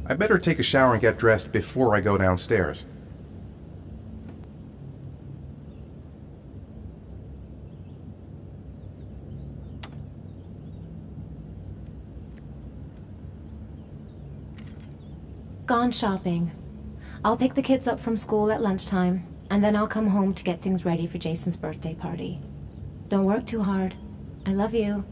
I better take a shower and get dressed before I go downstairs. Gone shopping. I'll pick the kids up from school at lunchtime, and then I'll come home to get things ready for Jason's birthday party. Don't work too hard. I love you.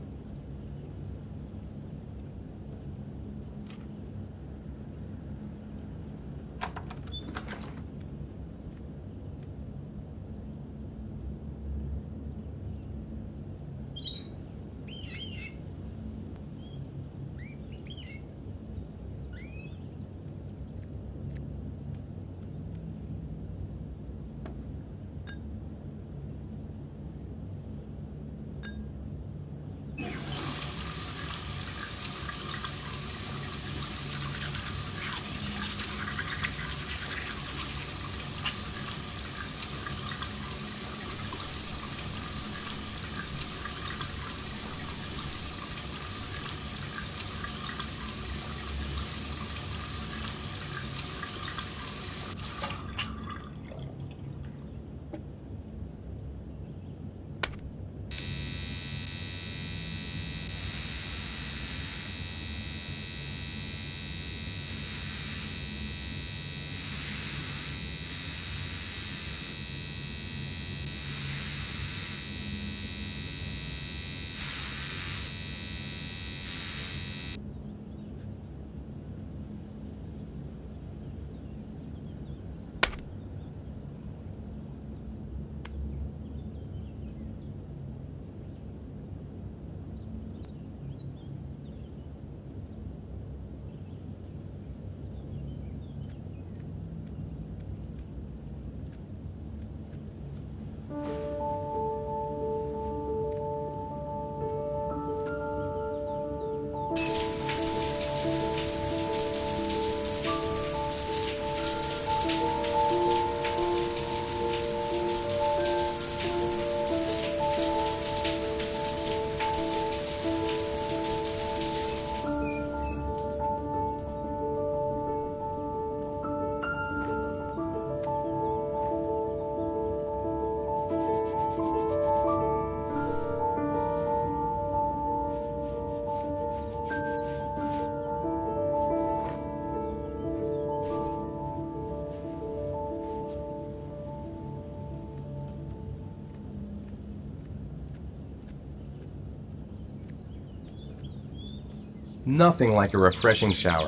Nothing like a refreshing shower.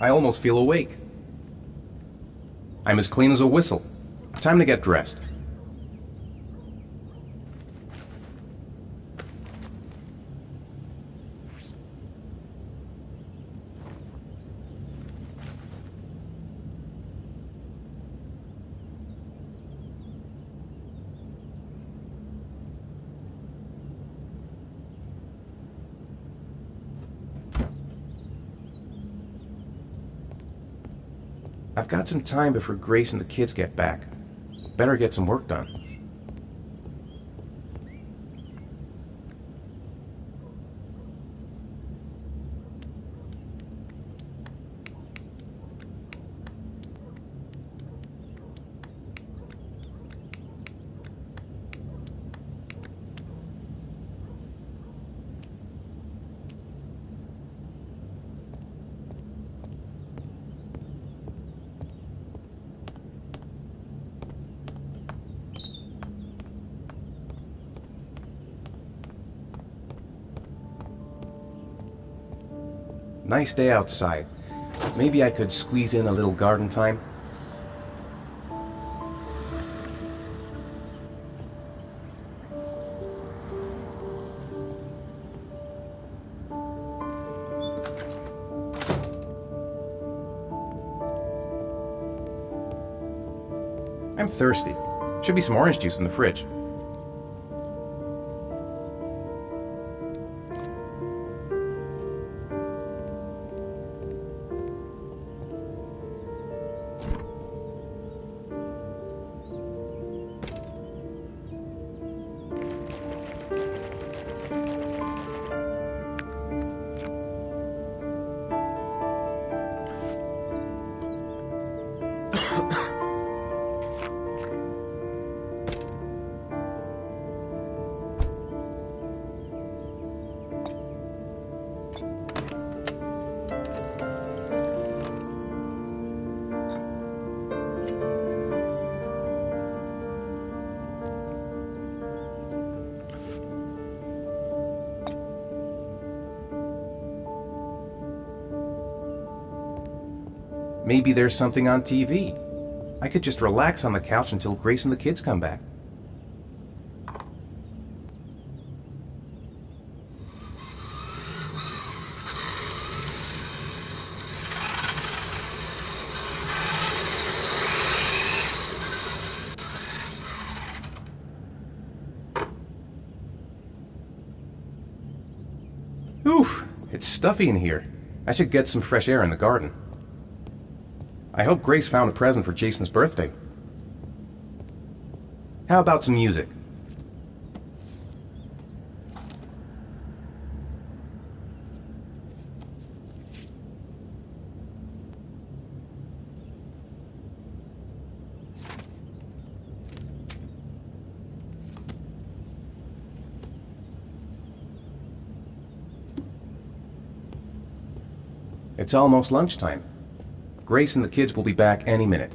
I almost feel awake. I'm as clean as a whistle. Time to get dressed. I've got some time before Grace and the kids get back. Better get some work done. Nice day outside. Maybe I could squeeze in a little garden time. I'm thirsty. Should be some orange juice in the fridge. Maybe there's something on TV. I could just relax on the couch until Grace and the kids come back. Oof, it's stuffy in here. I should get some fresh air in the garden. I hope Grace found a present for Jason's birthday. How about some music? It's almost lunchtime. Grace and the kids will be back any minute.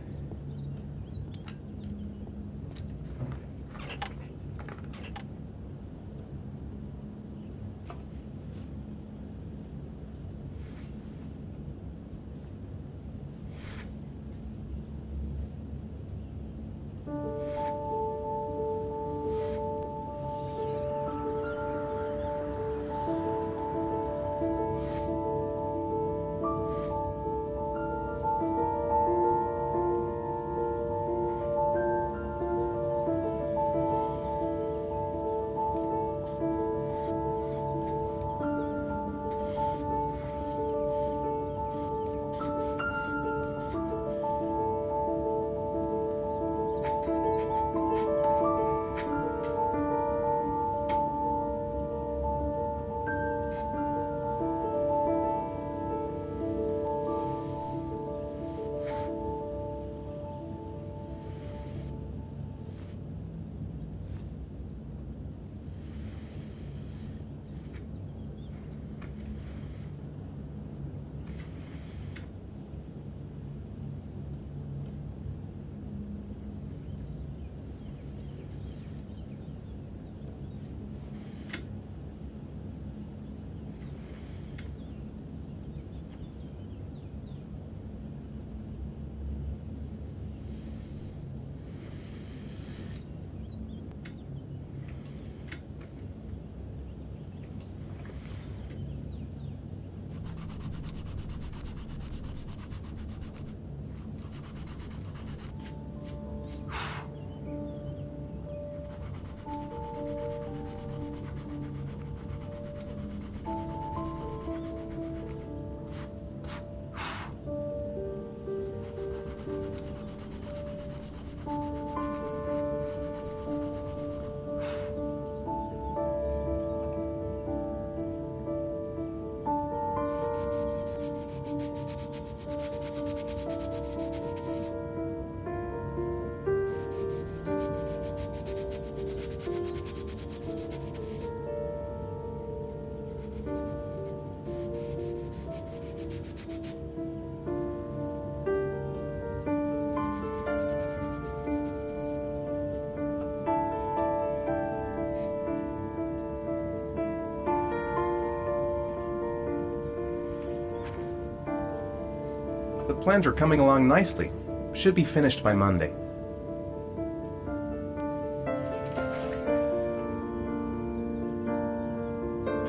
The plans are coming along nicely. Should be finished by Monday.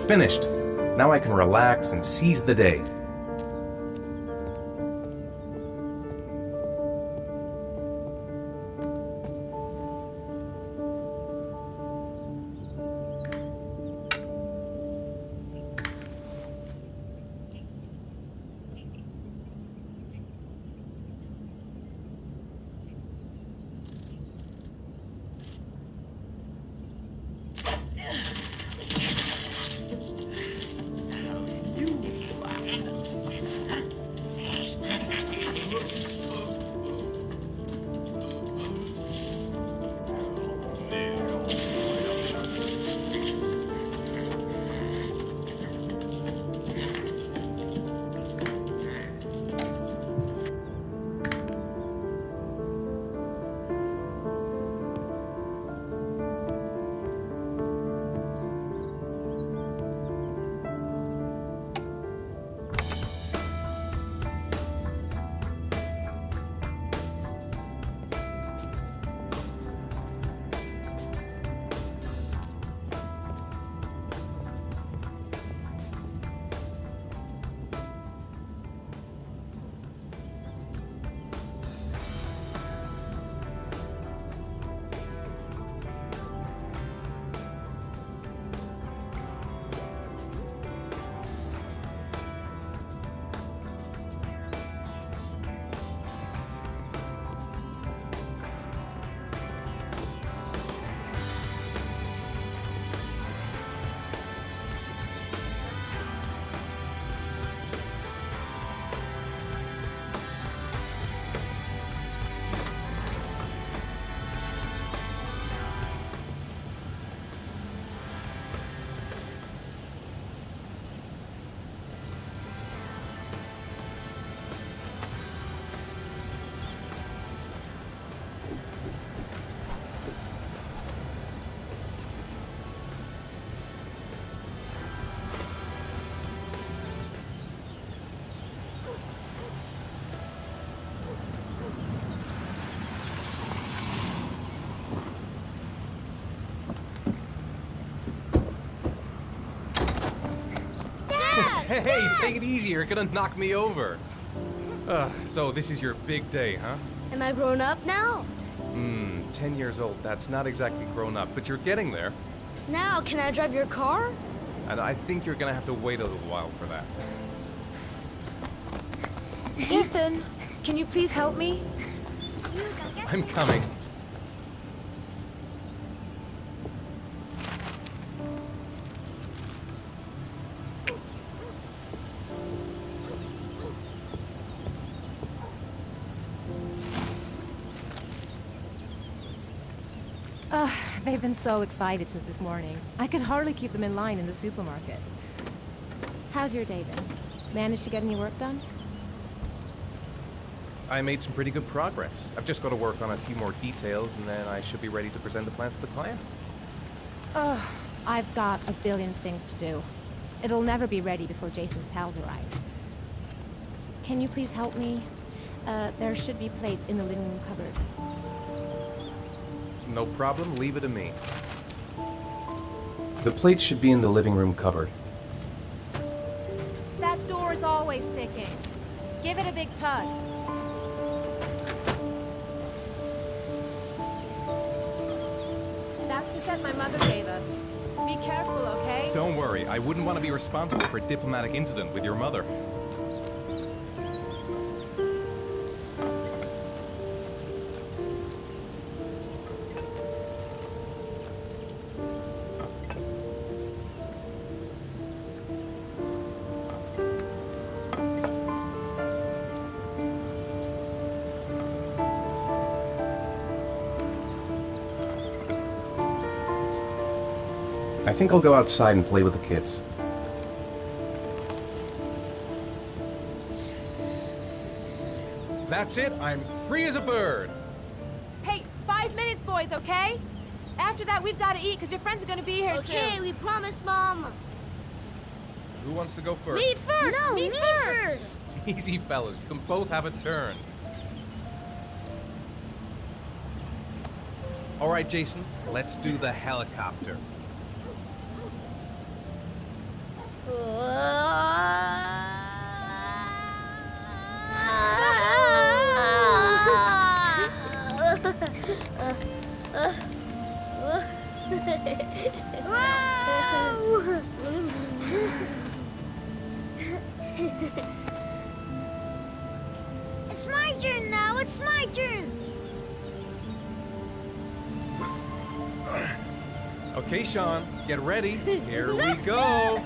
Finished. Now I can relax and seize the day. Hey, take it easy. You're gonna knock me over. So this is your big day, huh? Am I grown up now? 10 years old. That's not exactly grown up, but you're getting there. Now, can I drive your car? And I think you're gonna have to wait a little while for that. Ethan, can you please help me? I'm coming. They've been so excited since this morning. I could hardly keep them in line in the supermarket. How's your day been? Managed to get any work done? I made some pretty good progress. I've just got to work on a few more details, and then I should be ready to present the plans to the client. I've got a billion things to do. It'll never be ready before Jason's pals arrive. Can you please help me? There should be plates in the living room cupboard. No problem, leave it to me. The plates should be in the living room cupboard. That door's always sticking. Give it a big tug. That's the set my mother gave us. Be careful, okay? Don't worry, I wouldn't want to be responsible for a diplomatic incident with your mother. I think I'll go outside and play with the kids. That's it, I'm free as a bird. Hey, 5 minutes, boys, okay? After that, we've got to eat, because your friends are going to be here soon. Okay, we promise, Mom. Who wants to go first? Me first! No, me me first! Easy, fellas, you can both have a turn. All right, Jason, let's do the helicopter. It's my turn now, it's my turn! Okay, Sean, get ready. Here we go.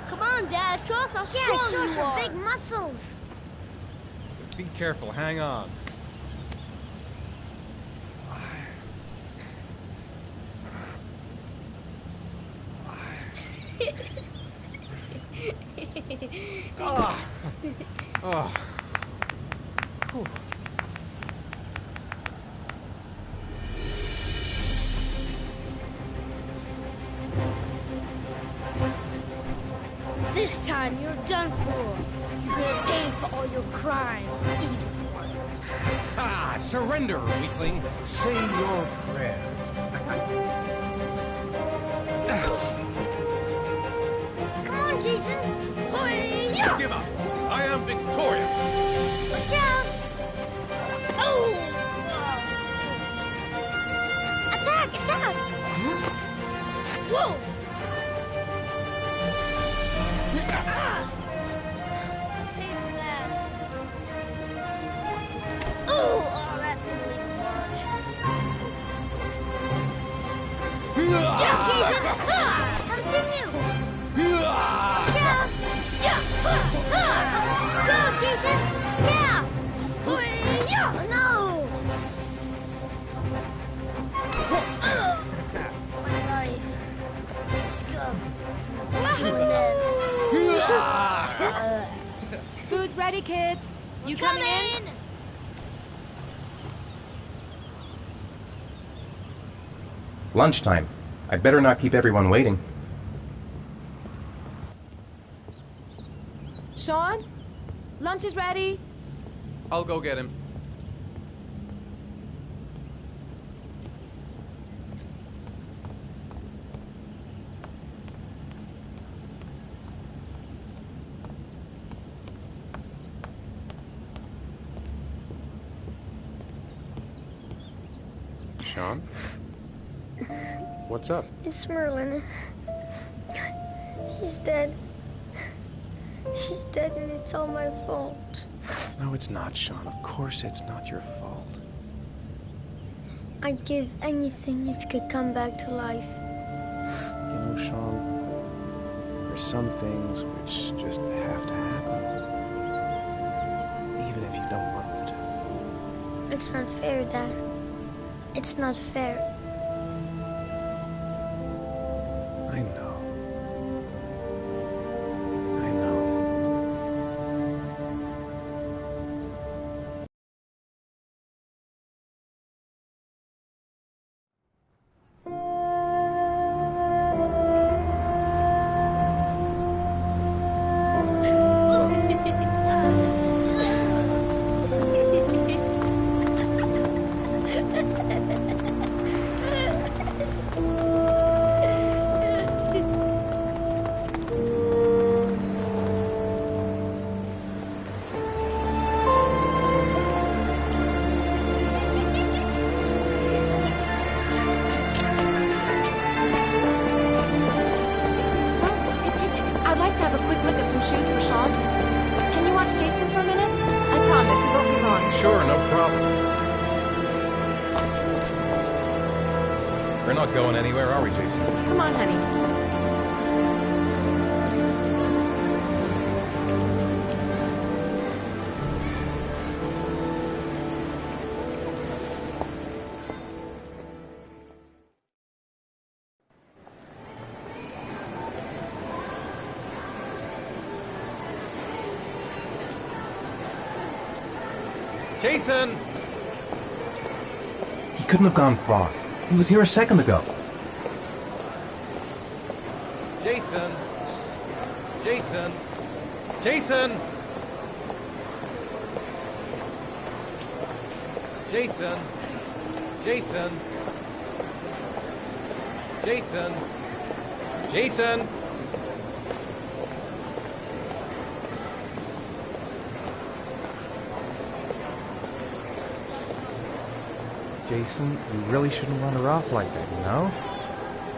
Come on, Dad, show us how strong you are. Big muscles. Be careful, hang on. Oh. Whew. This time you're done for. You're gonna pay for all your crimes, evil one. Ah, surrender, weakling. Say your prayers. Come on, Jason. Hoya! Give up. I am victorious. Watch out. Oh! Attack, attack. Whoa! Pay for that. Oh, that's gonna leave a mark. Yeah, Jason! Continue. Yeah! Yeah! Go, Jason. Yeah. Hoya! Oh, no. ready, kids. You coming in? Lunchtime. I'd better not keep everyone waiting. Sean? Lunch is ready. I'll go get him. Sean? What's up? It's Merlin. He's dead. He's dead and it's all my fault. No, it's not, Sean. Of course it's not your fault. I'd give anything if you could come back to life. You know, Sean, there's some things which just have to happen. Even if you don't want them to. It's not fair, Dad. It's not fair. I know. I know. I'd like to have a quick look at some shoes for Sean. Can you watch Jason for a minute? I promise, we won't be long. Sure, no problem. We're not going anywhere, are we, Jason? Come on, honey. Jason! He couldn't have gone far. He was here a second ago. Jason! Jason! Jason! Jason! Jason! Jason! Jason! Jason, you really shouldn't run her off like that, you know?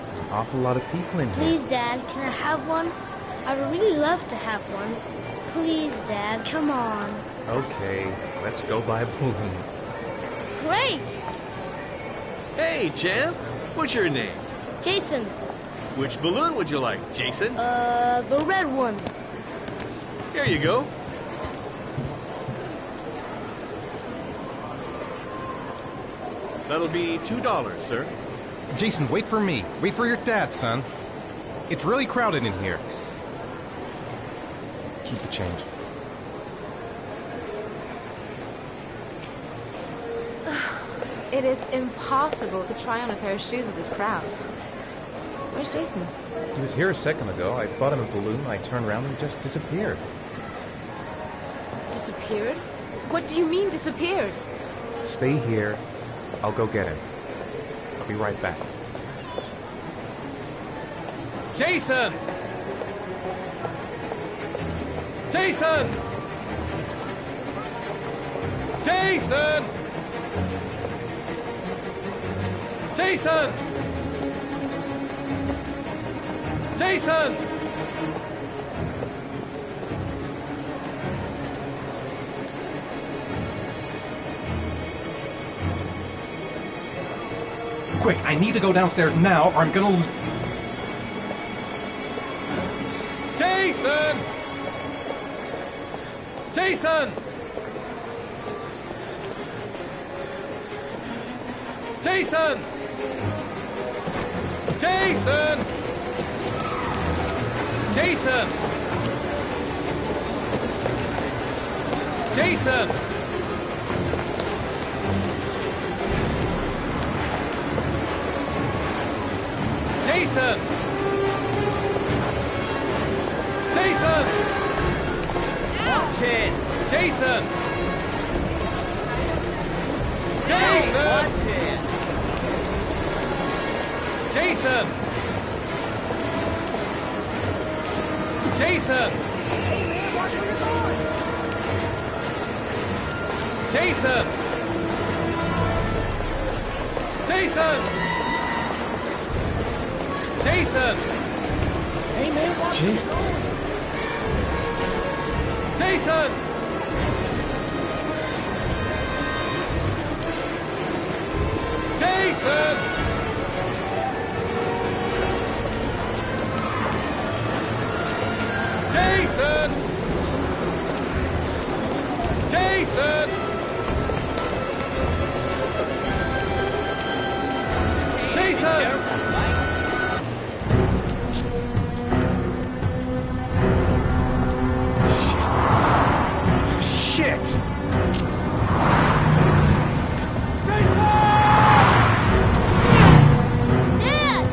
There's an awful lot of people in here. Please, Dad, can I have one? I would really love to have one. Please, Dad, come on. Okay, let's go buy a balloon. Great! Hey, champ. What's your name? Jason, Which balloon would you like, Jason? the red one. Here you go. That'll be $2, sir. Jason, wait for me. Wait for your dad, son. It's really crowded in here. Keep the change. It is impossible to try on a pair of shoes with this crowd. Where's Jason? He was here a second ago. I bought him a balloon. I turned around and he just disappeared. Disappeared? What do you mean disappeared? Stay here. I'll go get him. I'll be right back. Jason! Jason! Jason! Jason! Jason! Quick, I need to go downstairs now or I'm gonna lose... Jason! Jason! Jason! Jason! Jason! Jason! Jason! Jason! Watch it! Jason! Jason! Watch it! Jason! Jason! Hey man, watch where you're going! Jason! Jason! Jason! Hey man, watch where you're going! Jason! Jason! Jason! Jason! Jason! Shit! Dad!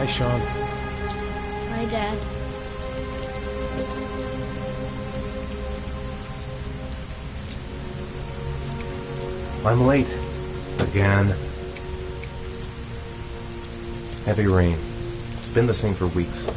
Hi, Sean. Hi, Dad. I'm late. Again. Heavy rain. It's been the same for weeks.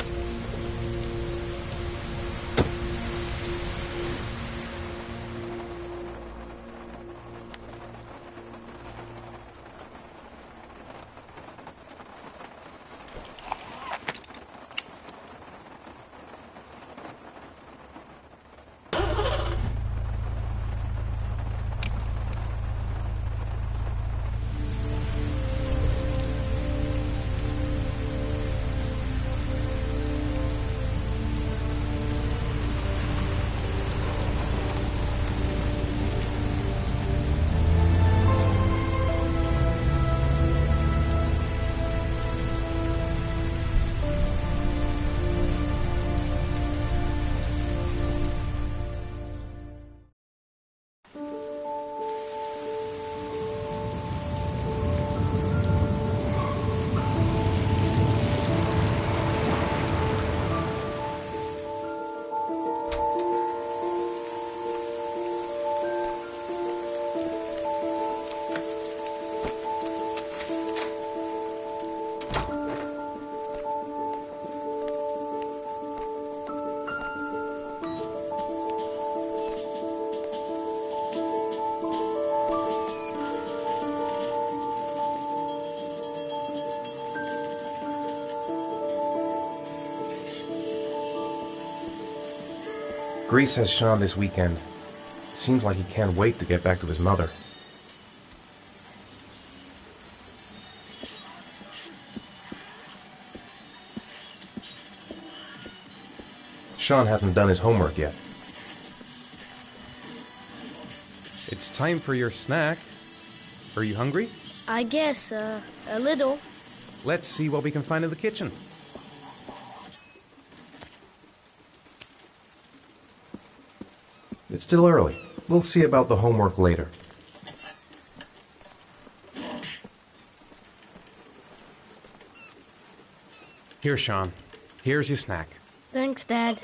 Greece has Sean this weekend. Seems like he can't wait to get back to his mother. Sean hasn't done his homework yet. It's time for your snack. Are you hungry? I guess, a little. Let's see what we can find in the kitchen. It's still early. We'll see about the homework later. Here, Sean. Here's your snack. Thanks, Dad.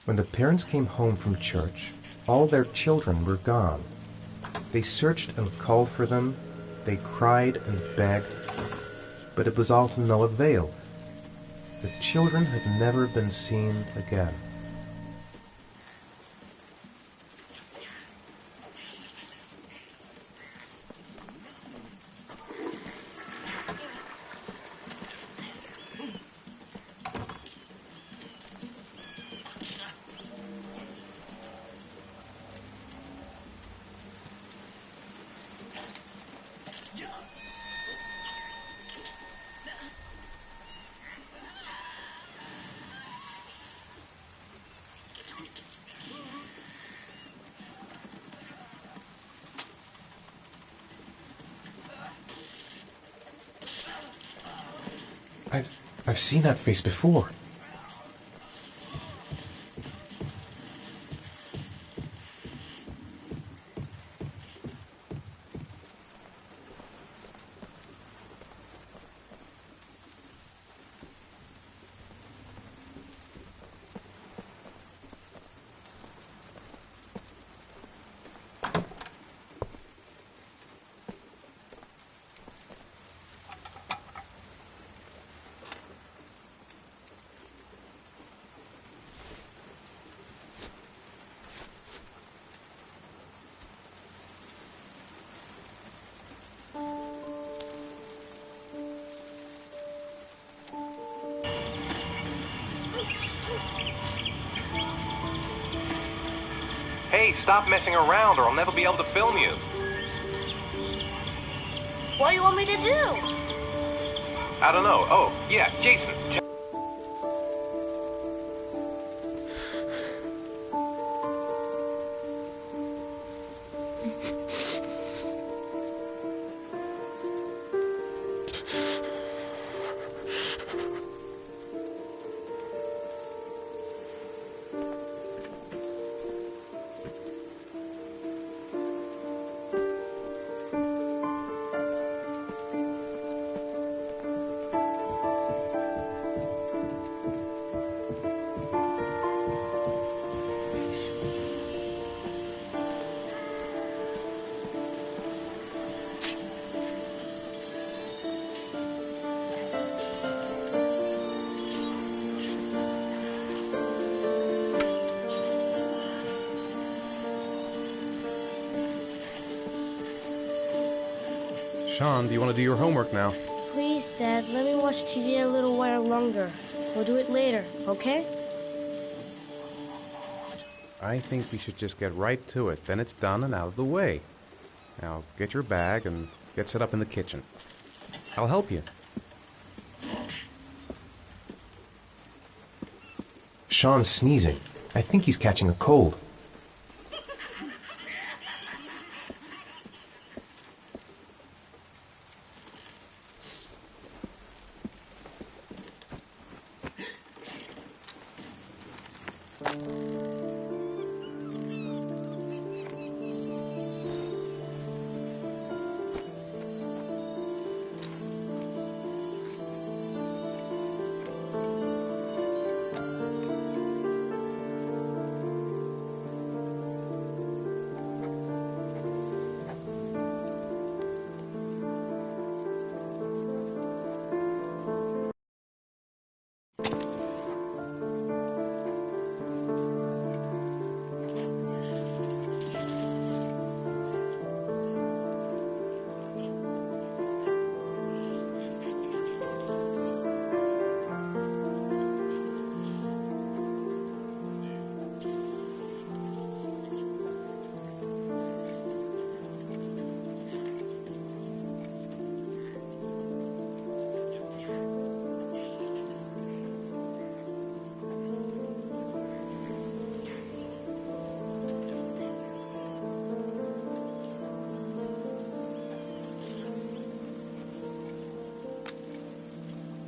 When the parents came home from church, all their children were gone. They searched and called for them. They cried and begged, but it was all to no avail. The children have never been seen again. I've seen that face before. Hey, stop messing around or I'll never be able to film you. What do you want me to do? I don't know. Oh, yeah, Jason. Sean, do you want to do your homework now? Please, Dad, let me watch TV a little while longer. We'll do it later, okay? I think we should just get right to it. Then it's done and out of the way. Now, get your bag and get set up in the kitchen. I'll help you. Sean's sneezing. I think he's catching a cold.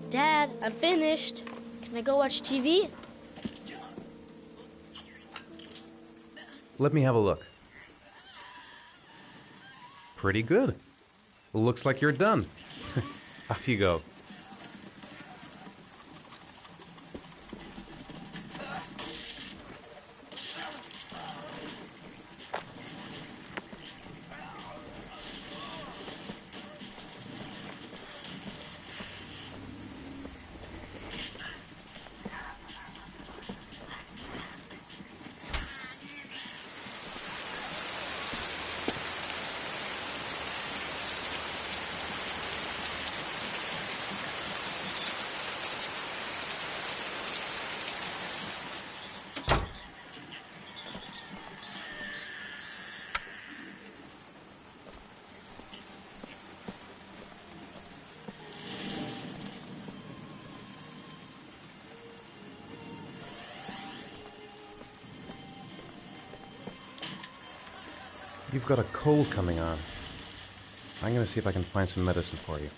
Dad, I'm finished. Can I go watch TV? Let me have a look. Pretty good. Looks like you're done. Off you go. You've got a cold coming on. I'm going to see if I can find some medicine for you.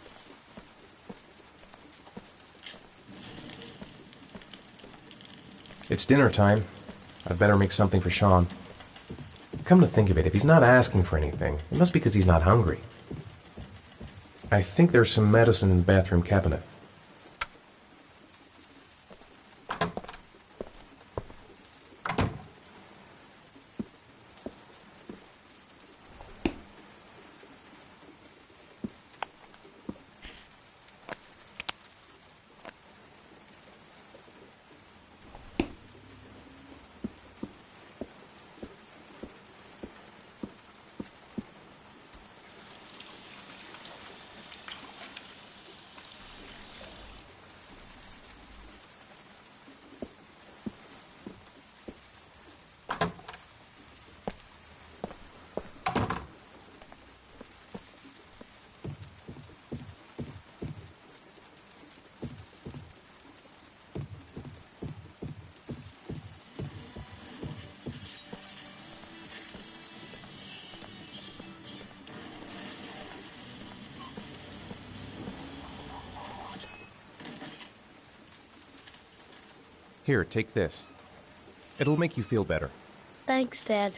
It's dinner time. I'd better make something for Sean. Come to think of it, if he's not asking for anything, it must be because he's not hungry. I think there's some medicine in the bathroom cabinet. Here, take this. It'll make you feel better. Thanks, Dad.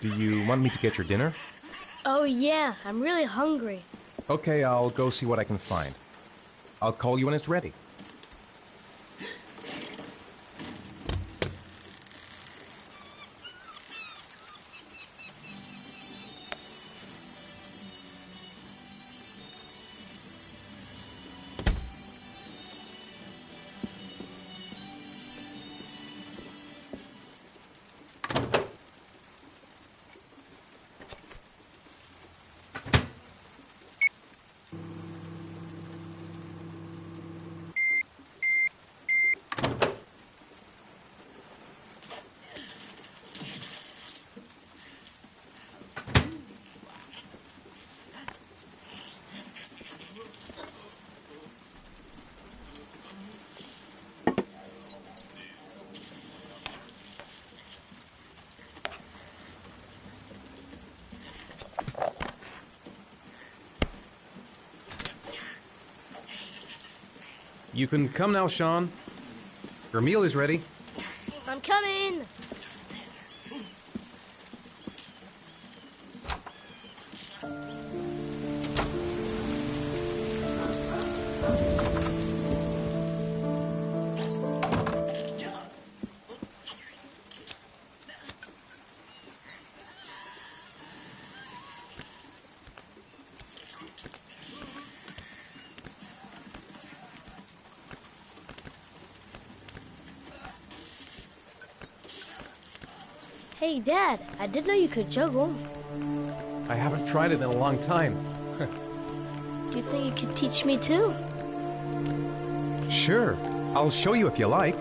Do you want me to get your dinner? Oh yeah, I'm really hungry. Okay, I'll go see what I can find. I'll call you when it's ready. You can come now, Sean. Your meal is ready. I'm coming! Hey, Dad, I didn't know you could juggle. I haven't tried it in a long time. Do you think you could teach me too? Sure, I'll show you if you like.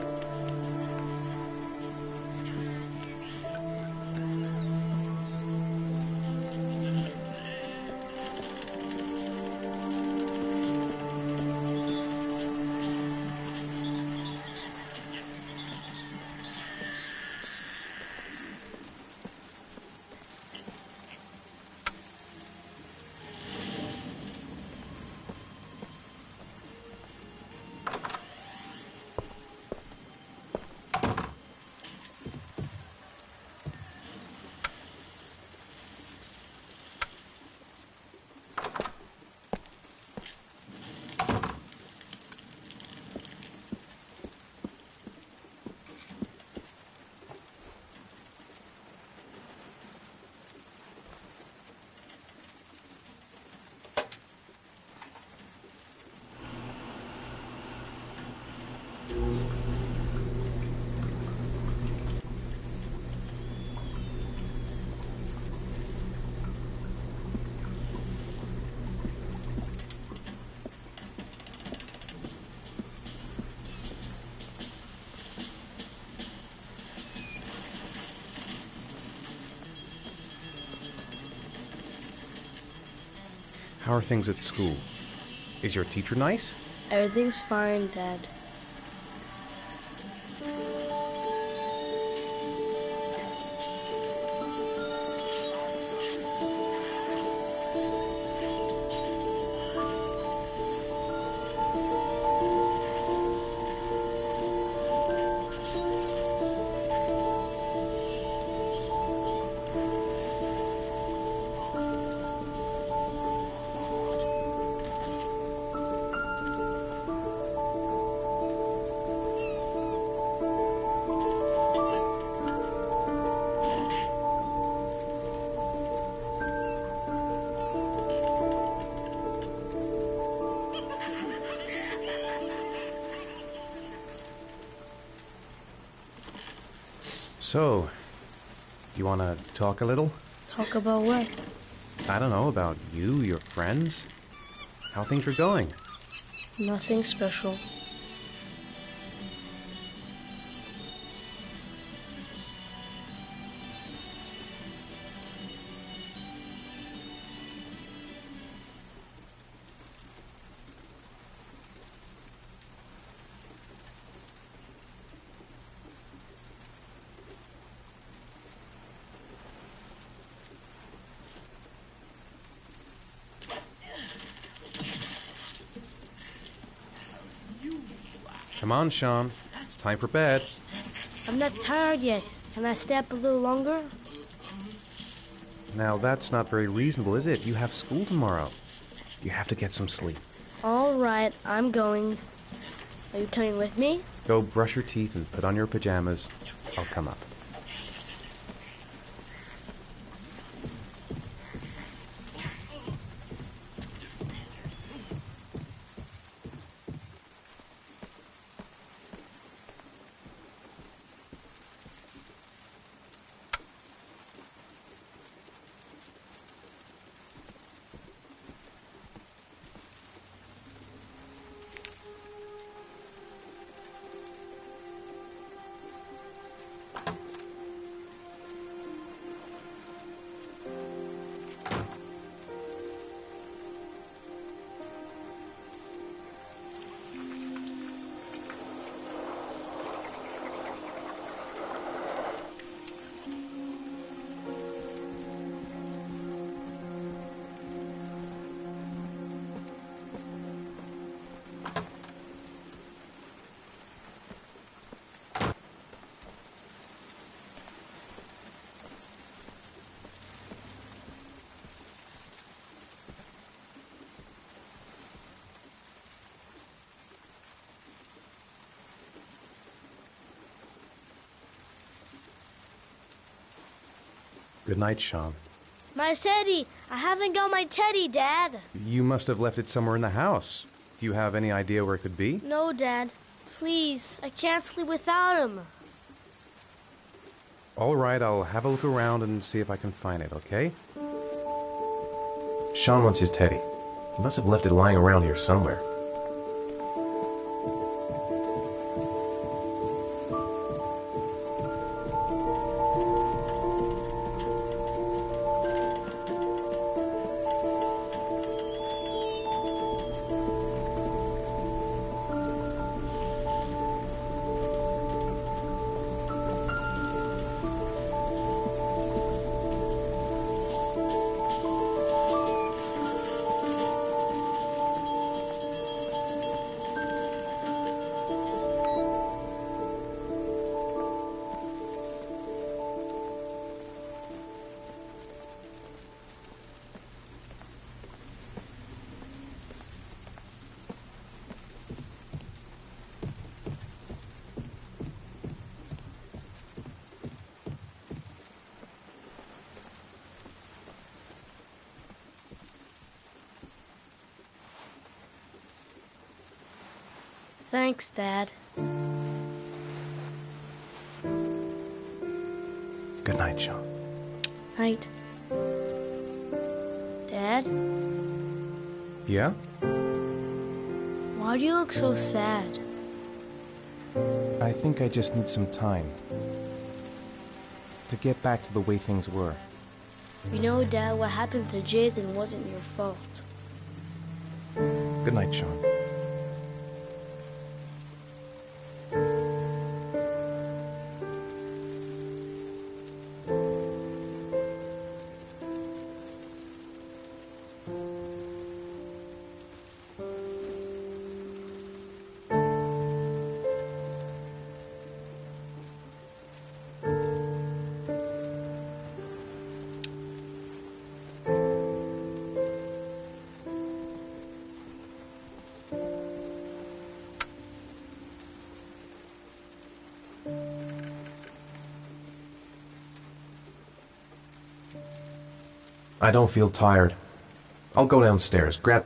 How are things at school? Is your teacher nice? Everything's fine, Dad. So, do you want to talk a little? Talk about what? I don't know, about you, your friends, how things are going. Nothing special. Come on, Sean. It's time for bed. I'm not tired yet. Can I stay up a little longer? Now, that's not very reasonable, is it? You have school tomorrow. You have to get some sleep. All right, I'm going. Are you coming with me? Go brush your teeth and put on your pajamas. I'll come up. Good night, Sean. My teddy! I haven't got my teddy, Dad. You must have left it somewhere in the house. Do you have any idea where it could be? No, Dad. Please, I can't sleep without him. All right, I'll have a look around and see if I can find it, okay? Sean wants his teddy. He must have left it lying around here somewhere. Thanks, Dad. Good night, Sean. Night. Dad, Yeah? why do you look so sad? I think I just need some time to get back to the way things were. You know, Dad, what happened to Jason wasn't your fault. Good night, Sean. I don't feel tired. I'll go downstairs. Grab...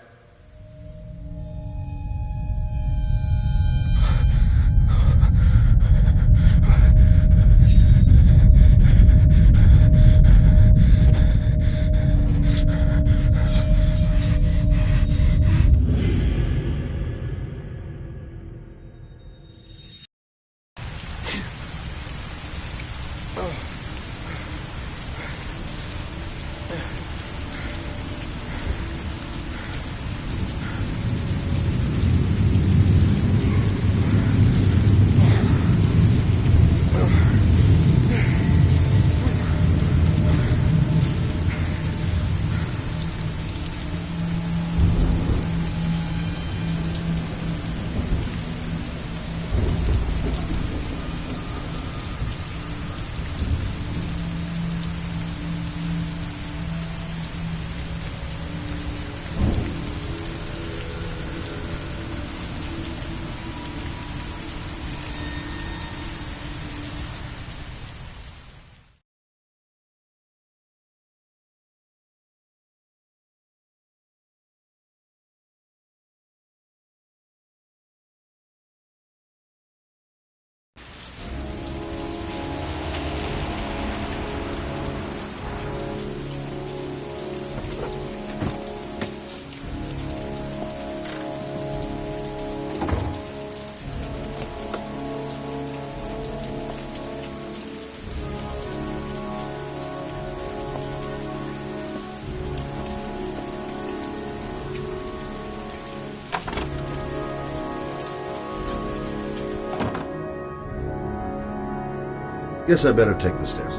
Guess I better take the stairs.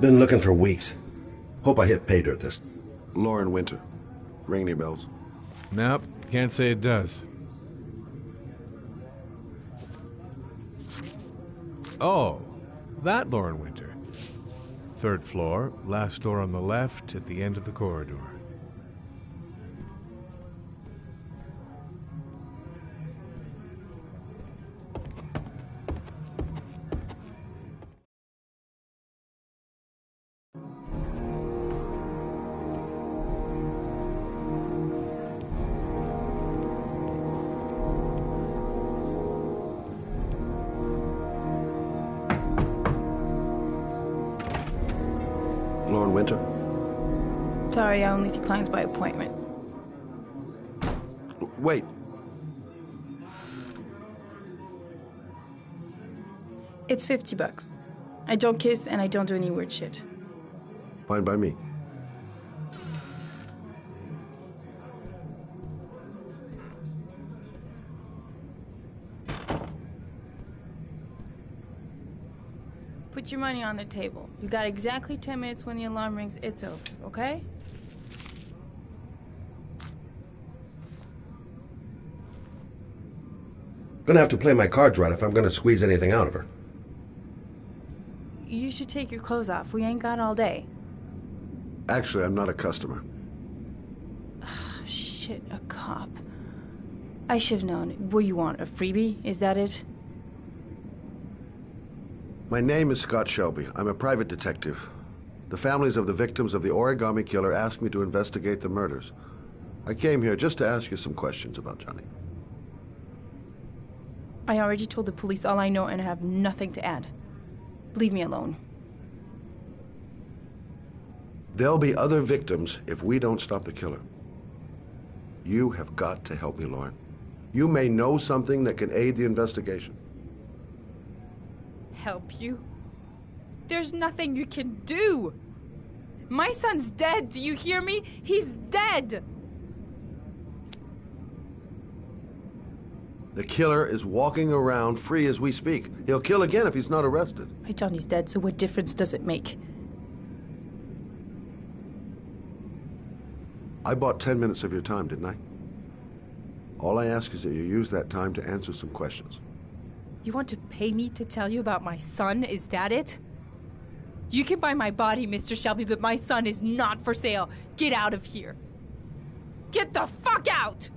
Been looking for weeks. Hope I hit pay dirt this. Lauren Winter. Ring any bells? Nope, can't say it does. Oh, that Lauren Winter. 3rd floor, last door on the left at the end of the corridor. Lauren Winter? Sorry, I only see clients by appointment. Wait. It's $50. I don't kiss and I don't do any weird shit. Fine by me. Put your money on the table. You got exactly 10 minutes when the alarm rings. It's over, okay? Gonna have to play my cards right if I'm gonna squeeze anything out of her. You should take your clothes off. We ain't got all day. Actually, I'm not a customer. Shit, a cop. I should've known. What do you want, a freebie? Is that it? My name is Scott Shelby. I'm a private detective. The families of the victims of the origami killer asked me to investigate the murders. I came here just to ask you some questions about Johnny. I already told the police all I know and I have nothing to add. Leave me alone. There'll be other victims if we don't stop the killer. You have got to help me, Lauren. You may know something that can aid the investigation. Help you? There's nothing you can do. My son's dead. Do you hear me? He's dead. The killer is walking around free as we speak. He'll kill again if he's not arrested. My Johnny's dead, so what difference does it make? I bought 10 minutes of your time, didn't I? All I ask is that you use that time to answer some questions. You want to pay me to tell you about my son? Is that it? You can buy my body, Mr. Shelby, but my son is not for sale. Get out of here. Get the fuck out!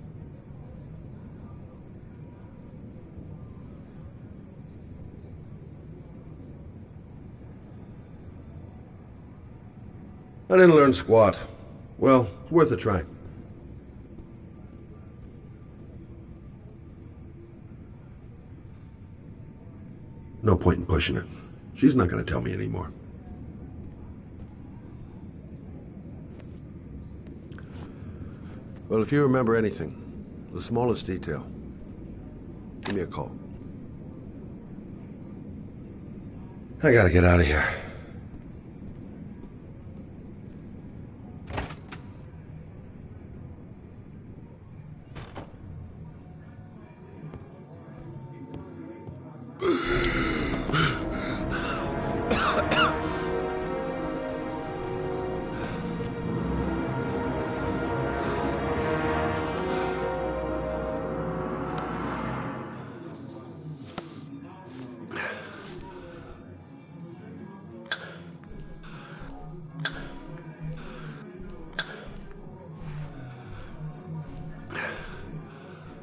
I didn't learn squat. Well, it's worth a try. No point in pushing it. She's not going to tell me anymore. Well, if you remember anything, the smallest detail, give me a call. I gotta get out of here.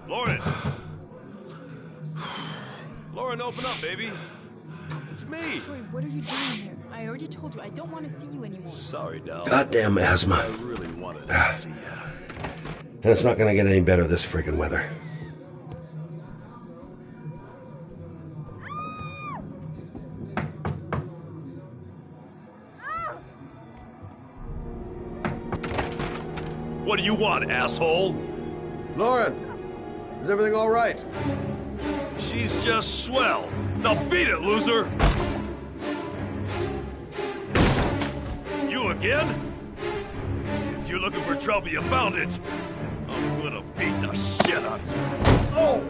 Lauren! Lauren, open up, baby. It's me. Troy, what are you doing here? I already told you, I don't want to see you anymore. Sorry, Dal. Goddamn asthma. I really wanted to see ya. And it's not gonna get any better this friggin' weather. What do you want, asshole? Lauren, is everything all right? She's just swell. Now beat it, loser! You again? If you're looking for trouble, you found it. I'm gonna beat the shit out of you. Oh!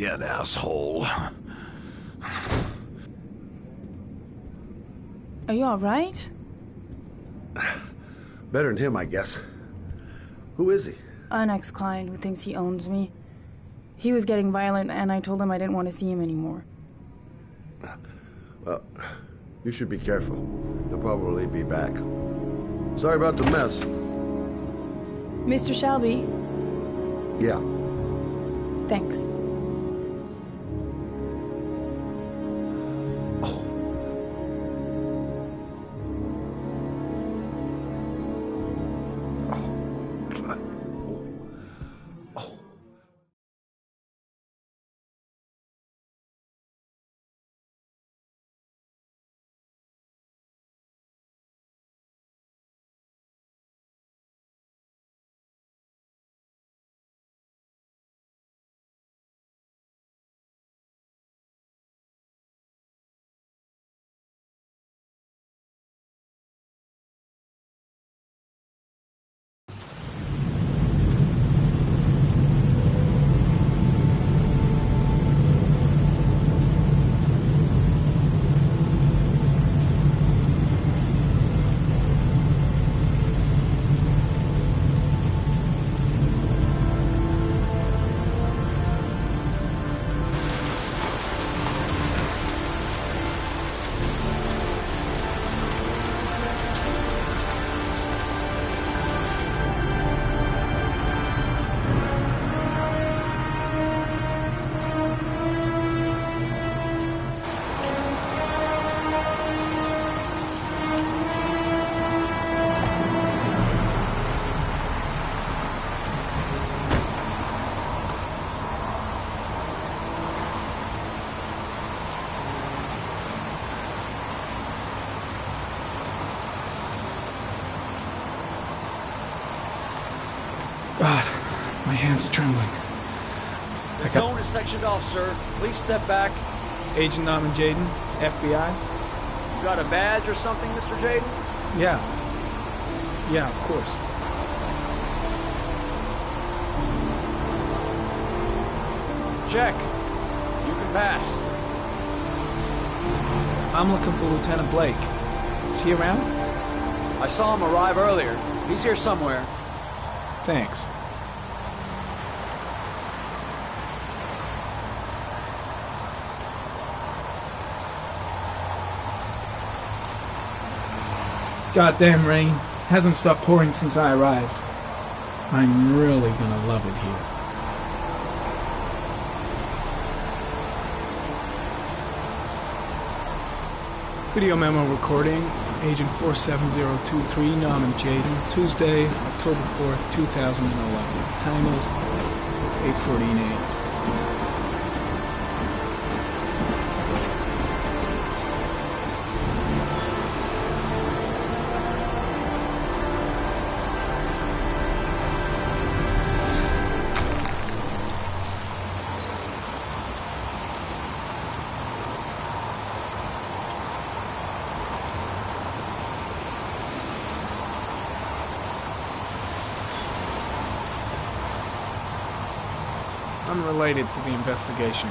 again, asshole. Are you alright? Better than him, I guess. Who is he? An ex-client who thinks he owns me. He was getting violent, and I told him I didn't want to see him anymore. Well, you should be careful. He'll probably be back. Sorry about the mess. Mr. Shelby, Yeah. thanks. God, my hands are trembling. The zone is sectioned off, sir. Please step back. Agent Norman Jaden, FBI? You got a badge or something, Mr. Jaden? Yeah. Yeah, of course. Check. You can pass. I'm looking for Lieutenant Blake. Is he around? I saw him arrive earlier. He's here somewhere. Thanks. Goddamn rain. Hasn't stopped pouring since I arrived. I'm really gonna love it here. Video memo recording, Agent 47023, Norman Jaden, Tuesday, October 4th, 2011. Time is 8:14 a.m. Unrelated to the investigation.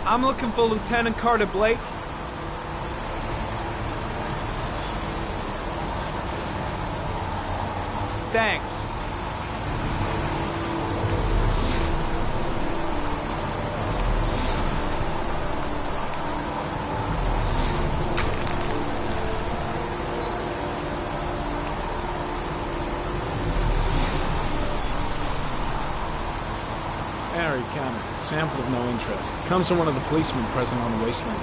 I'm looking for Lieutenant Carter Blake. Thanks. Sample of no interest. Comes from one of the policemen present on the wasteland.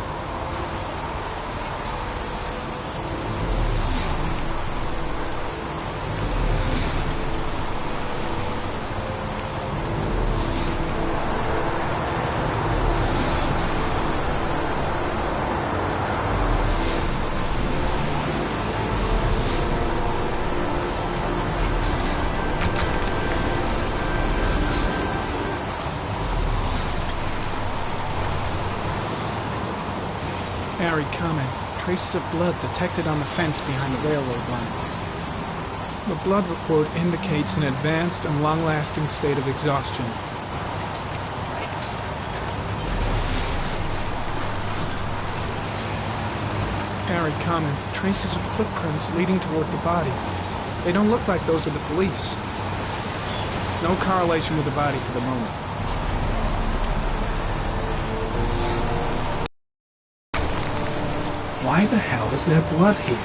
traces of blood detected on the fence behind the railroad line. The blood report indicates an advanced and long-lasting state of exhaustion. Harry comment, traces of footprints leading toward the body. They don't look like those of the police. No correlation with the body for the moment. Why the hell is there blood here?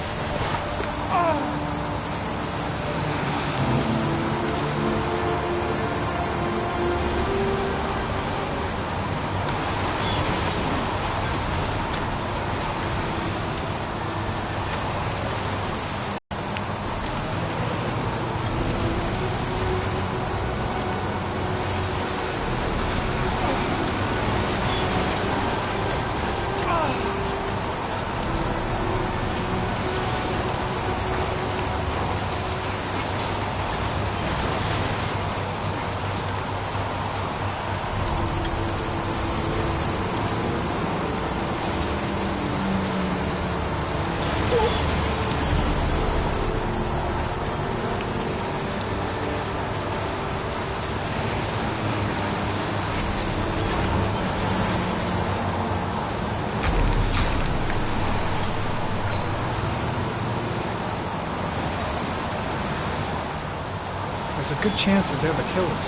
There's a good chance that they're the killers.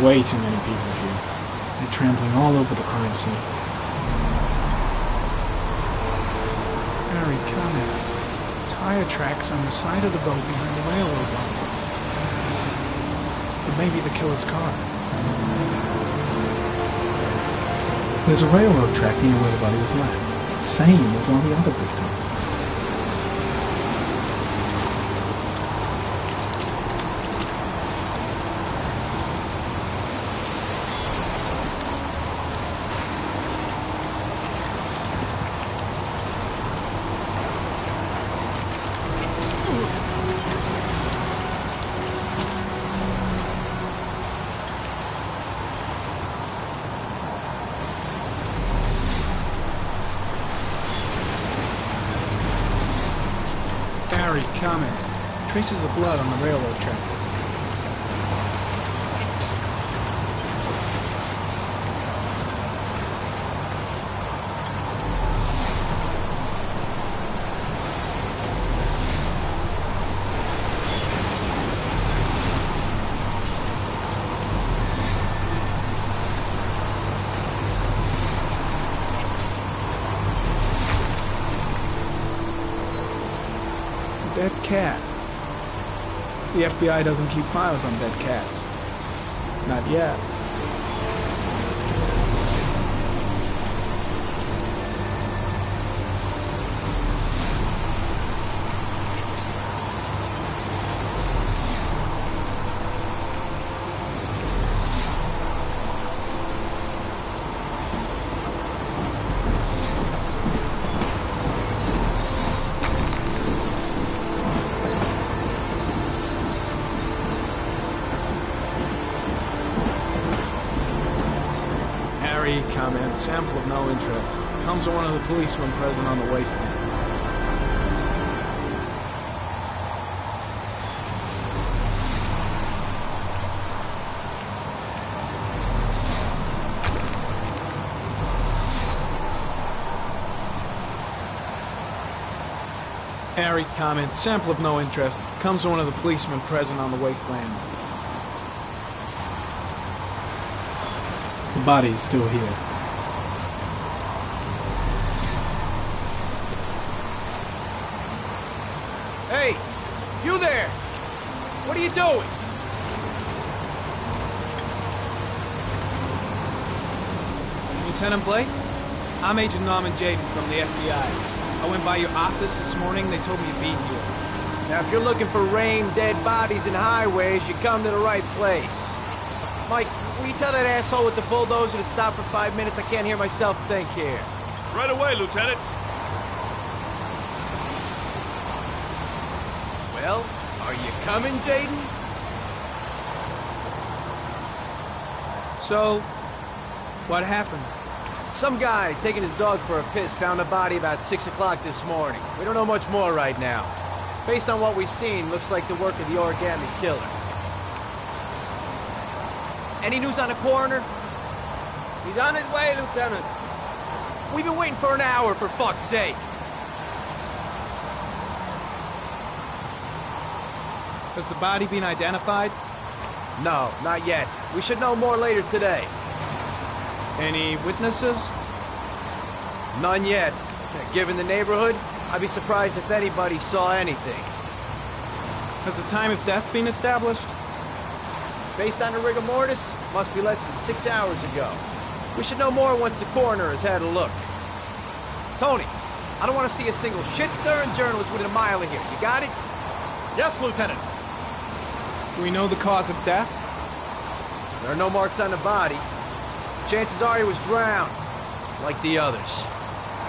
Way too many people here. They're trampling all over the crime scene. Harry, comment. Tire tracks on the side of the road behind the railroad line. It may be the killer's car. There's a railroad track near where the body was left. Same as all the other victims. Comment. Traces of blood on the railroad track. Dead cat. The FBI doesn't keep files on dead cats. Not yet. Comment, sample of no interest. Comes from one of the policemen present on the wasteland. Harry, comment, sample of no interest. Comes from one of the policemen present on the wasteland. The body is still here. Hey, you there! What are you doing? Lieutenant Blake? I'm Agent Norman Jaden from the FBI. I went by your office this morning. They told me you'd be here. Now, if you're looking for rain, dead bodies, and highways, you come to the right place. Mike, will you tell that asshole with the bulldozer to stop for 5 minutes? I can't hear myself think here. Right away, Lieutenant. Well, are you coming, Jaden? So, what happened? Some guy taking his dog for a piss found a body about 6 o'clock this morning. We don't know much more right now. Based on what we've seen, looks like the work of the origami killer. Any news on the coroner? He's on his way, Lieutenant. We've been waiting for an hour, for fuck's sake. Has the body been identified? No, not yet. We should know more later today. Any witnesses? None yet. Given the neighborhood, I'd be surprised if anybody saw anything. Has the time of death been established? Based on the rigor mortis, must be less than 6 hours ago. We should know more once the coroner has had a look. Tony, I don't want to see a single shit-stirring journalist within a mile of here. You got it? Yes, Lieutenant. Do we know the cause of death? There are no marks on the body. Chances are he was drowned, like the others.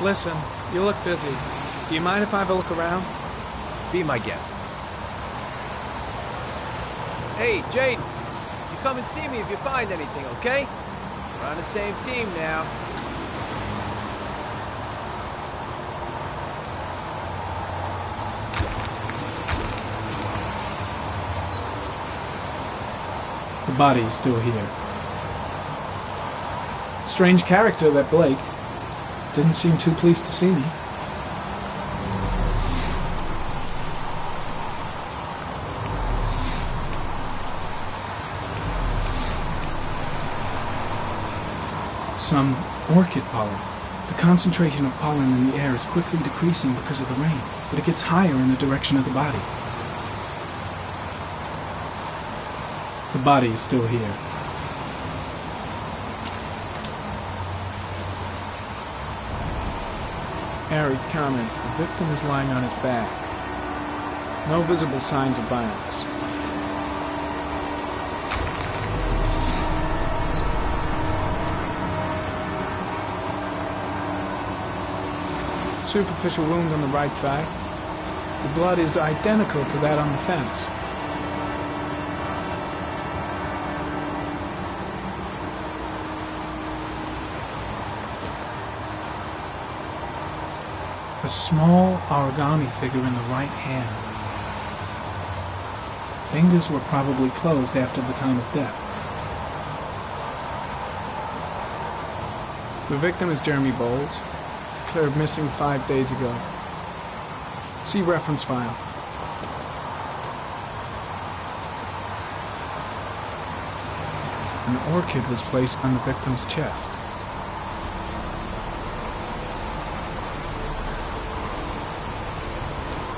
Listen, you look busy. Do you mind if I have a look around? Be my guest. Hey, Jaden, you come and see me if you find anything, okay? We're on the same team now. The body is still here. Strange character, that Blake. Didn't seem too pleased to see me. Some orchid pollen. The concentration of pollen in the air is quickly decreasing because of the rain, but it gets higher in the direction of the body. The body is still here. Airy comment. The victim is lying on his back. No visible signs of violence. Superficial wound on the right thigh. The blood is identical to that on the fence. A small origami figure in the right hand. Fingers were probably closed after the time of death. The victim is Jeremy Bowles, declared missing 5 days ago. See reference file. An orchid was placed on the victim's chest.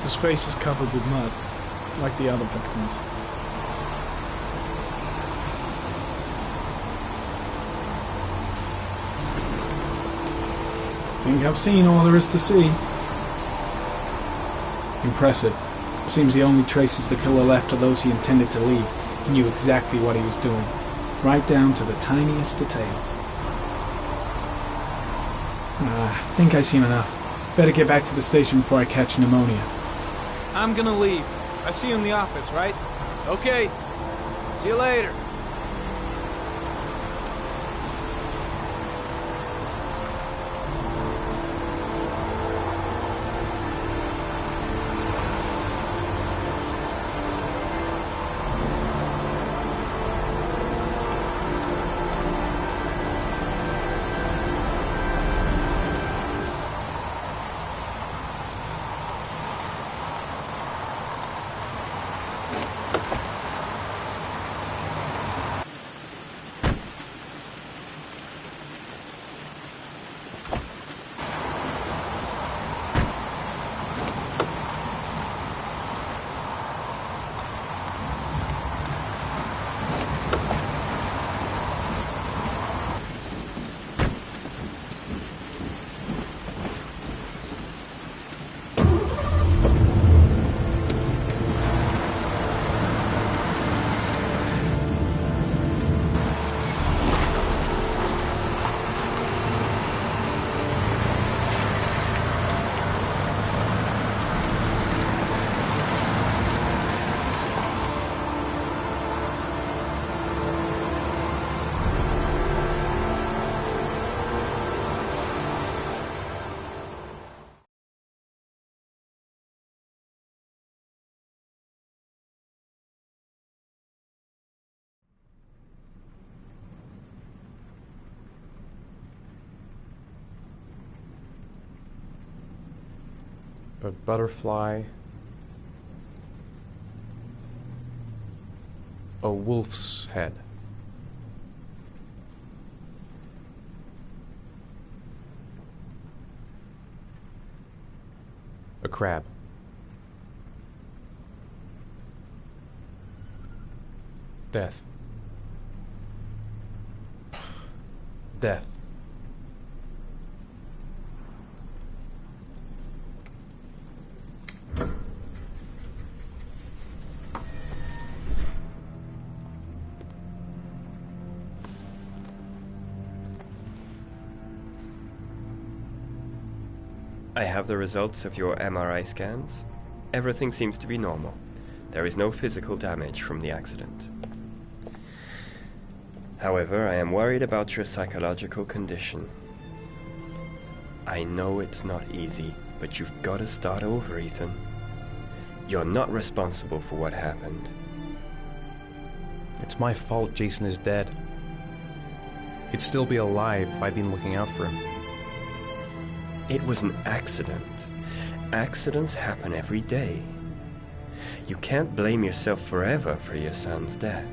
His face is covered with mud, like the other victims. Think I've seen all there is to see. Impressive. Seems the only traces the killer left are those he intended to leave. He knew exactly what he was doing, right down to the tiniest detail. I think I've seen enough. Better get back to the station before I catch pneumonia. I'm gonna leave. I see you in the office, right? Okay. See you later. A butterfly. A wolf's head. A crab. Death. Death. I have the results of your MRI scans. Everything seems to be normal. There is no physical damage from the accident. However, I am worried about your psychological condition. I know it's not easy, but you've got to start over, Ethan. You're not responsible for what happened. It's my fault Jason is dead. He'd still be alive if I'd been looking out for him. It was an accident. Accidents happen every day. You can't blame yourself forever for your son's death.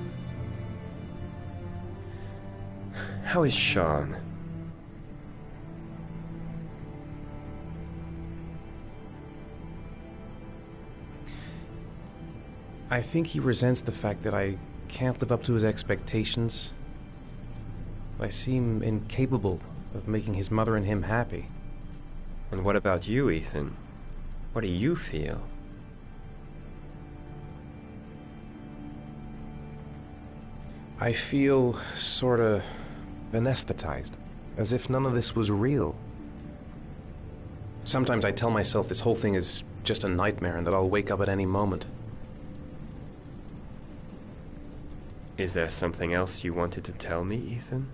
How is Sean? I think he resents the fact that I can't live up to his expectations. I seem incapable of making his mother and him happy. And what about you, Ethan? What do you feel? I feel sorta anesthetized, as if none of this was real. Sometimes I tell myself this whole thing is just a nightmare and that I'll wake up at any moment. Is there something else you wanted to tell me, Ethan?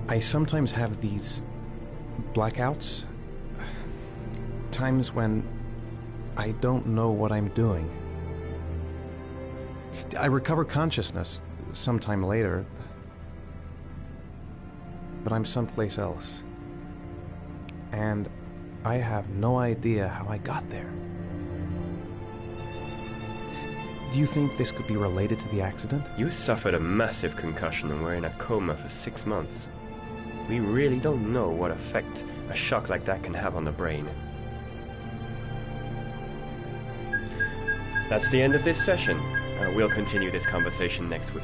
I sometimes have these blackouts. Times when I don't know what I'm doing. I recover consciousness sometime later, but I'm someplace else. And I have no idea how I got there. Do you think this could be related to the accident? You suffered a massive concussion and were in a coma for 6 months. We really don't know what effect a shock like that can have on the brain. That's the end of this session. We'll continue this conversation next week.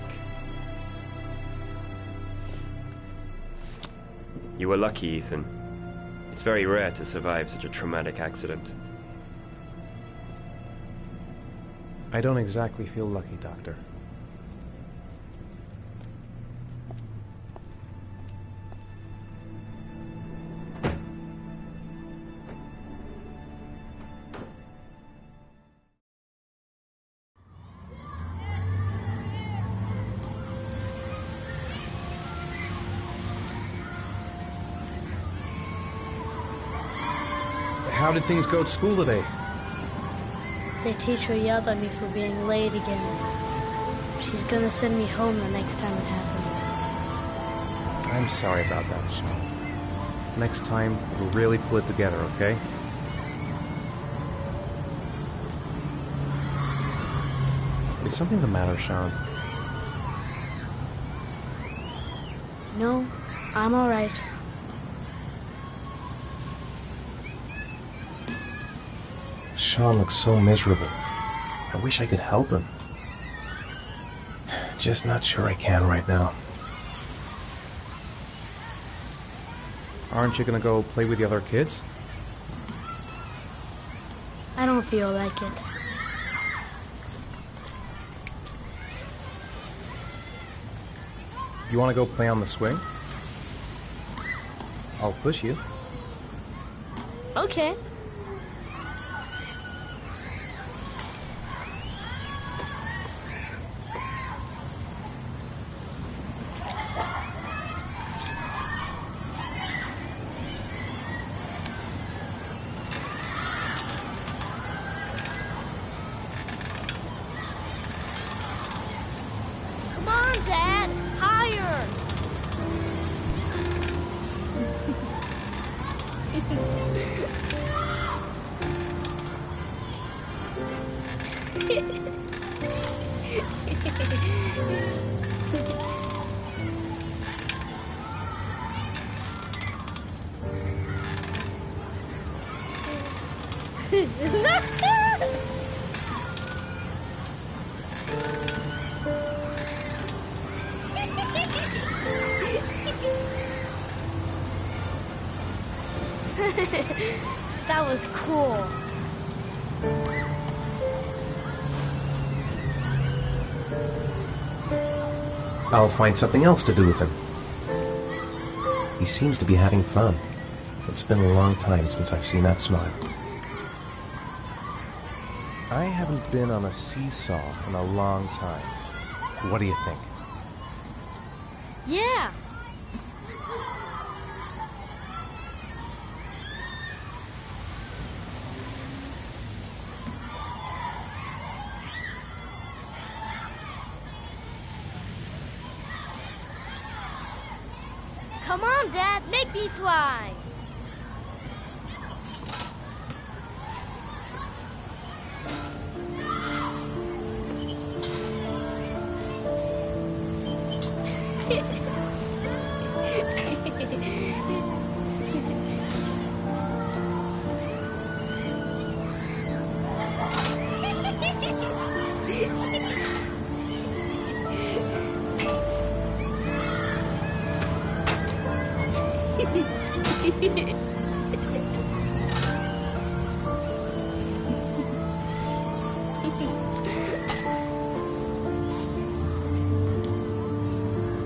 You were lucky, Ethan. It's very rare to survive such a traumatic accident. I don't exactly feel lucky, Doctor. How did things go at school today? The teacher yelled at me for being late again. She's gonna send me home the next time it happens. I'm sorry about that, Sean. Next time, we'll really pull it together, okay? Is something the matter, Sean? No, I'm alright. Sean looks so miserable. I wish I could help him. Just not sure I can right now. Aren't you gonna go play with the other kids? I don't feel like it. You wanna go play on the swing? I'll push you. Okay. Come on, Dad. That was cool. I'll find something else to do with him. He seems to be having fun. It's been a long time since I've seen that smile. I haven't been on a seesaw in a long time. What do you think? Yeah. Come on, Dad, make me fly.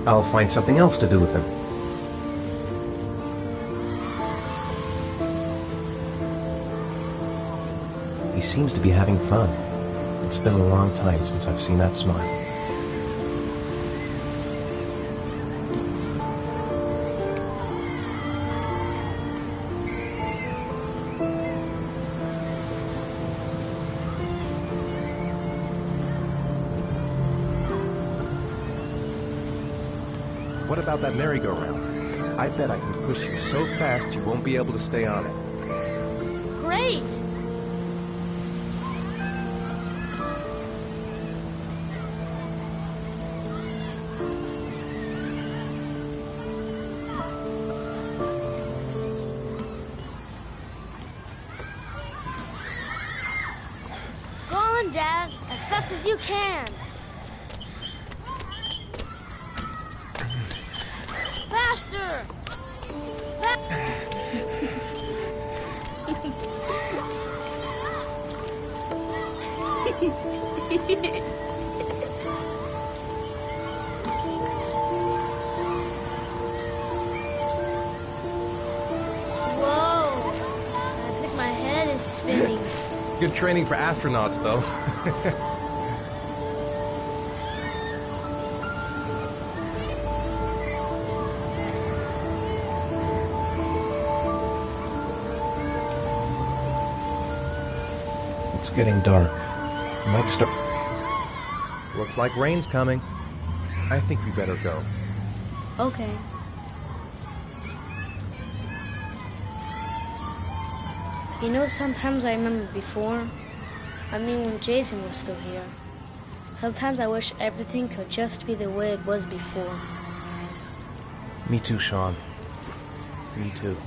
I'll find something else to do with him. He seems to be having fun. It's been a long time since I've seen that smile. What about that merry-go-round? I bet I can push you so fast you won't be able to stay on it. Great! Go on, Dad, as fast as you can. Faster! Whoa! I think my head is spinning. Good training for astronauts, though. It's getting dark. Might start. Looks like rain's coming. I think we better go. Okay. You know, sometimes I remember before. I mean, when Jason was still here. Sometimes I wish everything could just be the way it was before. Me too, Sean. Me too.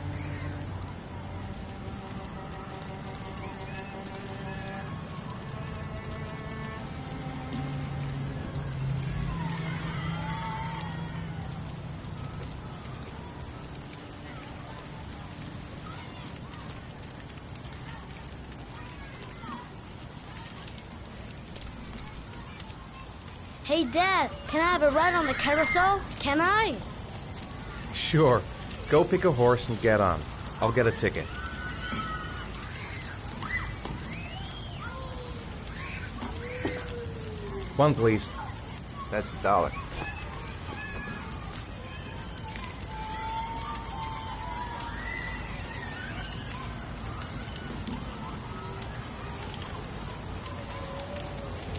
Hey, Dad, can I have a ride on the carousel? Can I? Sure. Go pick a horse and get on. I'll get a ticket. One, please. That's $1.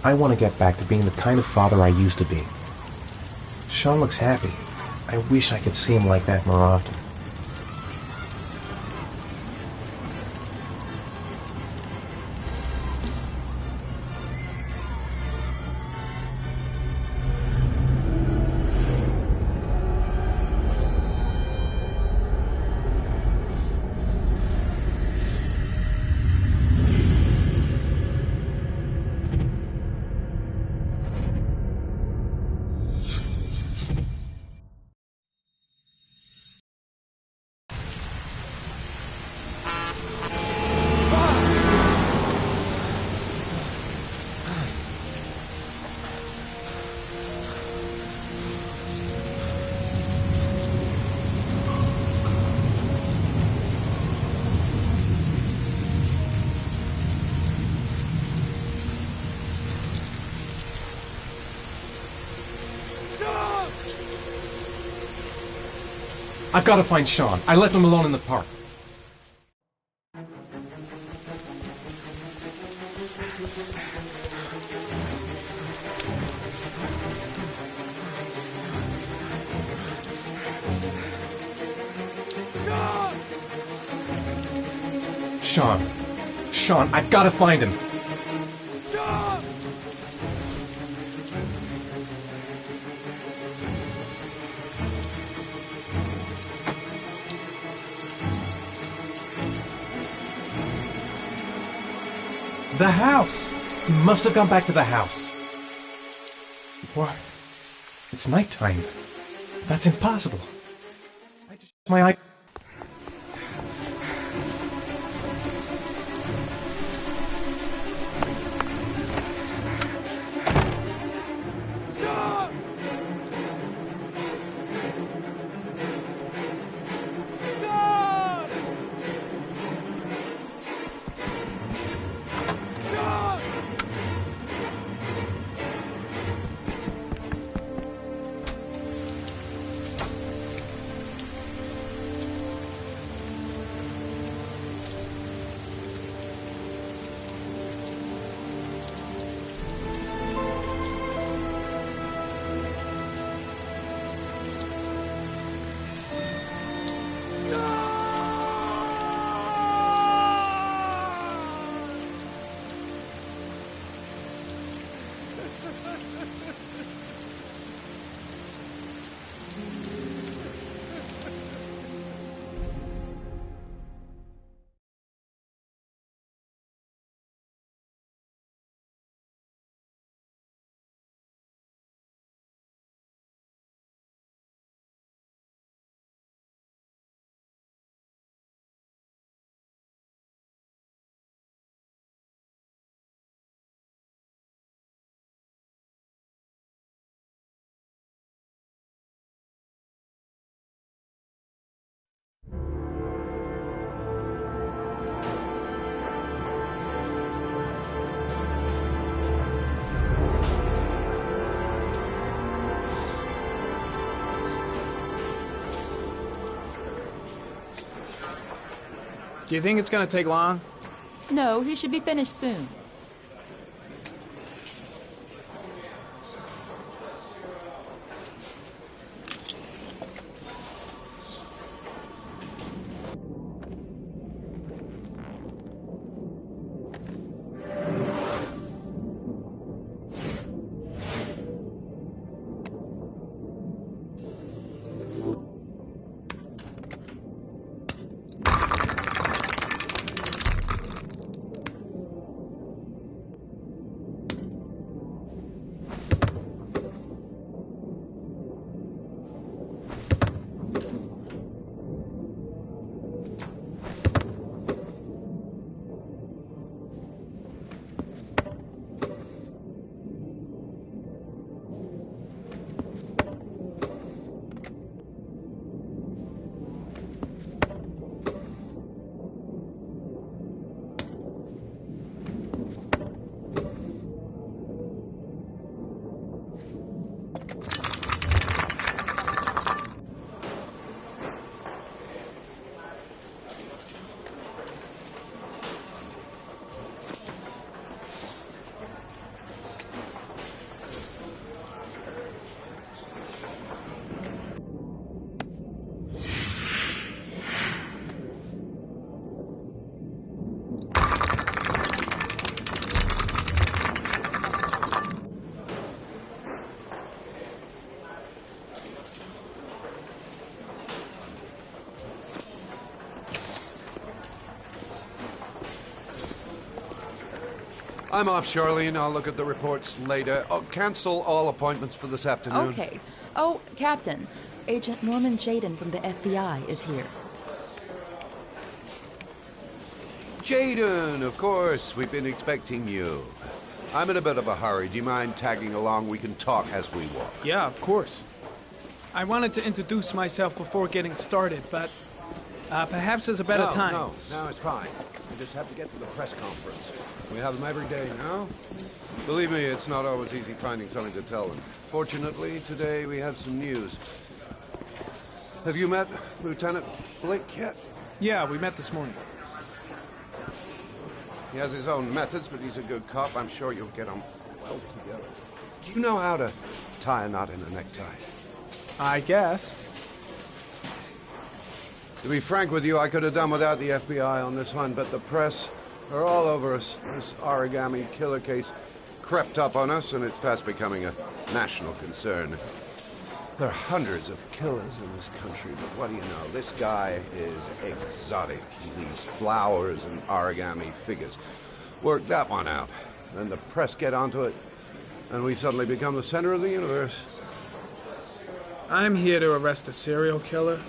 I want to get back to being the kind of father I used to be. Sean looks happy. I wish I could see him like that more often. I've got to find Sean. I left him alone in the park. Sean, I've got to find him. The house! He must have gone back to the house. What? It's nighttime. That's impossible. I just my eye. Do you think it's gonna take long? No, he should be finished soon. I'm off, Charlene. I'll look at the reports later. Oh, cancel all appointments for this afternoon. Okay. Oh, Captain. Agent Norman Jaden from the FBI is here. Jaden, of course. We've been expecting you. I'm in a bit of a hurry. Do you mind tagging along? We can talk as we walk. Yeah, of course. I wanted to introduce myself before getting started, but perhaps there's a better time. No, it's fine. We just have to get to the press conference. We have them every day now. Believe me, it's not always easy finding something to tell them. Fortunately, today we have some news. Have you met Lieutenant Blake yet? Yeah, we met this morning. He has his own methods, but he's a good cop. I'm sure you'll get on well together. Do you know how to tie a knot in a necktie? I guess. To be frank with you, I could have done without the FBI on this one, but the press are all over us. This origami killer case crept up on us, and it's fast becoming a national concern. There are hundreds of killers in this country, but what do you know? This guy is exotic. He leaves flowers and origami figures. Work that one out. Then the press get onto it, and we suddenly become the center of the universe. I'm here to arrest a serial killer.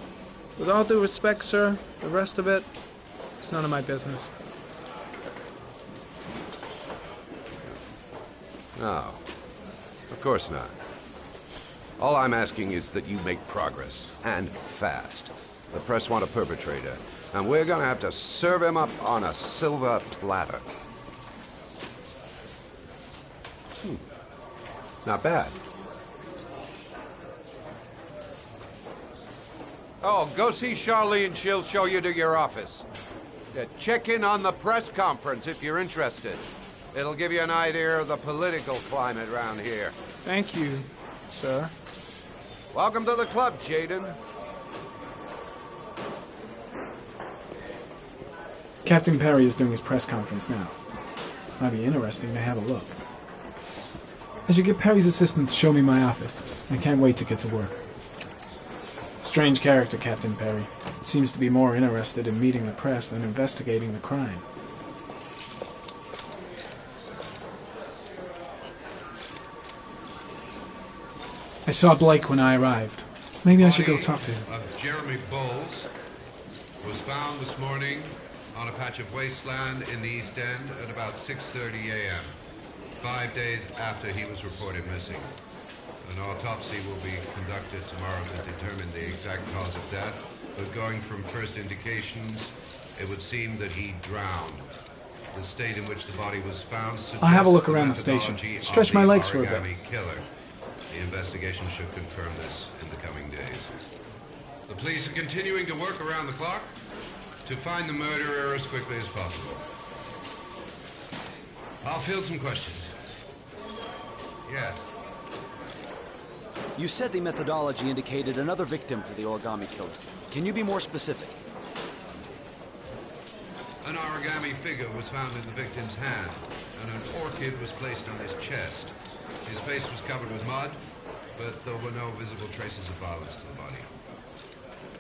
With all due respect, sir, the rest of it, it's none of my business. No, of course not. All I'm asking is that you make progress, and fast. The press want a perpetrator, and we're gonna have to serve him up on a silver platter. Not bad. Oh, go see Charlene. She'll show you to your office. Check in on the press conference if you're interested. It'll give you an idea of the political climate around here. Thank you, sir. Welcome to the club, Jaden. Captain Perry is doing his press conference now. Might be interesting to have a look. I should get Perry's assistant to show me my office. I can't wait to get to work. Strange character, Captain Perry. Seems to be more interested in meeting the press than investigating the crime. I saw Blake when I arrived. Maybe I should go talk to him. Of Jeremy Bowles was found this morning on a patch of wasteland in the East End at about 6:30 a.m., 5 days after he was reported missing. An autopsy will be conducted tomorrow to determine the exact cause of death, but going from first indications, it would seem that he drowned. The state in which the body was found suggests I'll have a look around the station. Stretch my legs for a bit. Killer. The investigation should confirm this in the coming days. The police are continuing to work around the clock to find the murderer as quickly as possible. I'll field some questions. Yes. You said the methodology indicated another victim for the origami killer. Can you be more specific? An origami figure was found in the victim's hand, and an orchid was placed on his chest. His face was covered with mud, but there were no visible traces of violence to the body.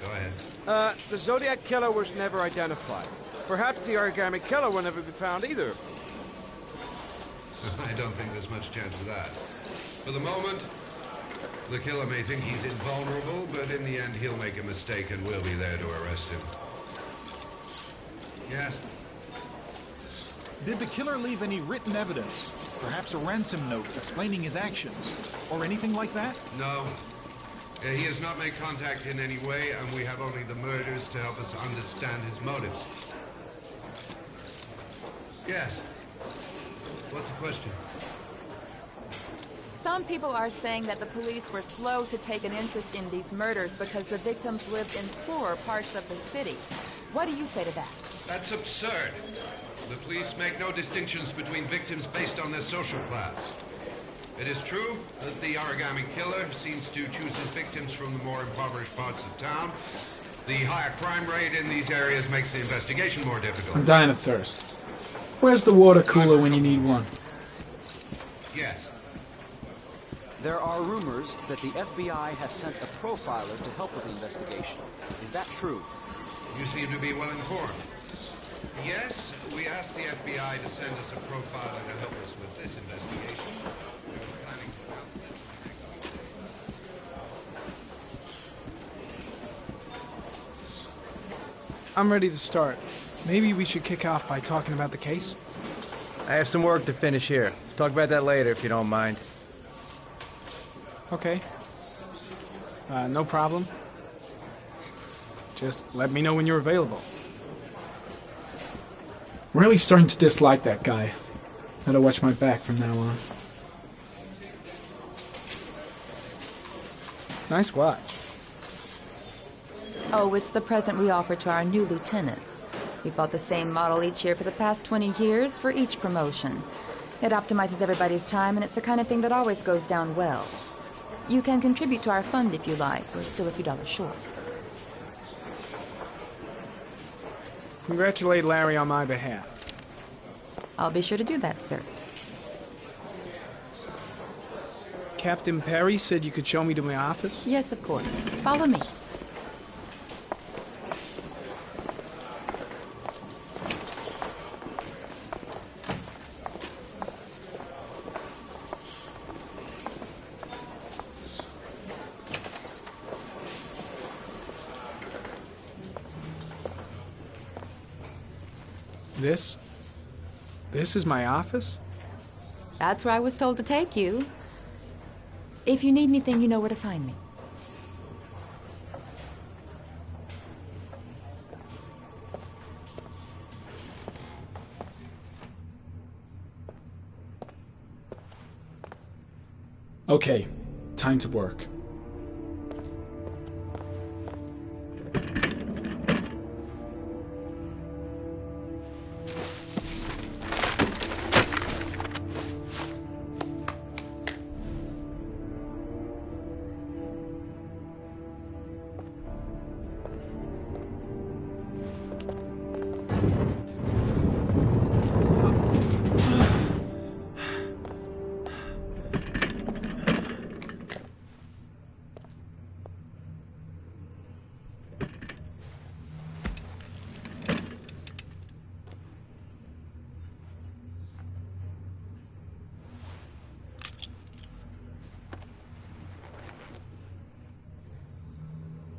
Go ahead. The Zodiac killer was never identified. Perhaps the origami killer will never be found either. I don't think there's much chance of that. For the moment, the killer may think he's invulnerable, but in the end he'll make a mistake and we'll be there to arrest him. Yes? Did the killer leave any written evidence? Perhaps a ransom note explaining his actions? Or anything like that? No. He has not made contact in any way, and we have only the murders to help us understand his motives. Yes. What's the question? Some people are saying that the police were slow to take an interest in these murders because the victims lived in poorer parts of the city. What do you say to that? That's absurd. The police make no distinctions between victims based on their social class. It is true that the origami killer seems to choose his victims from the more impoverished parts of town. The higher crime rate in these areas makes the investigation more difficult. I'm dying of thirst. Where's the water cooler when you need one? Yes. There are rumors that the FBI has sent a profiler to help with the investigation. Is that true? You seem to be well informed. Yes, we asked the FBI to send us a profiler to help us with this investigation. We were planning to announce this next week. I'm ready to start. Maybe we should kick off by talking about the case? I have some work to finish here. Let's talk about that later if you don't mind. Okay. No problem. Just let me know when you're available. I'm really starting to dislike that guy. Gotta watch my back from now on. Nice watch. Oh, it's the present we offer to our new lieutenants. We bought the same model each year for the past 20 years for each promotion. It optimizes everybody's time, and it's the kind of thing that always goes down well. You can contribute to our fund if you like. We're still a few dollars short. Congratulate Larry on my behalf. I'll be sure to do that, sir. Captain Perry said you could show me to my office? Yes, of course. Follow me. This is my office? That's where I was told to take you. If you need anything, you know where to find me. Okay, time to work.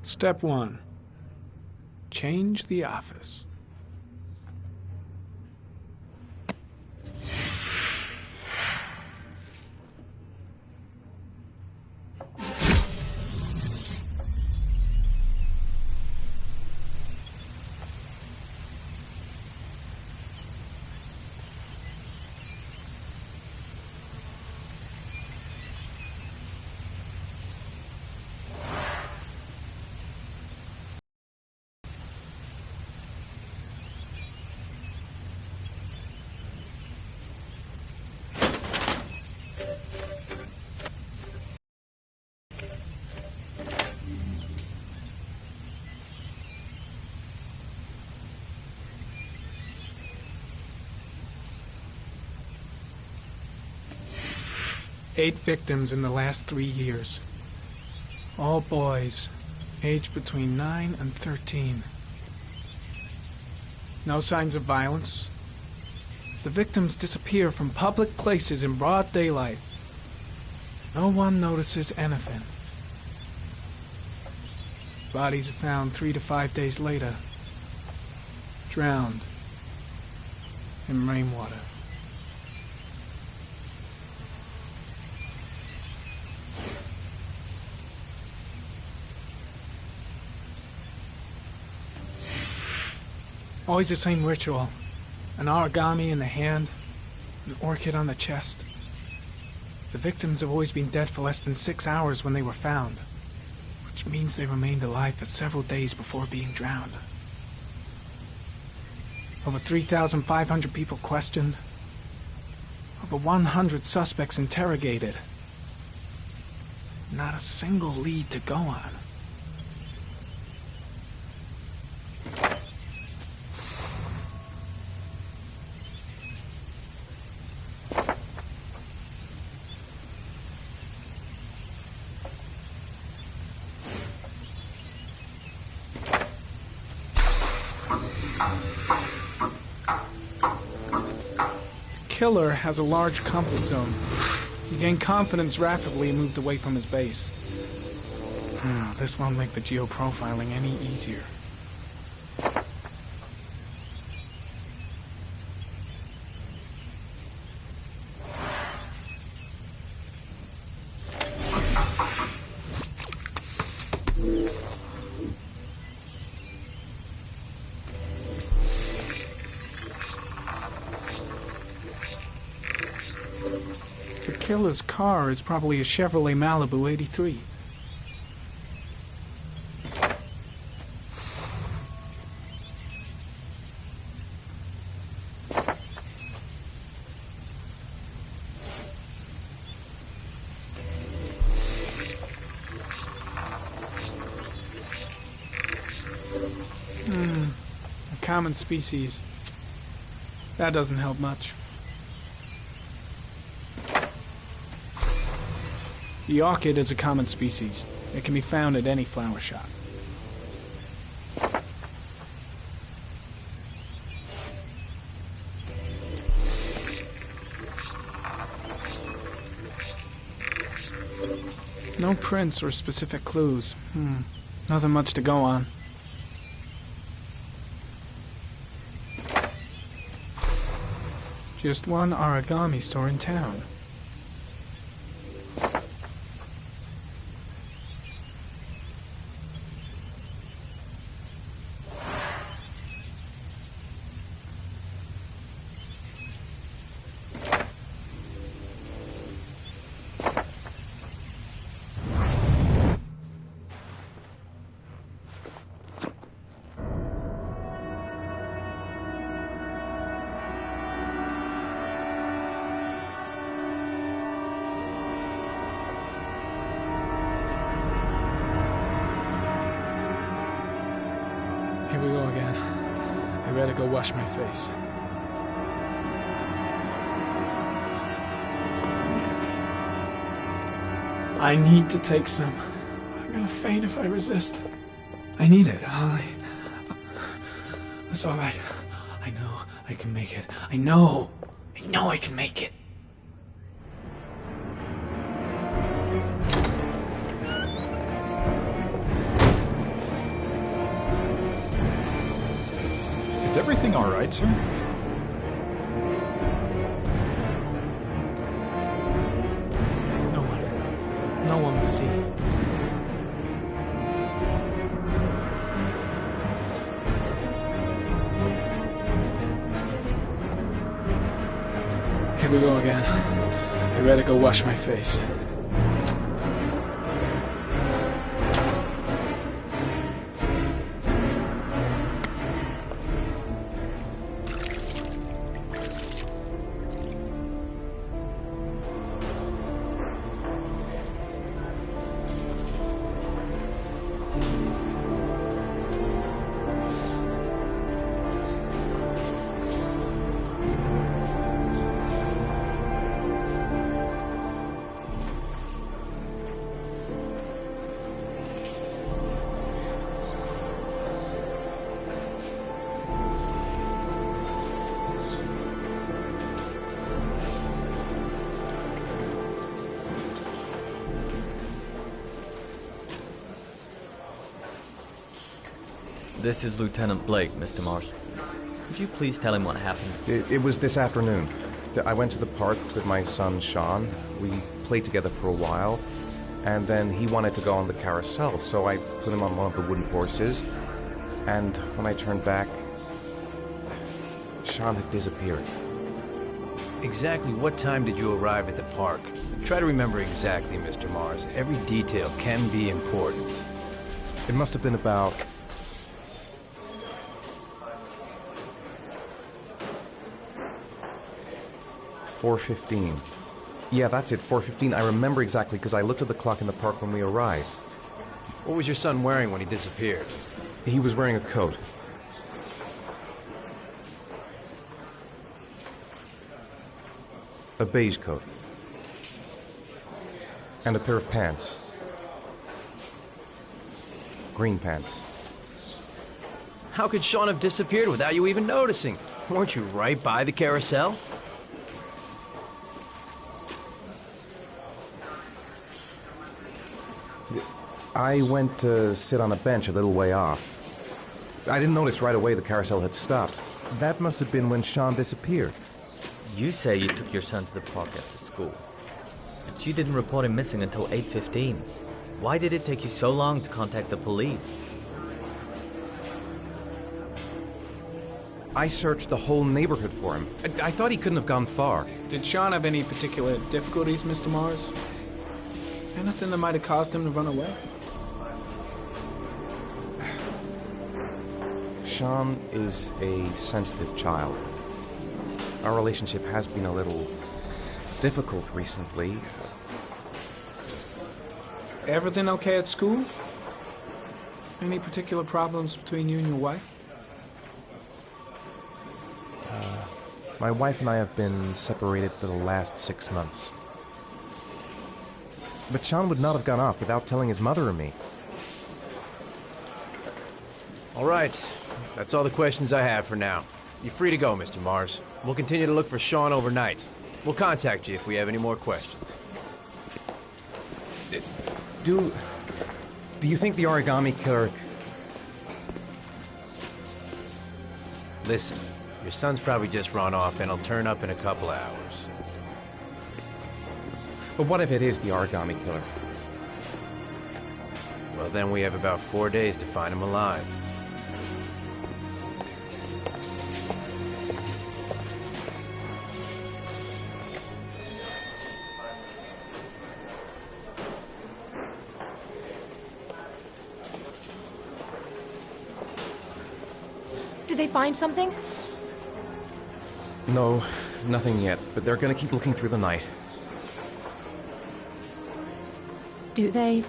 Step 1. Change the office. Eight victims in the last 3 years. All boys, aged between 9 and 13. No signs of violence. The victims disappear from public places in broad daylight. No one notices anything. Bodies are found 3 to 5 days later, drowned in rainwater. Always the same ritual. An origami in the hand, an orchid on the chest. The victims have always been dead for less than 6 hours when they were found, which means they remained alive for several days before being drowned. Over 3,500 people questioned. Over 100 suspects interrogated. Not a single lead to go on. Killer has a large comfort zone. He gained confidence rapidly and moved away from his base. This won't make the geoprofiling any easier. The killer's car is probably a Chevrolet Malibu 83. common species. That doesn't help much. The orchid is a common species. It can be found at any flower shop. No prints or specific clues. Nothing much to go on. Just one origami store in town. Here we go again. I better go wash my face. I need to take some. I'm gonna faint if I resist. I need it. It's all right. I know I can make it. I know I can make it. Is everything all right, sir? No one will see. Here we go again. I better go wash my face. This is Lieutenant Blake, Mr. Mars. Could you please tell him what happened? It was this afternoon. I went to the park with my son, Sean. We played together for a while, and then he wanted to go on the carousel, so I put him on one of the wooden horses, and when I turned back, Sean had disappeared. Exactly what time did you arrive at the park? Try to remember exactly, Mr. Mars. Every detail can be important. It must have been about 4:15. Yeah, that's it, 4:15. I remember exactly because I looked at the clock in the park when we arrived. What was your son wearing when he disappeared? He was wearing a coat. A beige coat. And a pair of pants. Green pants. How could Sean have disappeared without you even noticing? Weren't you right by the carousel? I went to sit on a bench a little way off. I didn't notice right away the carousel had stopped. That must have been when Sean disappeared. You say you took your son to the park after school, but you didn't report him missing until 8:15. Why did it take you so long to contact the police? I searched the whole neighborhood for him. I thought he couldn't have gone far. Did Sean have any particular difficulties, Mr. Mars? Anything that might have caused him to run away? Sean is a sensitive child. Our relationship has been a little difficult recently. Everything okay at school? Any particular problems between you and your wife? My wife and I have been separated for the last 6 months. But Sean would not have gone off without telling his mother or me. All right. That's all the questions I have for now. You're free to go, Mr. Mars. We'll continue to look for Sean overnight. We'll contact you if we have any more questions. Do you think the origami killer... Listen, your son's probably just run off and he'll turn up in a couple hours. But what if it is the origami killer? Well, then we have about 4 days to find him alive. Did they find something? No, nothing yet, but they're gonna keep looking through the night. Do they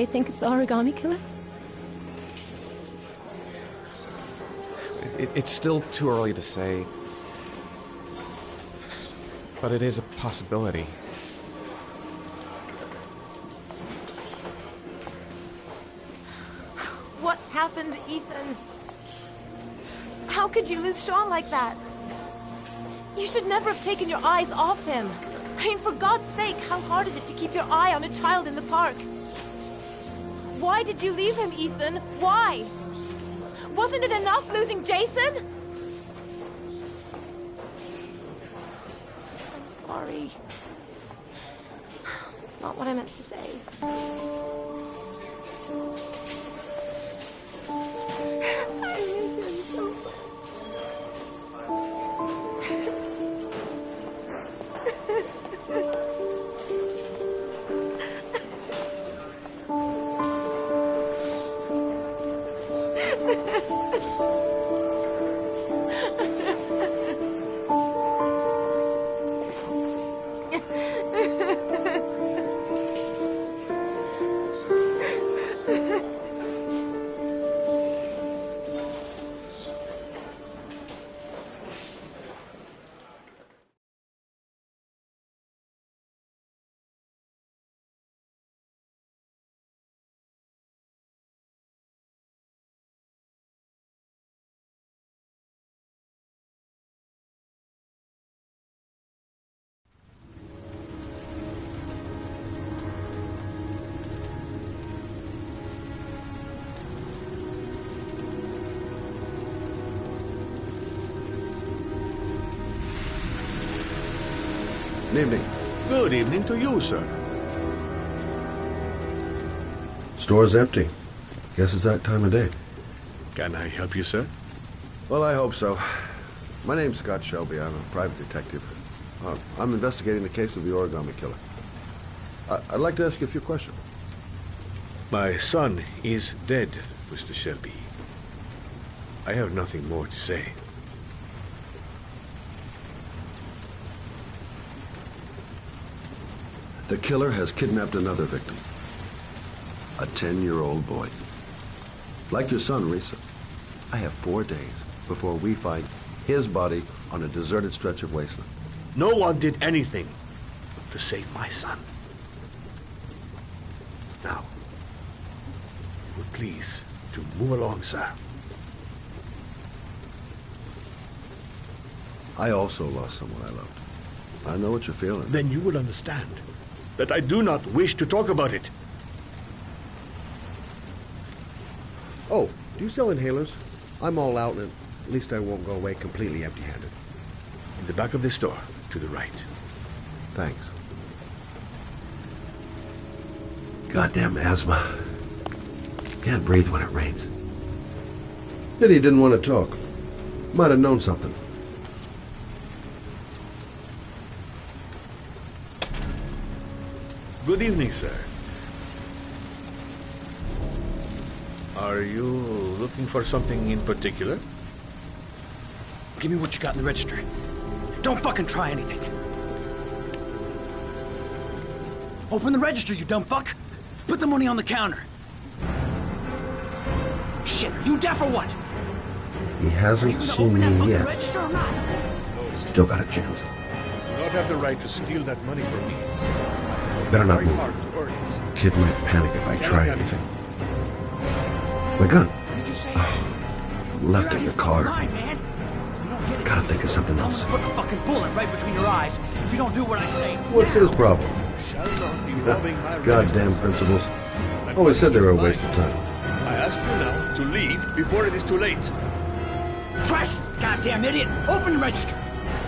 think it's the origami killer? It's still too early to say. But it is a possibility. What happened, Ethan? How could you lose Sean like that? You should never have taken your eyes off him. I mean, for God's sake, how hard is it to keep your eye on a child in the park? Why did you leave him, Ethan? Why? Wasn't it enough losing Jason? I'm sorry. It's not what I meant to say. I miss him so much. Good evening. Good evening to you, sir. Store's empty. Guess it's that time of day. Can I help you, sir? Well, I hope so. My name's Scott Shelby. I'm a private detective. I'm investigating the case of the origami killer. I'd like to ask you a few questions. My son is dead, Mr. Shelby. I have nothing more to say. The killer has kidnapped another victim. A 10-year-old boy. Like your son, Risa. I have 4 days before we find his body on a deserted stretch of wasteland. No one did anything to save my son. Now, would please to move along, sir. I also lost someone I loved. I know what you're feeling. Then you will understand that I do not wish to talk about it. Oh, do you sell inhalers? I'm all out, and at least I won't go away completely empty-handed. In the back of the store, to the right. Thanks. Goddamn asthma. Can't breathe when it rains. Pity he didn't want to talk. Might have known something. Good evening, sir. Are you looking for something in particular? Give me what you got in the register. Don't fucking try anything. Open the register, you dumb fuck. Put the money on the counter. Shit, are you deaf or what? He hasn't seen me yet. Register or not? still got a chance. You do not have the right to steal that money from me. Better not Very hard move. to earn it. Kid might panic if I try anything. My gun. Oh, I left it in your car. Gotta think of something else. Put a fucking bullet right between your eyes if you don't do what I say. What's his problem? Shall not be robbing my Goddamn principles. Always said they were a waste of time. I ask you now to leave before it is too late. Christ, goddamn idiot! Open the register.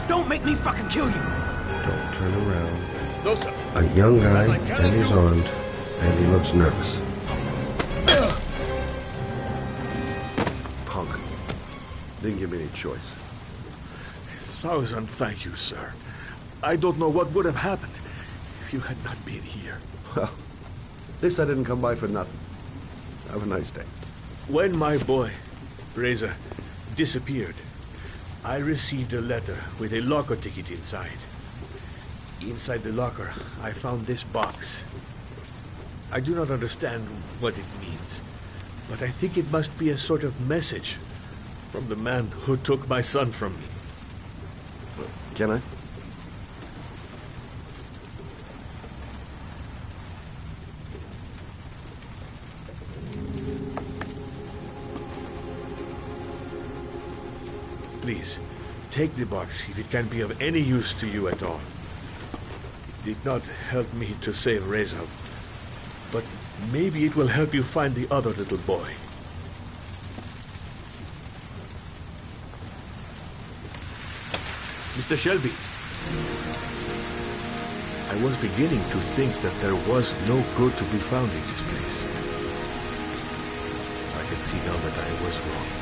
Don't make me fucking kill you. Don't turn around. No, sir. A young guy, and he's armed, and he looks nervous. Punk. Didn't give me any choice. 1,000 thank you, sir. I don't know what would have happened if you had not been here. Well, at least I didn't come by for nothing. Have a nice day. When my boy, Reza, disappeared, I received a letter with a locker ticket inside. Inside the locker, I found this box. I do not understand what it means, but I think it must be a sort of message from the man who took my son from me. Can I? Please, take the box if it can be of any use to you at all. It did not help me to save Reza, but maybe it will help you find the other little boy. Mr. Shelby, I was beginning to think that there was no good to be found in this place. I can see now that I was wrong.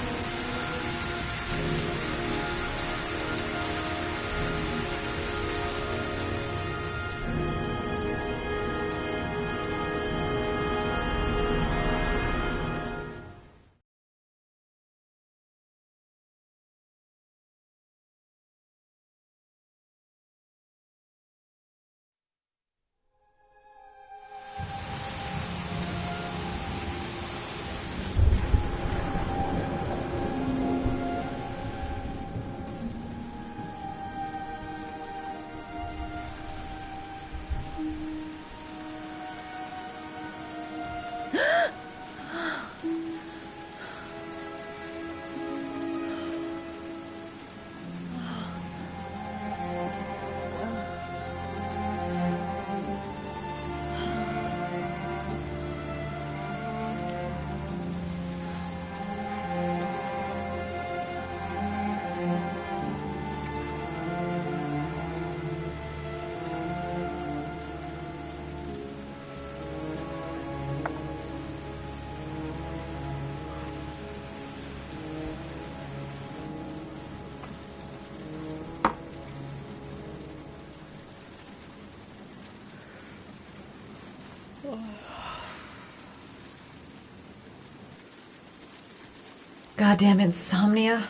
Goddamn insomnia.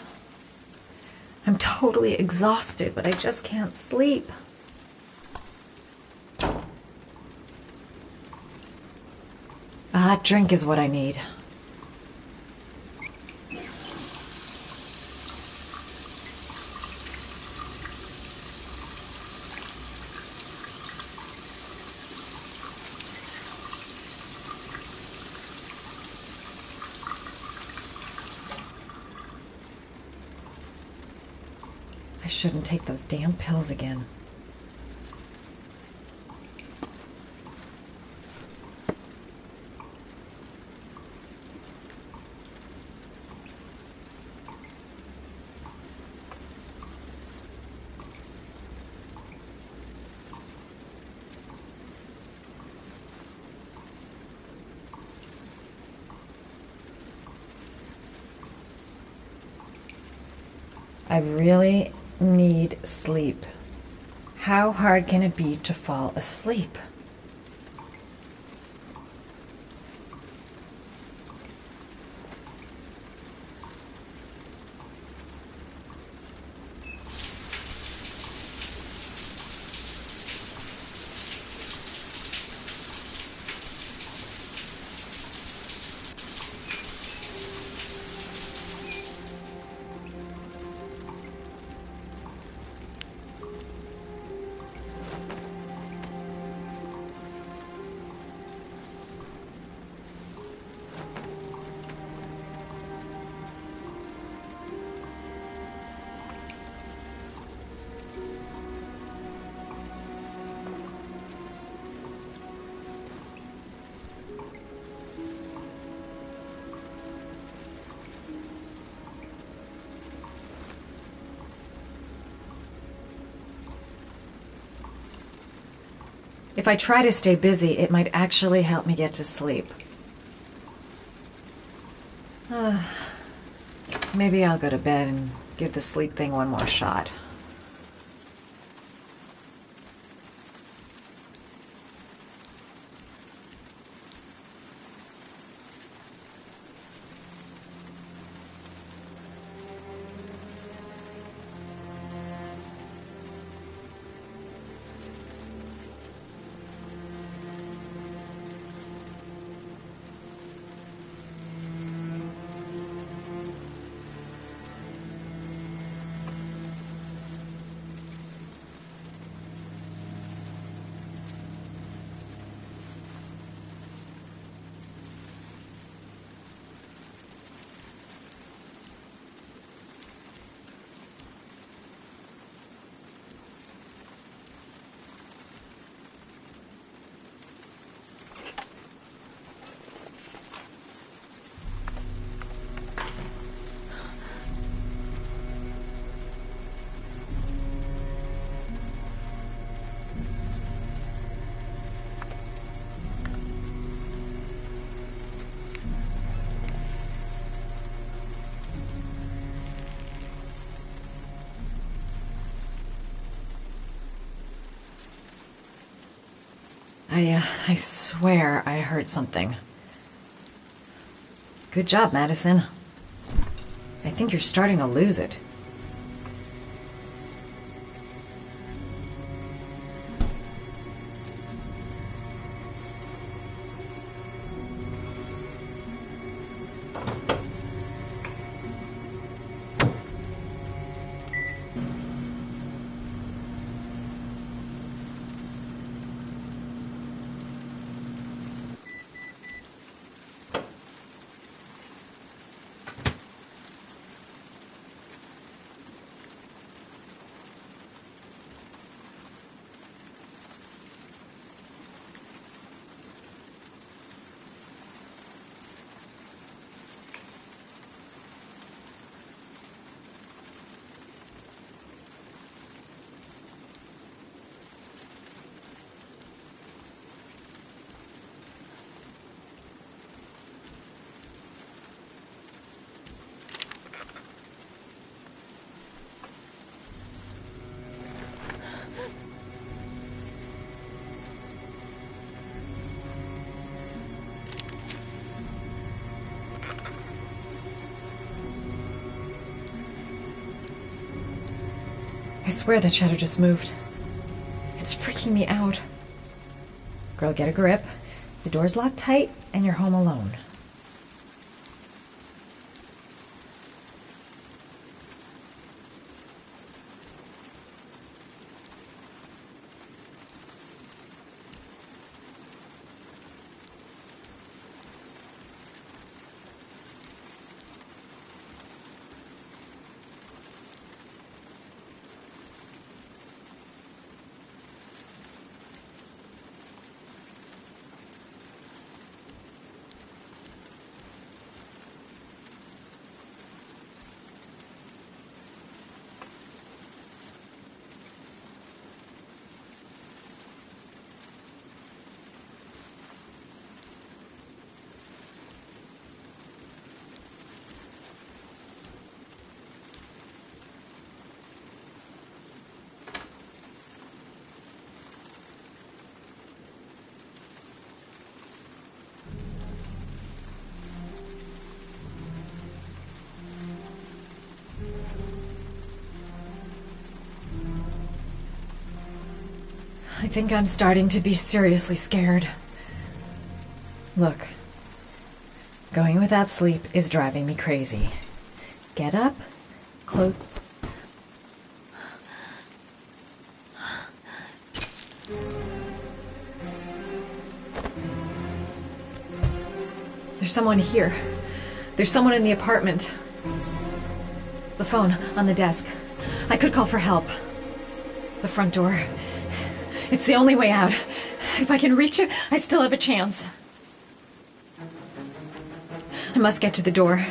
I'm totally exhausted, but I just can't sleep. A hot drink is what I need. I shouldn't take those damn pills again. I really need sleep. How hard can it be to fall asleep? If I try to stay busy, it might actually help me get to sleep. Maybe I'll go to bed and give the sleep thing one more shot. I swear I heard something. Good job, Madison. I think you're starting to lose it. I swear that shadow just moved. It's freaking me out. Girl, get a grip. The door's locked tight, and you're home alone. I think I'm starting to be seriously scared. Look, going without sleep is driving me crazy. Get up, close... There's someone here. There's someone in the apartment. The phone on the desk. I could call for help. The front door. It's the only way out. If I can reach it, I still have a chance. I must get to the door.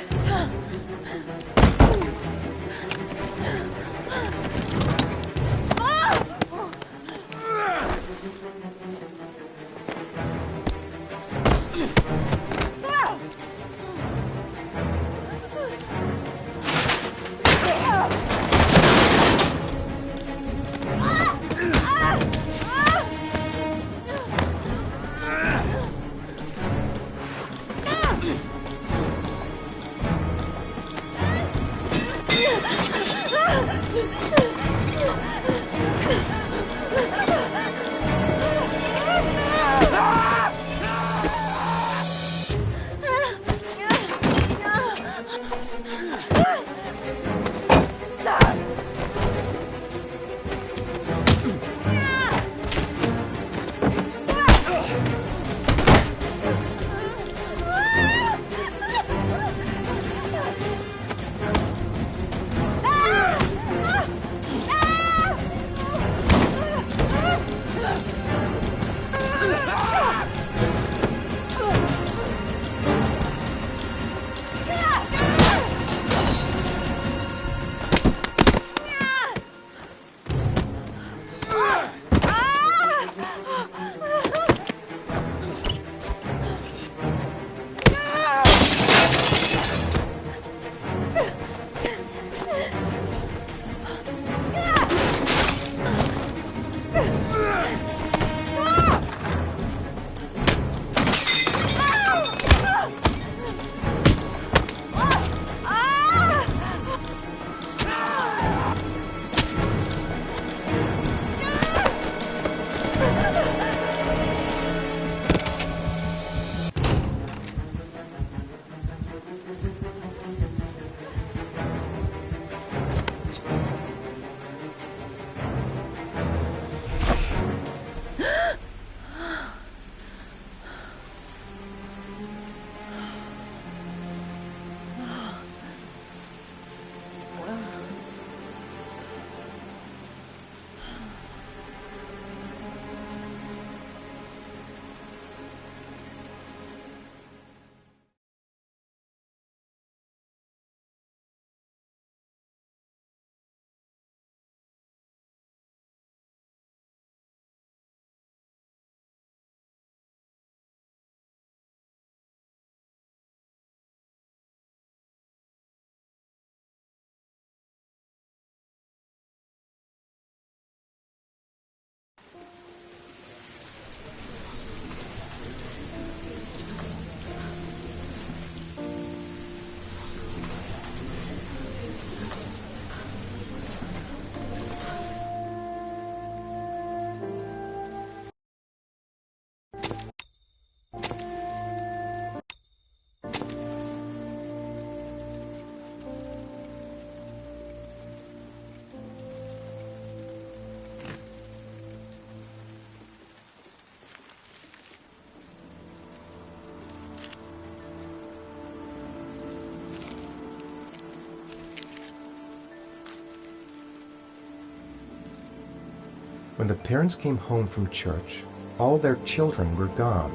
When the parents came home from church, all their children were gone.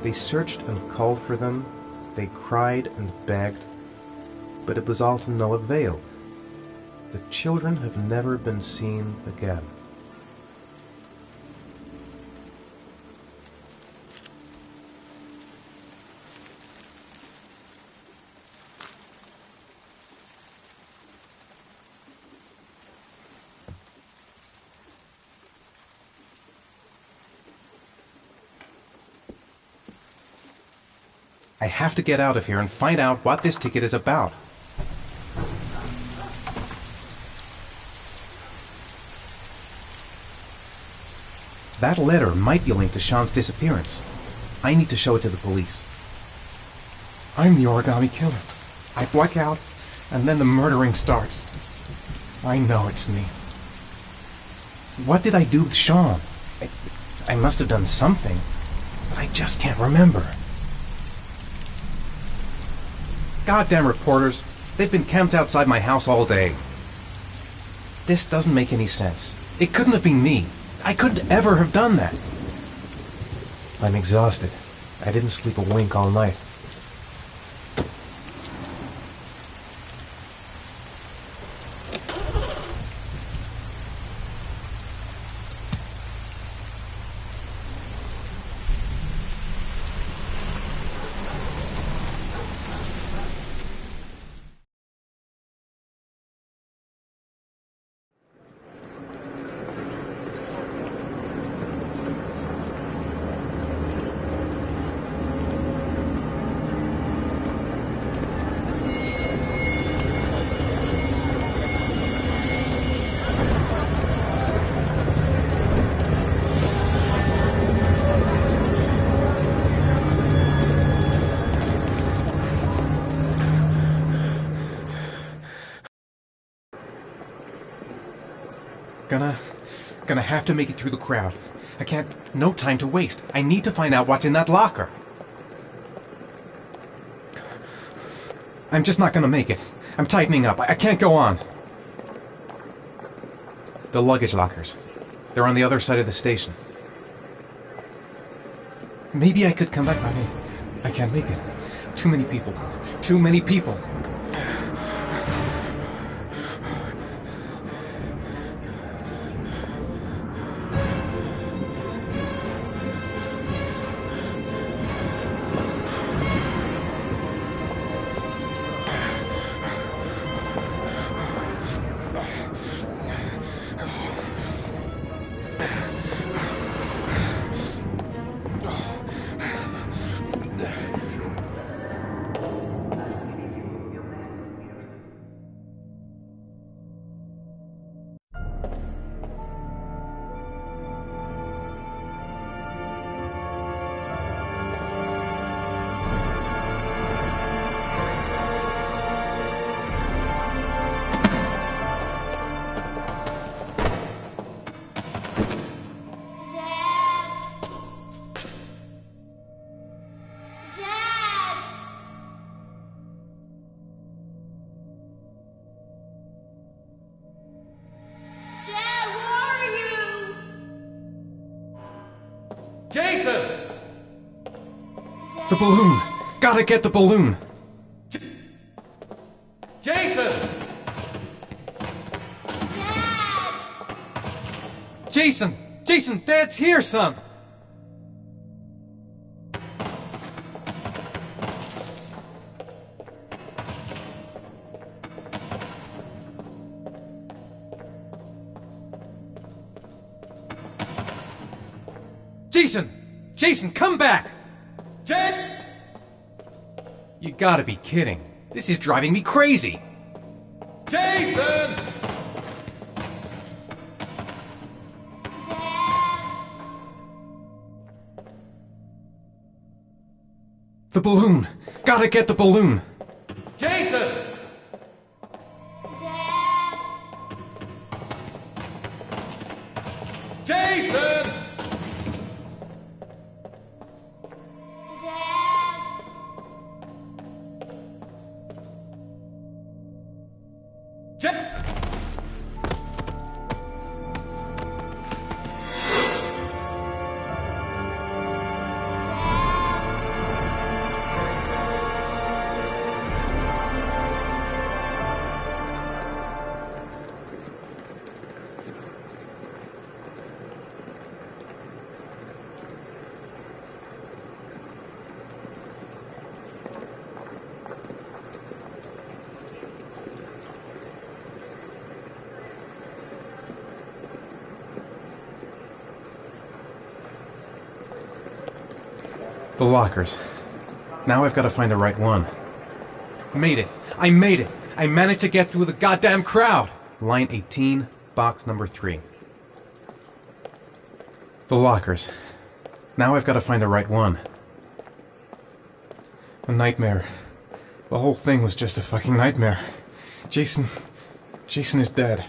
They searched and called for them, they cried and begged, but it was all to no avail. The children have never been seen again. I have to get out of here and find out what this ticket is about. That letter might be linked to Sean's disappearance. I need to show it to the police. I'm the origami killer. I black out, and then the murdering starts. I know it's me. What did I do with Sean? I must have done something, but I just can't remember. Goddamn reporters. They've been camped outside my house all day. This doesn't make any sense. It couldn't have been me. I couldn't ever have done that. I'm exhausted. I didn't sleep a wink all night. Gonna have to make it through the crowd. I can't... No time to waste. I need to find out what's in that locker. I'm just not gonna make it. I'm tightening up. I can't go on. The luggage lockers. They're on the other side of the station. Maybe I could come back. I can't make it. Too many people. Too many people. Jason! The balloon! Gotta get the balloon! Jason! Jason! Jason, Dad's here, son! Jason! Jason, come back! Jake! You gotta be kidding. This is driving me crazy! Jason! The balloon! Gotta get the balloon! Jason! Jason! The lockers. Now I've got to find the right one. Made it! I made it! I managed to get through the goddamn crowd! Line 18, box number 3. The lockers. Now I've got to find the right one. A nightmare. The whole thing was just a fucking nightmare. Jason is dead.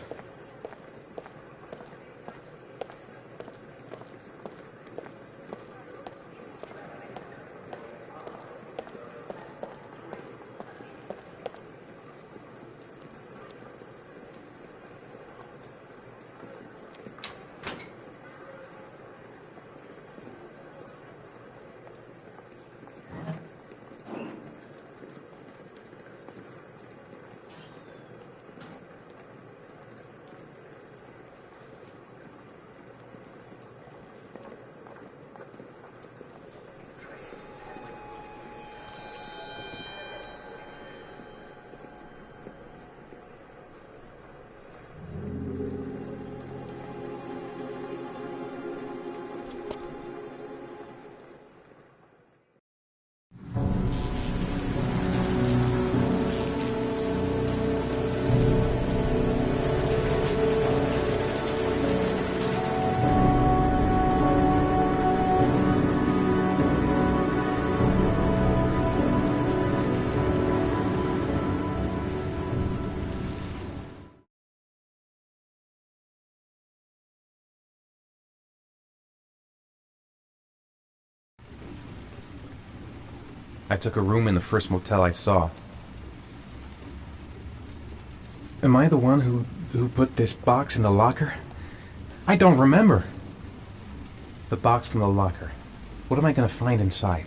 I took a room in the first motel I saw. Am I the one who put this box in the locker? I don't remember. The box from the locker. What am I going to find inside?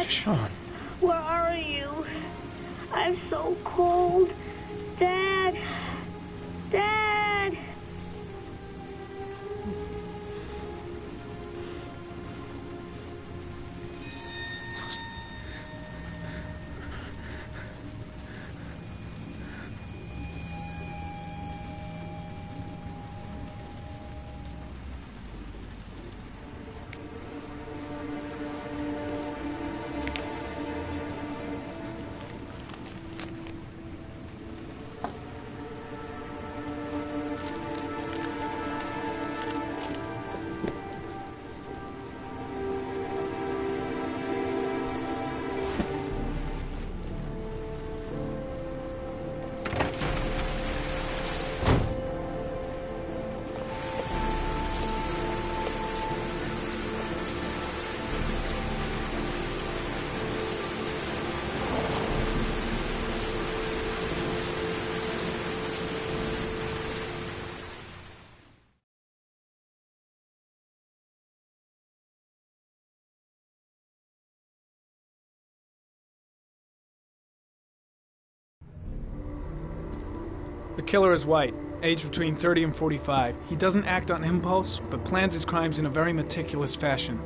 Sean. Where are you? I'm so cold. Dad! Dad! The killer is white. aged between 30 and 45. He doesn't act on impulse, but plans his crimes in a very meticulous fashion.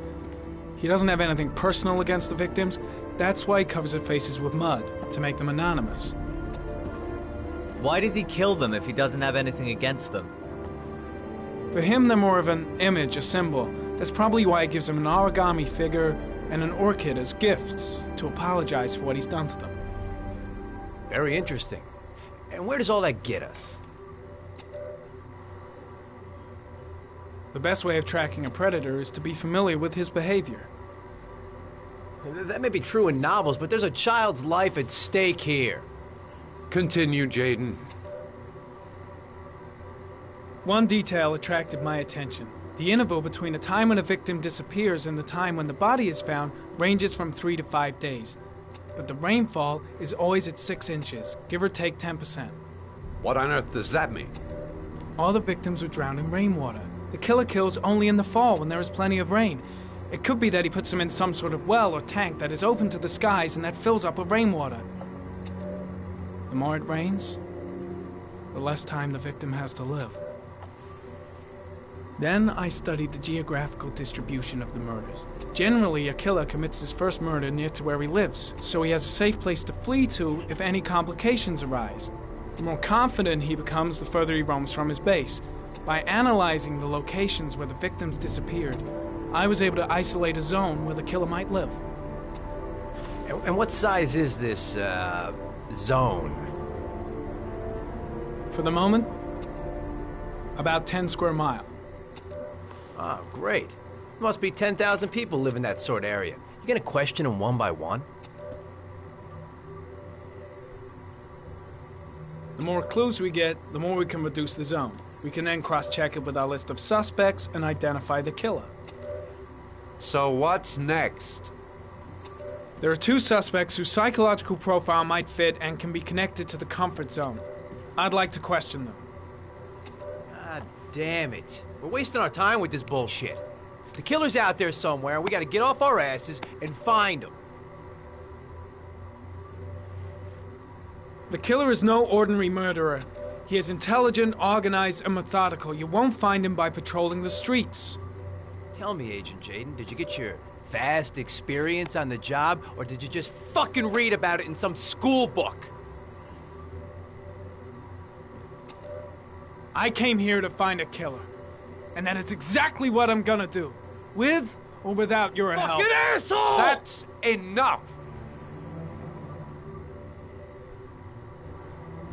He doesn't have anything personal against the victims. That's why he covers their faces with mud, to make them anonymous. Why does he kill them if he doesn't have anything against them? For him, they're more of an image, a symbol. That's probably why he gives them an origami figure and an orchid as gifts to apologize for what he's done to them. Very interesting. And where does all that get us? The best way of tracking a predator is to be familiar with his behavior. That may be true in novels, but there's a child's life at stake here. Continue, Jaden. One detail attracted my attention. The interval between the time when a victim disappears and the time when the body is found ranges from 3 to 5 days. But the rainfall is always at 6 inches, give or take 10%. What on earth does that mean? All the victims were drowned in rainwater. The killer kills only in the fall when there is plenty of rain. It could be that he puts them in some sort of well or tank that is open to the skies and that fills up with rainwater. The more it rains, the less time the victim has to live. Then I studied the geographical distribution of the murders. Generally, a killer commits his first murder near to where he lives, so he has a safe place to flee to if any complications arise. The more confident he becomes, the further he roams from his base. By analyzing the locations where the victims disappeared, I was able to isolate a zone where the killer might live. And what size is this, zone? For the moment, about 10 square miles. Oh, great. Must be 10,000 people live in that sort of area. You gonna question them one by one? The more clues we get, the more we can reduce the zone. We can then cross-check it with our list of suspects and identify the killer. So what's next? There are 2 suspects whose psychological profile might fit and can be connected to the comfort zone. I'd like to question them. God damn it. We're wasting our time with this bullshit. The killer's out there somewhere, and we gotta get off our asses and find him. The killer is no ordinary murderer. He is intelligent, organized, and methodical. You won't find him by patrolling the streets. Tell me, Agent Jaden, did you get your vast experience on the job, or did you just fucking read about it in some school book? I came here to find a killer. And that is exactly what I'm gonna do. With or without your help. Fucking asshole! That's enough!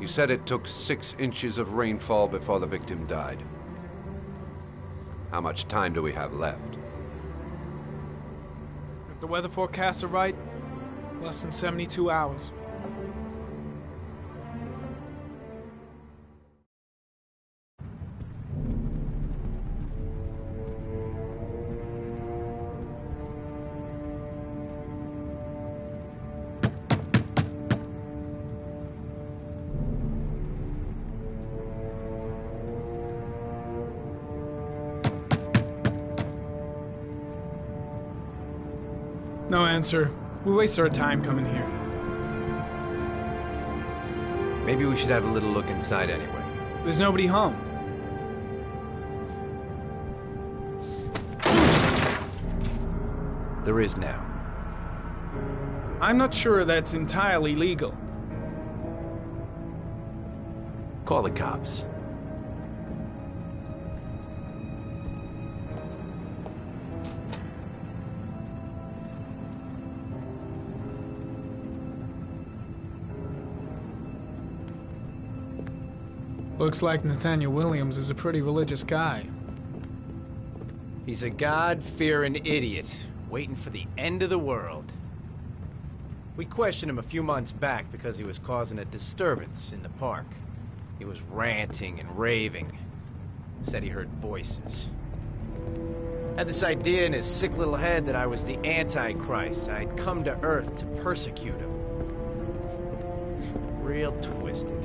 You said it took 6 inches of rainfall before the victim died. How much time do we have left? If the weather forecasts are right, less than 72 hours. No answer. We waste our time coming here. Maybe we should have a little look inside anyway. There's nobody home. There is now. I'm not sure that's entirely legal. Call the cops. Looks like Nathaniel Williams is a pretty religious guy. He's a God-fearing idiot, waiting for the end of the world. We questioned him a few months back because he was causing a disturbance in the park. He was ranting and raving. Said he heard voices. Had this idea in his sick little head that I was the Antichrist. I'd come to Earth to persecute him. Real twisted.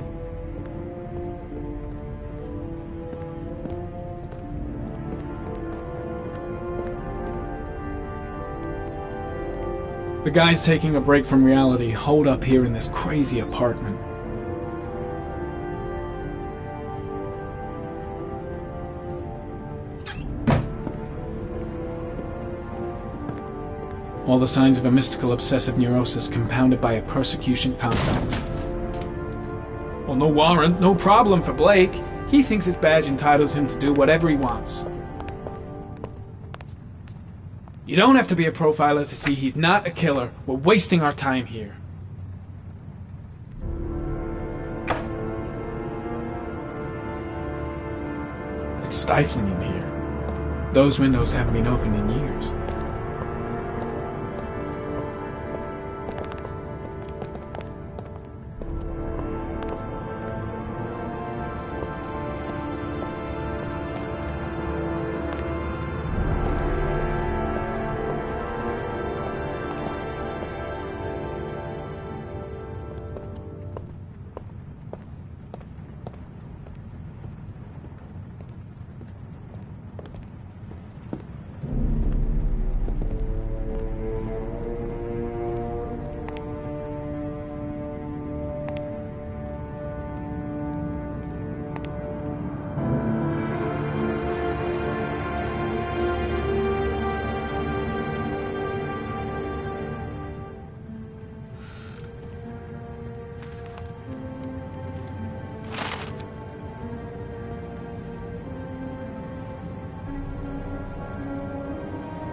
The guys taking a break from reality holed up here in this crazy apartment. All the signs of a mystical obsessive neurosis compounded by a persecution complex. Well, no warrant, no problem for Blake. He thinks his badge entitles him to do whatever he wants. You don't have to be a profiler to see he's not a killer. We're wasting our time here. It's stifling in here. Those windows haven't been opened in years.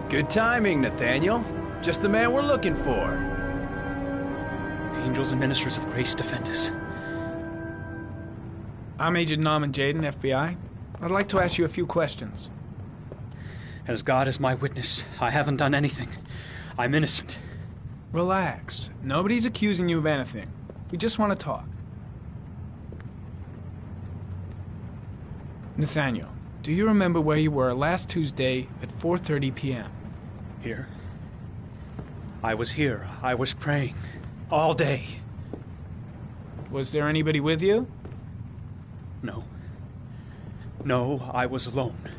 Good timing, Nathaniel. Just the man we're looking for. Angels and ministers of grace defend us. I'm Agent Norman Jaden, FBI. I'd like to ask you a few questions. As God is my witness, I haven't done anything. I'm innocent. Relax. Nobody's accusing you of anything. We just want to talk. Nathaniel, do you remember where you were last Tuesday at 4:30 p.m.? Here? I was here. I was praying. All day. Was there anybody with you? No. No, I was alone.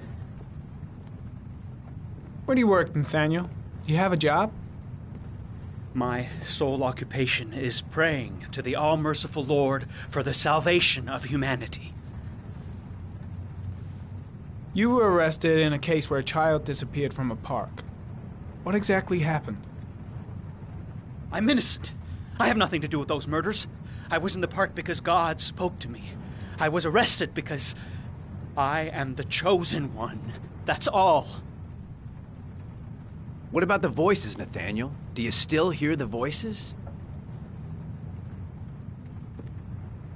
Where do you work, Nathaniel? You have a job? My sole occupation is praying to the all-merciful Lord for the salvation of humanity. You were arrested in a case where a child disappeared from a park. What exactly happened? I'm innocent. I have nothing to do with those murders. I was in the park because God spoke to me. I was arrested because I am the chosen one. That's all. What about the voices, Nathaniel? Do you still hear the voices?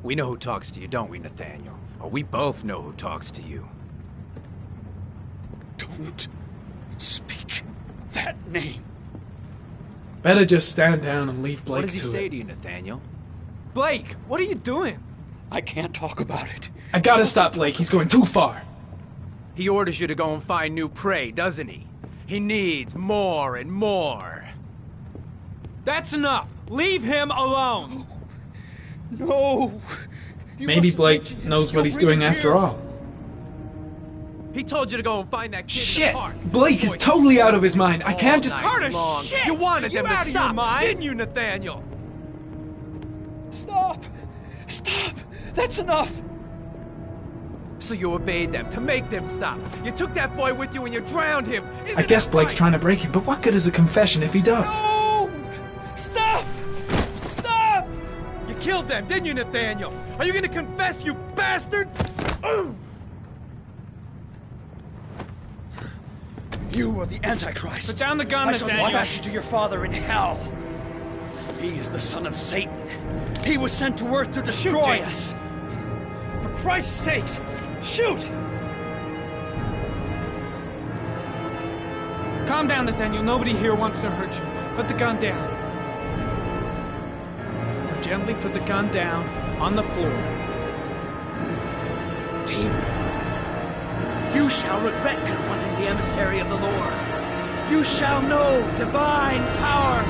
We know who talks to you, don't we, Nathaniel? Or we both know who talks to you. Don't speak that name. Better just stand down and leave Blake to it. What does he say to you, Nathaniel? Blake, what are you doing? I can't talk about it. I gotta stop Blake. He's going too far. He orders you to go and find new prey, doesn't he? He needs more and more. That's enough. Leave him alone. No. Maybe Blake knows what he's doing after all. He told you to go and find that kid in the park. Blake is totally out of his mind. I can't just... Shit! You wanted them to stop, didn't you, Nathaniel? Stop! Stop! That's enough! So you obeyed them, to make them stop. You took that boy with you and you drowned him. I guess Blake's trying to break him, but what good is a confession if he does? No! Stop! Stop! You killed them, didn't you, Nathaniel? Are you gonna confess, you bastard? You are the Antichrist. Put down the gun, I shall Nathaniel. dispatch you to your father in hell. He is the son of Satan. He was sent to earth to destroy us. For Christ's sake, shoot! Calm down, Nathaniel. Nobody here wants to hurt you. Put the gun down. Now gently put the gun down on the floor. Team, you shall regret confronting the emissary of the Lord. You shall know divine power.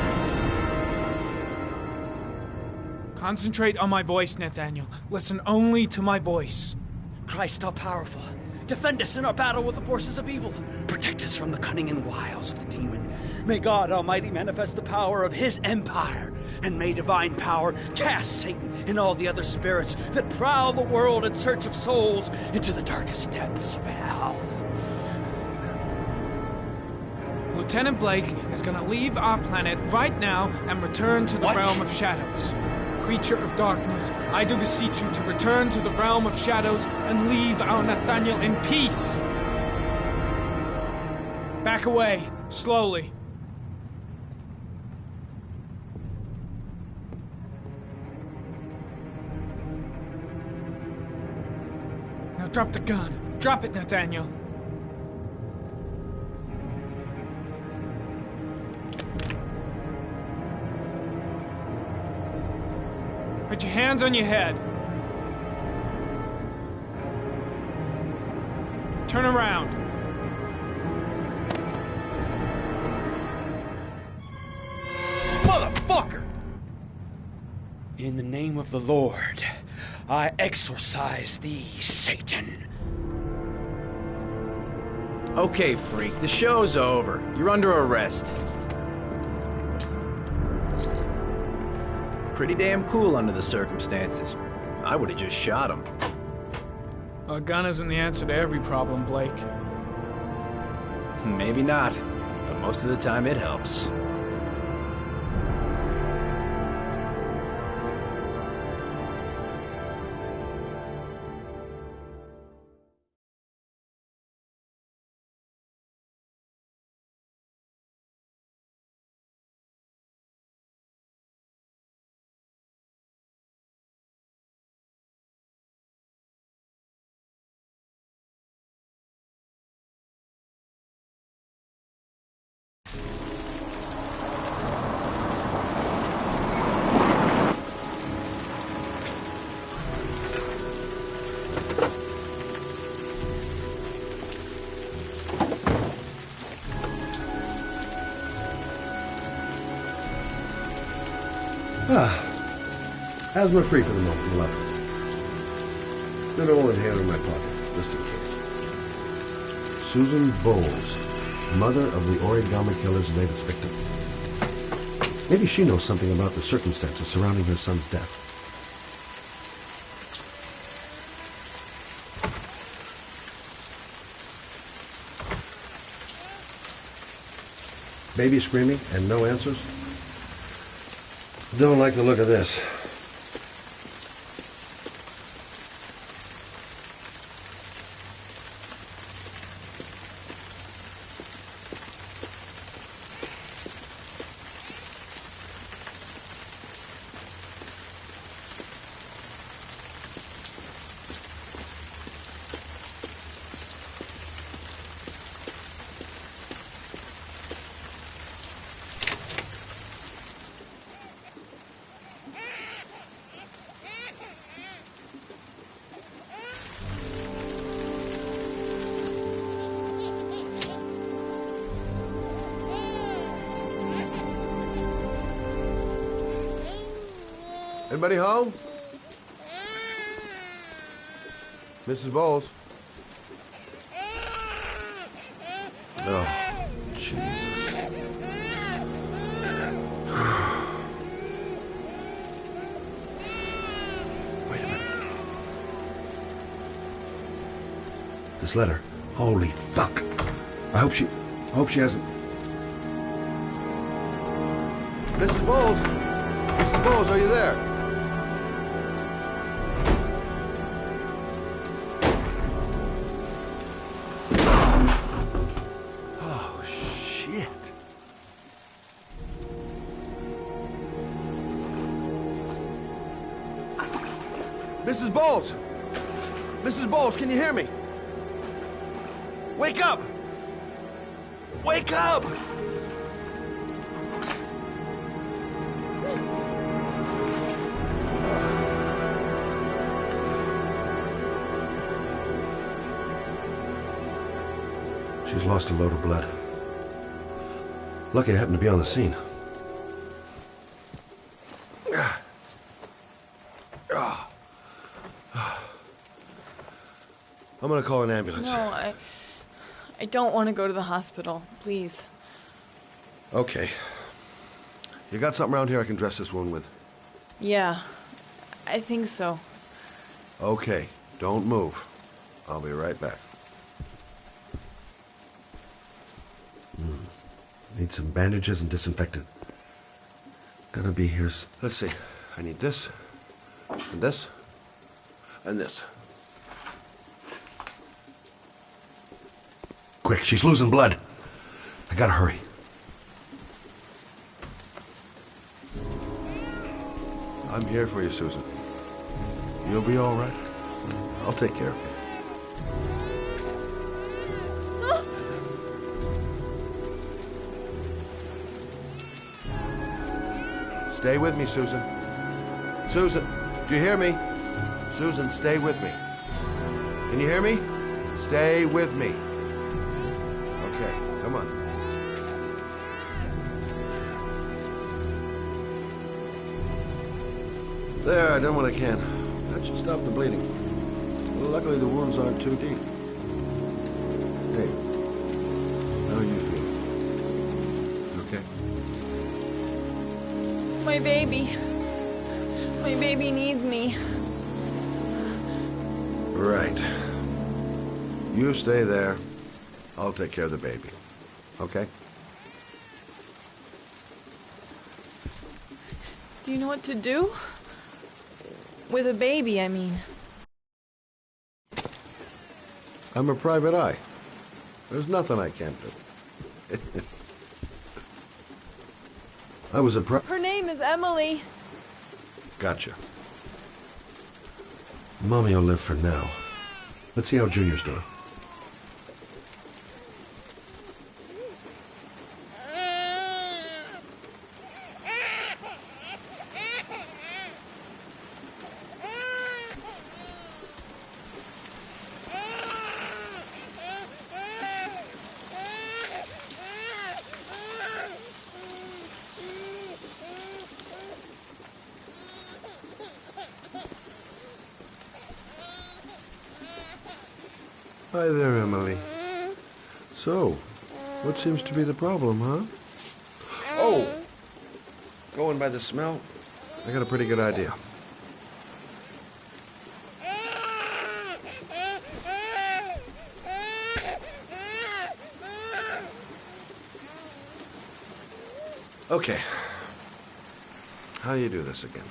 Concentrate on my voice, Nathaniel. Listen only to my voice. Christ all-powerful, defend us in our battle with the forces of evil. Protect us from the cunning and wiles of the demon. May God Almighty manifest the power of His empire, and may divine power cast Satan and all the other spirits that prowl the world in search of souls into the darkest depths of hell. Lieutenant Blake is gonna leave our planet right now and return to the realm of shadows. Creature of darkness, I do beseech you to return to the realm of shadows and leave our Nathaniel in peace. Back away, slowly. Now drop the gun. Drop it, Nathaniel. Put your hands on your head. Turn around. Motherfucker! In the name of the Lord, I exorcise thee, Satan. Okay, freak, the show's over. You're under arrest. Pretty damn cool under the circumstances. I would have just shot him. A gun isn't the answer to every problem, Blake. Maybe not, but most of the time it helps. Asthma-free for the moment, beloved. Mineral inhaler in my pocket, just in case. Susan Bowles, mother of the origami killer's latest victim. Maybe she knows something about the circumstances surrounding her son's death. Baby screaming and no answers? Don't like the look of this. Anybody home? Mrs. Bowles? Oh, Jesus. Wait a minute. This letter. Holy fuck. I hope she hasn't... Mrs. Bowles? Mrs. Bowles, are you there? Mrs. Bowles! Mrs. Bowles, can you hear me? Wake up! Wake up! She's lost a load of blood. Lucky I happened to be on the scene. I'm gonna call an ambulance. No, I don't want to go to the hospital. Please. Okay. You got something around here I can dress this wound with? Yeah, I think so. Okay, don't move. I'll be right back. Need some bandages and disinfectant. Gonna be here. Let's see. I need this, and this, and this. Quick, she's losing blood. I gotta hurry. I'm here for you, Susan. You'll be all right. I'll take care of you. Stay with me, Susan. Susan, do you hear me? Susan, stay with me. Can you hear me? Stay with me. Okay, come on. There, I done what I can. That should stop the bleeding. Well, luckily the wounds aren't too deep. Hey, how are you feeling? You okay? My baby. My baby needs me. Right. You stay there. I'll take care of the baby. Okay? Do you know what to do? With a baby, I mean. I'm a private eye. There's nothing I can't do. I was a Her name is Emily. Gotcha. Mommy will live for now. Let's see how Junior's doing. Hi there, Emily. So, what seems to be the problem, huh? Oh! Going by the smell, I got a pretty good idea. Okay. How do you do this again?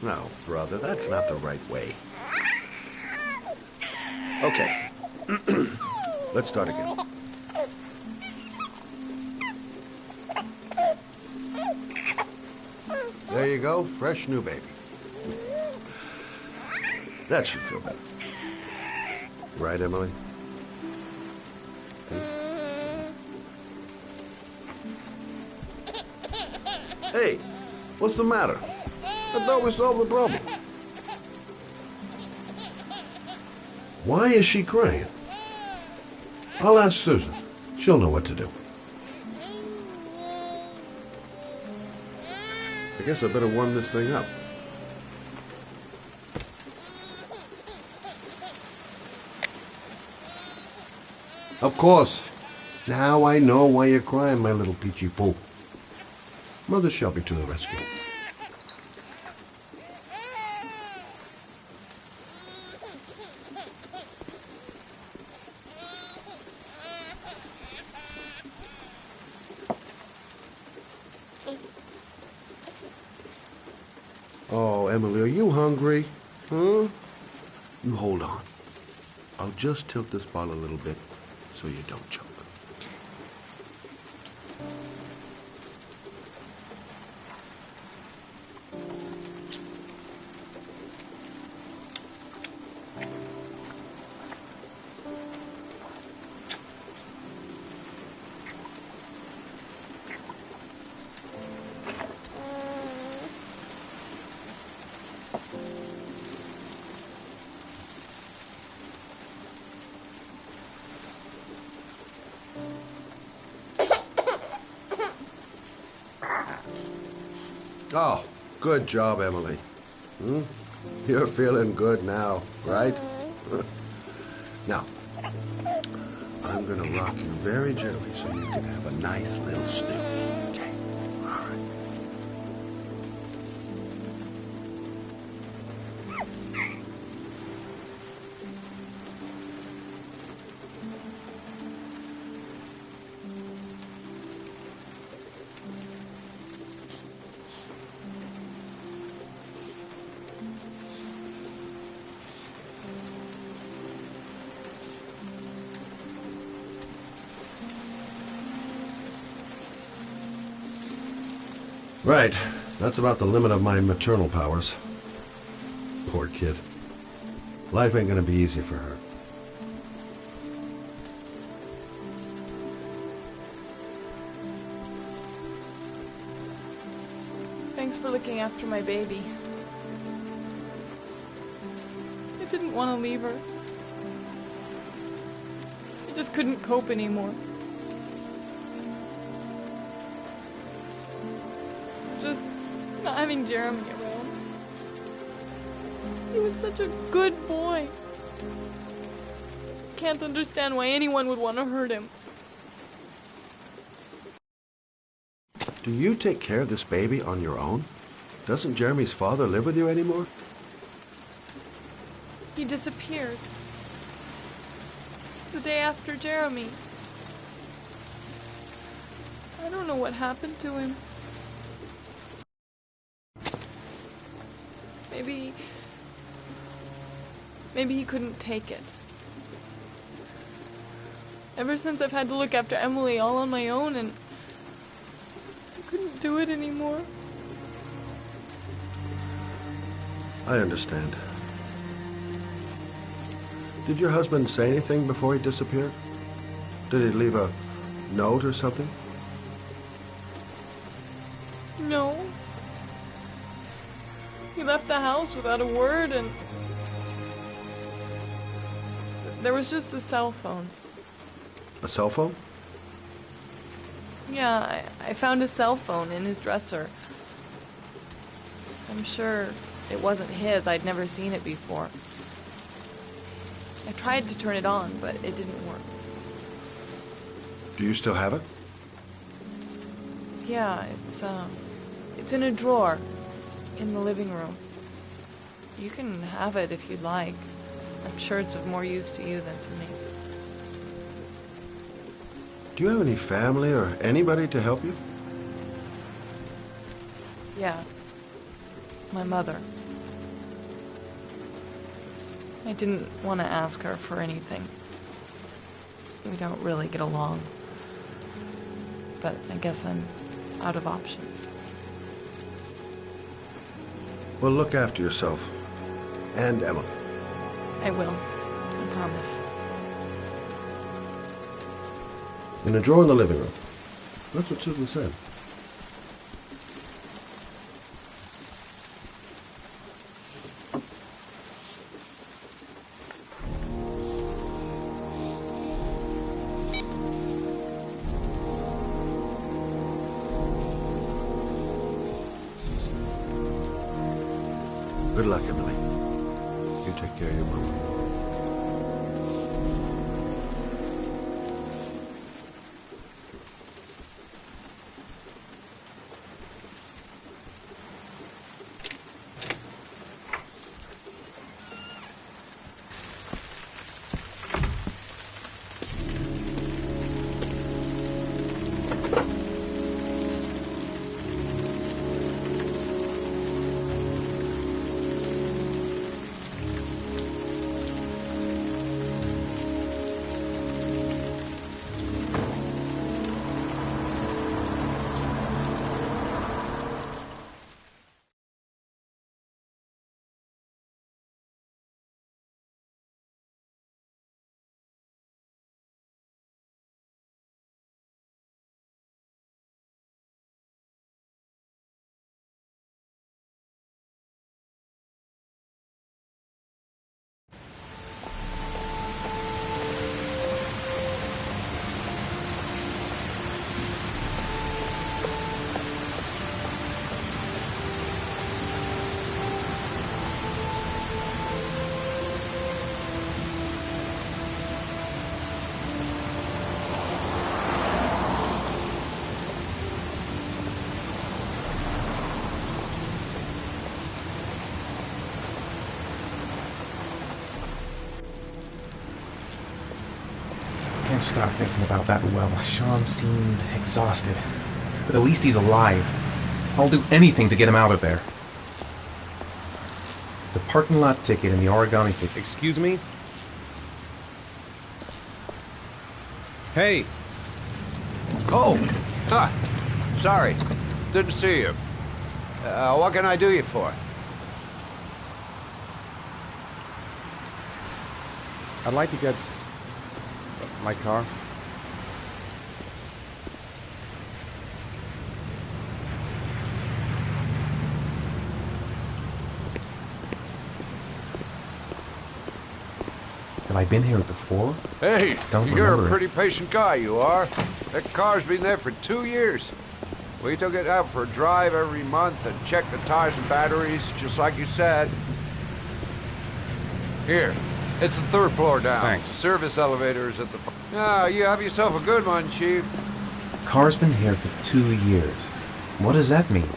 No, brother, that's not the right way. Okay. Let's start again. There you go, fresh new baby. That should feel better. Right, Emily? Hey, what's the matter? I thought we solved the problem. Why is she crying? I'll ask Susan. She'll know what to do. I guess I better warm this thing up. Of course. Now I know why you're crying, my little peachy poo. Mother Shelby to the rescue. Oh, Emily, are you hungry? Huh? You hold on. I'll just tilt this bottle a little bit so you don't choke. Oh, good job, Emily. You're feeling good now, right? Now, I'm gonna rock you very gently so you can have a nice little snooze. Okay? All right. Right. That's about the limit of my maternal powers. Poor kid. Life ain't gonna be easy for her. Thanks for looking after my baby. I didn't want to leave her. I just couldn't cope anymore. Just not having Jeremy around. He was such a good boy. Can't understand why anyone would want to hurt him. Do you take care of this baby on your own? Doesn't Jeremy's father live with you anymore? He disappeared. The day after Jeremy. I don't know what happened to him. Maybe he couldn't take it. Ever since I've had to look after Emily all on my own, and I couldn't do it anymore. I understand. Did your husband say anything before he disappeared? Did he leave a note or something? No. He left the house without a word, and there was just the cell phone. A cell phone? Yeah, I found a cell phone in his dresser. I'm sure it wasn't his. I'd never seen it before. I tried to turn it on, but it didn't work. Do you still have it? Yeah, it's in a drawer in the living room. You can have it if you'd like. I'm sure it's of more use to you than to me. Do you have any family or anybody to help you? Yeah. My mother. I didn't want to ask her for anything. We don't really get along. But I guess I'm out of options. Well, look after yourself. And Emma. I will. I promise. In a drawer in the living room. That's what Susan said. Good luck, Emily. You take care of your mama. can't stop thinking about that well. Sean seemed exhausted. But at least he's alive. I'll do anything to get him out of there. The parking lot ticket and the origami ticket. Excuse me? Hey! Oh! Huh. Sorry. Didn't see you. What can I do you for? I'd like to get my car. Have I been here before? Hey, Don't you're remember a it. pretty patient guy, you are. That car's been there for 2 years. We took it out for a drive every month and checked the tires and batteries, just like you said. Here, it's the 3rd floor down. Thanks. Service elevators at the... Ah, you have yourself a good one, Chief. Car's been here for 2 years. What does that mean?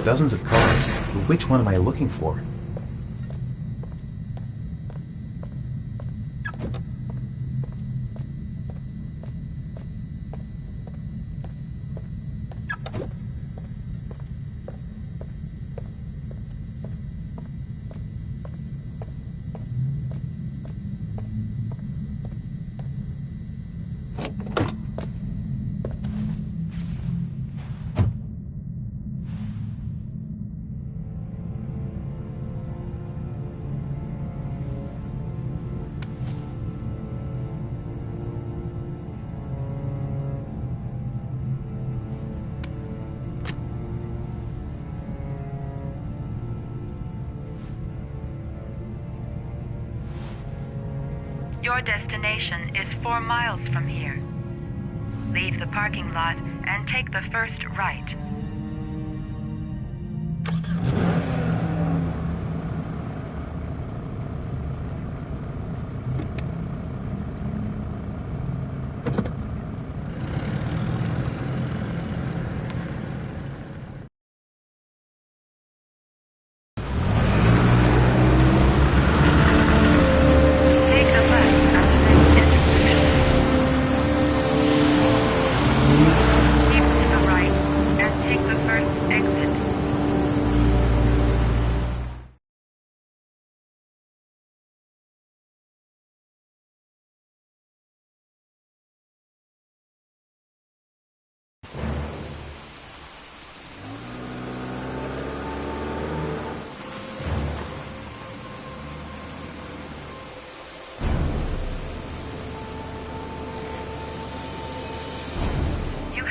Dozens of cars. Which one am I looking for? Your destination is 4 miles from here. Leave the parking lot and take the first right.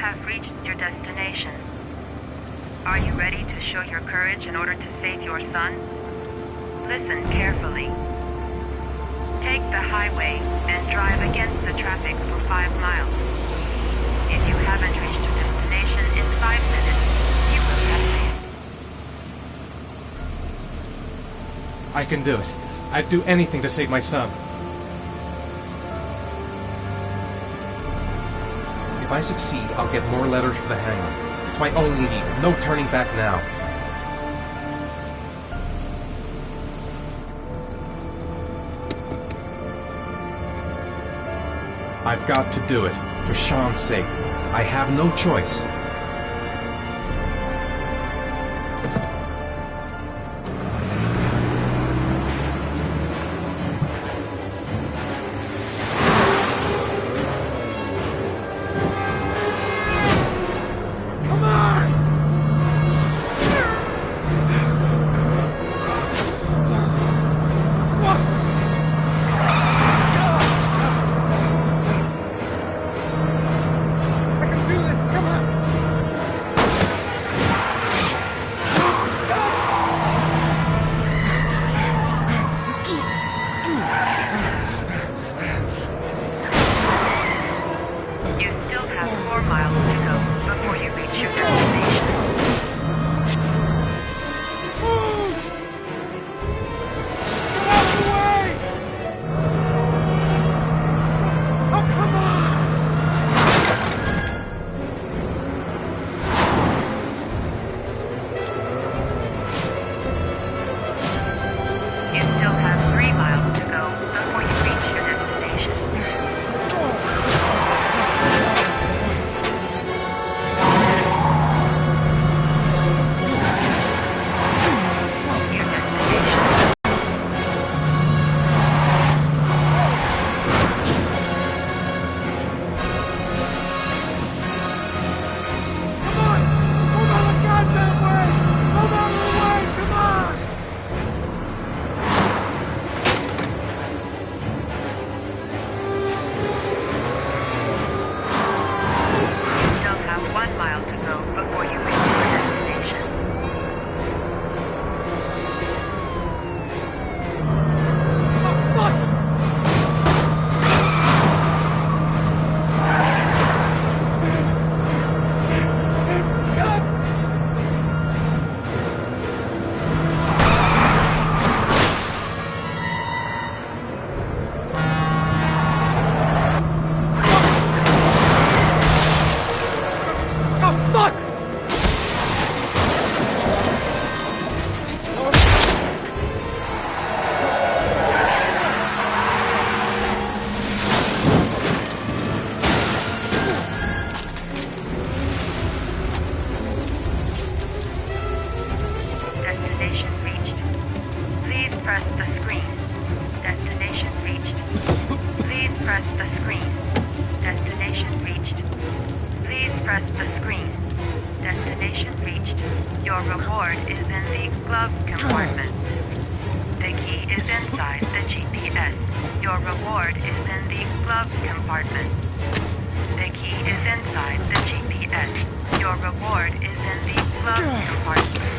Have reached your destination. Are you ready to show your courage in order to save your son? Listen carefully. Take the highway and drive against the traffic for 5 miles. If you haven't reached your destination in 5 minutes, you will have failed. I can do it. I'd do anything to save my son. If I succeed, I'll get more letters for the hangar. It's my only lead. No turning back now. I've got to do it. For Sean's sake. I have no choice. I can do this! Come on! press the screen. Destination reached. Please press the screen. Destination reached. Please press the screen. Destination reached. Your reward is in the glove compartment. The key is inside the GPS. Your reward is in the glove compartment. The key is inside the GPS. Your reward is in the glove compartment.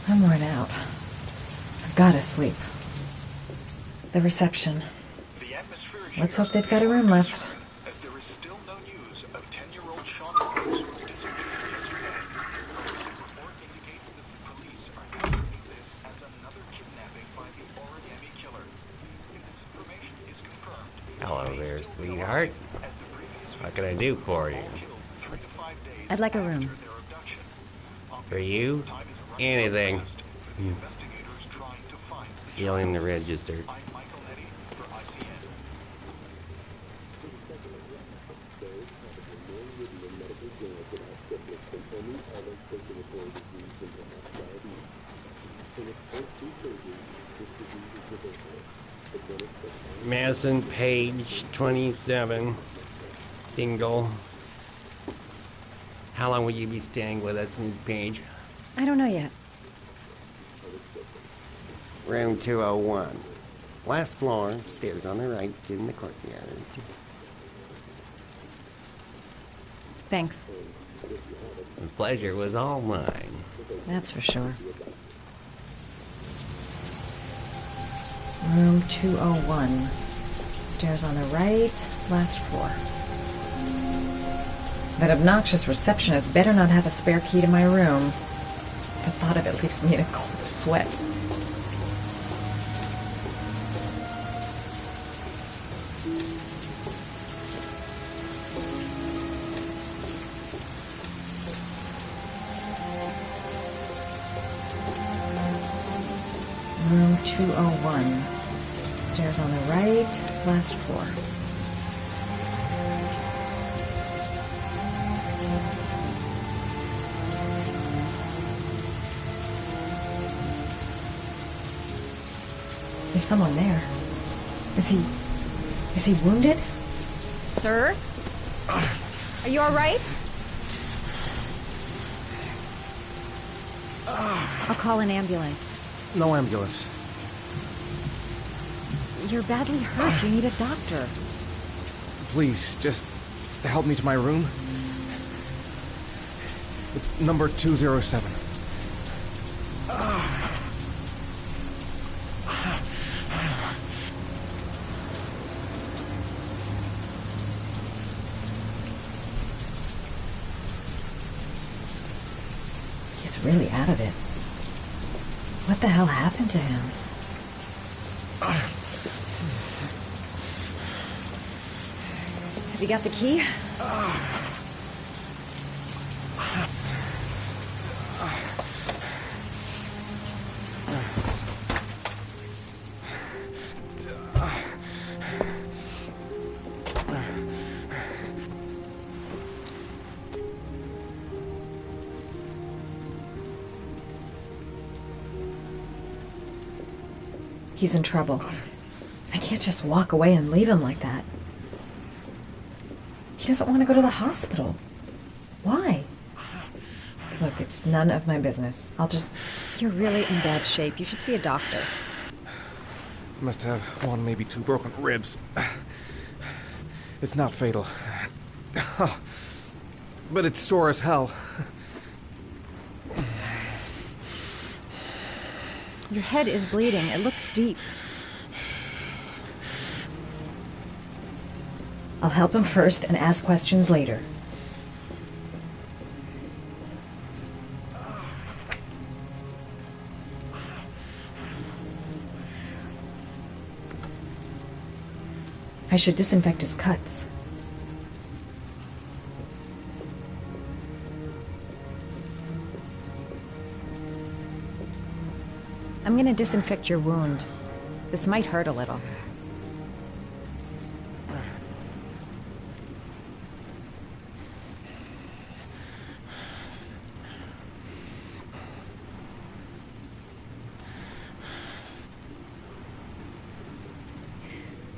I'm worn out. I've got to sleep. The reception. Let's hope they've got a room left. As there is still no news of 10-year-old Sean Rose who disappeared yesterday. A recent report indicates that the police are now treating this as another kidnapping by the origami killer. If this information is confirmed, Hello there, sweetheart. What can I do for you? I'd like a room. For you? Anything. Feeling the register. Madison, page 27, single. How long will you be staying with us, Miss Page? I don't know yet. Room 201. Last floor, stairs on the right, in the courtyard. Thanks. The pleasure was all mine. That's for sure. Room 201. Stairs on the right, last floor. That obnoxious receptionist better not have a spare key to my room. The thought of it leaves me in a cold sweat. Room 201. Stairs on the right, last floor. There's someone there. Is he wounded? Sir? Are you alright? I'll call an ambulance. No ambulance. You're badly hurt. You need a doctor. Please, just help me to my room. It's number 207. He's really out of it. What the hell happened to him? Have you got the key? He's in trouble. I can't just walk away and leave him like that. He doesn't want to go to the hospital. Why? Look, it's none of my business. I'll just... You're really in bad shape. You should see a doctor. Must have one, maybe two broken ribs. It's not fatal. But it's sore as hell. Your head is bleeding. It looks deep. I'll help him first and ask questions later. I should disinfect his cuts. I'm gonna disinfect your wound. This might hurt a little.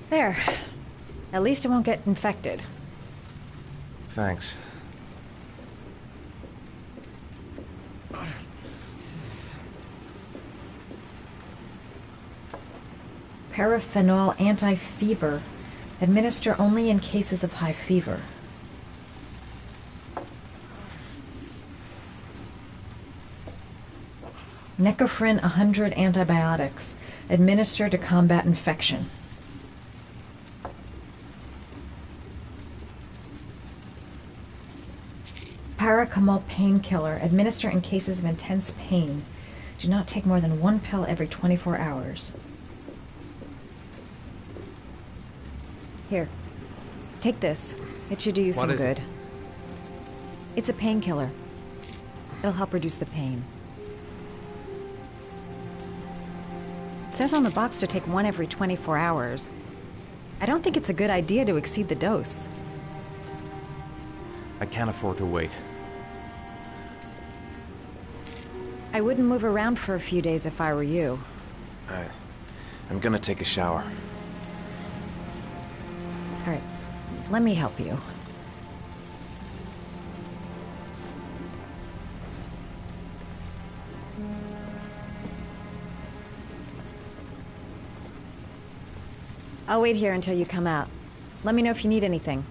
There. At least it won't get infected. Thanks. Paraphenol anti-fever. Administer only in cases of high fever. Necophren 100 antibiotics. Administer to combat infection. Paracetamol painkiller. Administer in cases of intense pain. Do not take more than one pill every 24 hours. Here. Take this. It should do you some good. It's a painkiller. It'll help reduce the pain. It says on the box to take one every 24 hours. I don't think it's a good idea to exceed the dose. I can't afford to wait. I wouldn't move around for a few days if I were you. I'm gonna take a shower. All right, let me help you. I'll wait here until you come out. Let me know if you need anything.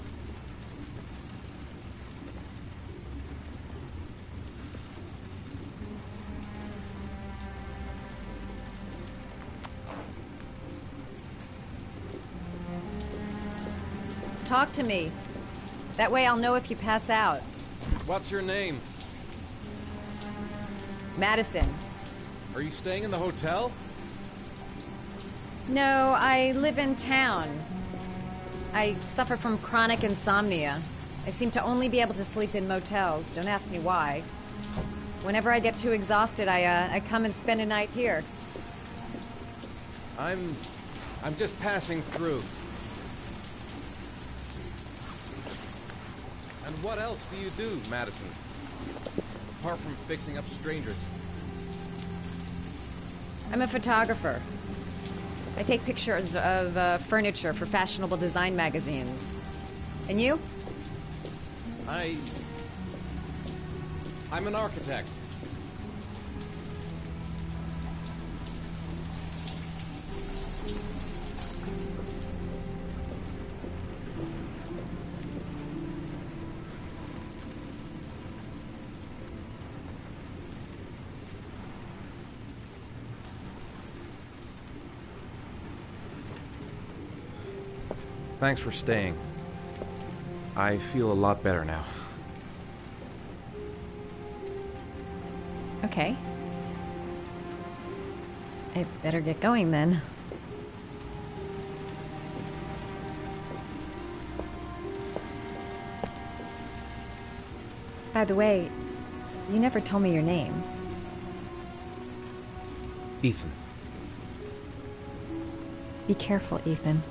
Talk to me. That way I'll know if you pass out. What's your name? Madison. Are you staying in the hotel? No, I live in town. I suffer from chronic insomnia. I seem to only be able to sleep in motels. Don't ask me why. Whenever I get too exhausted, I come and spend a night here. I'm just passing through. And what else do you do, Madison? Apart from fixing up strangers. I'm a photographer. I take pictures of furniture for fashionable design magazines. And you? I'm an architect. Thanks for staying. I feel a lot better now. Okay. I better get going then. By the way, you never told me your name. Ethan. Be careful, Ethan.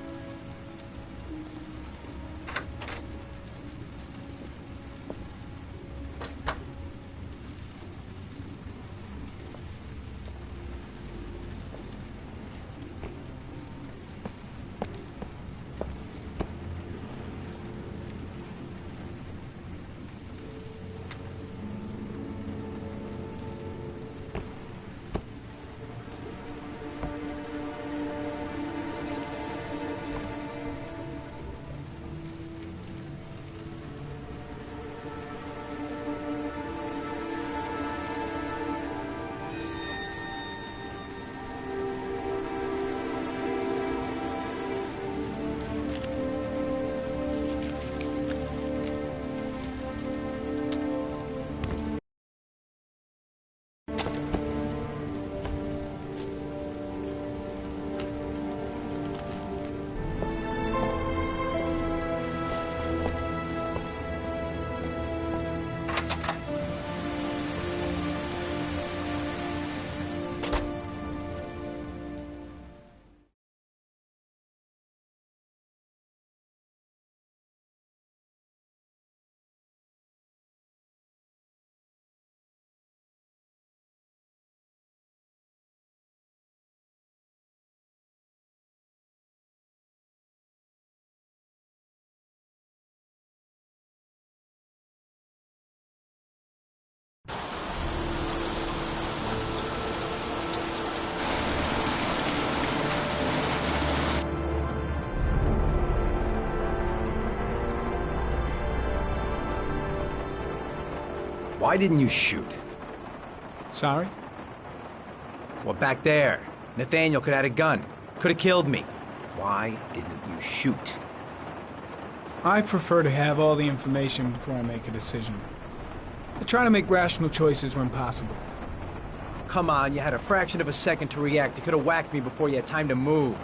Why didn't you shoot? Sorry? Well, back there. Nathaniel could have had a gun. Could have killed me. Why didn't you shoot? I prefer to have all the information before I make a decision. I try to make rational choices when possible. Come on, you had a fraction of a second to react. You could have whacked me before you had time to move.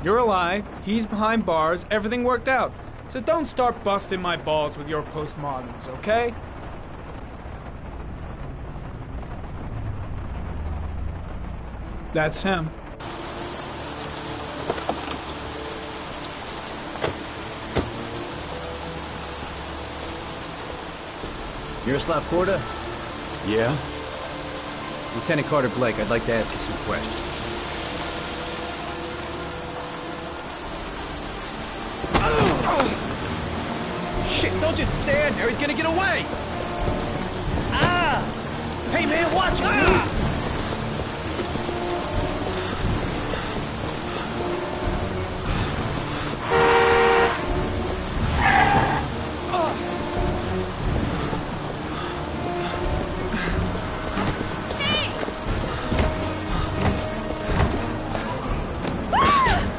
You're alive, he's behind bars, everything worked out. So don't start busting my balls with your postmoderns, okay? That's him. Miroslav Korda? Yeah? Lieutenant Carter Blake, I'd like to ask you some questions. Shit, don't just stand there. He's gonna get away. Ah! Hey, man, watch it, dude.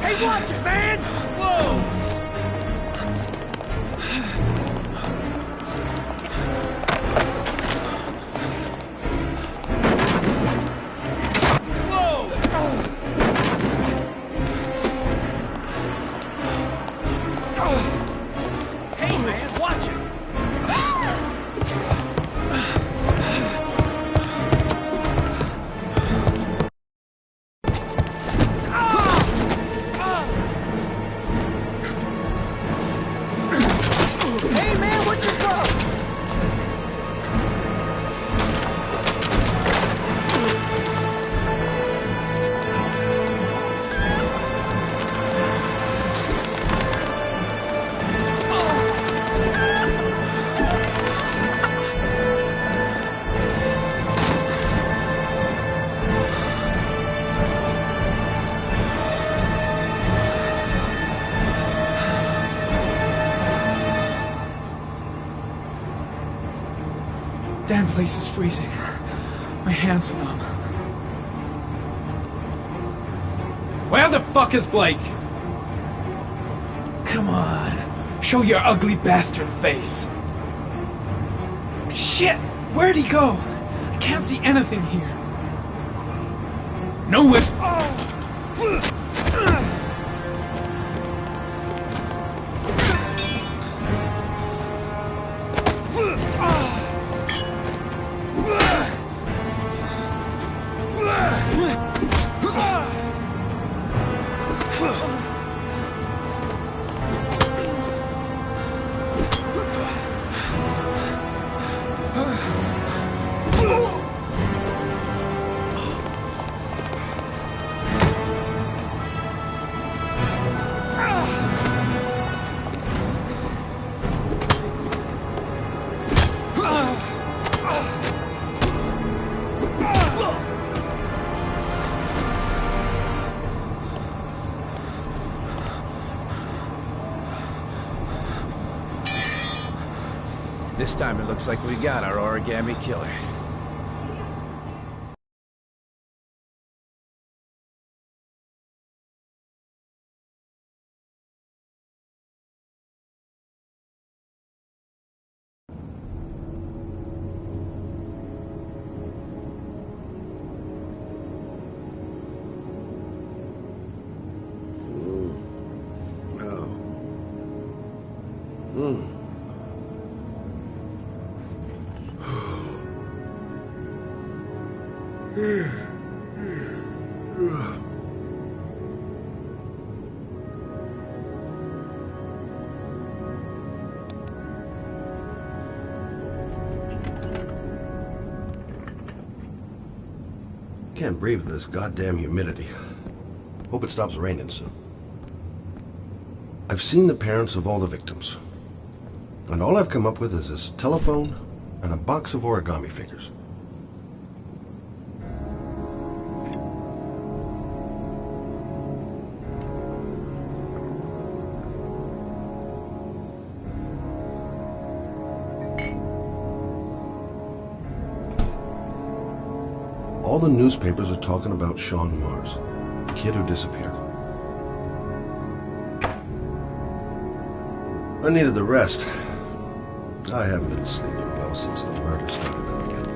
Hey, Hey, watch it, man! Whoa! Hey, man, watch it! Hey, man, what's your problem? Damn place is freezing. My hands are numb. Where the fuck is Blake? Come on. Show your ugly bastard face. Shit! Where'd he go? I can't see anything here. Nowhere. This time it looks like we got our origami killer. Can't breathe this goddamn humidity. Hope it stops raining soon. I've seen the parents of all the victims. And all I've come up with is this telephone and a box of origami figures. All the newspapers are talking about Sean Mars, the kid who disappeared. I needed the rest. I haven't been sleeping well since the murder started up again.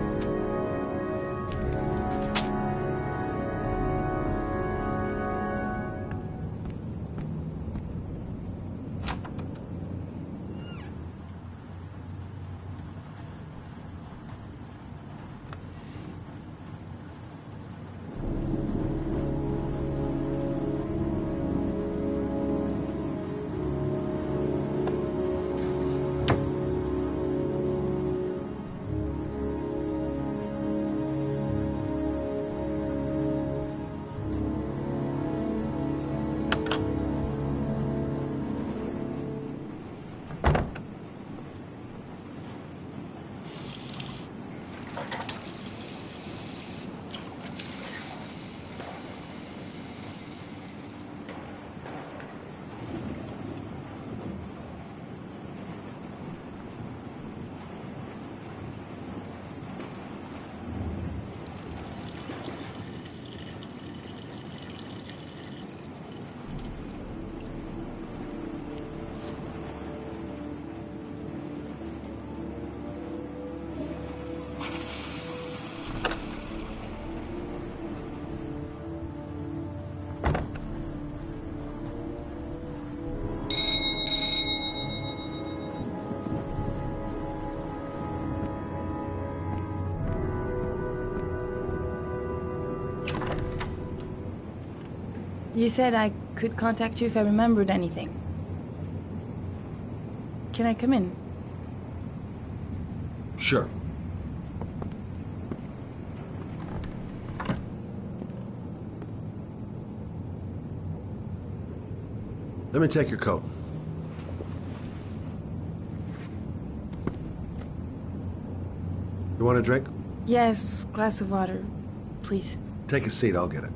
You said I could contact you if I remembered anything. Can I come in? Sure. Let me take your coat. You want a drink? Yes, glass of water, please. Take a seat, I'll get it.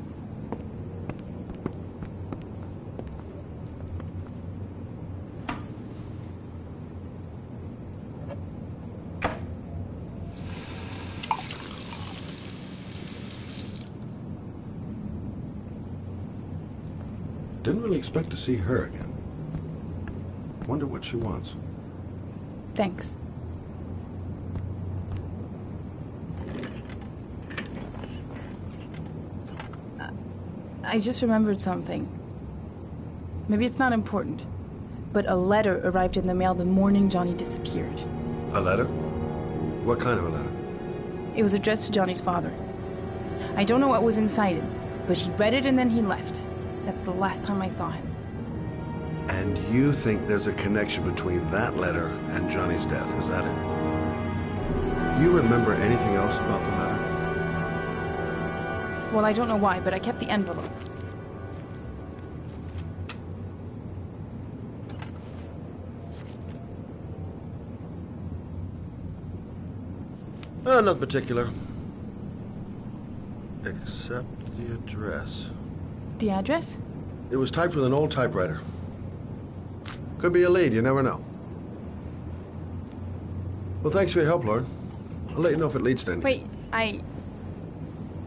Didn't really expect to see her again. Wonder what she wants. Thanks. I just remembered something. Maybe it's not important, but a letter arrived in the mail the morning Johnny disappeared. A letter? What kind of a letter? It was addressed to Johnny's father. I don't know what was inside it, but he read it and then he left. That's the last time I saw him. And you think there's a connection between that letter and Johnny's death, is that it? You remember anything else about the letter? Well, I don't know why, but I kept the envelope. Nothing particular. Except the address. The address? It was typed with an old typewriter. Could be a lead, you never know. Well, thanks for your help, Lauren. I'll let you know if it leads to anything. Wait,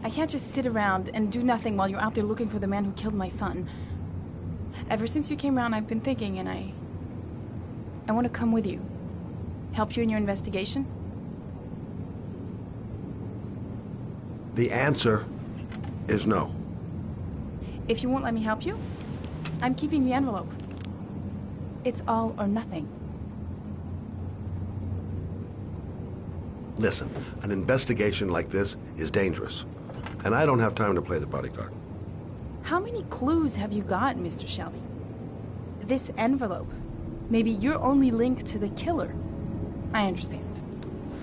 I can't just sit around and do nothing while you're out there looking for the man who killed my son. Ever since you came around, I've been thinking, and I want to come with you. Help you in your investigation? The answer is no. If you won't let me help you, I'm keeping the envelope. It's all or nothing. Listen, an investigation like this is dangerous, and I don't have time to play the bodyguard. How many clues have you got, Mr. Shelby? This envelope. Maybe your only link to the killer. I understand.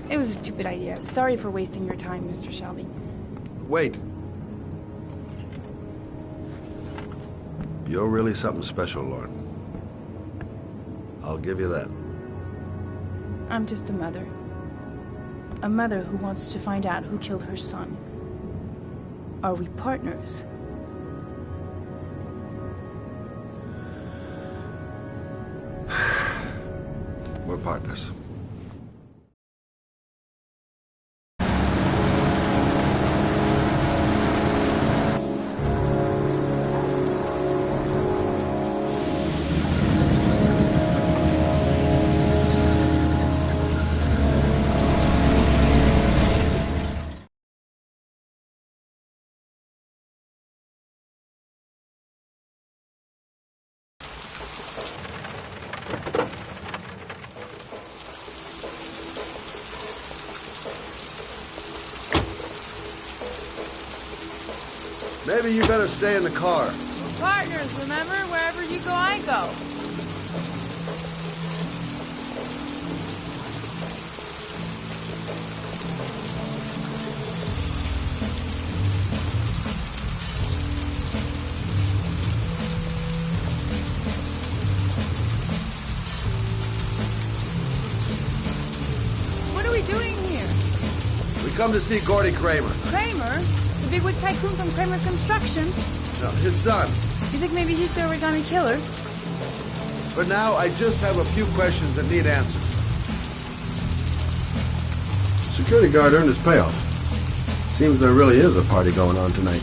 It was a stupid idea. Sorry for wasting your time, Mr. Shelby. Wait. You're really something special, Lauren. I'll give you that. I'm just a mother. A mother who wants to find out who killed her son. Are we partners? We're partners. Maybe you better stay in the car. We're partners, remember? Wherever you go, I go. What are we doing here? We come to see Gordy Kramer. Kramer? The bigwig tycoon from Kramer Construction? No, his son. You think maybe he's the origami killer? For now, I just have a few questions that need answers. Security guard earned his payoff. Seems there really is a party going on tonight.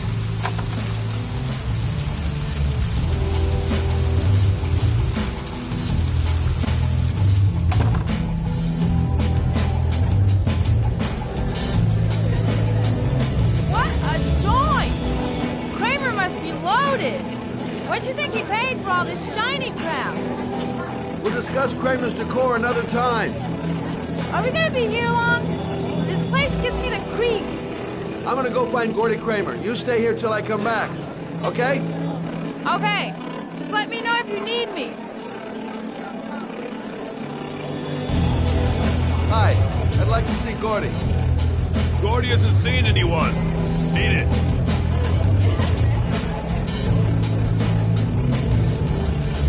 What do you think he paid for all this shiny crap? We'll discuss Kramer's decor another time. Are we gonna be here long? This place gives me the creeps. I'm gonna go find Gordy Kramer. You stay here till I come back, okay? Okay, just let me know if you need me. Hi, I'd like to see Gordy. Gordy hasn't seen anyone. Beat it.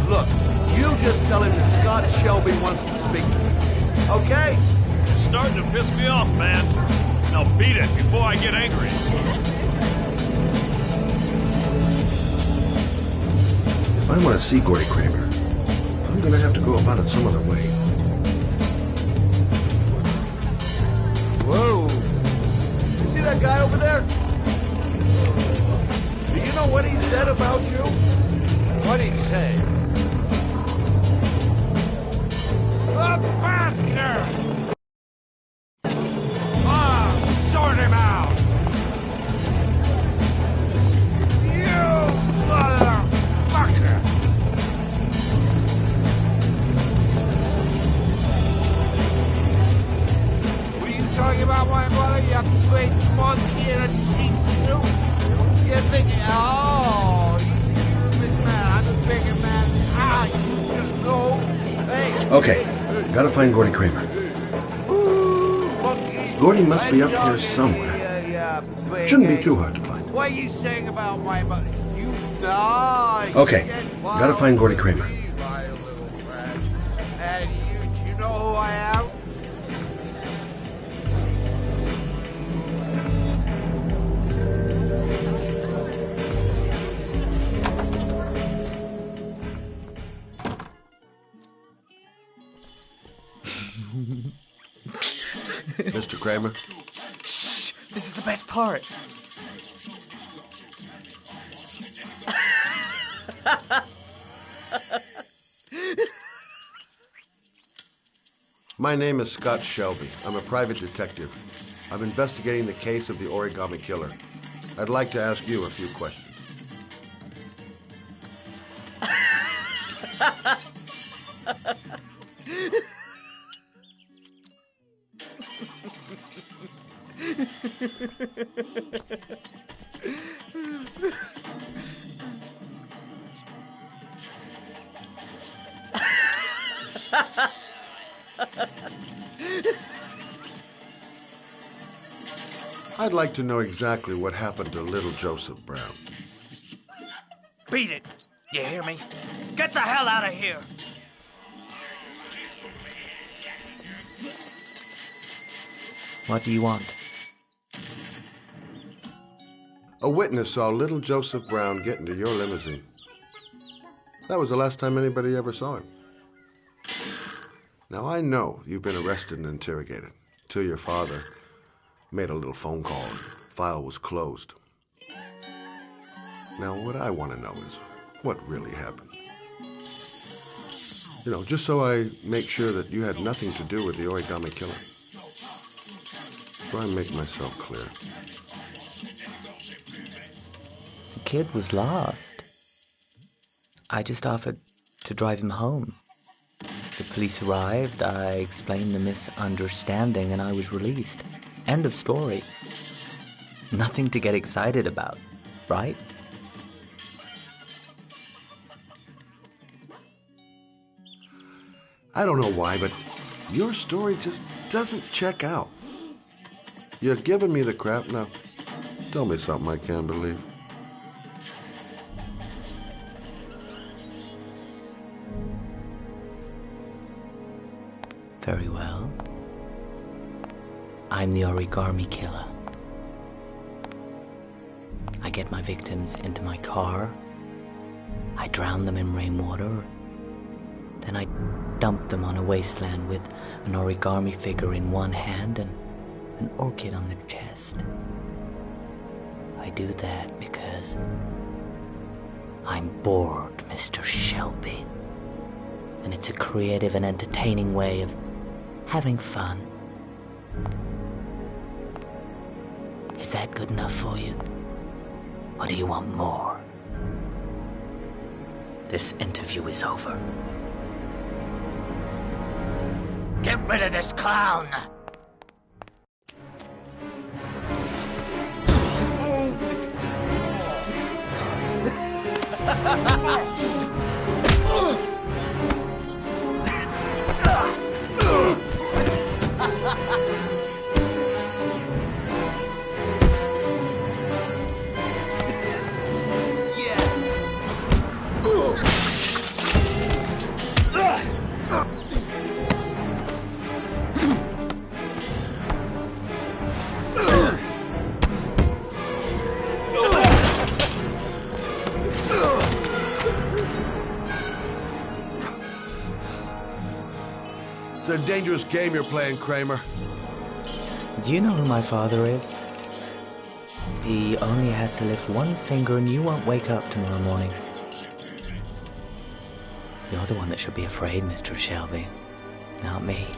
Look, you just tell him that Scott Shelby wants to speak to me. Okay? You're starting to piss me off, man. Now beat it before I get angry. If I want to see Gordy Kramer, I'm gonna have to go about it some other way. Whoa! You see that guy over there? Do you know what he said about you? What'd he say? The bastard! Ah, sort him out! You motherfucker! What are you talking about, my mother? You big monkey in a cheap suit? You're thinking, oh, you're a big man, I'm a bigger man. Ah, you just know. Hey! Okay, gotta find Gordy Kramer. Gordy must be up here somewhere. Shouldn't be too hard to find. What are you saying about my mother? You die. Okay, gotta find Gordy Kramer. My little friend. And you know who I am? Mr. Kramer? Shh! This is the best part. My name is Scott Shelby. I'm a private detective. I'm investigating the case of the Origami Killer. I'd like to ask you a few questions. I'd like to know exactly what happened to little Joseph Brown. Beat it! You hear me? Get the hell out of here! What do you want? A witness saw little Joseph Brown get into your limousine. That was the last time anybody ever saw him. Now, I know you've been arrested and interrogated till your father made a little phone call and file was closed. Now, what I want to know is what really happened. You know, just so I make sure that you had nothing to do with the Origami Killer. Try and make myself clear. The kid was lost. I just offered to drive him home. The police arrived, I explained the misunderstanding, and I was released. End of story. Nothing to get excited about, right? I don't know why, but your story just doesn't check out. You're giving me the crap now. Tell me something I can't believe. Very well. I'm the Origami Killer. I get my victims into my car. I drown them in rainwater. Then I dump them on a wasteland with an origami figure in one hand and an orchid on their chest. I do that because I'm bored, Mr. Shelby. And it's a creative and entertaining way of having fun. Is that good enough for you? Or do you want more? This interview is over. Get rid of this clown! It's a dangerous game you're playing, Kramer. Do you know who my father is? He only has to lift one finger and you won't wake up tomorrow morning. You're the one that should be afraid, Mr. Shelby, not me.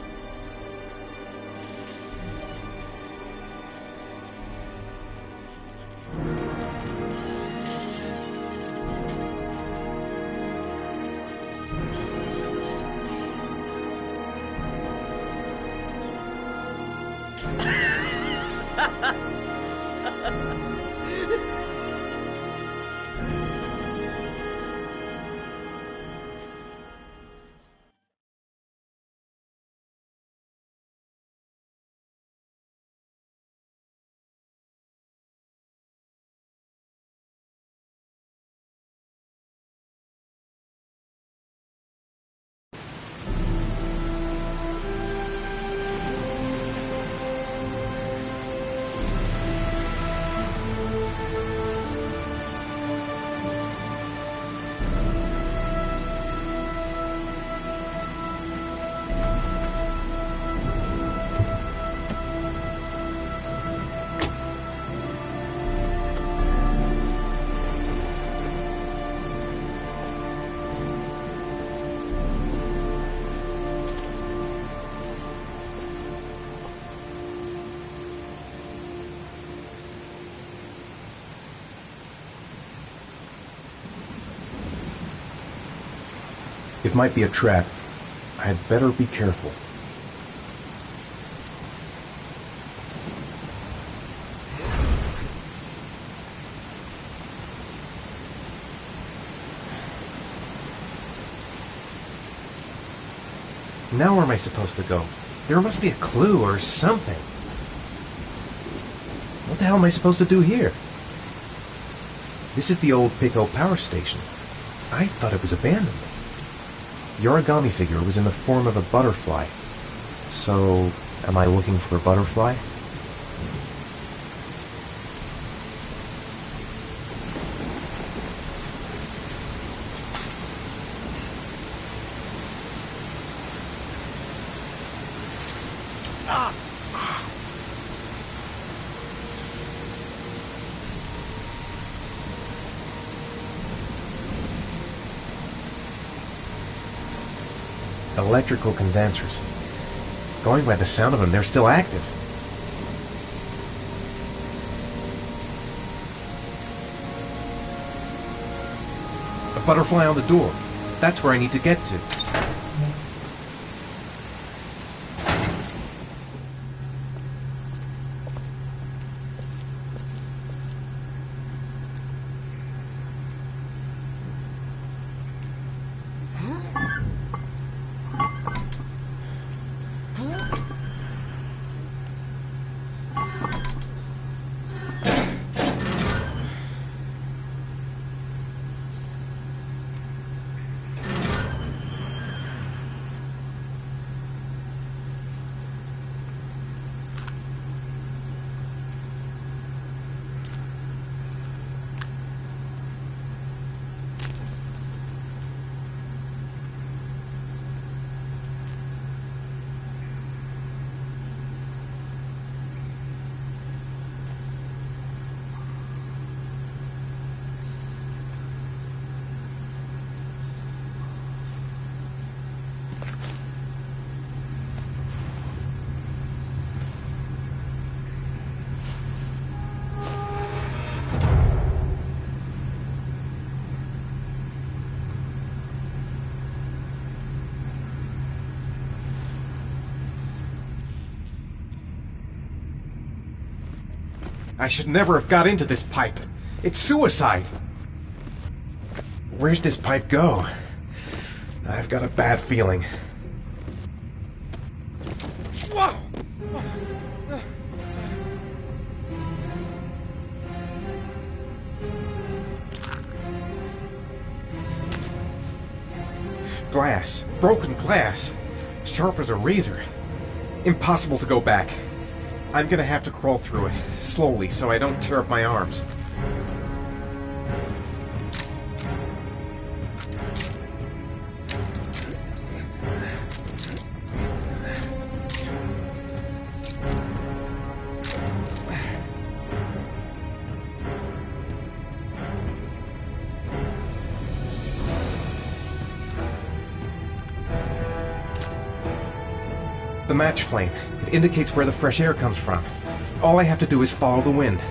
It might be a trap. I'd better be careful. Now where am I supposed to go? There must be a clue or something. What the hell am I supposed to do here? This is the old Pico power station. I thought it was abandoned. The origami figure was in the form of a butterfly. So, am I looking for a butterfly? Electrical condensers. Going by the sound of them, they're still active. A butterfly on the door. That's where I need to get to. I should never have got into this pipe. It's suicide. Where's this pipe go? I've got a bad feeling. Whoa! Glass. Broken glass. Sharp as a razor. Impossible to go back. I'm gonna have to crawl through it, slowly, so I don't tear up my arms. The match flame. It indicates where the fresh air comes from. All I have to do is follow the wind.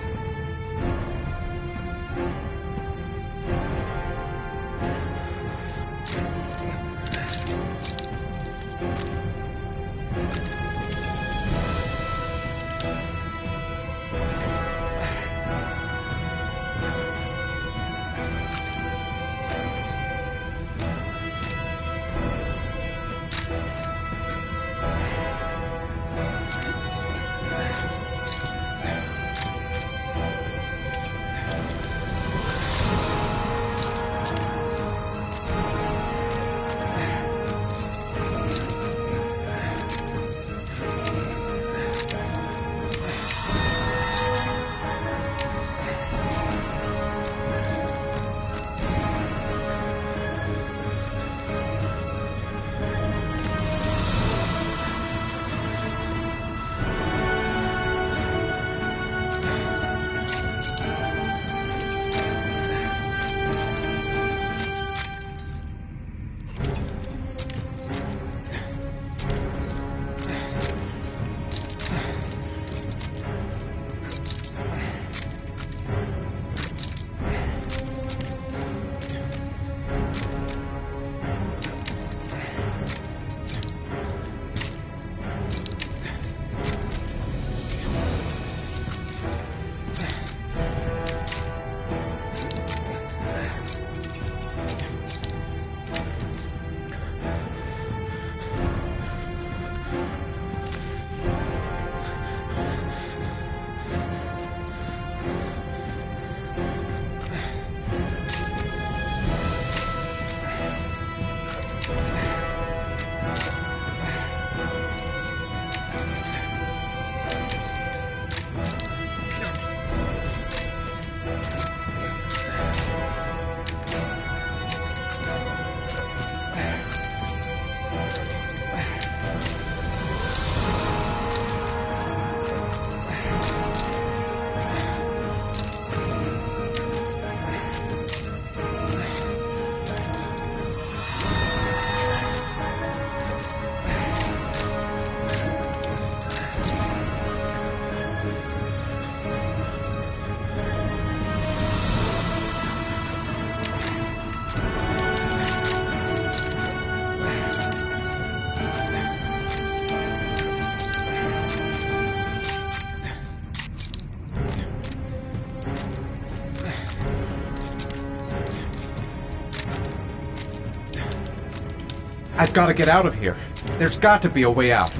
I've got to get out of here. There's got to be a way out.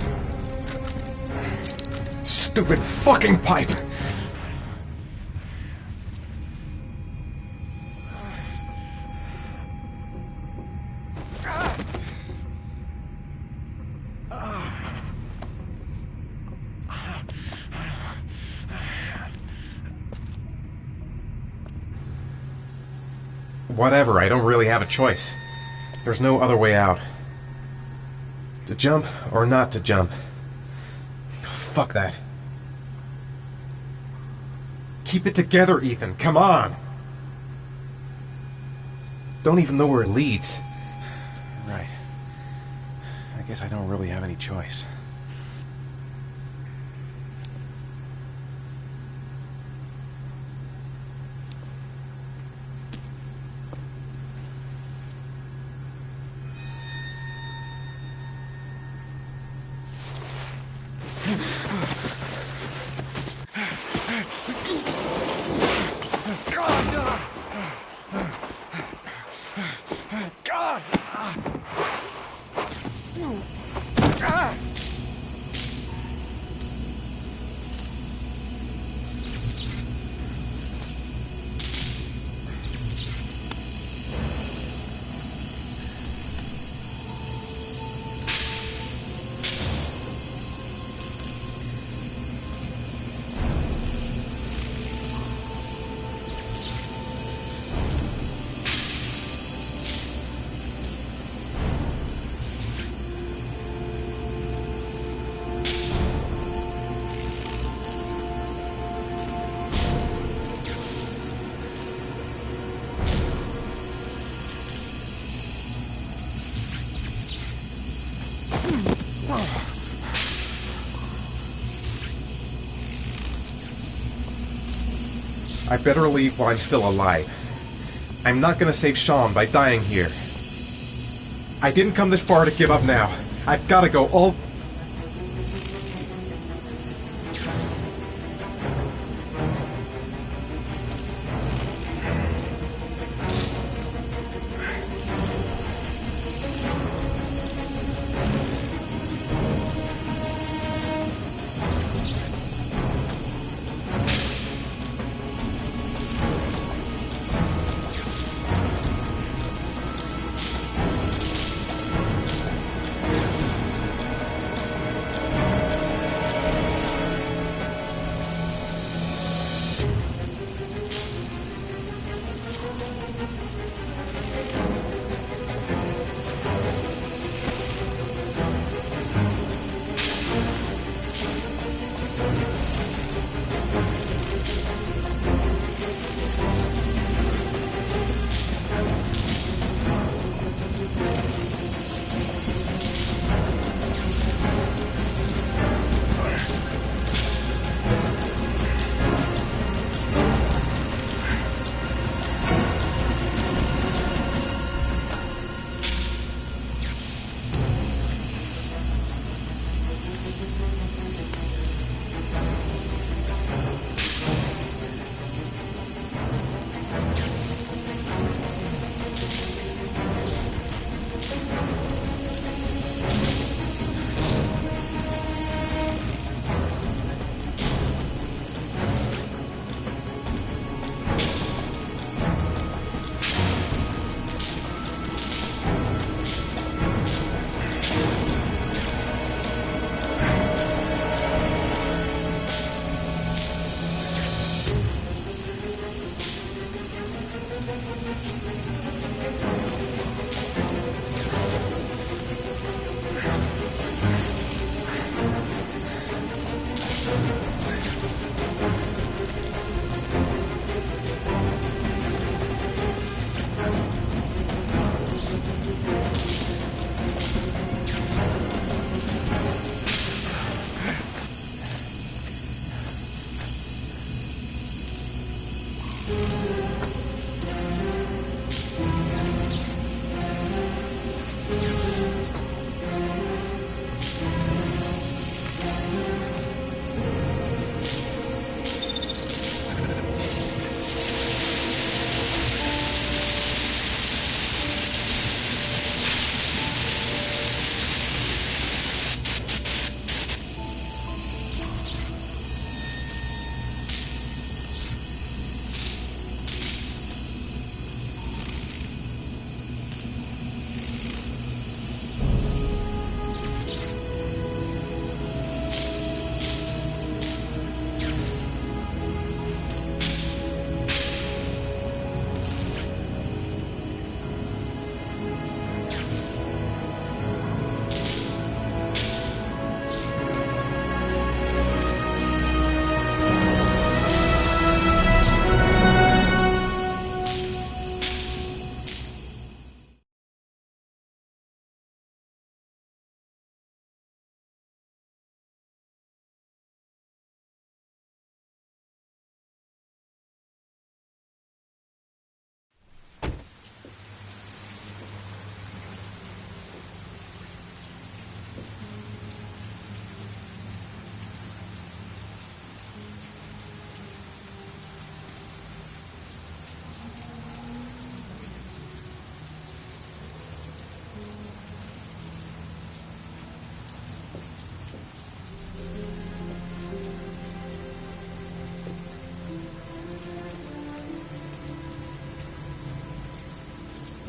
Stupid fucking pipe! Whatever, I don't really have a choice. There's no other way out. To jump or not to jump. Fuck that. Keep it together, Ethan. Come on. Don't even know where it leads. Right. I guess I don't really have any choice. I better leave while I'm still alive. I'm not gonna save Sean by dying here. I didn't come this far to give up now. I've gotta go all...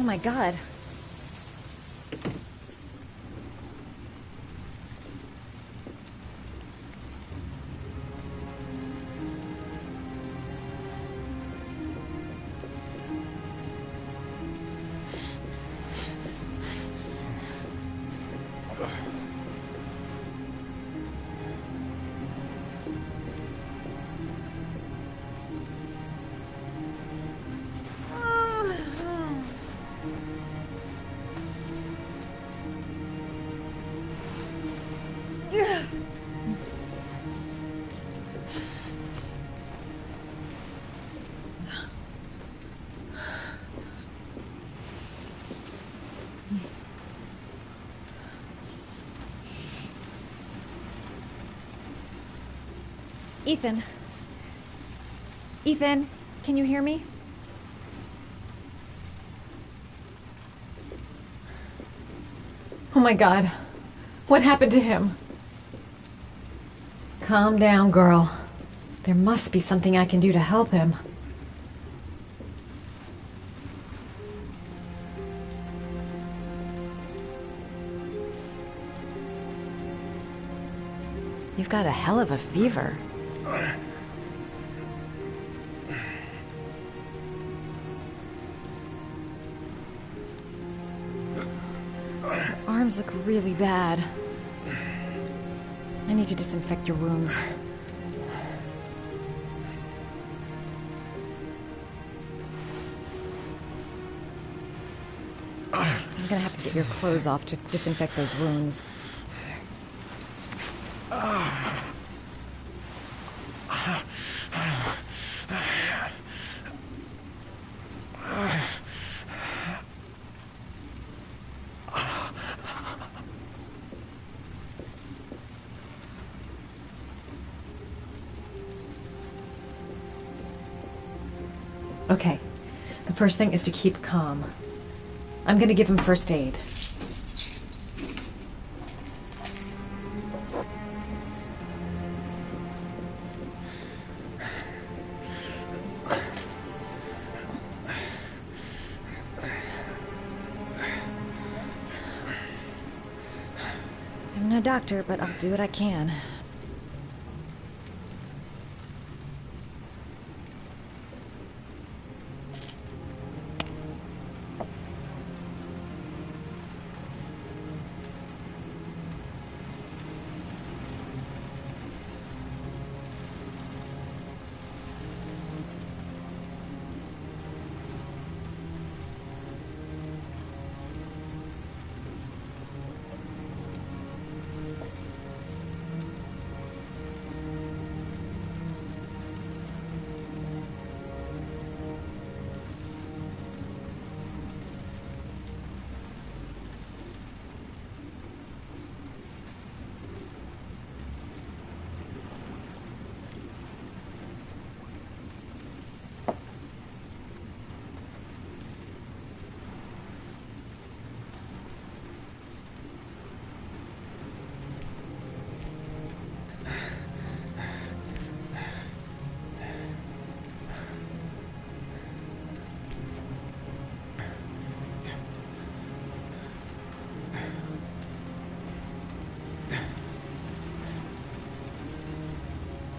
my god. Ethan. Ethan, can you hear me? Oh my god. What happened to him? Calm down, girl. There must be something I can do to help him. You've got a hell of a fever. Your arms look really bad. I need to disinfect your wounds. I'm gonna have to get your clothes off to disinfect those wounds. Okay. The first thing is to keep calm. I'm gonna give him first aid. I'm no doctor, but I'll do what I can.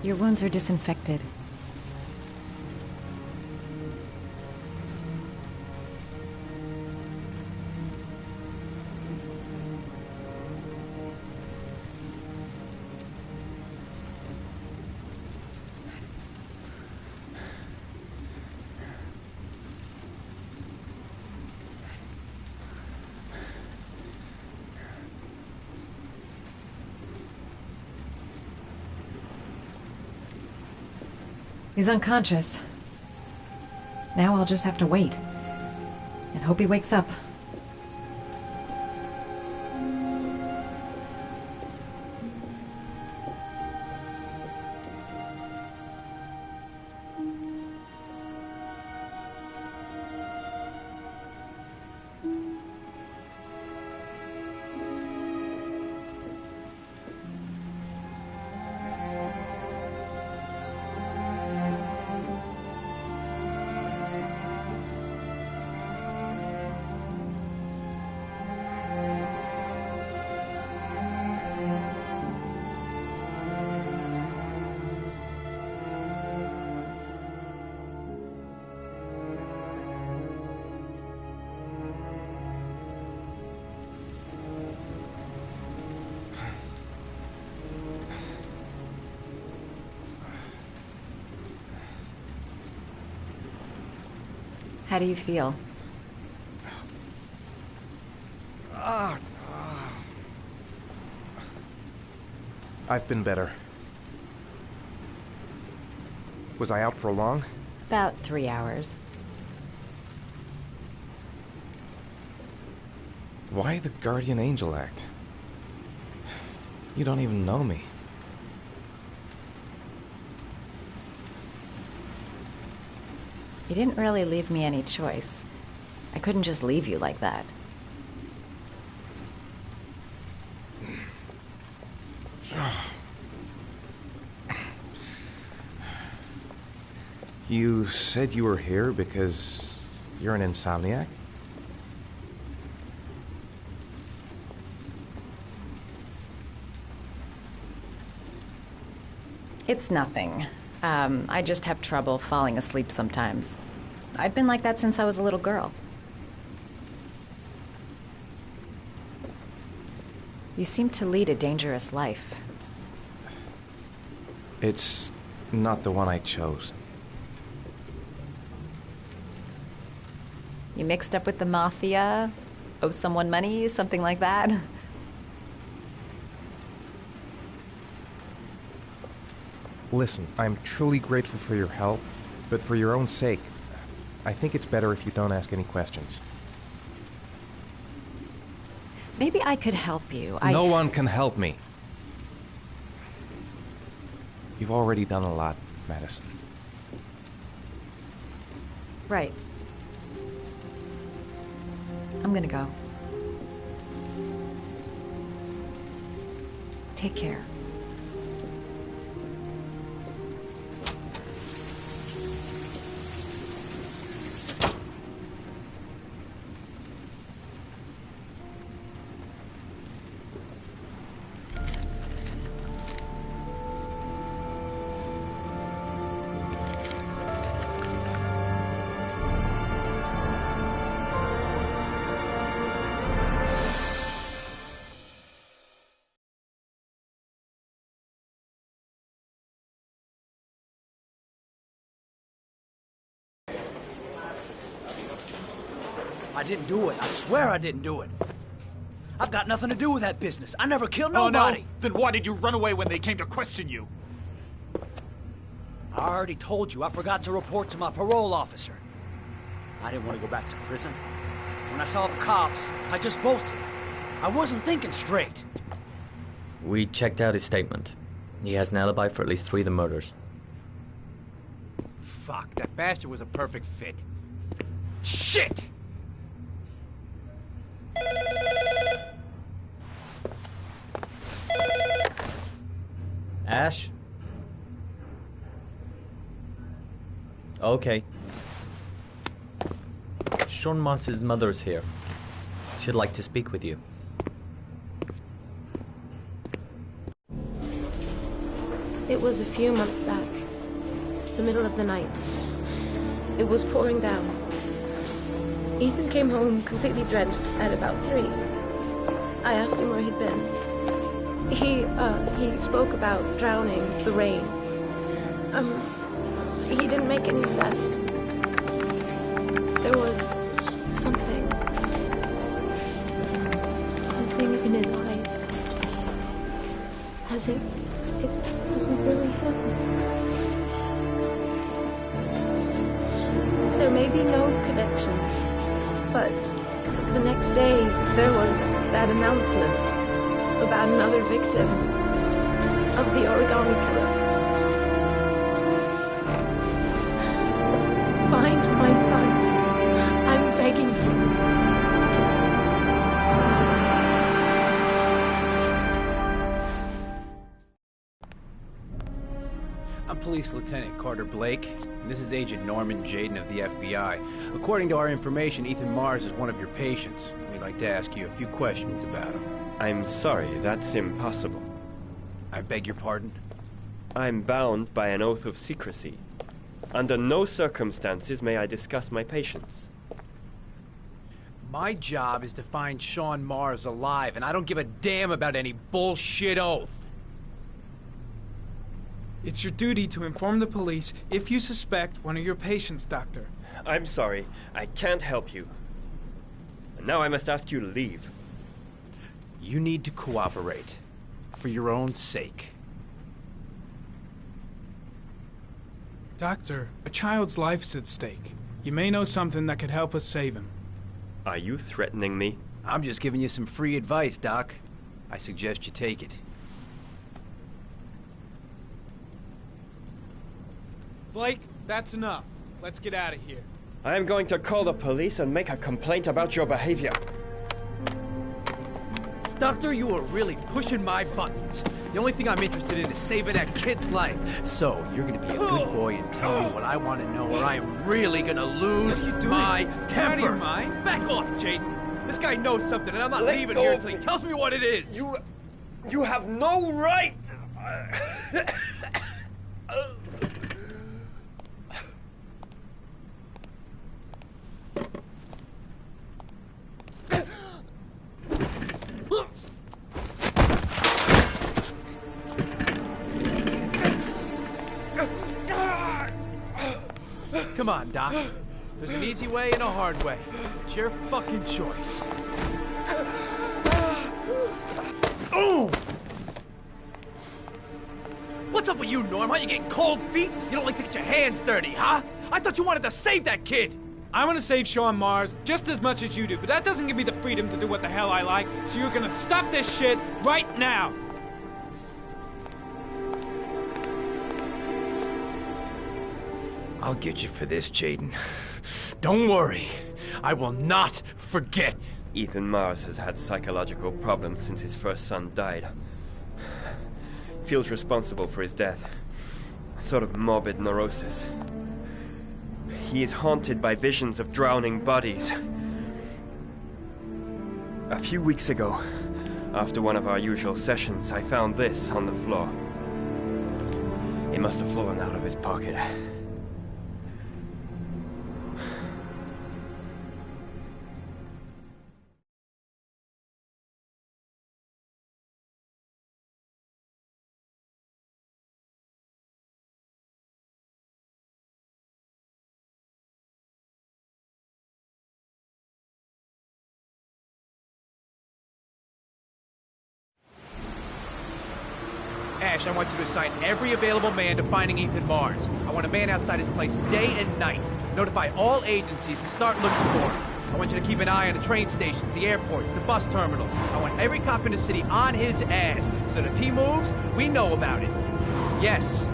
Your wounds are disinfected. He's unconscious. Now I'll just have to wait. And hope he wakes up. How do you feel? I've been better. Was I out for long? About 3 hours. Why the guardian angel act? You don't even know me. You didn't really leave me any choice. I couldn't just leave you like that. You said you were here because you're an insomniac? It's nothing. I just have trouble falling asleep sometimes. I've been like that since I was a little girl. You seem to lead a dangerous life. It's not the one I chose. You mixed up with the mafia? Owe someone money? Something like that? Listen, I'm truly grateful for your help, but for your own sake, I think it's better if you don't ask any questions. Maybe I could help you. No one can help me. You've already done a lot, Madison. Right. I'm gonna go. Take care. I didn't do it. I swear I didn't do it. I've got nothing to do with that business. I never killed Oh, nobody. no? Then why did you run away when they came to question you? I already told you I forgot to report to my parole officer. I didn't want to go back to prison. When I saw the cops, I just bolted. I wasn't thinking straight. We checked out his statement. He has an alibi for at least 3 of the murders. Fuck, that bastard was a perfect fit. Shit! Ash? Okay. Sean Moss's mother's here. She'd like to speak with you. It was a few months back. The middle of the night. It was pouring down. Ethan came home completely drenched at about 3. I asked him where he'd been. He spoke about drowning, the rain. He didn't make any sense. There was something in his eyes. As if it wasn't really him. There may be no connection, but the next day there was that announcement about another victim of the origami killer. Find my son. I'm begging you. I'm Police Lieutenant Carter Blake, and this is Agent Norman Jaden of the FBI. According to our information, Ethan Mars is one of your patients. We'd like to ask you a few questions about him. I'm sorry, that's impossible. I beg your pardon? I'm bound by an oath of secrecy. Under no circumstances may I discuss my patients. My job is to find Sean Mars alive, and I don't give a damn about any bullshit oath. It's your duty to inform the police if you suspect one of your patients, Doctor. I'm sorry. I can't help you. And now I must ask you to leave. You need to cooperate. For your own sake. Doctor, a child's life's at stake. You may know something that could help us save him. Are you threatening me? I'm just giving you some free advice, Doc. I suggest you take it. Blake, that's enough. Let's get out of here. I am going to call the police and make a complaint about your behavior. Doctor, you are really pushing my buttons. The only thing I'm interested in is saving that kid's life. So, you're gonna be a good boy and tell me what I want to know, or I am really gonna lose my temper. Out of your mind? Back off, Jaden. This guy knows something, and I'm not leaving here until he tells me what it is. You have no right! Come on, Doc. There's an easy way and a hard way. It's your fucking choice. Oh! What's up with you, Norm? Are you getting cold feet? You don't like to get your hands dirty, huh? I thought you wanted to save that kid! I want to save Sean Mars just as much as you do, but that doesn't give me the freedom to do what the hell I like, so you're gonna stop this shit right now! I'll get you for this, Jaden. Don't worry. I will not forget. Ethan Mars has had psychological problems since his first son died. Feels responsible for his death. A sort of morbid neurosis. He is haunted by visions of drowning bodies. A few weeks ago, after one of our usual sessions, I found this on the floor. It must have fallen out of his pocket. Ash, I want you to assign every available man to finding Ethan Mars. I want a man outside his place day and night. Notify all agencies to start looking for him. I want you to keep an eye on the train stations, the airports, the bus terminals. I want every cop in the city on his ass, so that if he moves, we know about it. Yes,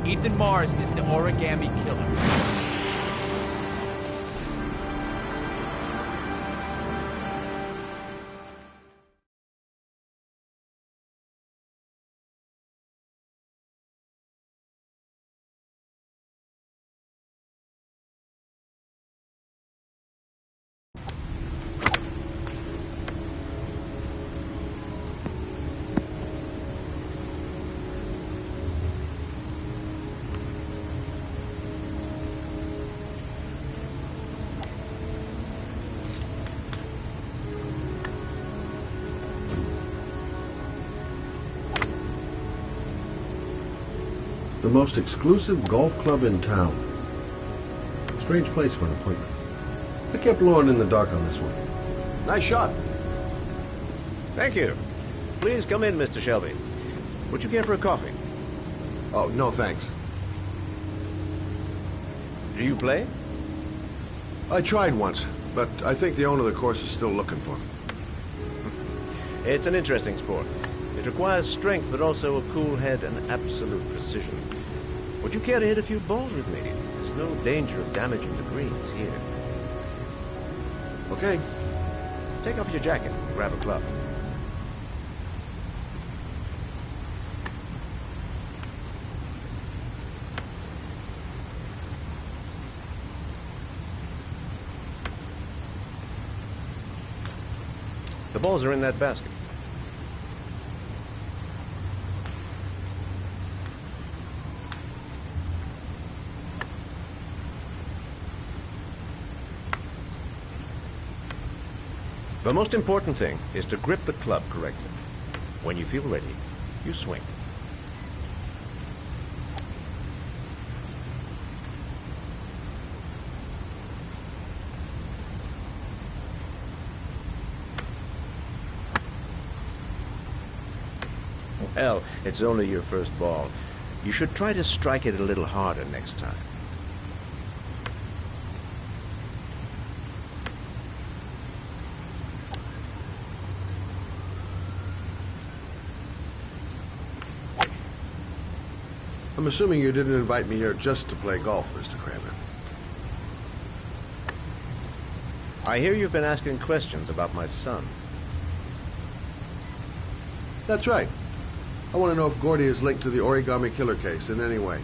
Ethan Mars is the origami killer. The most exclusive golf club in town. Strange place for an appointment. I kept Lauren in the dark on this one. Nice shot. Thank you. Please come in, Mr. Shelby. Would you care for a coffee? Oh, no thanks. Do you play? I tried once, but I think the owner of the course is still looking for me. It's an interesting sport. It requires strength, but also a cool head and absolute precision. Would you care to hit a few balls with me? There's no danger of damaging the greens here. Okay. Take off your jacket and grab a club. The balls are in that basket. The most important thing is to grip the club correctly. When you feel ready, you swing. Well, it's only your first ball. You should try to strike it a little harder next time. I'm assuming you didn't invite me here just to play golf, Mr. Kramer. I hear you've been asking questions about my son. That's right. I want to know if Gordy is linked to the origami killer case in any way.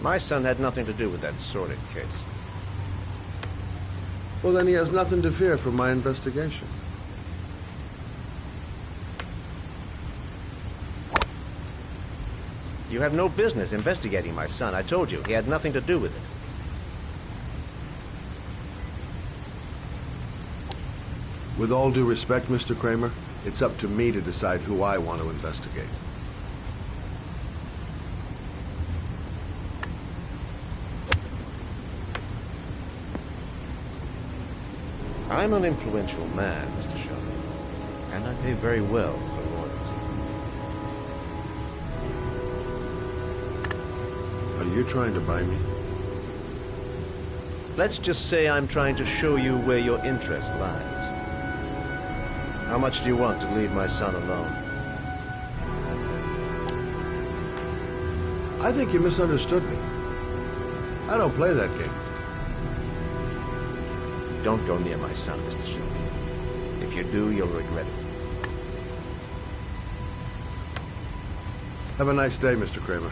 My son had nothing to do with that sordid case. Well, then he has nothing to fear from my investigation. You have no business investigating my son. I told you, he had nothing to do with it. With all due respect, Mr. Kramer, it's up to me to decide who I want to investigate. I'm an influential man, Mr. Shaw, and I pay very well for loyalty. Are you trying to buy me? Let's just say I'm trying to show you where your interest lies. How much do you want to leave my son alone? I think you misunderstood me. I don't play that game. Don't go near my son, Mr. Shelby. If you do, you'll regret it. Have a nice day, Mr. Kramer.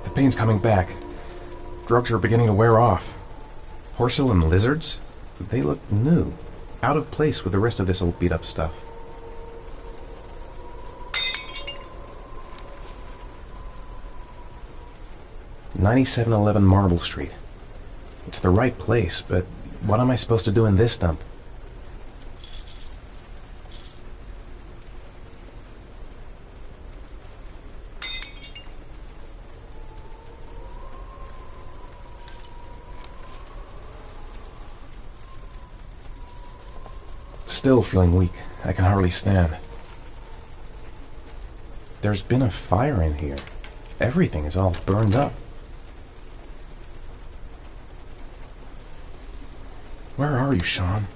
The pain's coming back. Drugs are beginning to wear off. Porcelain lizards? They look new. Out of place with the rest of this old beat-up stuff. $9711 Marble Street. It's the right place, but what am I supposed to do in this dump? Still feeling weak. I can hardly stand. There's been a fire in here. Everything is all burned up. Where are you, Sean?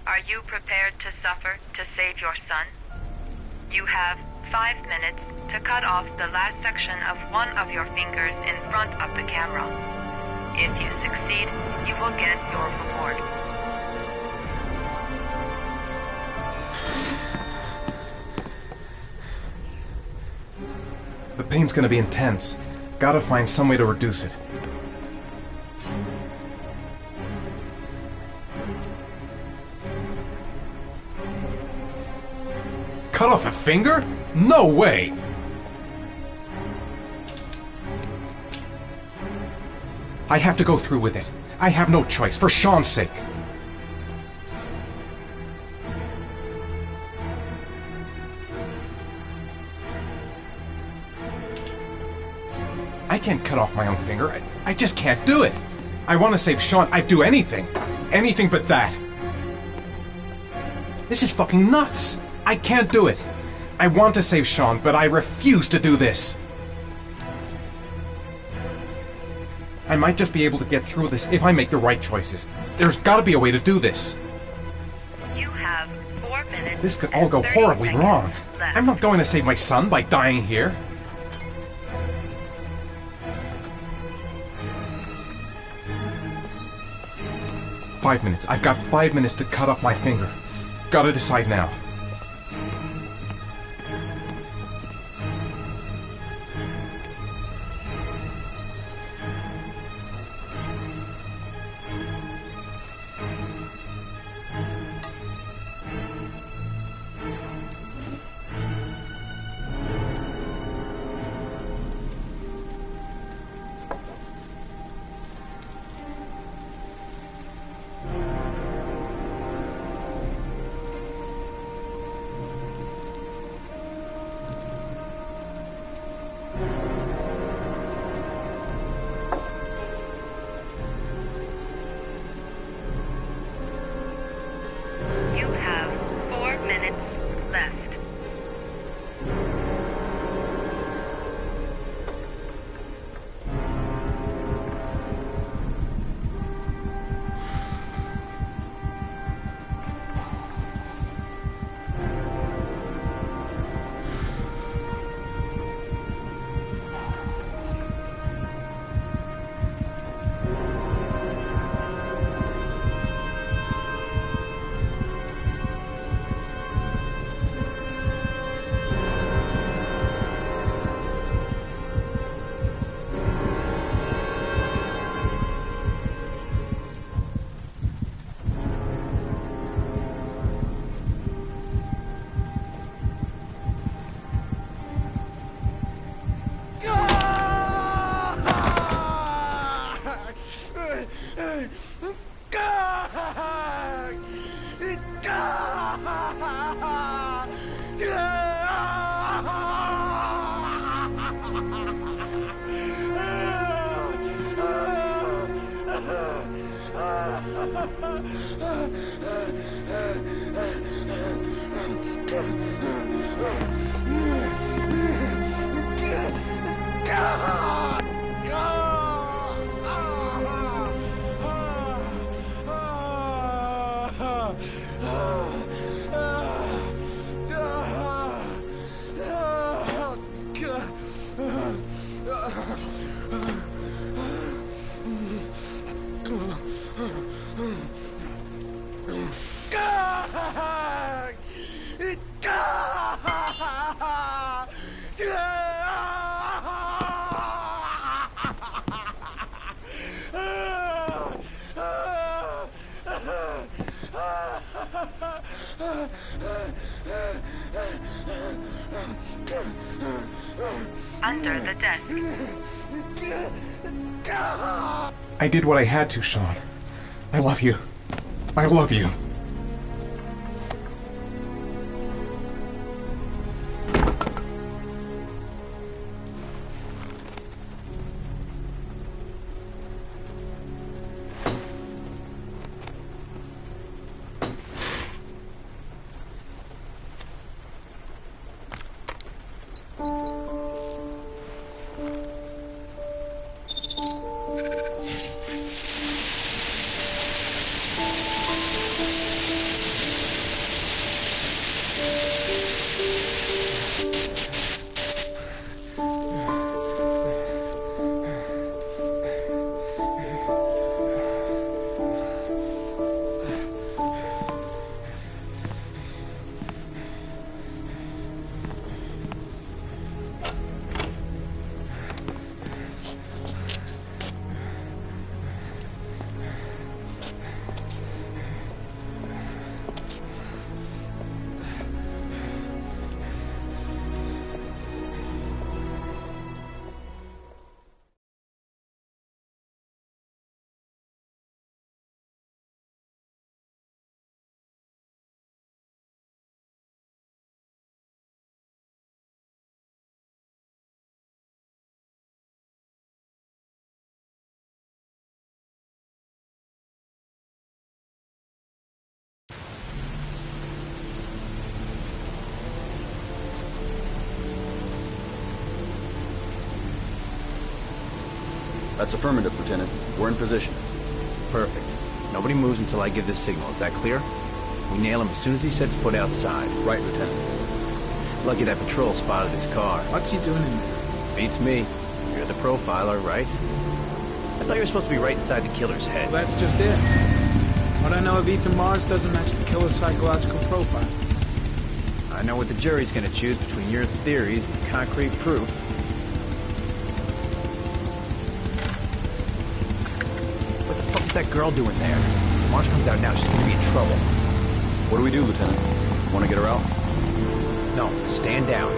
Are you prepared to suffer to save your son? You have 5 minutes to cut off the last section of one of your fingers in front of the camera. If you succeed, you will get your reward. The pain's gonna be intense. Gotta find some way to reduce it. Cut off a finger? No way! I have to go through with it. I have no choice, for Sean's sake. I can't cut off my own finger. I just can't do it. I want to save Sean. I'd do anything. Anything but that. This is fucking nuts. I can't do it. I want to save Sean, but I refuse to do this. I might just be able to get through this if I make the right choices. There's gotta be a way to do this. You have 4 minutes. This could all go horribly wrong. I'm not going to save my son by dying here. Five minutes. I've got 5 minutes to cut off my finger. Gotta decide now. You have 4 minutes left. Under the desk. I did what I had to, Sean. I love you. I love you. That's affirmative, Lieutenant. We're in position. Perfect. Nobody moves until I give this signal. Is that clear? We nail him as soon as he sets foot outside. Right, Lieutenant. Lucky that patrol spotted his car. What's he doing in there? Beats me. You're the profiler, right? I thought you were supposed to be right inside the killer's head. Well, that's just it. What I know of Ethan Mars doesn't match the killer's psychological profile. I know what the jury's gonna choose between your theories and concrete proof. What the fuck is that girl doing there? If Mars comes out now, she's gonna be in trouble. What do we do, Lieutenant? Want to get her out? No, stand down.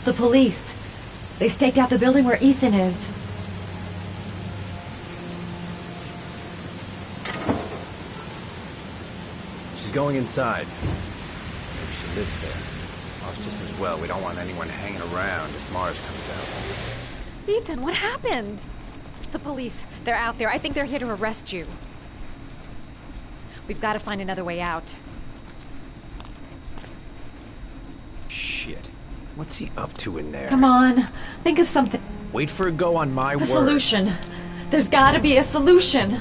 The police. They staked out the building where Ethan is. She's going inside. Maybe she lives there. Well, it's just as well. We don't want anyone hanging around if Mars comes out. Ethan, what happened? The police. They're out there. I think they're here to arrest you. We've got to find another way out. Shit. What's he up to in there? Come on. Think of something. Wait for a go on my word. A solution. There's got to be a solution.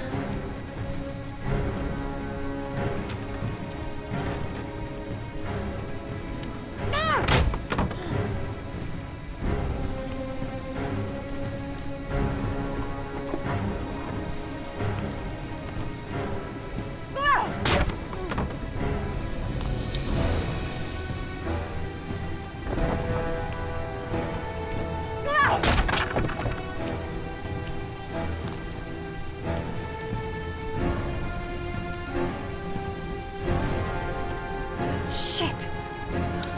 Shit!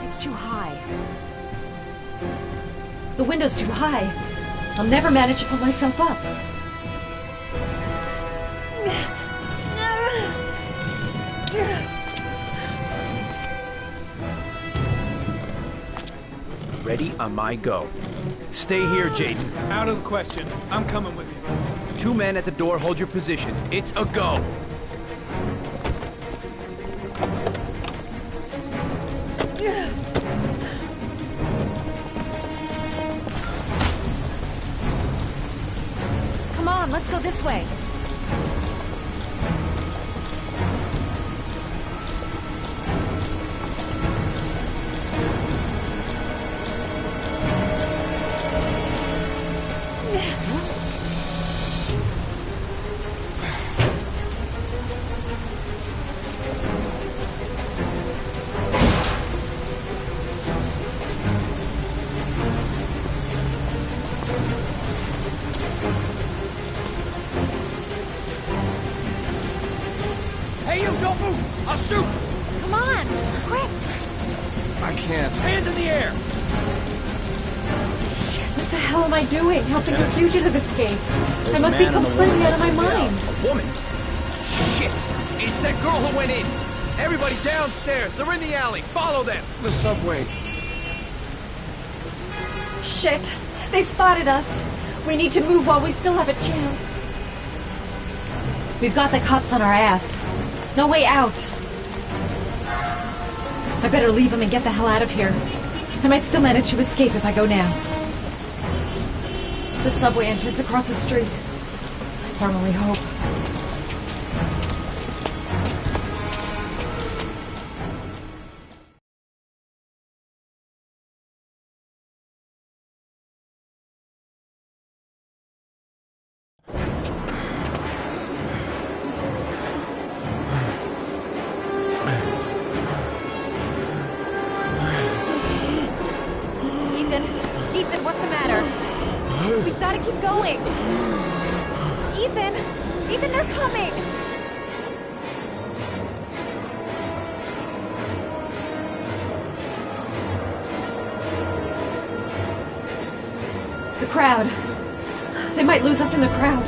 It's too high. The window's too high. I'll never manage to pull myself up. Ready on my go. Stay here, Jaden. Out of the question. I'm coming with you. 2 men at the door, hold your positions. It's a go. Come on, let's go this way. Hey, you, don't move! I'll shoot! Come on, quick! I can't. Hands in the air! What the hell am I doing? Helping a fugitive escape? I must be completely out of my mind. A woman? Shit! It's that girl who went in! Everybody downstairs! They're in the alley! Follow them! The subway. Shit! They spotted us. We need to move while we still have a chance. We've got the cops on our ass. No way out. I better leave them and get the hell out of here. I might still manage to escape if I go now. The subway entrance across the street. That's our only hope. Ethan, what's the matter? We've got to keep going. Ethan, they're coming. The crowd. They might lose us in the crowd.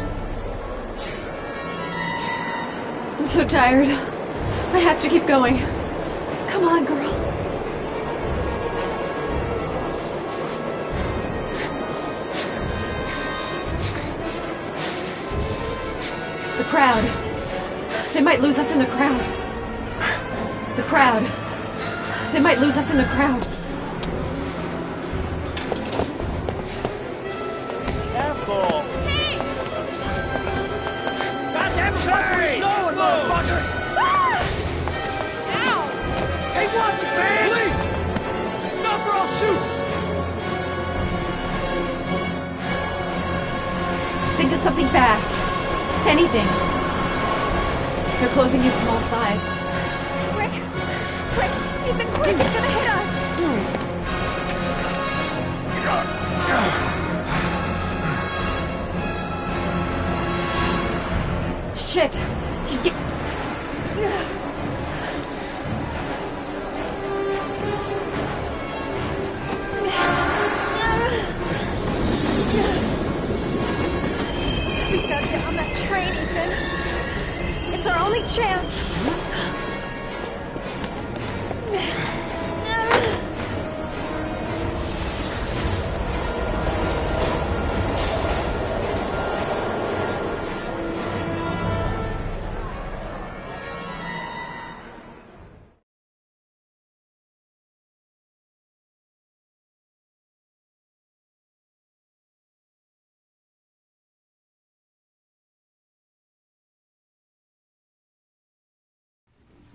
I'm so tired. I have to keep going. Come on, girl. The crowd. They might lose us in the crowd. The crowd. They might lose us in the crowd. Careful! Hey! Goddamn shots where you going, motherfucker! Ah! Ow! Hey, watch it, man! Please! Stop or I'll shoot! Think of something fast. Anything. They're closing in from all sides. Quick! Quick! Ethan, quick! It's gonna hit us! Shit! He's getting... We gotta get on that train, Ethan. It's our only chance.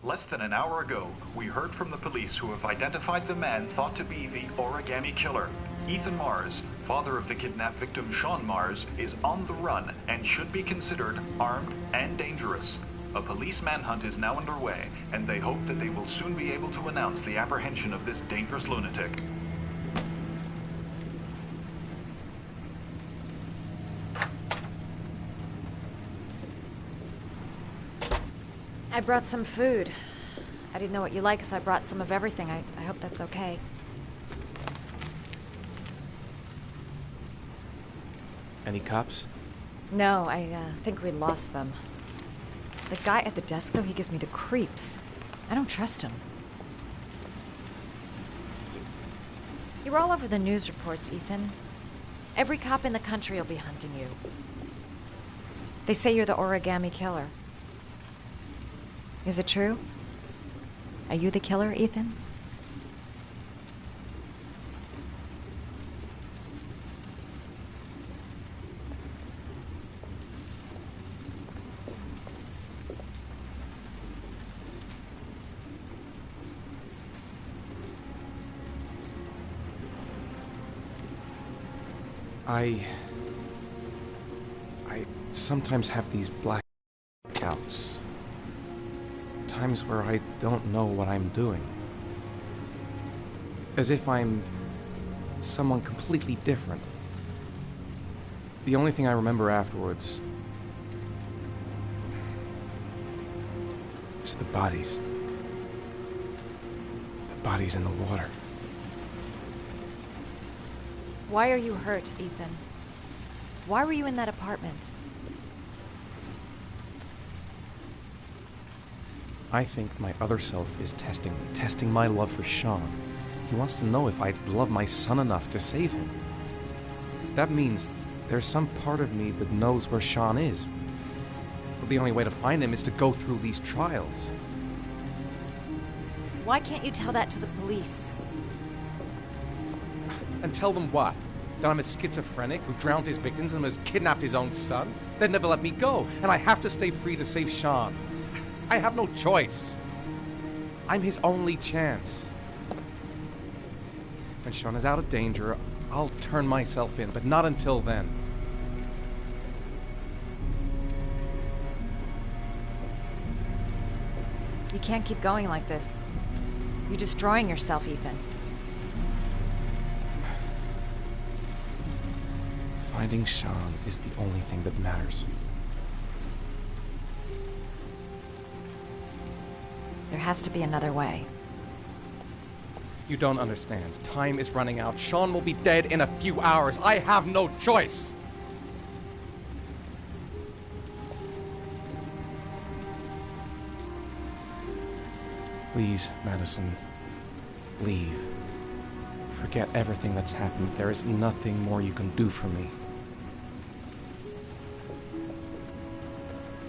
Less than an hour ago, we heard from the police who have identified the man thought to be the origami killer. Ethan Mars, father of the kidnapped victim Sean Mars, is on the run and should be considered armed and dangerous. A police manhunt is now underway, and they hope that they will soon be able to announce the apprehension of this dangerous lunatic. I brought some food. I didn't know what you like, so I brought some of everything. I hope that's okay. Any cops? No, I think we lost them. The guy at the desk, though, he gives me the creeps. I don't trust him. You're all over the news reports, Ethan. Every cop in the country will be hunting you. They say you're the origami killer. Is it true? Are you the killer, Ethan? I sometimes have these blackouts. Times where I don't know what I'm doing. As if I'm someone completely different. The only thing I remember afterwards is the bodies. The bodies in the water. Why are you hurt, Ethan? Why were you in that apartment? I think my other self is testing me, testing my love for Sean. He wants to know if I love my son enough to save him. That means there's some part of me that knows where Sean is. But the only way to find him is to go through these trials. Why can't you tell that to the police? And tell them what? That I'm a schizophrenic who drowns his victims and has kidnapped his own son? They'd never let me go, and I have to stay free to save Sean. I have no choice. I'm his only chance. When Sean is out of danger, I'll turn myself in, but not until then. You can't keep going like this. You're destroying yourself, Ethan. Finding Sean is the only thing that matters. There has to be another way. You don't understand. Time is running out. Sean will be dead in a few hours. I have no choice. Please, Madison, leave. Forget everything that's happened. There is nothing more you can do for me.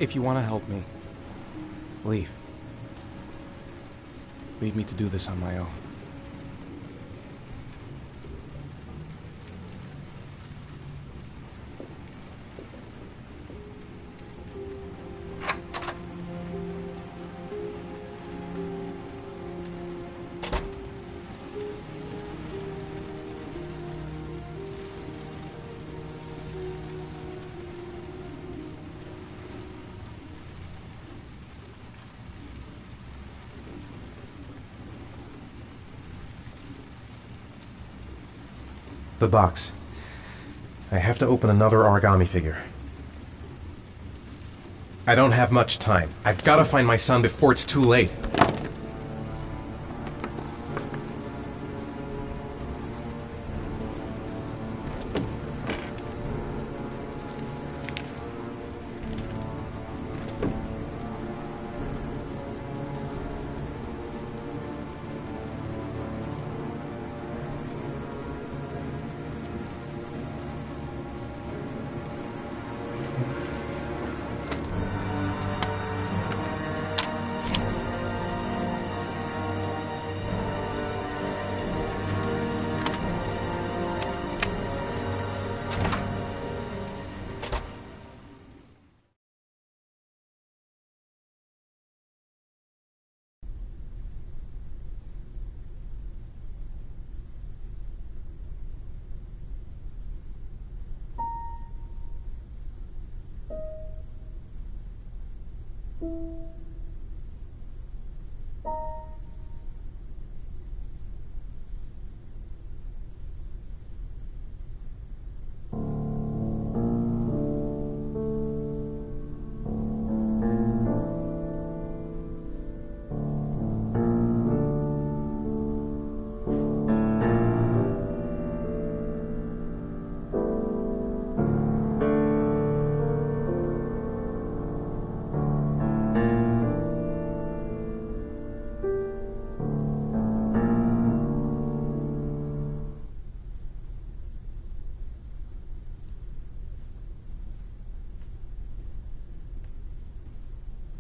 If you want to help me, leave. Leave me to do this on my own. The box. I have to open another origami figure. I don't have much time. I've got to find my son before it's too late.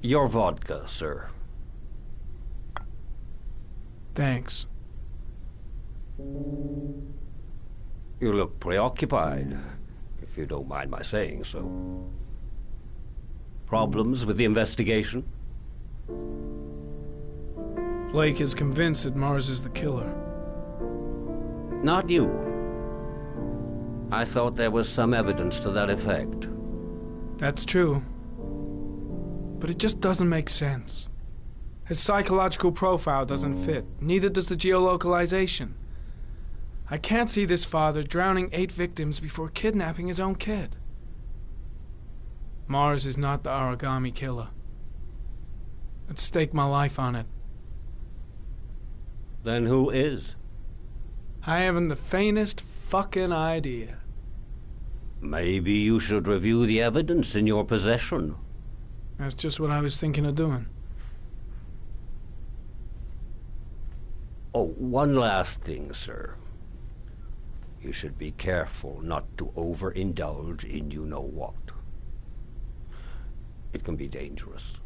Your vodka, sir. Thanks. You look preoccupied, if you don't mind my saying so. Problems with the investigation? Blake is convinced that Mars is the killer. Not you. I thought there was some evidence to that effect. That's true. But it just doesn't make sense. His psychological profile doesn't fit. Neither does the geolocalization. I can't see this father drowning 8 victims before kidnapping his own kid. Mars is not the origami killer. I'd stake my life on it. Then who is? I haven't the faintest fucking idea. Maybe you should review the evidence in your possession. That's just what I was thinking of doing. Oh, one last thing, sir. You should be careful not to overindulge in you-know-what. It can be dangerous.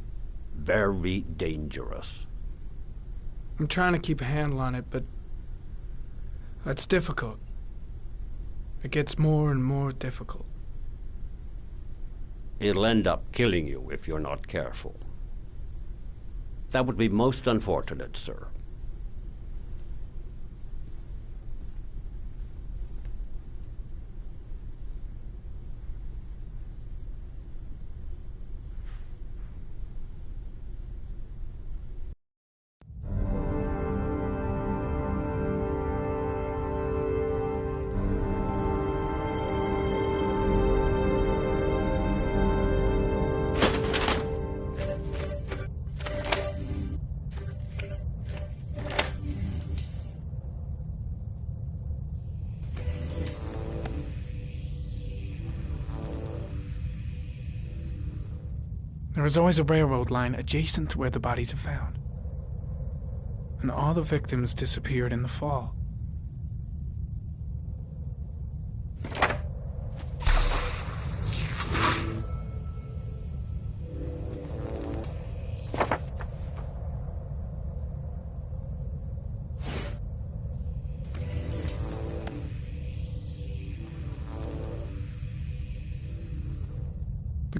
Very dangerous. I'm trying to keep a handle on it, but that's difficult. It gets more and more difficult. It'll end up killing you if you're not careful. That would be most unfortunate, sir. There is always a railroad line adjacent to where the bodies are found. And all the victims disappeared in the fall.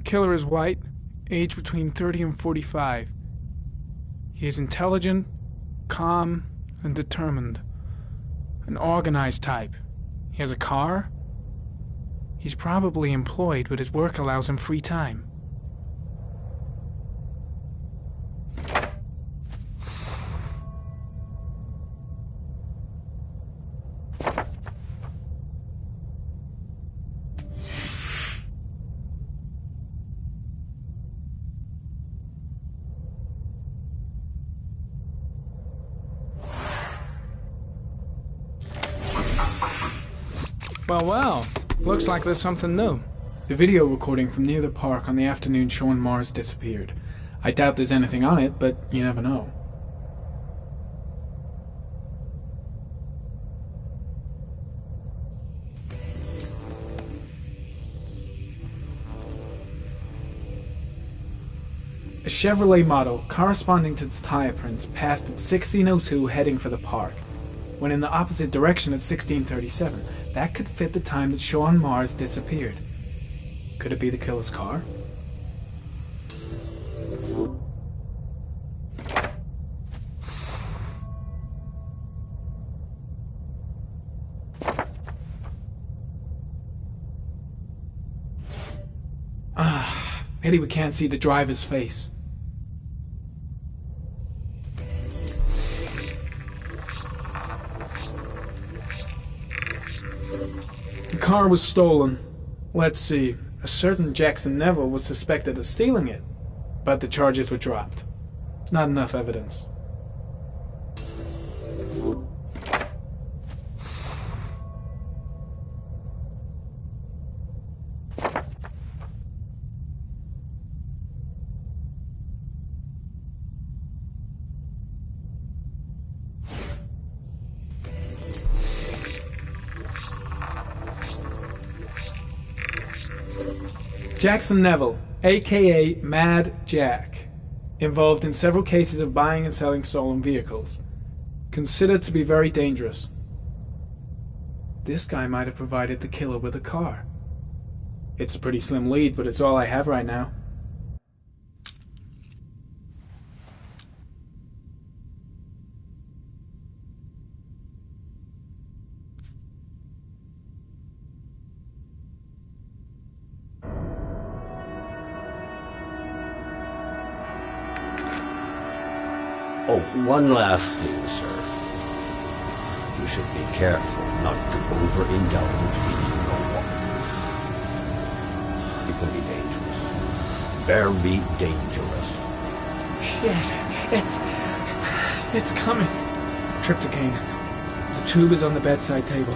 killer is white, aged between 30 and 45. He is intelligent, calm, and determined. An organized type. He has a car. He's probably employed, but his work allows him free time. Well, looks like there's something new. The video recording from near the park on the afternoon Sean Mars disappeared. I doubt there's anything on it, but you never know. A Chevrolet model corresponding to the tire prints passed at 1602 heading for the park. When in the opposite direction at 1637, that could fit the time that Sean Mars disappeared. Could it be the killer's car? Pity we can't see the driver's face. The car was stolen. Let's see. A certain Jackson Neville was suspected of stealing it, but the charges were dropped. Not enough evidence. Jackson Neville, aka Mad Jack, involved in several cases of buying and selling stolen vehicles. Considered to be very dangerous. This guy might have provided the killer with a car. It's a pretty slim lead, but it's all I have right now. Oh, one last thing, sir. You should be careful not to overindulge in your walk. It can be dangerous. Very dangerous. Shit, it's coming. Trypticane. The tube is on the bedside table.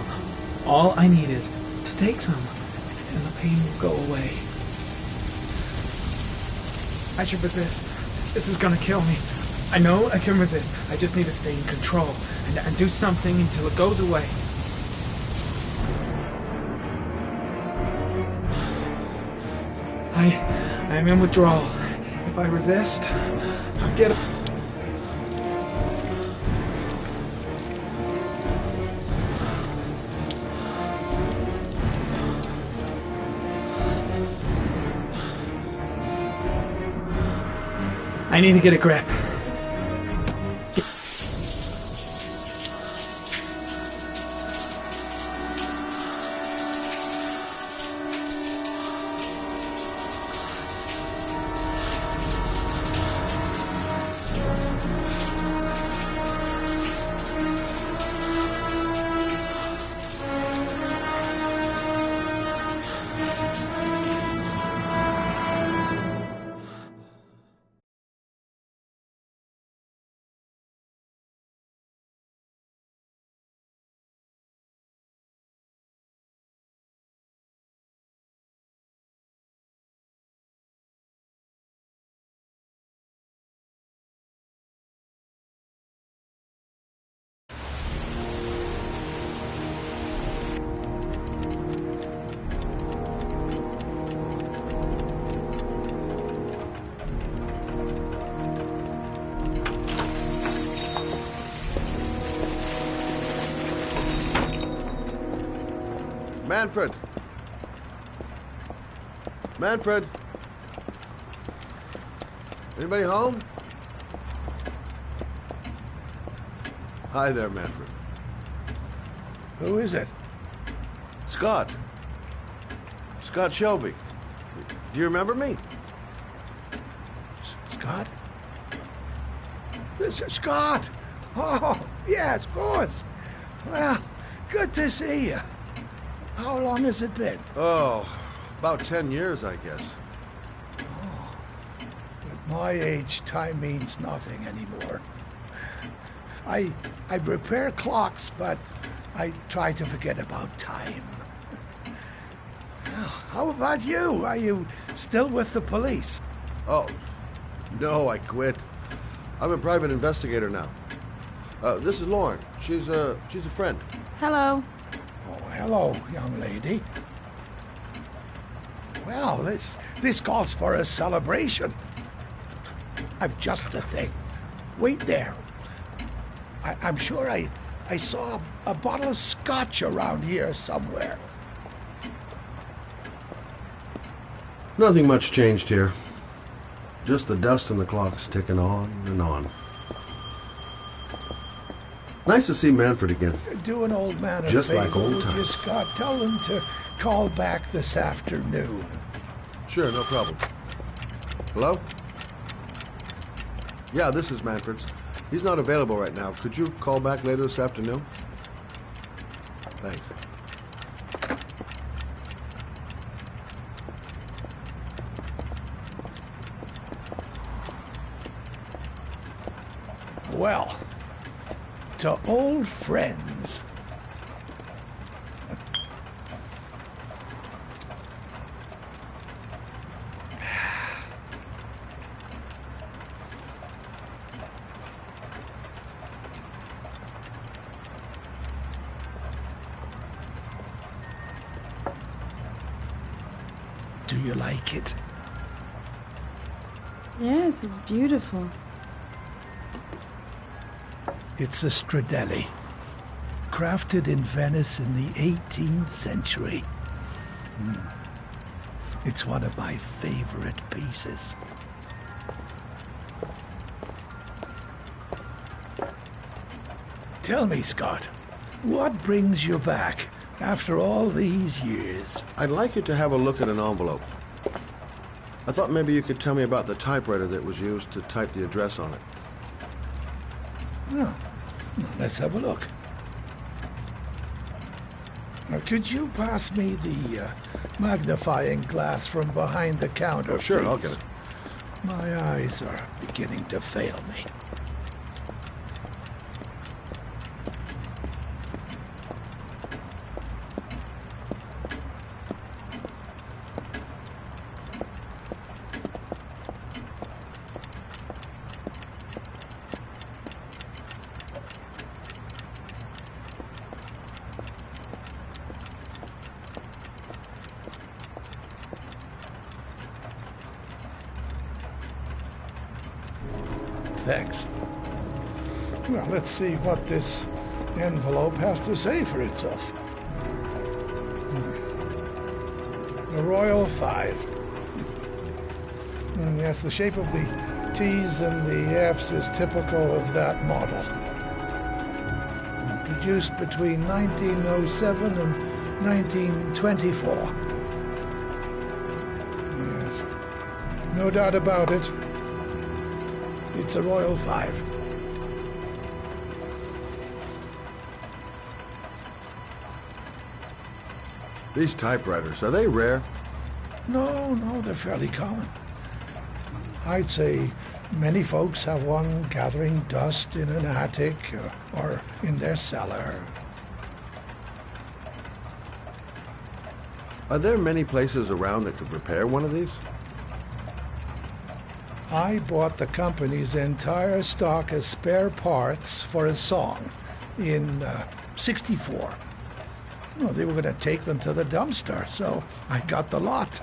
All I need is to take some, and the pain will go away. I should resist. This is gonna kill me. I know I can resist. I just need to stay in control and do something until it goes away. I am in withdrawal. If I resist, I'll get... I need to get a grip. Manfred! Manfred! Anybody home? Hi there, Manfred. Who is it? Scott. Scott Shelby. Do you remember me? Scott? This is Scott! Oh, yes, of course. Well, good to see you. How long has it been? Oh, about 10 years, I guess. At my age, time means nothing anymore. I repair clocks, but I try to forget about time. How about you? Are you still with the police? Oh, no, I quit. I'm a private investigator now. This is Lauren. She's a friend. Hello. Oh, hello, young lady. Well, this calls for a celebration. I've just the thing. Wait there. I'm sure I saw a bottle of scotch around here somewhere. Nothing much changed here. Just the dust and the clocks ticking on and on. Nice to see Manfred again. Do an old man a Just favor, like old would you, times. Scott? Tell him to call back this afternoon. Sure, no problem. Hello? Yeah, this is Manfred's. He's not available right now. Could you call back later this afternoon? Thanks. Well, to old friends. Do you like it? Yes, it's beautiful. It's a Stradelli, crafted in Venice in the 18th century. It's one of my favorite pieces. Tell me, Scott, what brings you back after all these years? I'd like you to have a look at an envelope. I thought maybe you could tell me about the typewriter that was used to type the address on it. Oh, let's have a look. Now, could you pass me the magnifying glass from behind the counter, Oh, sure, please? I'll get it. My eyes are beginning to fail me. Thanks. Well, let's see what this envelope has to say for itself. The Royal 5. Yes, the shape of the T's and the F's is typical of that model. Produced between 1907 and 1924. Yes. No doubt about it. It's a Royal 5. These typewriters, are they rare? No, they're fairly common. I'd say many folks have one gathering dust in an attic or in their cellar. Are there many places around that could repair one of these? I bought the company's entire stock of spare parts for a song in '64. Well, they were going to take them to the dumpster, so I got the lot.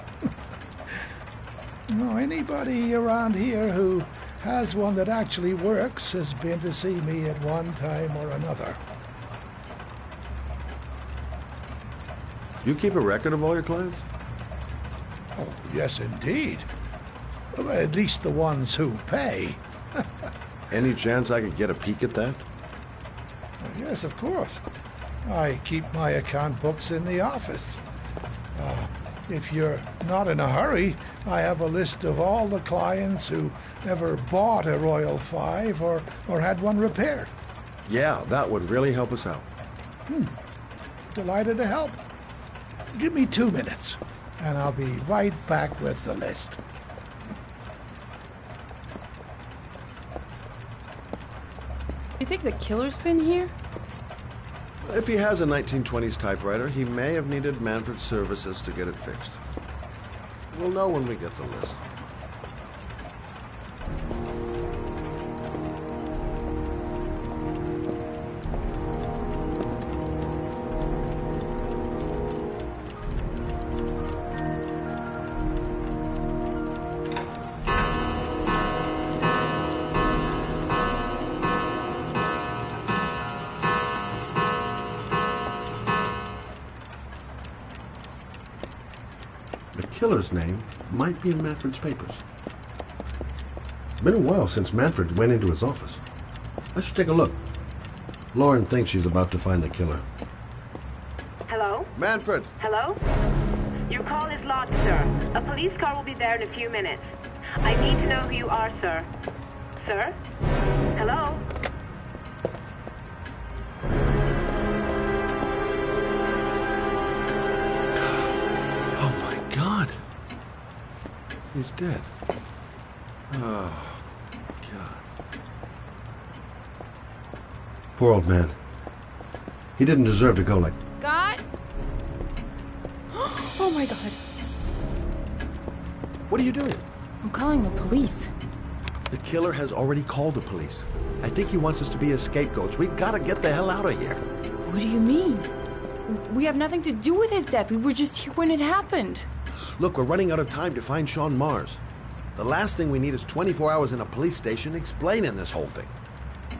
Anybody around here who has one that actually works has been to see me at one time or another. Do you keep a record of all your clients? Oh, yes, indeed. At least the ones who pay. Any chance I could get a peek at that? Yes, of course. I keep my account books in the office. If you're not in a hurry, I have a list of all the clients who ever bought a Royal 5 or had one repaired. Yeah, that would really help us out. Delighted to help. Give me 2 minutes, and I'll be right back with the list. You think the killer's been here? If he has a 1920s typewriter, he may have needed Manfred's services to get it fixed. We'll know when we get the list. The killer's name might be in Manfred's papers. Been a while since Manfred went into his office. I should take a look. Lauren thinks she's about to find the killer. Hello? Manfred! Hello? Your call is logged, sir. A police car will be there in a few minutes. I need to know who you are, sir. Sir? Hello? God. He's dead. Oh, God. Poor old man. He didn't deserve to go like... Scott? Oh my God. What are you doing? I'm calling the police. The killer has already called the police. I think he wants us to be his scapegoats. We gotta get the hell out of here. What do you mean? We have nothing to do with his death. We were just here when it happened. Look, we're running out of time to find Sean Mars. The last thing we need is 24 hours in a police station explaining this whole thing.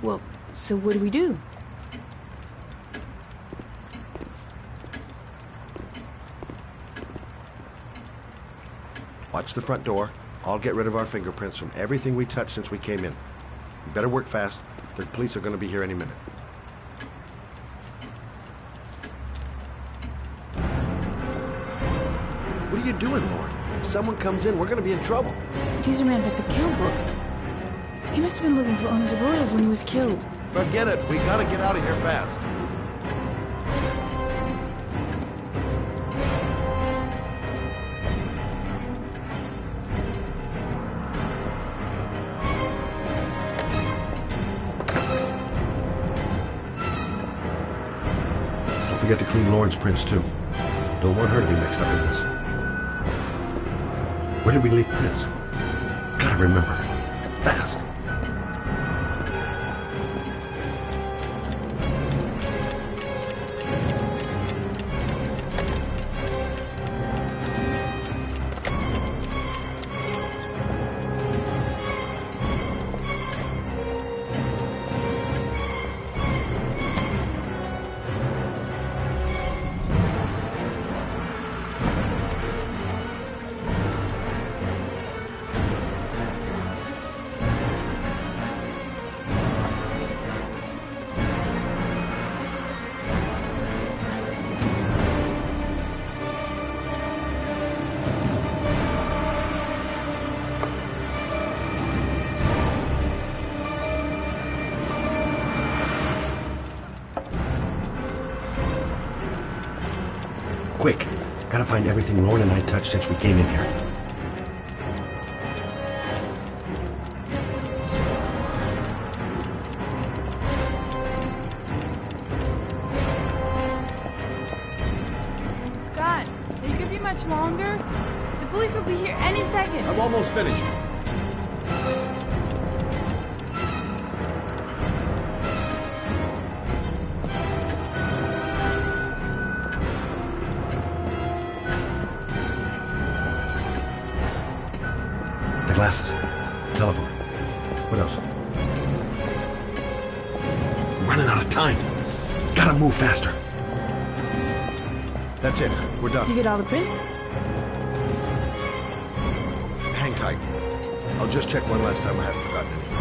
Well, so what do we do? Watch the front door. I'll get rid of our fingerprints from everything we touched since we came in. You better work fast. The police are going to be here any minute. What are you doing, Lauren? If someone comes in, we're going to be in trouble. These are Manfred's account books. He must have been looking for owners of Royals when he was killed. Forget it. We got to get out of here fast. Don't forget to clean Lauren's prints, too. Don't want her to be mixed up in this. Where did we leave prints? Gotta remember. Fast. Quick. Gotta find everything Lauren and I touched since we came in here. Scott, are you gonna be much longer? The police will be here any second. I'm almost finished. Glasses. The telephone. What else? I'm running out of time. Gotta move faster. That's it. We're done. You get all the prints? Hang tight. I'll just check one last time I haven't forgotten anything.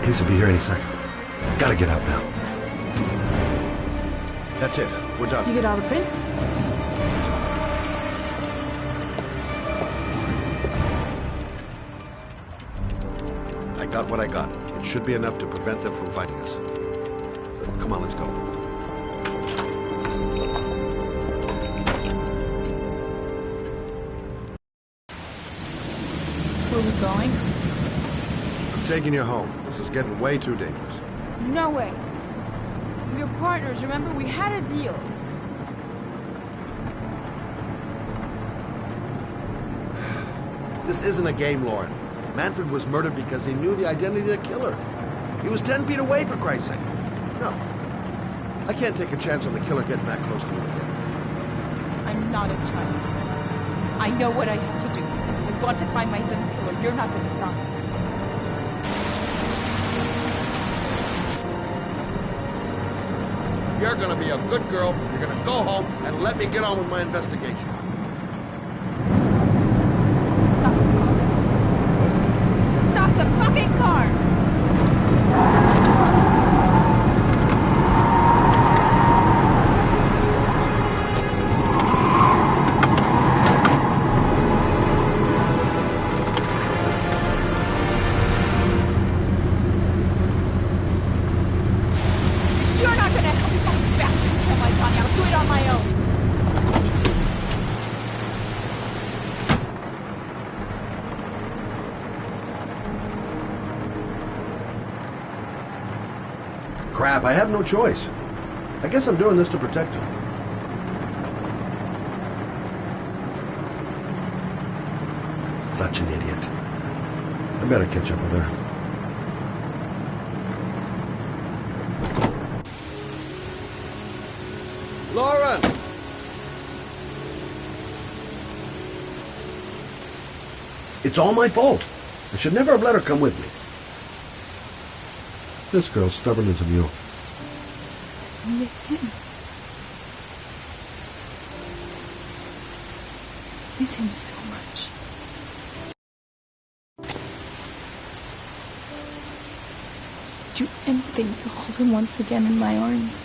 Case will be here any second. Gotta get out now. That's it. We're done. You get all the prints? I got what I got. It should be enough to prevent them from fighting us. Come on, let's go. Where are we going? I'm taking you home. This is getting way too dangerous. No way. We're partners, remember? We had a deal. This isn't a game, Lauren. Manfred was murdered because he knew the identity of the killer. He was 10 feet away, for Christ's sake. No. I can't take a chance on the killer getting that close to you again. I'm not a child. I know what I have to do. I've got to find my son's killer. You're not going to stop me. You're gonna be a good girl. You're gonna go home and let me get on with my investigation. Stop the fucking car! Crap, I have no choice. I guess I'm doing this to protect her. Such an idiot. I better catch up with her. Lauren! It's all my fault. I should never have let her come with me. This girl's stubborn as a mule. I miss him. Miss him so much. Do anything to hold him once again in my arms.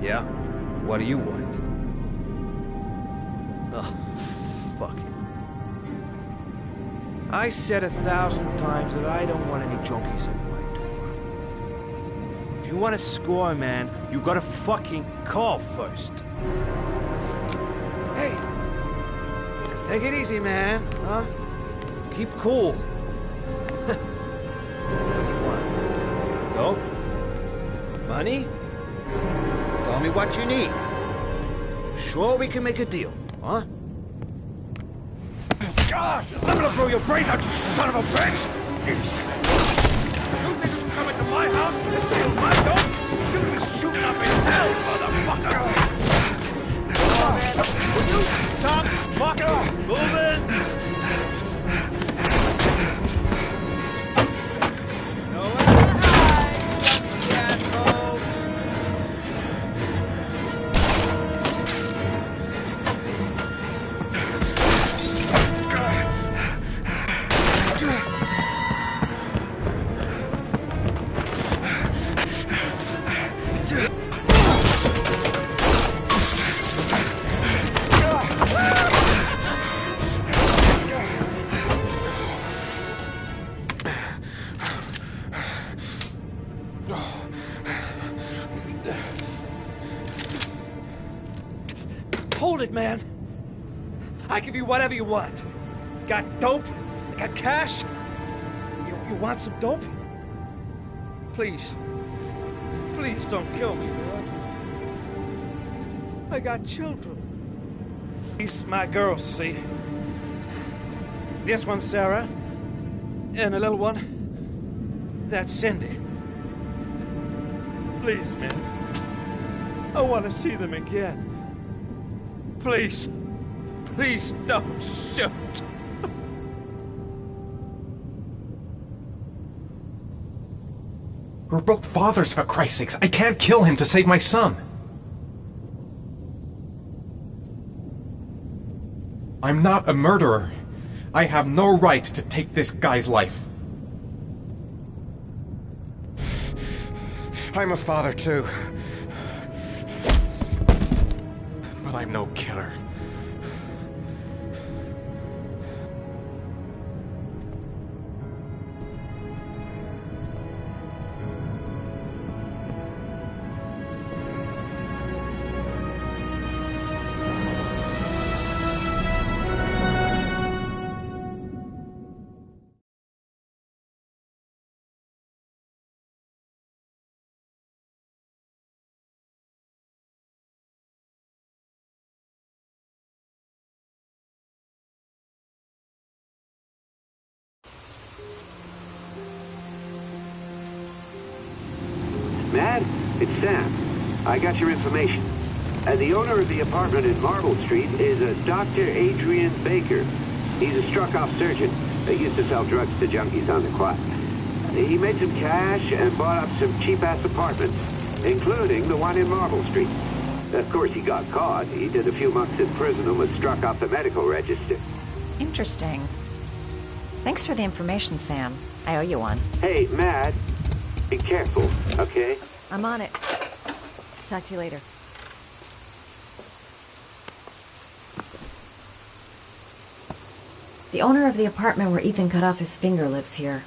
Yeah? What do you want? Oh, fuck it. I said 1,000 times that I don't want any junkies at my door. If you want to score, man, you gotta fucking call first. Hey! Take it easy, man, huh? Keep cool. What do you want? Dope? Money? Tell me what you need. Sure we can make a deal, huh? God, I'm gonna blow your brains out, you son of a bitch! You think you come into my house and steal my dope? You're gonna be shooting up in hell, motherfucker! Come on, man. Will you stop fucking moving? I give you whatever you want. Got dope? Got cash? You want some dope? Please. Please don't kill me, man. I got children. These my girls, see? This one's Sarah. And the little one, that's Cindy. Please, man. I want to see them again. Please. Please don't shoot. We're both fathers, for Christ's sakes. I can't kill him to save my son. I'm not a murderer. I have no right to take this guy's life. I'm a father, too. But I'm no killer. Matt, it's Sam. I got your information. The owner of the apartment in Marble Street is a Dr. Adrian Baker. He's a struck-off surgeon. He used to sell drugs to junkies on the quad. He made some cash and bought up some cheap-ass apartments, including the one in Marble Street. Of course, he got caught. He did a few months in prison and was struck off the medical register. Interesting. Thanks for the information, Sam. I owe you one. Hey, Matt, be careful, okay? I'm on it. Talk to you later. The owner of the apartment where Ethan cut off his finger lives here.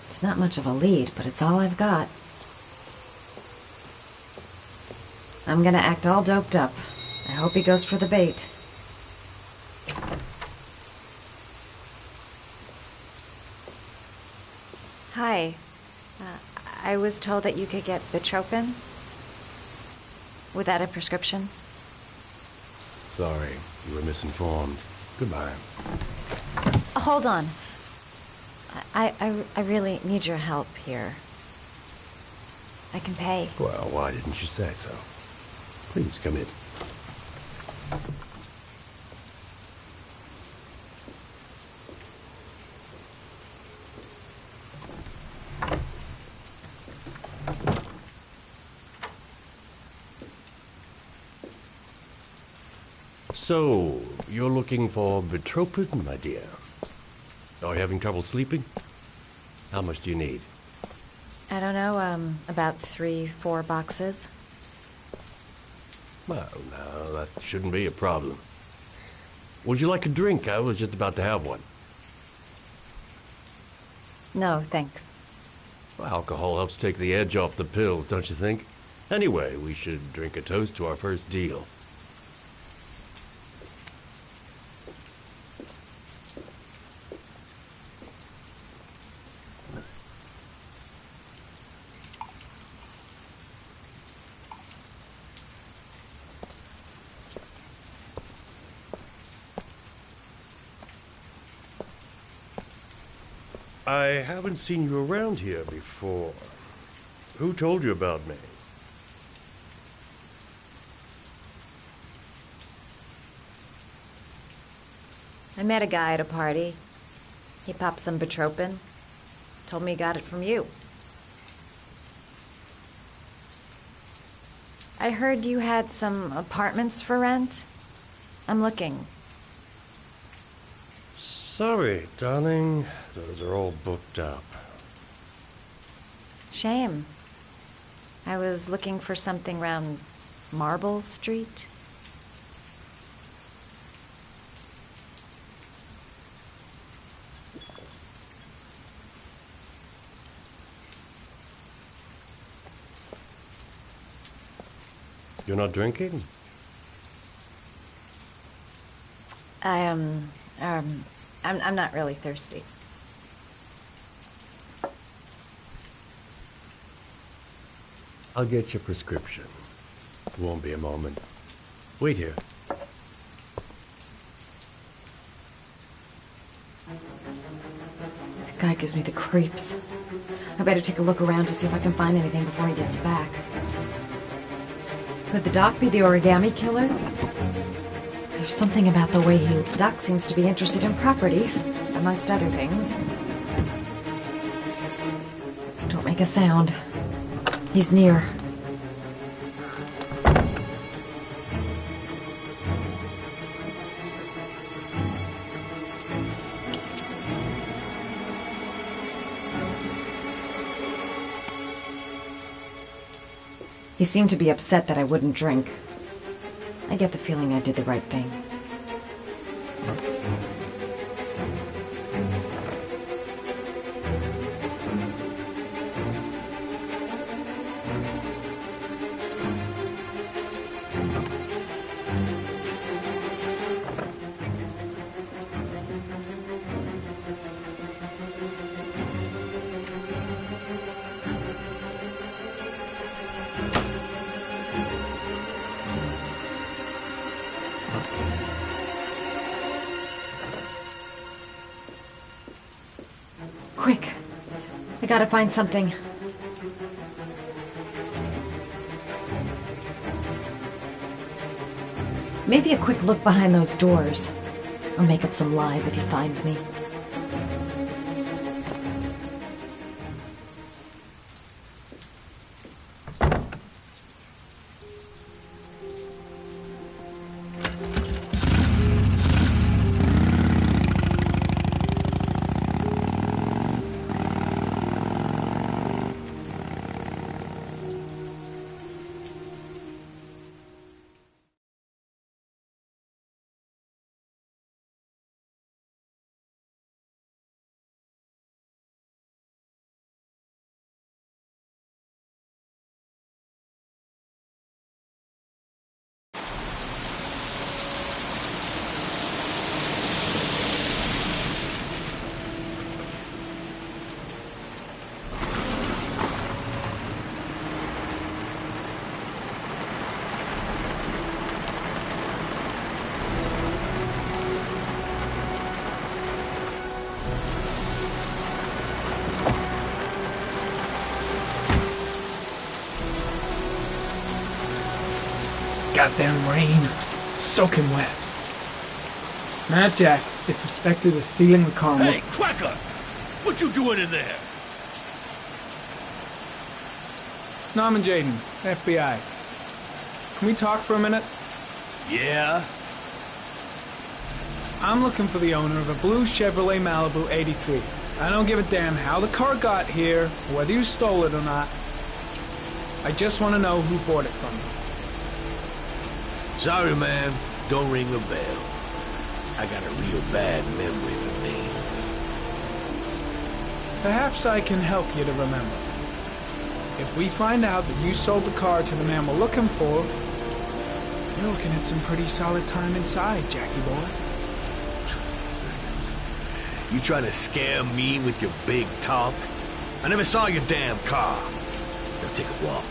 It's not much of a lead, but it's all I've got. I'm gonna act all doped up. I hope he goes for the bait. Hi. I was told that you could get Bitropin without a prescription. Sorry, you were misinformed. Goodbye. Hold on. I really need your help here. I can pay. Well, why didn't you say so? Please come in. So, you're looking for Bitropin, my dear? Are you having trouble sleeping? How much do you need? I don't know, about 3-4 boxes. Well, no, that shouldn't be a problem. Would you like a drink? I was just about to have one. No, thanks. Well, alcohol helps take the edge off the pills, don't you think? Anyway, we should drink a toast to our first deal. I haven't seen you around here before. Who told you about me? I met a guy at a party. He popped some Bitropin. Told me he got it from you. I heard you had some apartments for rent. I'm looking. Sorry, darling. Those are all booked up. Shame. I was looking for something around Marble Street. You're not drinking? I'm not really thirsty. I'll get your prescription. Won't be a moment. Wait here. That guy gives me the creeps. I better take a look around to see if I can find anything before he gets back. Could the doc be the origami killer? There's something about the way the doc seems to be interested in property, amongst other things. Don't make a sound. He's near. He seemed to be upset that I wouldn't drink. I get the feeling I did the right thing. Quick. I gotta find something. Maybe a quick look behind those doors. Or make up some lies if he finds me. Goddamn rain. Soaking wet. Matt Jack is suspected of stealing the car. Hey, Cracker! What you doing in there? Norman Jaden, FBI. Can we talk for a minute? Yeah? I'm looking for the owner of a blue Chevrolet Malibu 83. I don't give a damn how the car got here, or whether you stole it or not. I just want to know who bought it from you. Sorry, man. Don't ring the bell. I got a real bad memory for names. Perhaps I can help you to remember. If we find out that you sold the car to the man we're looking for, you're looking at some pretty solid time inside, Jackie boy. You trying to scare me with your big talk? I never saw your damn car. Now take a walk.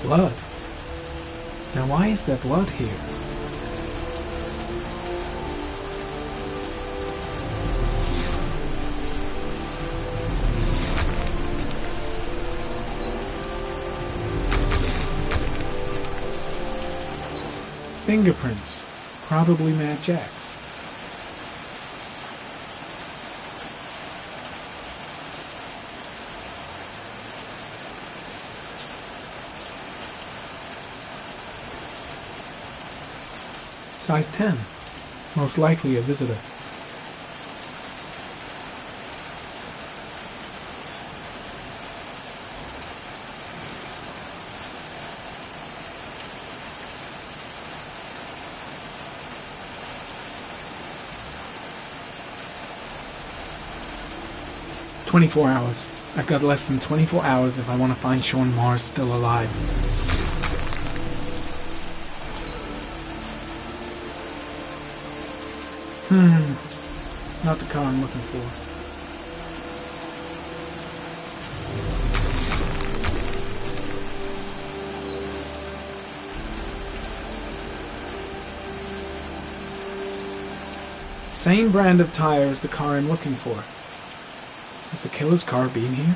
Blood. Now why is there blood here? Fingerprints. Probably Matt Jack's. Size 10. Most likely a visitor. 24 hours. I've got less than 24 hours if I want to find Sean Mars still alive. Not the car I'm looking for. Same brand of tire as the car I'm looking for. Has the killer's car been here?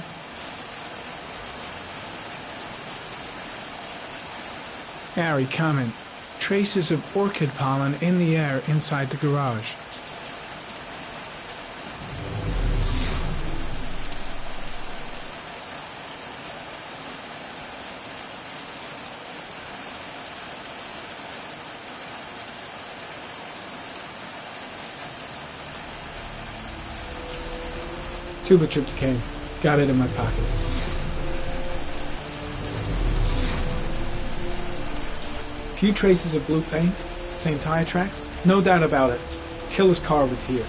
Harry, comment. Traces of orchid pollen in the air inside the garage. Tube of tryptocane. Got it in my pocket. Few traces of blue paint. Same tire tracks. No doubt about it. Killer's car was here.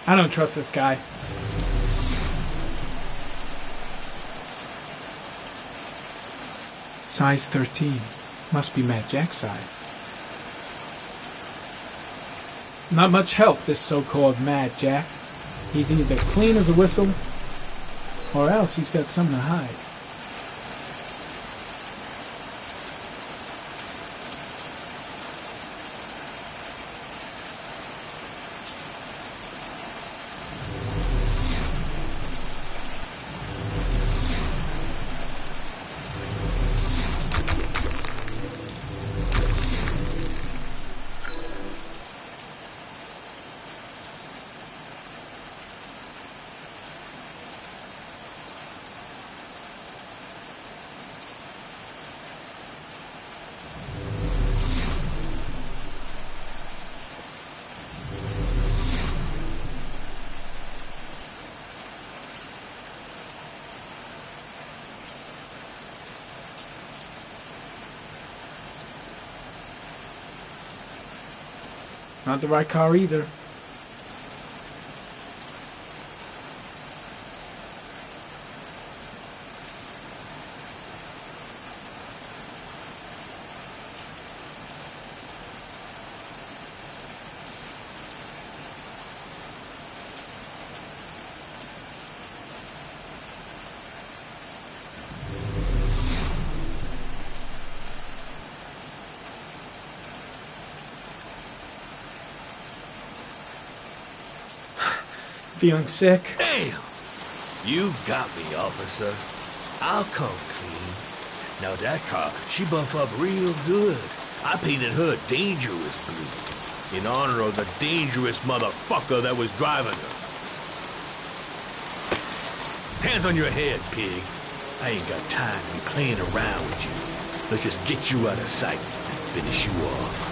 I don't trust this guy. Size 13. Must be Mad Jack's size. Not much help, this so-called Mad Jack. He's either clean as a whistle, or else he's got something to hide. Not the right car either. Feeling sick? Damn! You got me, officer. I'll come clean. Now that car, she buff up real good. I painted her dangerous blue, in honor of the dangerous motherfucker that was driving her. Hands on your head, pig. I ain't got time to be playing around with you. Let's just get you out of sight and finish you off.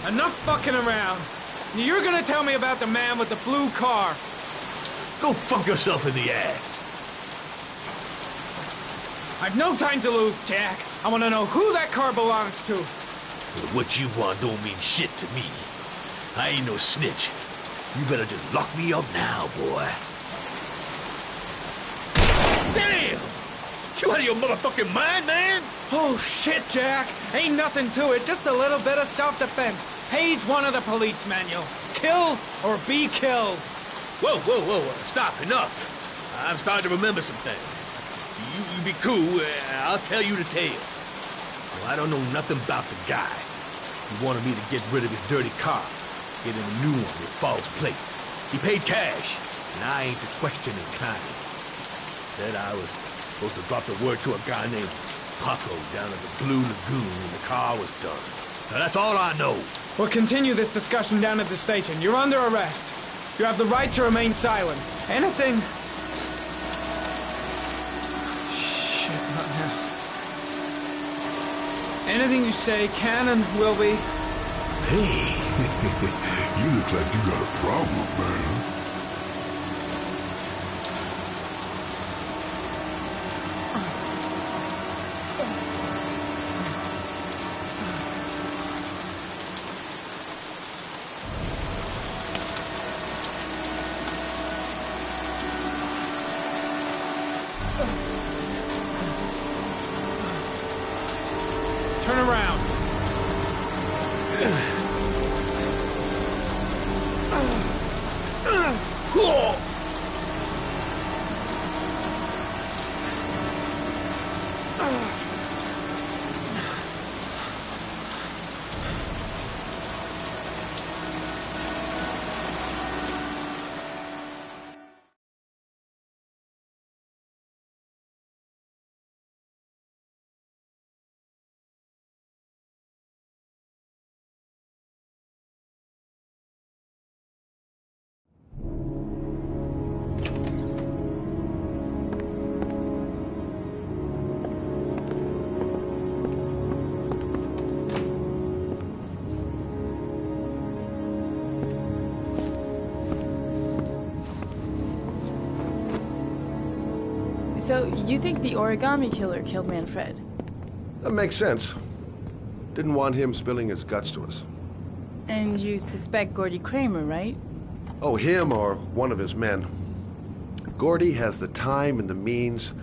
Enough fucking around. You're gonna tell me about the man with the blue car. Go fuck yourself in the ass. I've no time to lose, Jack. I want to know who that car belongs to. But what you want don't mean shit to me. I ain't no snitch. You better just lock me up now, boy. Damn! You out of your motherfucking mind, man? Oh, shit, Jack. Ain't nothing to it. Just a little bit of self-defense. Page 1 of the police manual. Kill or be killed. Whoa, whoa, whoa. Stop. Enough. I'm starting to remember some things. You be cool. I'll tell you the tale. Well, I don't know nothing about the guy. He wanted me to get rid of his dirty car. Get him a new one with false plates. He paid cash, and I ain't the questioning kind. Said I was supposed to drop the word to a guy named Paco down at the Blue Lagoon when the car was done. Now that's all I know. We'll continue this discussion down at the station. You're under arrest. You have the right to remain silent. Anything... Shit, not now. Anything you say can and will be... Hey, you look like you got a problem, man. Turn around. So, you think the origami killer killed Manfred? That makes sense. Didn't want him spilling his guts to us. And you suspect Gordy Kramer, right? Oh, him or one of his men. Gordy has the time and the means,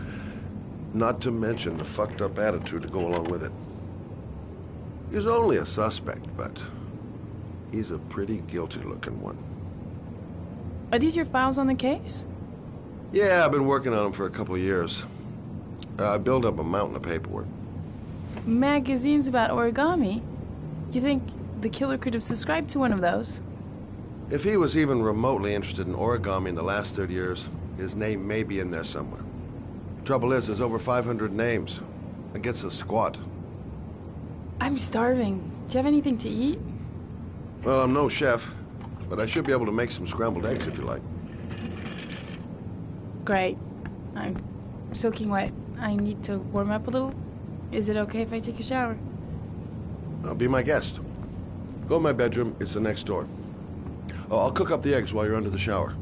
not to mention the fucked up attitude to go along with it. He's only a suspect, but he's a pretty guilty-looking one. Are these your files on the case? Yeah, I've been working on him for a couple of years. I built up a mountain of paperwork. Magazines about origami? You think the killer could have subscribed to one of those? If he was even remotely interested in origami in the last 30 years, his name may be in there somewhere. Trouble is, there's over 500 names. That gets us squat. I'm starving. Do you have anything to eat? Well, I'm no chef, but I should be able to make some scrambled eggs if you like. Great. I'm soaking wet. I need to warm up a little. Is it okay if I take a shower? Now, be my guest. Go in my bedroom. It's the next door. Oh, I'll cook up the eggs while you're under the shower.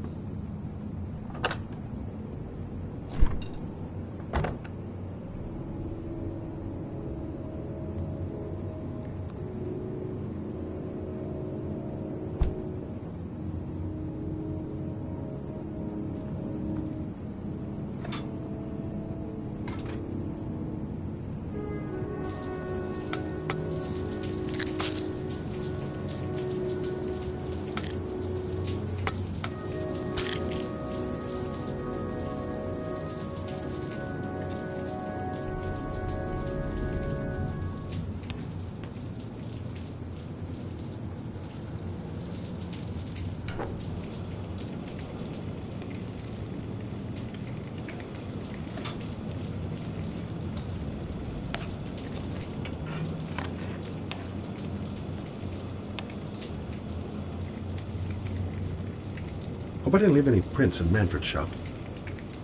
Hope I didn't leave any prints in Manfred's shop.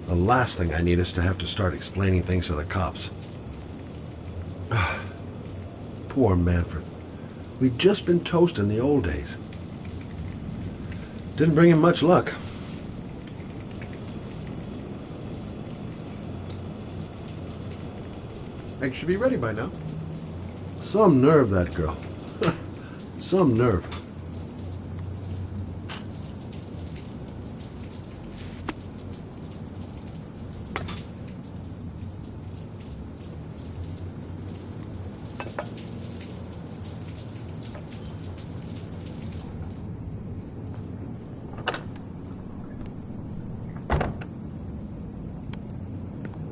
The last thing I need is to have to start explaining things to the cops. Poor Manfred. We'd just been toast in the old days. Didn't bring him much luck. Eggs should be ready by now. Some nerve, that girl. Some nerve.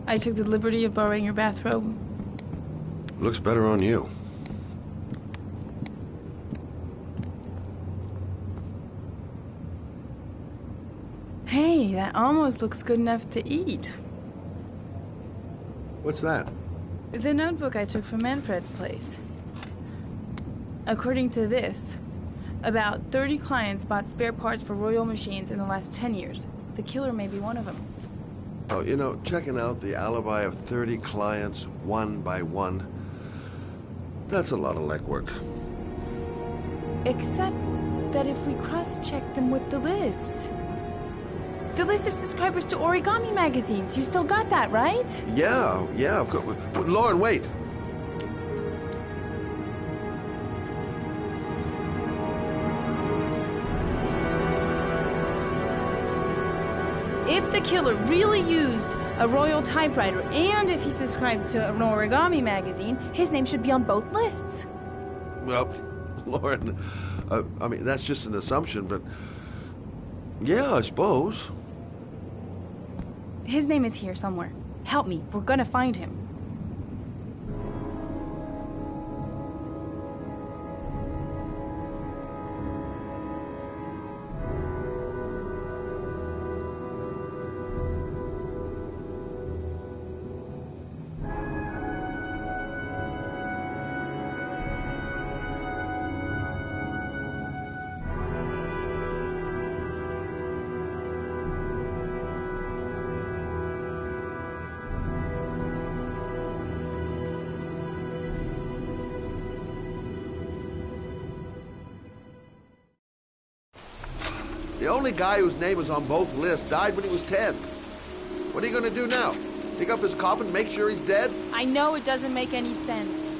I took the liberty of borrowing your bathrobe. Looks better on you. Hey, that almost looks good enough to eat. What's that? The notebook I took from Manfred's place. According to this, about 30 clients bought spare parts for Royal machines in the last 10 years. The killer may be one of them. Oh, you know, checking out the alibi of 30 clients one by one, that's a lot of legwork. Except that if we cross-check them with the list. The list of subscribers to origami magazines. You still got that, right? Yeah, of course. Lauren, wait. If the killer really used a Royal typewriter and if he subscribed to an origami magazine, his name should be on both lists. Well, Lauren, I mean, that's just an assumption, but yeah, I suppose. His name is here somewhere. Help me. We're gonna find him. The only guy whose name is on both lists died when he was 10. What are you going to do now? Dig up his coffin, make sure he's dead? I know it doesn't make any sense.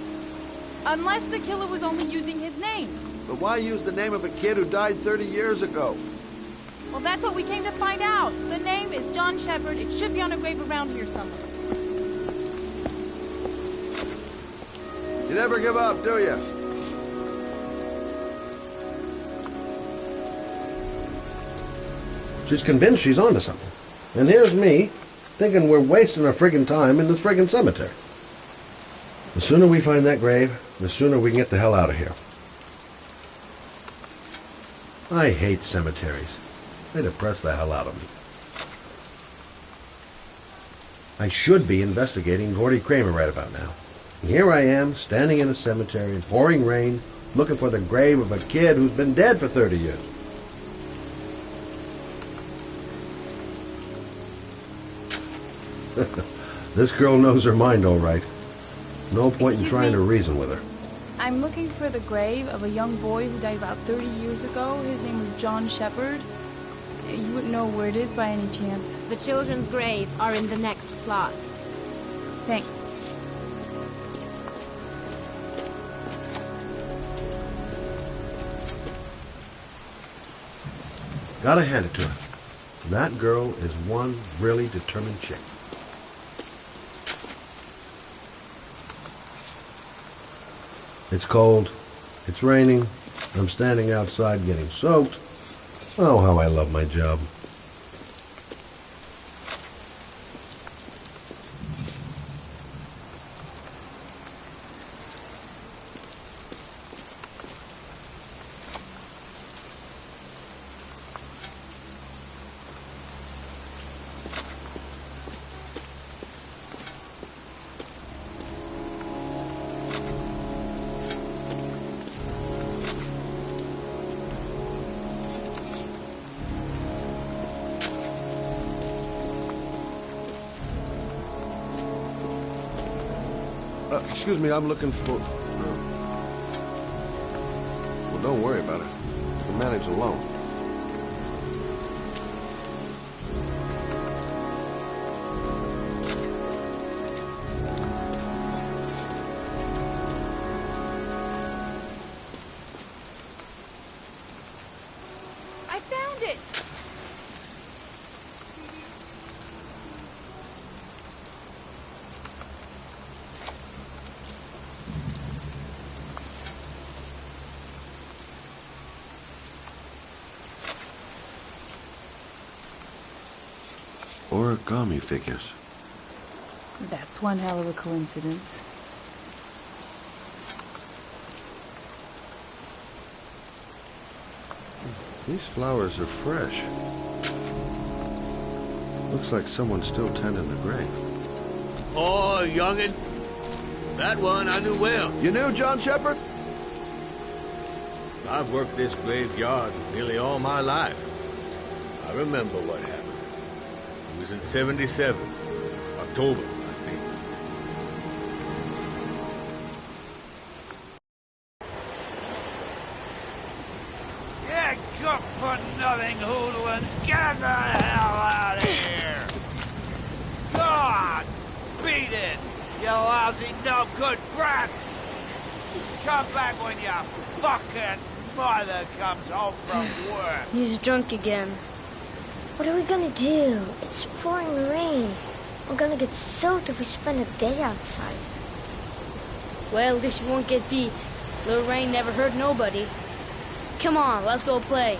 Unless the killer was only using his name. But why use the name of a kid who died 30 years ago? Well, that's what we came to find out. The name is John Shepard. It should be on a grave around here somewhere. You never give up, do you? She's convinced she's onto something. And here's me, thinking we're wasting our friggin' time in this friggin' cemetery. The sooner we find that grave, the sooner we can get the hell out of here. I hate cemeteries. They depress the hell out of me. I should be investigating Gordy Kramer right about now. And here I am, standing in a cemetery in pouring rain, looking for the grave of a kid who's been dead for 30 years. This girl knows her mind all right. No point in trying to reason with her. I'm looking for the grave of a young boy who died about 30 years ago. His name was John Shepard. You wouldn't know where it is by any chance. The children's graves are in the next plot. Thanks. Gotta hand it to her. That girl is one really determined chick. It's cold. It's raining. I'm standing outside getting soaked. Oh, how I love my job. Excuse me, I'm looking for... Well, don't worry about it. You can manage alone. origami figures. That's one hell of a coincidence. These flowers are fresh. Looks like someone's still tending the grave. Oh, youngin'. That one I knew well. You knew John Shepard? I've worked this graveyard nearly all my life. I remember what happened. It was in 77. October, I think. Yeah, good for nothing hoodlums. Get the hell out of here! God! Beat it! You lousy, no good brats! Come back when your fucking mother comes home from work. He's drunk again. What are we gonna do? It's pouring rain. We're gonna get soaked if we spend a day outside. Well, at least you won't get beat. Little rain never hurt nobody. Come on, let's go play.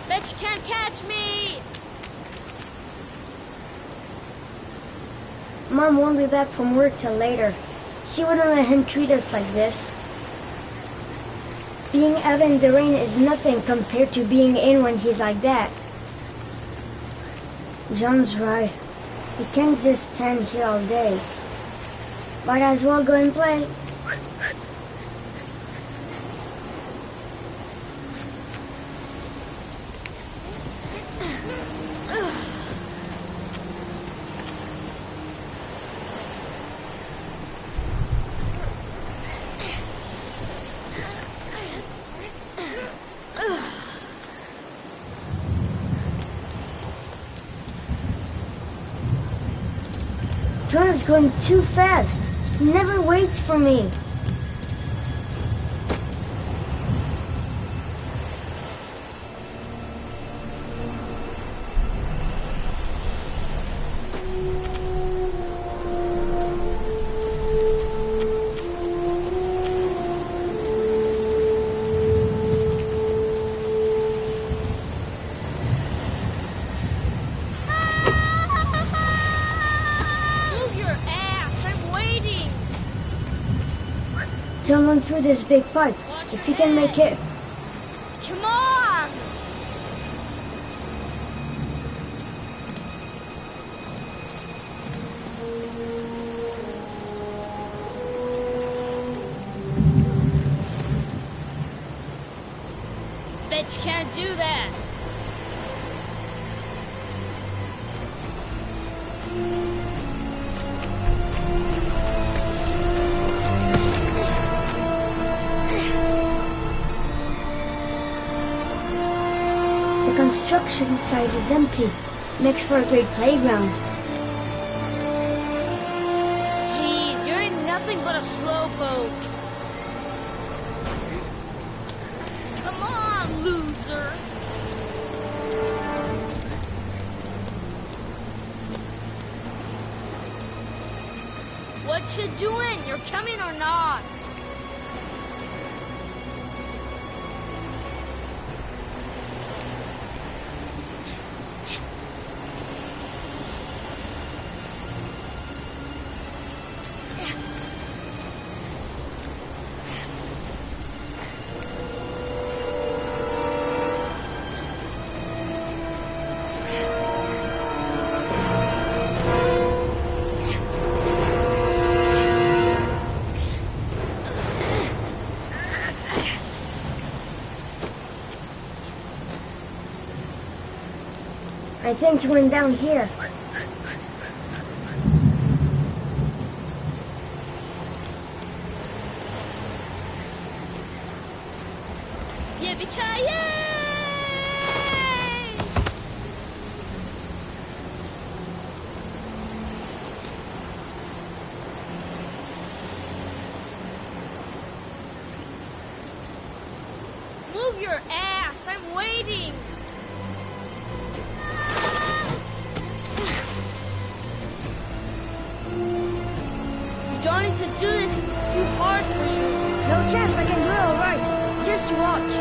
Bet you can't catch me! Mom won't be back from work till later. She wouldn't let him treat us like this. Being out in the rain is nothing compared to being in when he's like that. John's right. We can't just stand here all day. Might as well go and play. John is going too fast. He never waits for me. John went through this big pipe. If he can make it. Come on! Bet you can't do that. The construction site is empty. Makes for a great playground. Jeez, you ain't nothing but a slowpoke. Come on, loser. What you doing? You're coming or not? I think he went down here. Yippee-ki-yay! Move your ass! I'm waiting! You don't need to do this if it's too hard for you. No chance, I can do it all right. Just watch.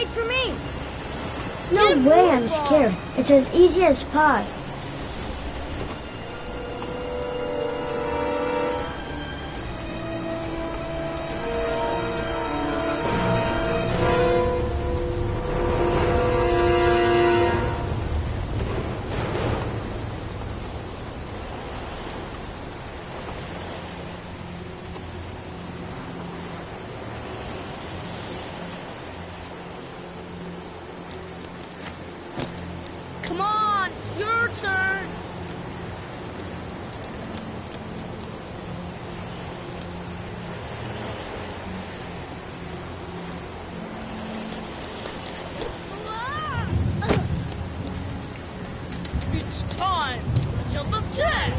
wait for me. No way I'm scared. It's as easy as pie. Come on, it's your turn. It's time to jump up Jack.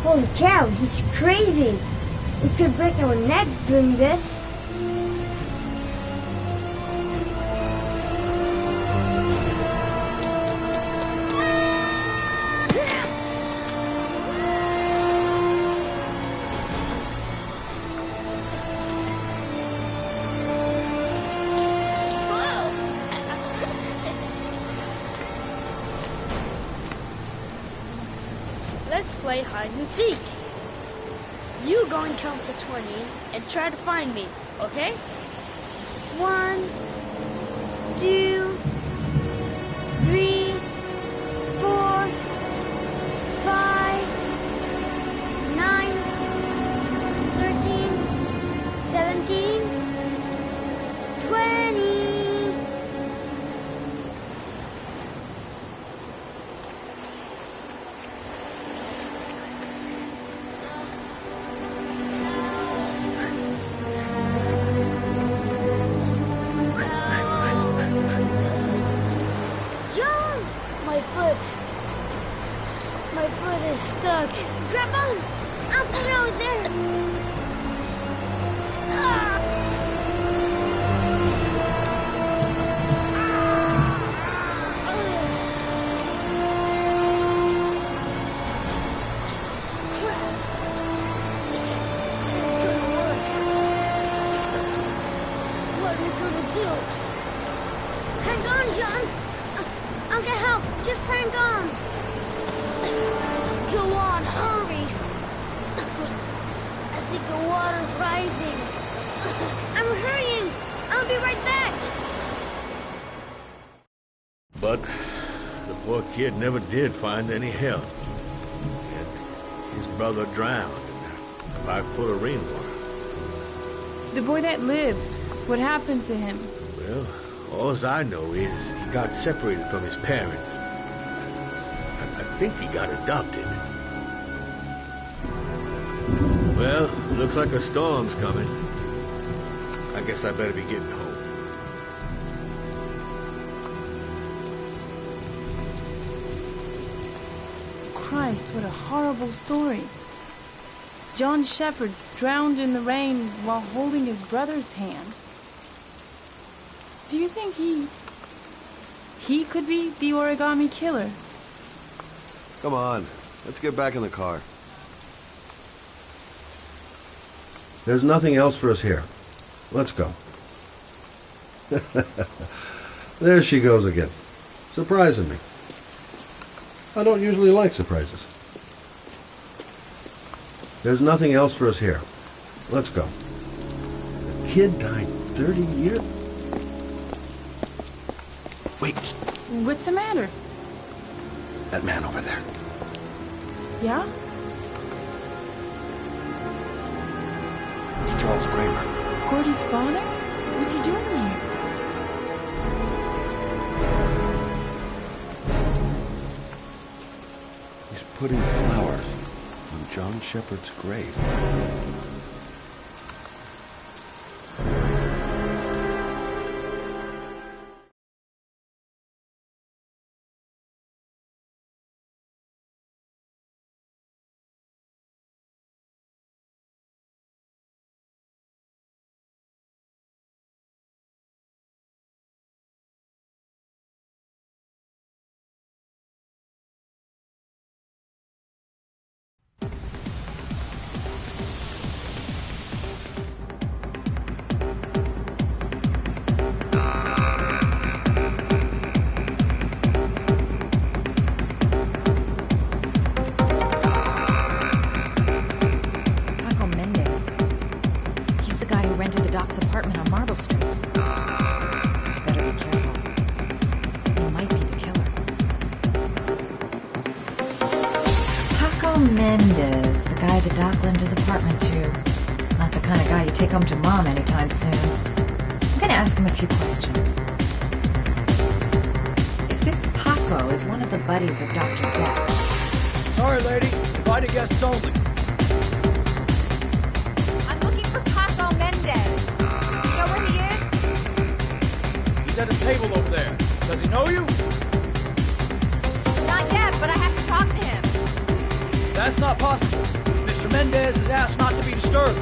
Holy cow, he's crazy. We could break our necks doing this. Let's play hide and seek. You go and count to 20 and try to find me, okay? 1, 2, 3, 4, 5, 9, 13, 17, 20. John! My foot is stuck. Grab on! I'll throw it there. What are we gonna do? Hang on, John. I'll get help. Just hang on. Go on, hurry! I think the water's rising. I'm hurrying. I'll be right back. But the poor kid never did find any help. And his brother drowned in a pipe full of rainwater. The boy that lived, what happened to him? Well, all I know is he got separated from his parents. I think he got adopted. Well, looks like a storm's coming. I guess I better be getting home. Christ, what a horrible story. John Shepherd drowned in the rain while holding his brother's hand. Do you think he could be the origami killer? Come on, let's get back in the car. There's nothing else for us here. Let's go. There she goes again, surprising me. I don't usually like surprises. There's nothing else for us here. Let's go. The kid died 30 years... Wait, What's the matter? that man over there. Yeah? It's Charles Kramer. Gordy's father? What's he doing here? He's putting flowers on John Shepherd's grave. Mendez, the guy the doc lent his apartment to. Not the kind of guy you take home to Mom anytime soon. I'm gonna ask him a few questions. If this Paco is one of the buddies of Dr. Deck... Sorry, lady. Invited guests only. I'm looking for Paco Mendez. You know where he is? He's at his table over there. Does he know you? Not yet, but I have to talk to him. That's not possible. Mr. Mendez has asked not to be disturbed.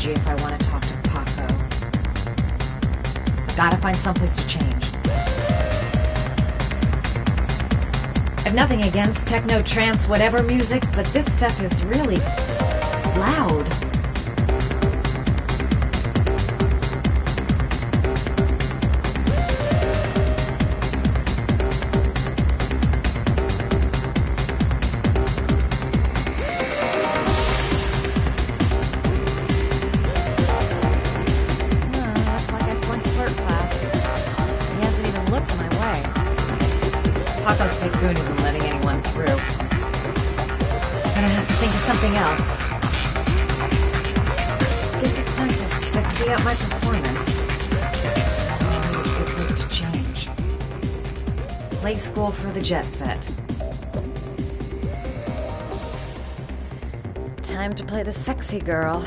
If I want to talk to Paco. I've got to find someplace to change. I've nothing against techno, trance, whatever music, but this stuff is really loud. Isn't letting anyone through. Gonna have to think of something else. Guess it's time to sexy up my performance. It's a good place to change. Play school for the jet set. Time to play the sexy girl.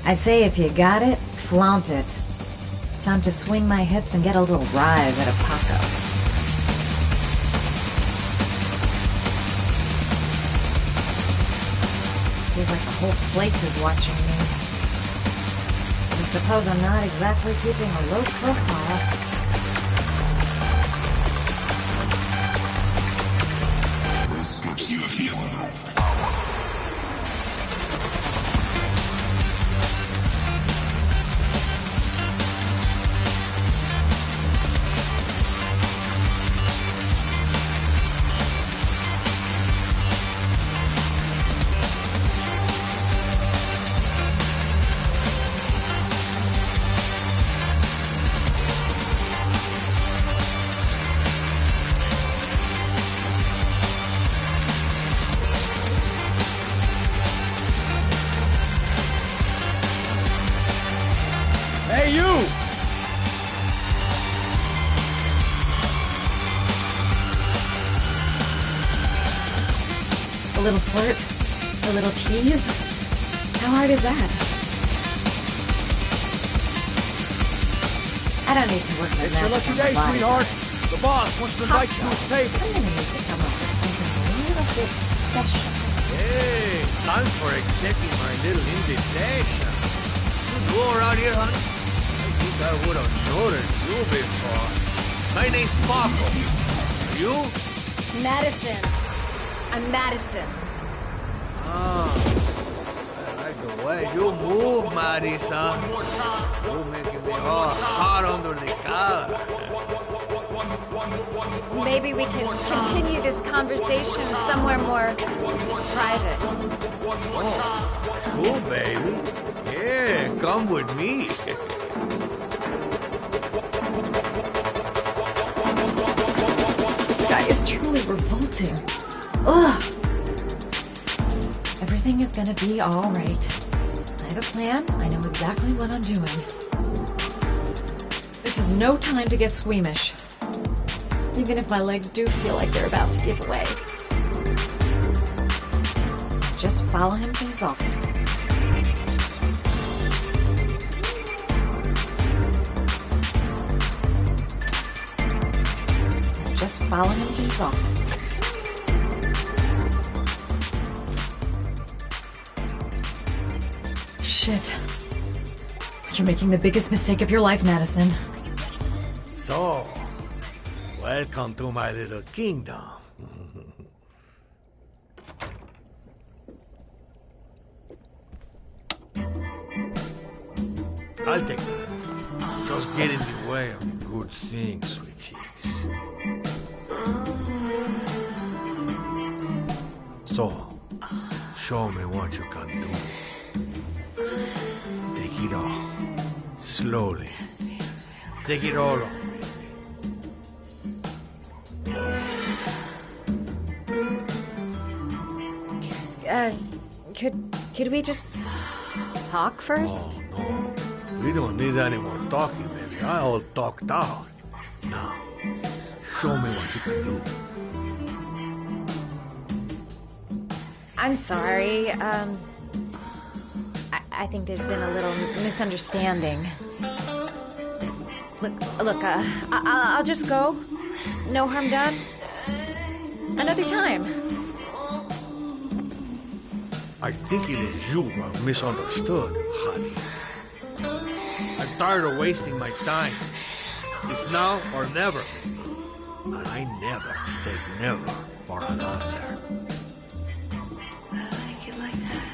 I say if you got it, flaunt it. Time to swing my hips and get a little rise out of Paco. Feels like the whole place is watching me. I suppose I'm not exactly keeping a low profile. you a feeling of power. Hey, you! A little flirt? A little tease? How hard is that? I don't need to work my It's your magic lucky on my day, body. sweetheart. The boss wants to invite you to his table. I'm gonna need to come up with something a little bit special. Hey, thanks for accepting my little invitation. You new around here, honey? I think I would have noticed you before. My name's Paco. Are you? Madison. I'm Madison. Ah, I like the way you move, Marisa. You're making me all hot under the collar. Maybe we can continue this conversation somewhere more private. Oh, cool, baby. Yeah, come with me. This guy is truly revolting. Ugh. Everything is gonna be all right. I have a plan. I know exactly what I'm doing. This is no time to get squeamish. Even if my legs do feel like they're about to give away. Just follow him to his office. Just follow him to his office. Shit. You're making the biggest mistake of your life, Madison. So, welcome to my little kingdom. I'll take that. Just get in the way of the good things, sweet cheeks. So, show me what you can do. Take it all. Slowly. Take it all off. Could we just talk first? Oh, no. We don't need any more talking, baby. I all talked out. Now, show me what you can do. I'm sorry. I think there's been a little misunderstanding. Look, I'll just go. No harm done. Another time. I think it is you who are misunderstood, honey. I'm tired of wasting my time. It's now or never, baby. And I never take never for an answer. I like it like that.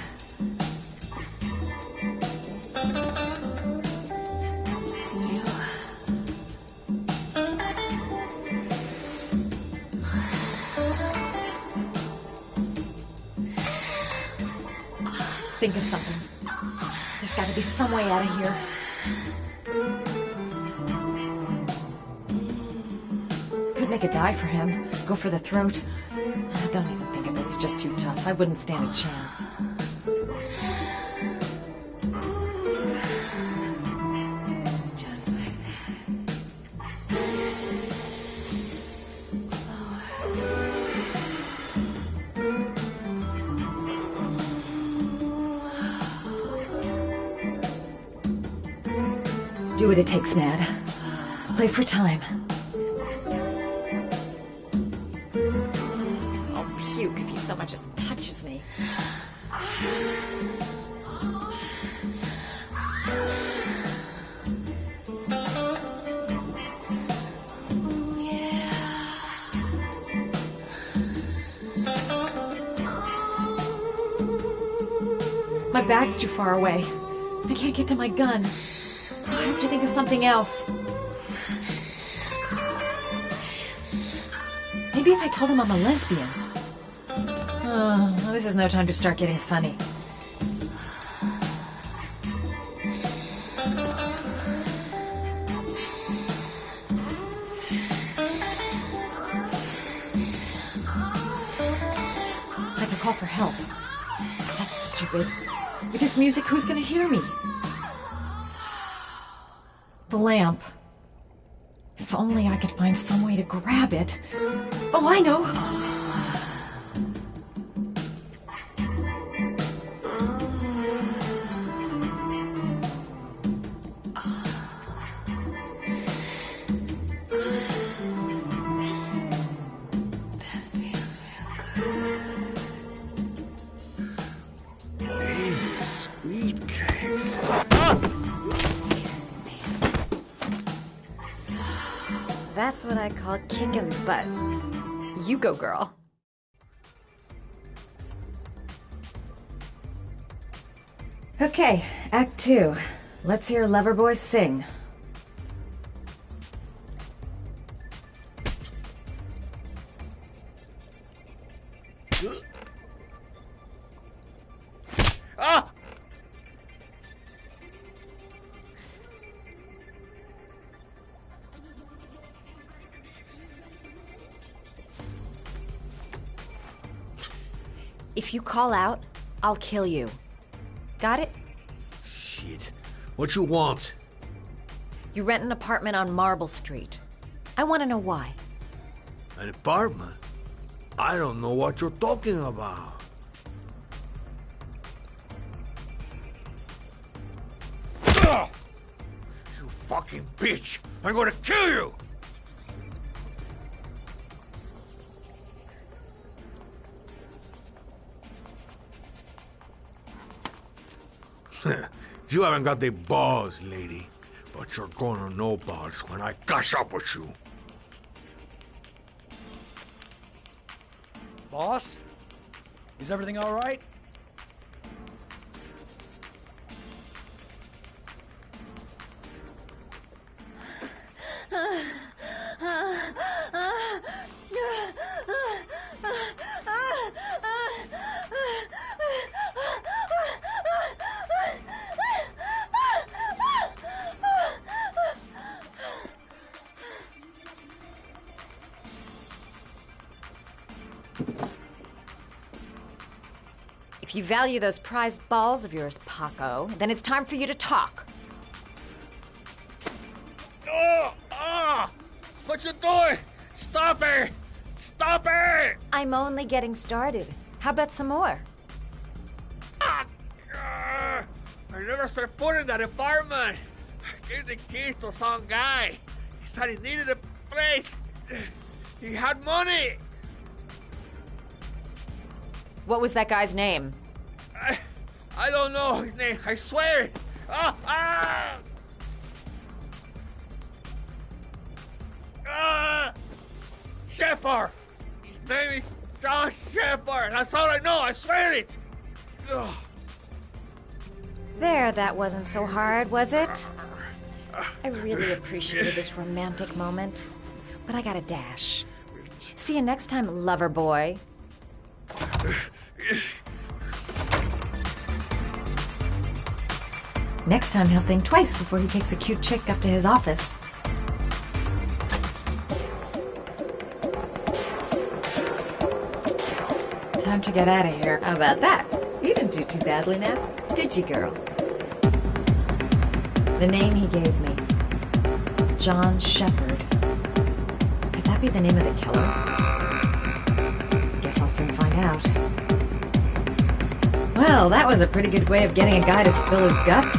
Think of something. There's got to be some way out of here. Could make a dive for him. Go for the throat. Don't even think of it. He's just too tough. I wouldn't stand a chance. Just like that. Do what it takes, Mad. Play for time. I'll puke if he so much as touches me. My bag's too far away. I can't get to my gun. I have to think of something else. Maybe if I told him I'm a lesbian. Oh, well, this is no time to start getting funny. I can call for help. That's stupid. With this music, who's gonna hear me? The lamp. If only I could find some way to grab it. Oh, I know! Sweet cakes. That's what I call kicking butt. You go, girl. Okay, Act 2. Let's hear Loverboy sing. Ah! If you call out, I'll kill you. Got it? Shit. What you want? You rent an apartment on Marble Street. I want to know why. An apartment? I don't know what you're talking about. Ugh! You fucking bitch! I'm gonna kill you! You haven't got the balls, lady. But you're gonna know balls when I catch up with you. Boss? Is everything all right? If you value those prized balls of yours, Paco, then it's time for you to talk. Oh! Ah! What you doing? Stop it! Stop it! I'm only getting started. How about some more? I never set foot in that apartment. I gave the keys to some guy. He said he needed a place. He had money. What was that guy's name? I don't know his name. I swear it. Ah! Ah! Ah! Shepard. His name is John Shepard. That's all I know. I swear it. Ugh. There, that wasn't so hard, was it? I really appreciated this romantic moment, but I gotta dash. See you next time, lover boy. Next time he'll think twice before he takes a cute chick up to his office. Time to get out of here. How about that? You didn't do too badly now, did you, girl? The name he gave me. John Shepard. Could that be the name of the killer? Guess I'll soon find out. Well, that was a pretty good way of getting a guy to spill his guts.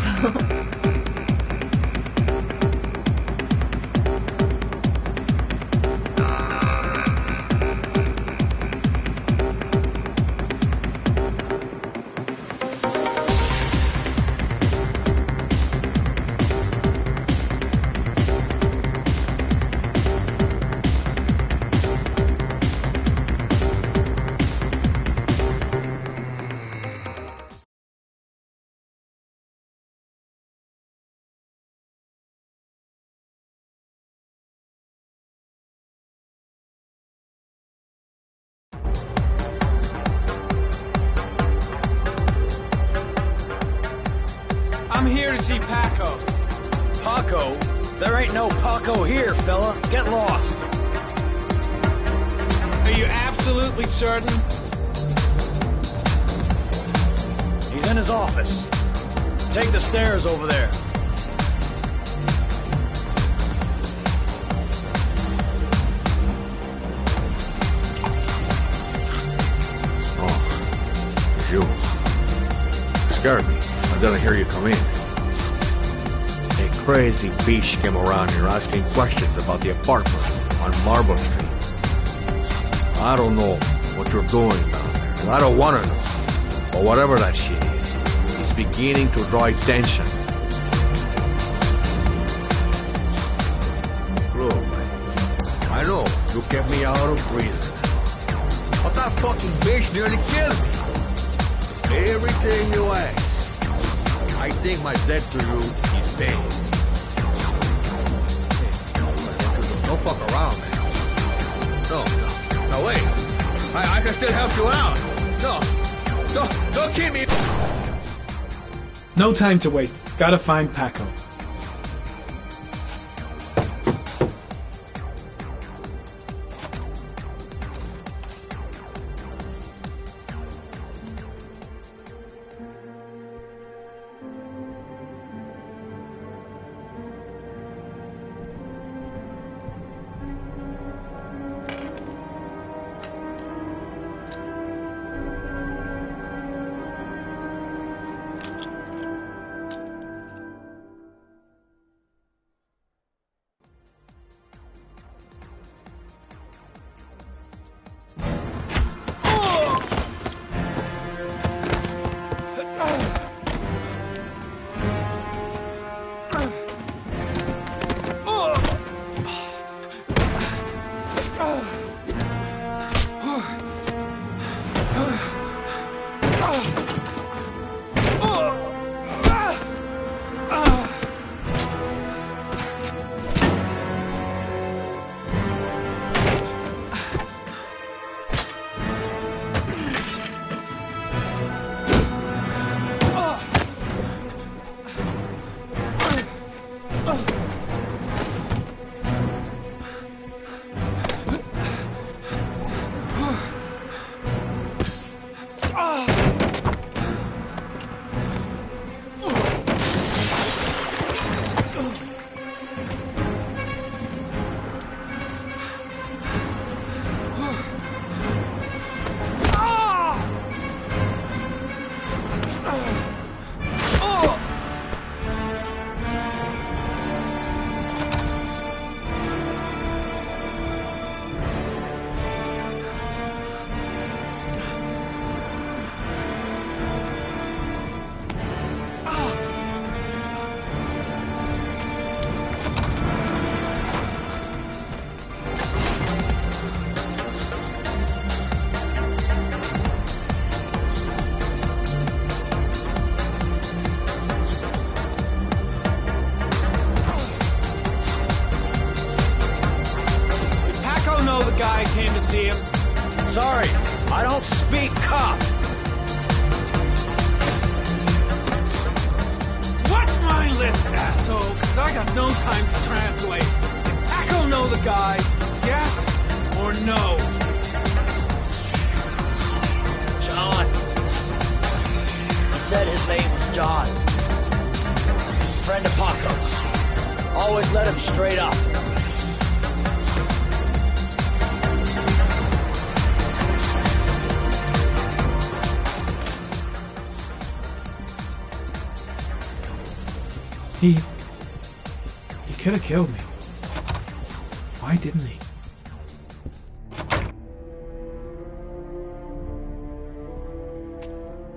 see Paco. Paco? There ain't no Paco here, fella. Get lost. Are you absolutely certain? He's in his office. Take the stairs over there. You scared me. I didn't hear you come in. A crazy beast came around here asking questions about the apartment on Marble Street. I don't know what you're doing down there, and I don't want to know. But whatever that shit is, it's beginning to draw attention. Look, I know you kept me out of prison, but that fucking bitch nearly killed me. Everything you ask, I think my debt to you is paid. Don't fuck around, man. No, wait. I can still help you out. No, don't keep me. No time to waste. Gotta find Paco. Guy came to see him. Sorry, I don't speak cop. What's my list, asshole? 'Cause I got no time to translate. Did Paco know the guy? Yes or no? John. He said his name was John. Friend of Paco's. Always let him straight up. He could have killed me. Why didn't he?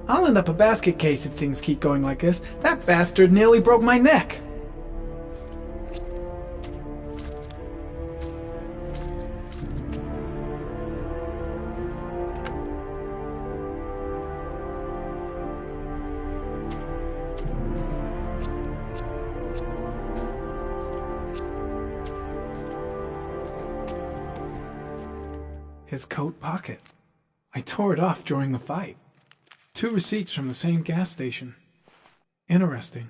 I'll end up a basket case if things keep going like this. That bastard nearly broke my neck. His coat pocket. I tore it off during the fight. 2 receipts from the same gas station. Interesting.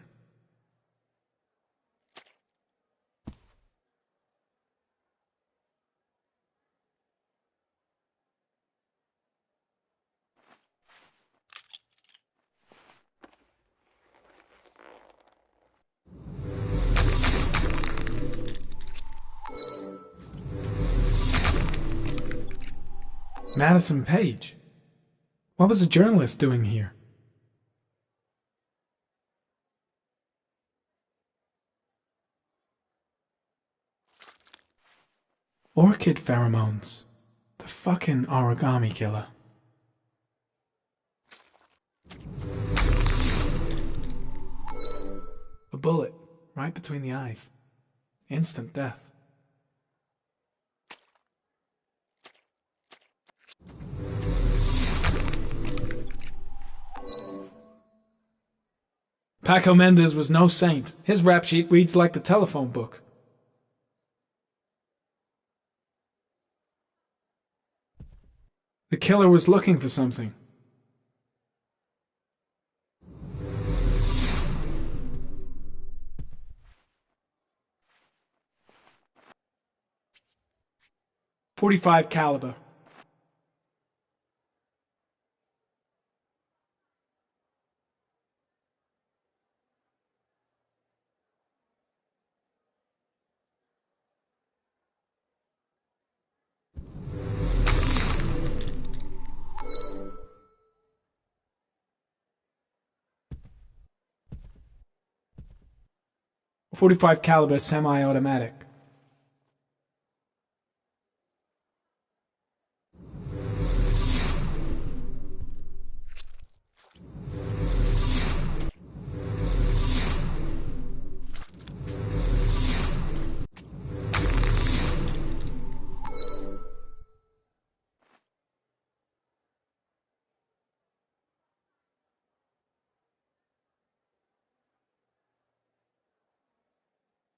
Madison Page? What was a journalist doing here? Orchid pheromones. The fucking origami killer. A bullet, right between the eyes. Instant death. Paco Mendez was no saint. His rap sheet reads like the telephone book. The killer was looking for something. .45 caliber. .45 caliber semi-automatic.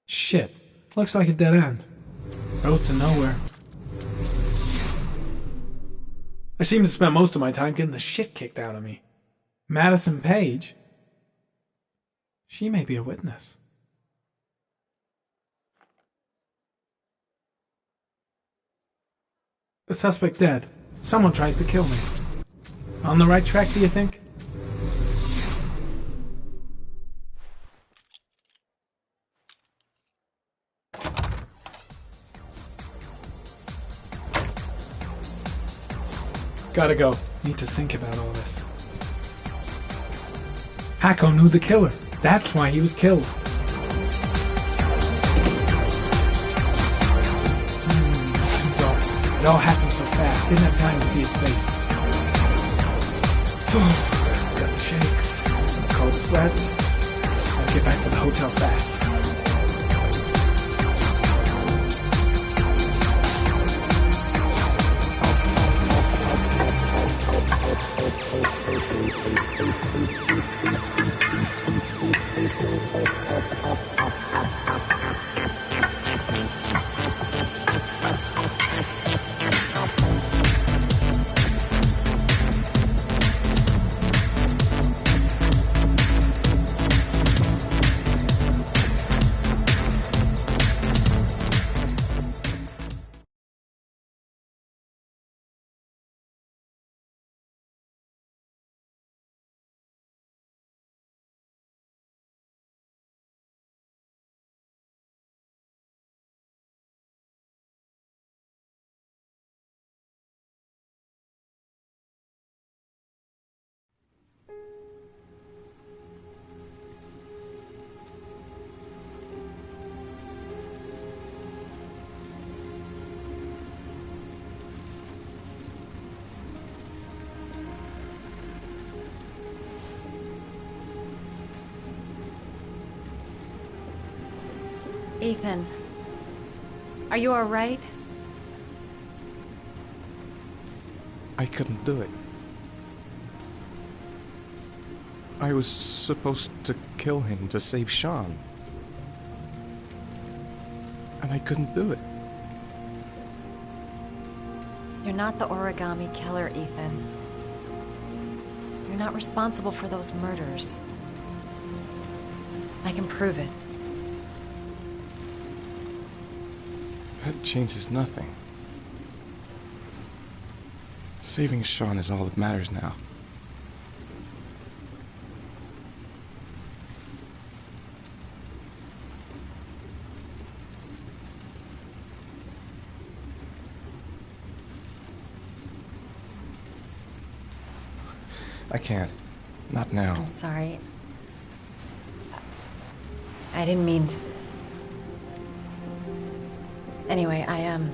Shit. Looks like a dead end. Road to nowhere. I seem to spend most of my time getting the shit kicked out of me. Madison Page? She may be a witness. The suspect dead. Someone tries to kill me. On the right track, do you think? Gotta go. Need to think about all this. Hacko knew the killer. That's why he was killed. Too dark. It all happened so fast. Didn't have time to see his face. Got the shakes. Cold sweats. Gotta get back to the hotel fast. Ethan, are you all right? I couldn't do it. I was supposed to kill him to save Sean. And I couldn't do it. You're not the origami killer, Ethan. You're not responsible for those murders. I can prove it. That changes nothing. Saving Sean is all that matters now. I can't. Not now. I'm sorry. I didn't mean to. Anyway, I'm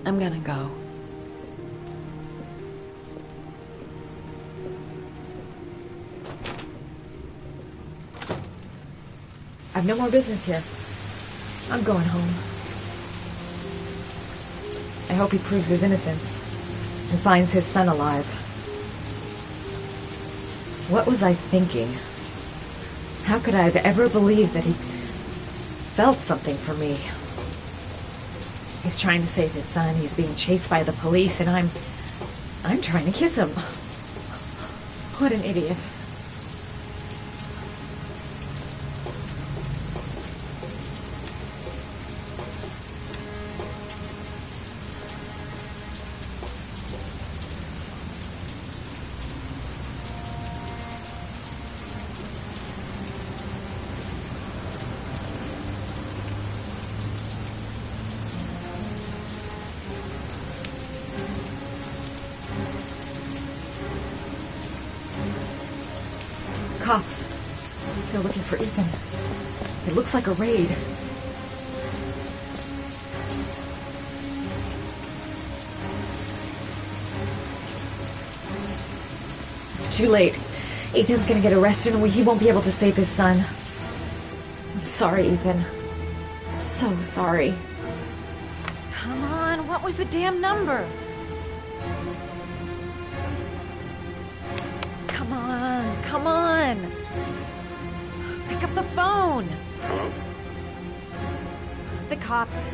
gonna go. I've no more business here. I'm going home. I hope he proves his innocence and finds his son alive. What was I thinking? How could I have ever believed that he felt something for me? He's trying to save his son. He's being chased by the police, and I'm trying to kiss him. What an idiot. Cops. They're looking for Ethan. It looks like a raid. It's too late. Ethan's gonna get arrested and he won't be able to save his son. I'm sorry, Ethan. I'm so sorry. Come on, what was the damn number? Come on! Pick up the phone! Hello? The cops.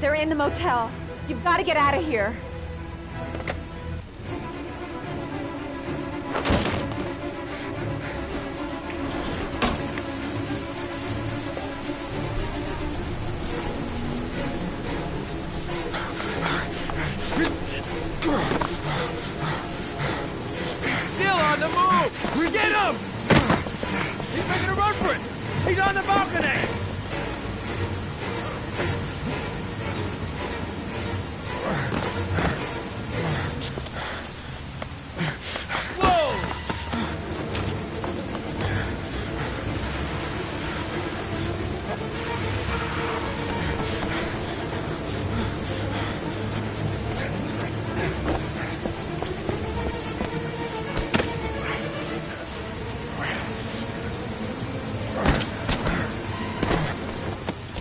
They're in the motel. You've got to get out of here. Still on the move! Get him! He's making a run for it! He's on the balcony!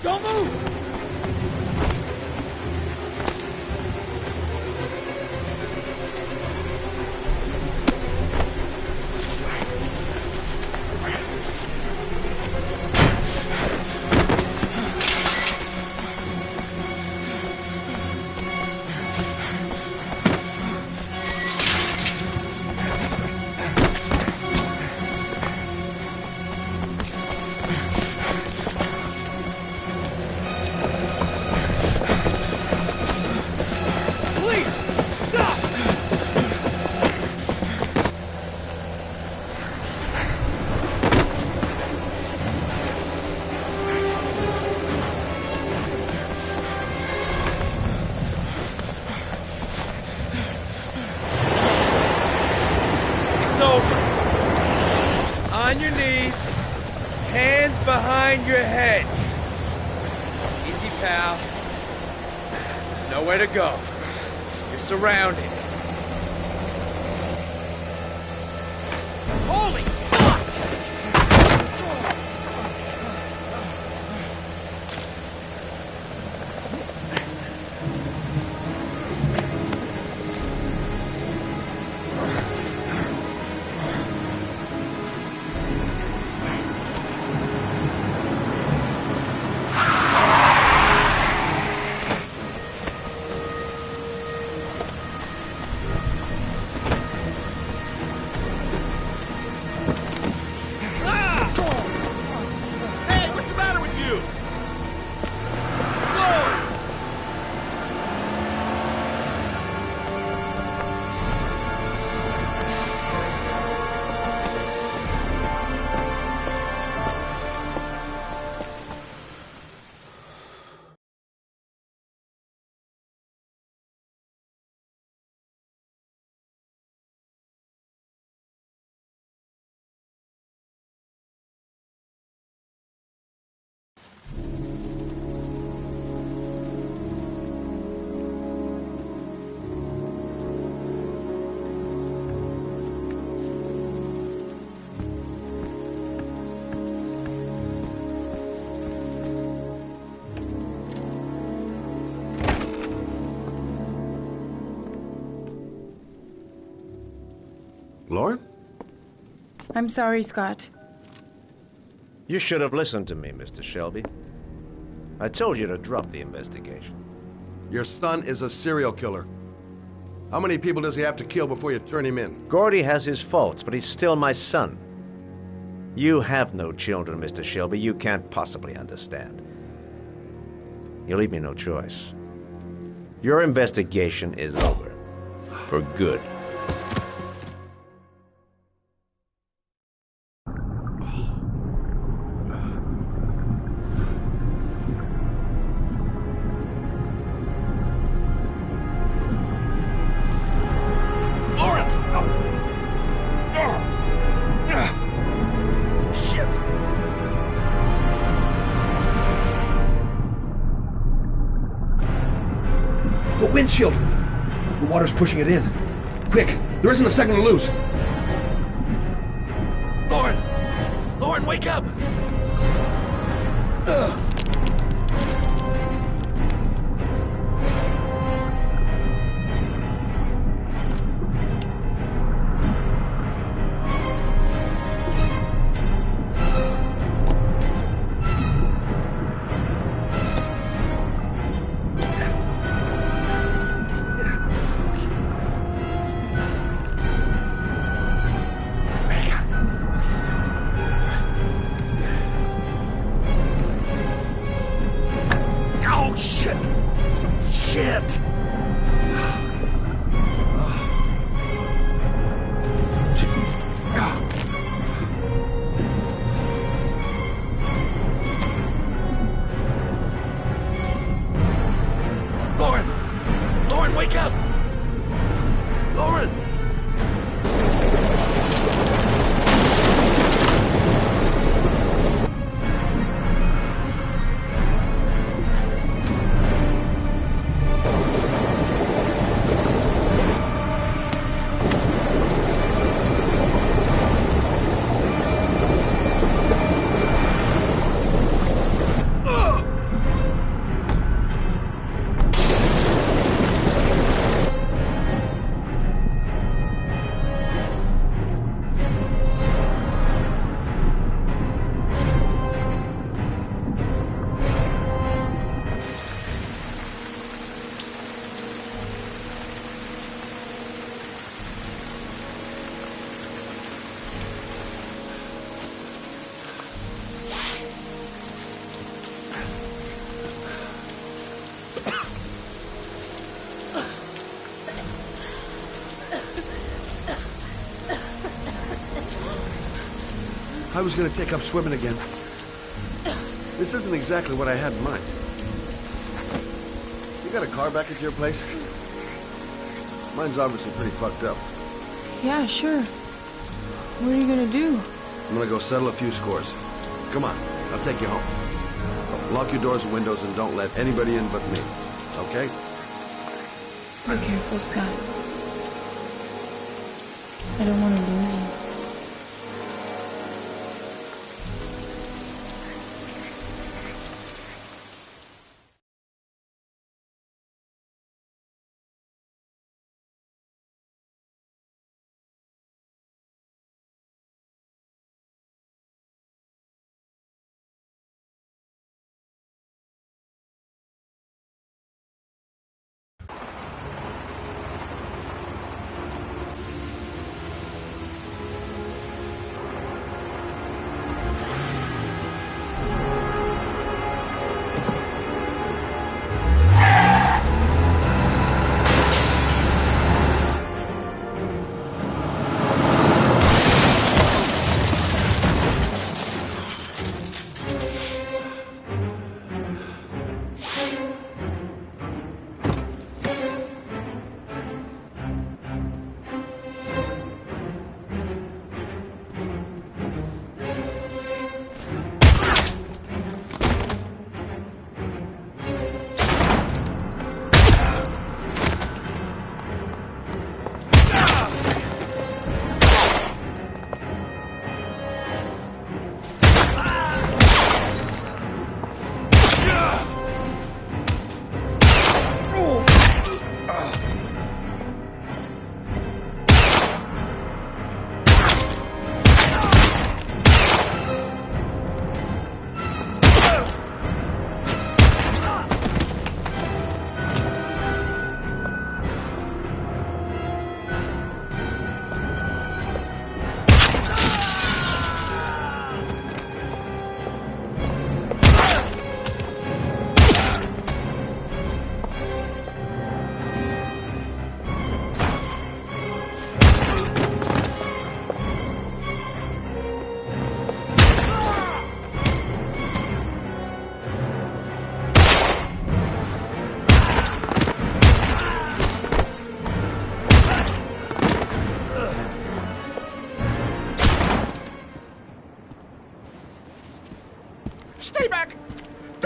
Don't move! On your knees, hands behind your head. Easy, pal. Nowhere to go. You're surrounded. Holy fuck! Lauren? I'm sorry, Scott. You should have listened to me, Mr. Shelby. I told you to drop the investigation. Your son is a serial killer. How many people does he have to kill before you turn him in? Gordy has his faults, but he's still my son. You have no children, Mr. Shelby. You can't possibly understand. You leave me no choice. Your investigation is over. For good. Windshield! The water's pushing it in. Quick! There isn't a second to lose! Lauren! Lauren, wake up! I was going to take up swimming again. This isn't exactly what I had in mind. You got a car back at your place? Mine's obviously pretty fucked up. Yeah, sure. What are you gonna do? I'm gonna go settle a few scores. Come on, I'll take you home. Lock your doors and windows and don't let anybody in but me. Okay? Be careful, Scott. I don't want to lose you.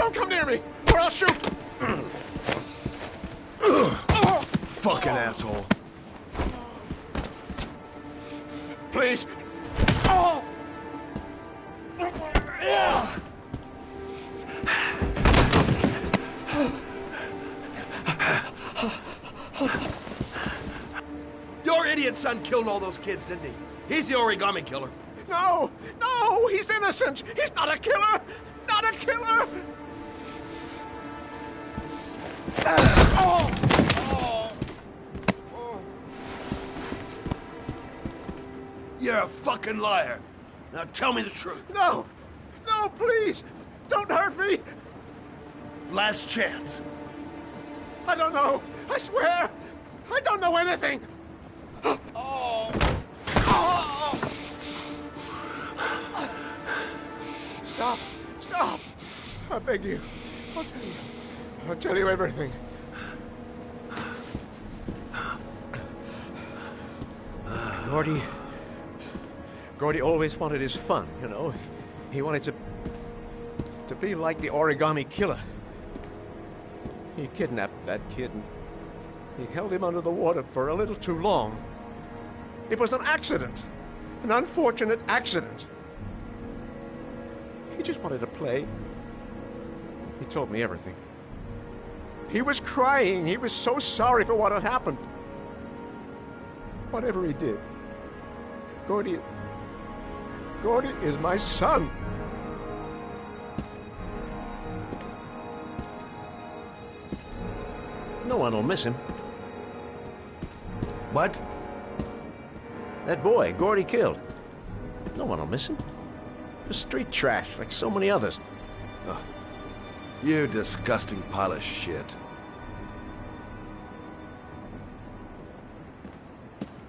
Don't come near me, or I'll shoot! Fucking asshole. Please. Oh! Your idiot son killed all those kids, didn't he? He's the origami killer. No! No! He's innocent! He's not a killer! Not a killer! You're a fucking liar. Now tell me the truth. No! No, please! Don't hurt me! Last chance. I don't know. I swear. I don't know anything. Stop. Stop. I beg you. I'll tell you. I'll tell you everything. Gordy always wanted his fun, you know. He wanted to be like the origami killer. He kidnapped that kid and he held him under the water for a little too long. It was an accident. An unfortunate accident. He just wanted to play. He told me everything. He was crying. He was so sorry for what had happened. Whatever he did, Gordy is my son. No one will miss him. What? That boy, Gordy killed. No one will miss him. He was street trash, like so many others. Oh, you disgusting pile of shit.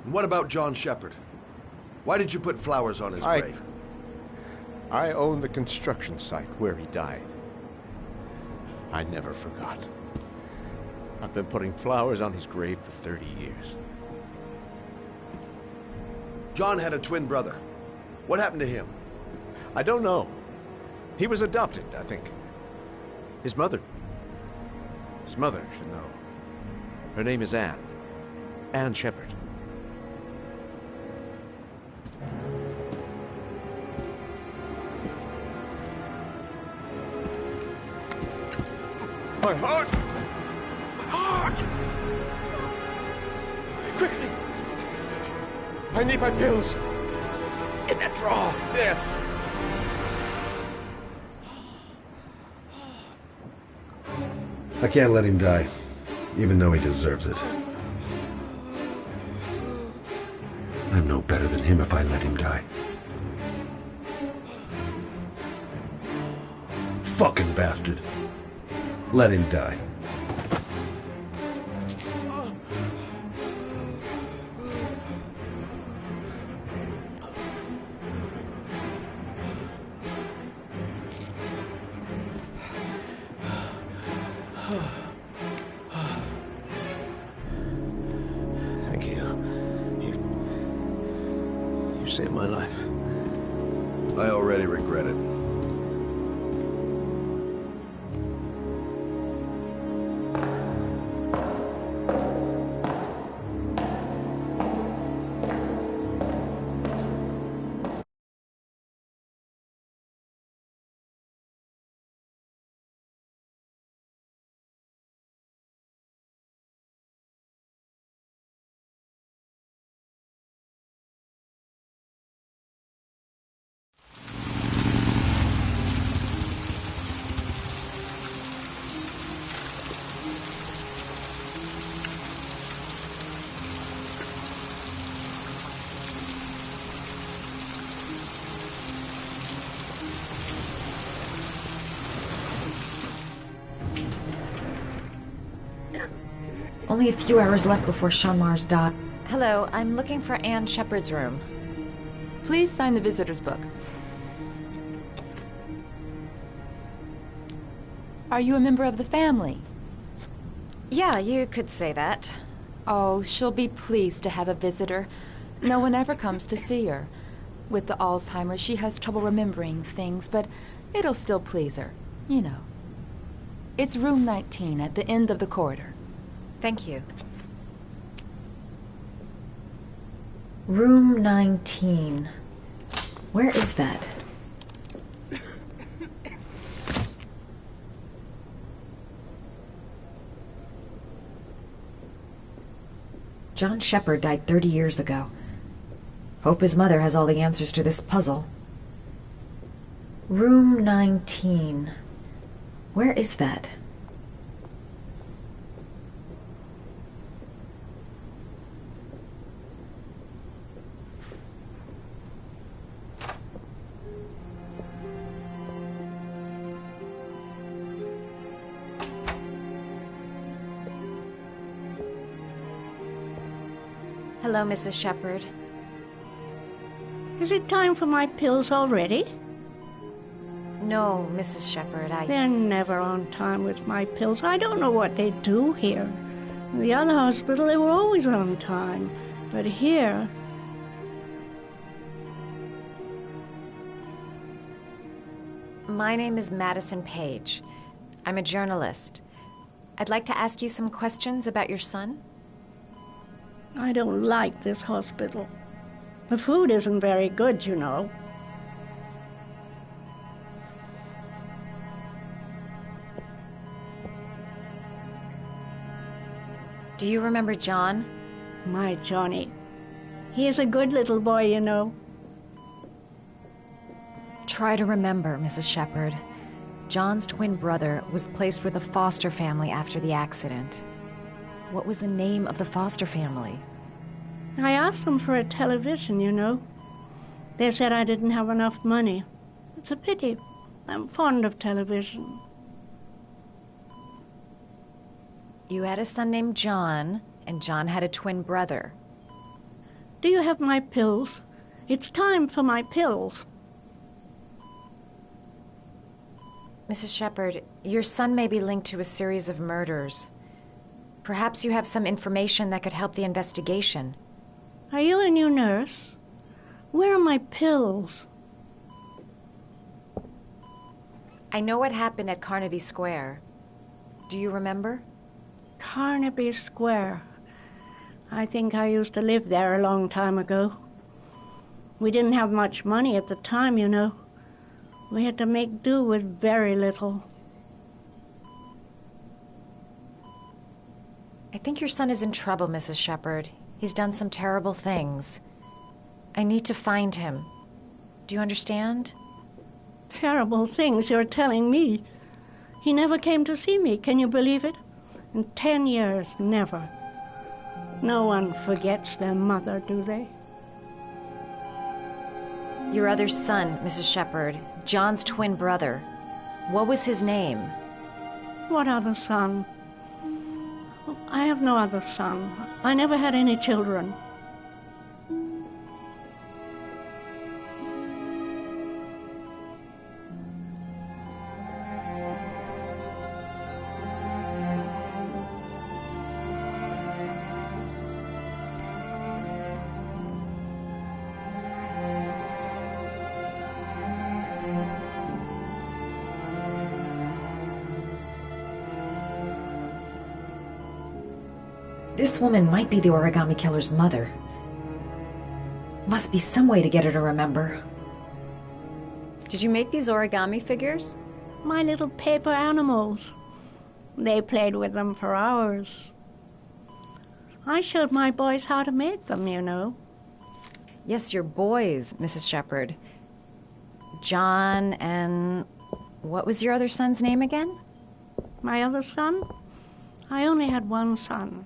And what about John Shepard? Why did you put flowers on his grave? I own the construction site where he died. I never forgot. I've been putting flowers on his grave for 30 years. John had a twin brother. What happened to him? I don't know. He was adopted, I think. His mother should know. Her name is Anne. Anne Shepard. My heart! My heart! Quickly! I need my pills. In that drawer. There. I can't let him die, even though he deserves it. I'm no better than him if I let him die. Fucking bastard. Let him die. Thank you. You saved my life. I already regret it. Only a few hours left before Sean Mars died. Hello, I'm looking for Anne Shepard's room. Please sign the visitor's book. Are you a member of the family? Yeah, you could say that. Oh, she'll be pleased to have a visitor. No one ever comes to see her. With the Alzheimer's, she has trouble remembering things, but it'll still please her, you know. It's room 19 at the end of the corridor. Thank you. Room 19. Where is that? John Shepard died 30 years ago. Hope his mother has all the answers to this puzzle. Room 19. Where is that? Hello, Mrs. Shepard. Is it time for my pills already? No, Mrs. Shepard, They're never on time with my pills. I don't know what they do here. In the other hospital, they were always on time. But here... My name is Madison Page. I'm a journalist. I'd like to ask you some questions about your son. I don't like this hospital. The food isn't very good, you know. Do you remember John? My Johnny. He is a good little boy, you know. Try to remember, Mrs. Shepard. John's twin brother was placed with a foster family after the accident. What was the name of the foster family? I asked them for a television, you know. They said I didn't have enough money. It's a pity. I'm fond of television. You had a son named John, and John had a twin brother. Do you have my pills? It's time for my pills. Mrs. Shepard, your son may be linked to a series of murders. Perhaps you have some information that could help the investigation. Are you a new nurse? Where are my pills? I know what happened at Carnaby Square. Do you remember? Carnaby Square. I think I used to live there a long time ago. We didn't have much money at the time, you know. We had to make do with very little. I think your son is in trouble, Mrs. Shepard. He's done some terrible things. I need to find him. Do you understand? Terrible things you're telling me. He never came to see me, can you believe it? In 10 years, never. No one forgets their mother, do they? Your other son, Mrs. Shepard, John's twin brother. What was his name? What other son? I have no other son. I never had any children. This woman might be the origami killer's mother. Must be some way to get her to remember. Did you make these origami figures? My little paper animals. They played with them for hours. I showed my boys how to make them, you know. Yes, your boys, Mrs. Shepard. John and... what was your other son's name again? My other son? I only had one son.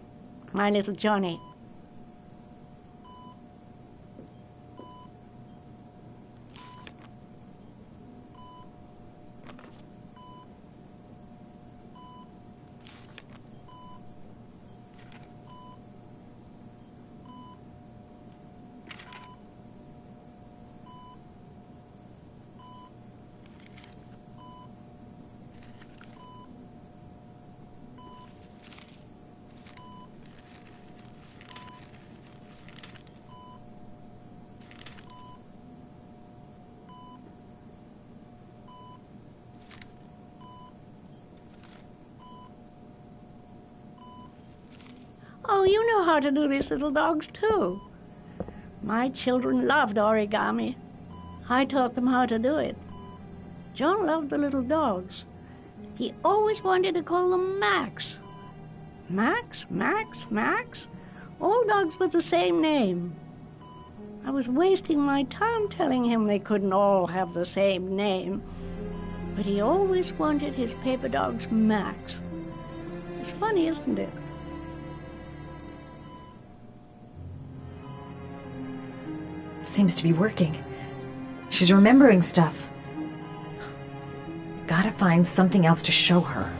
My little Johnny. Oh, you know how to do these little dogs, too. My children loved origami. I taught them how to do it. John loved the little dogs. He always wanted to call them Max. Max, Max, Max. All dogs with the same name. I was wasting my time telling him they couldn't all have the same name. But he always wanted his paper dogs Max. It's funny, isn't it? Seems to be working. She's remembering stuff. Gotta find something else to show her.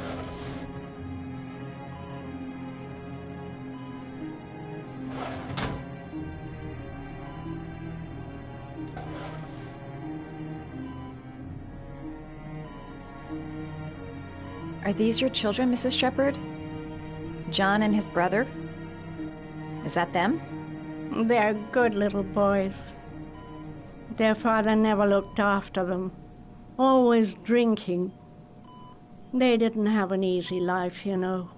Are these your children, Mrs. Shepherd? John and his brother? Is that them? They're good little boys. Their father never looked after them. Always drinking. They didn't have an easy life, you know.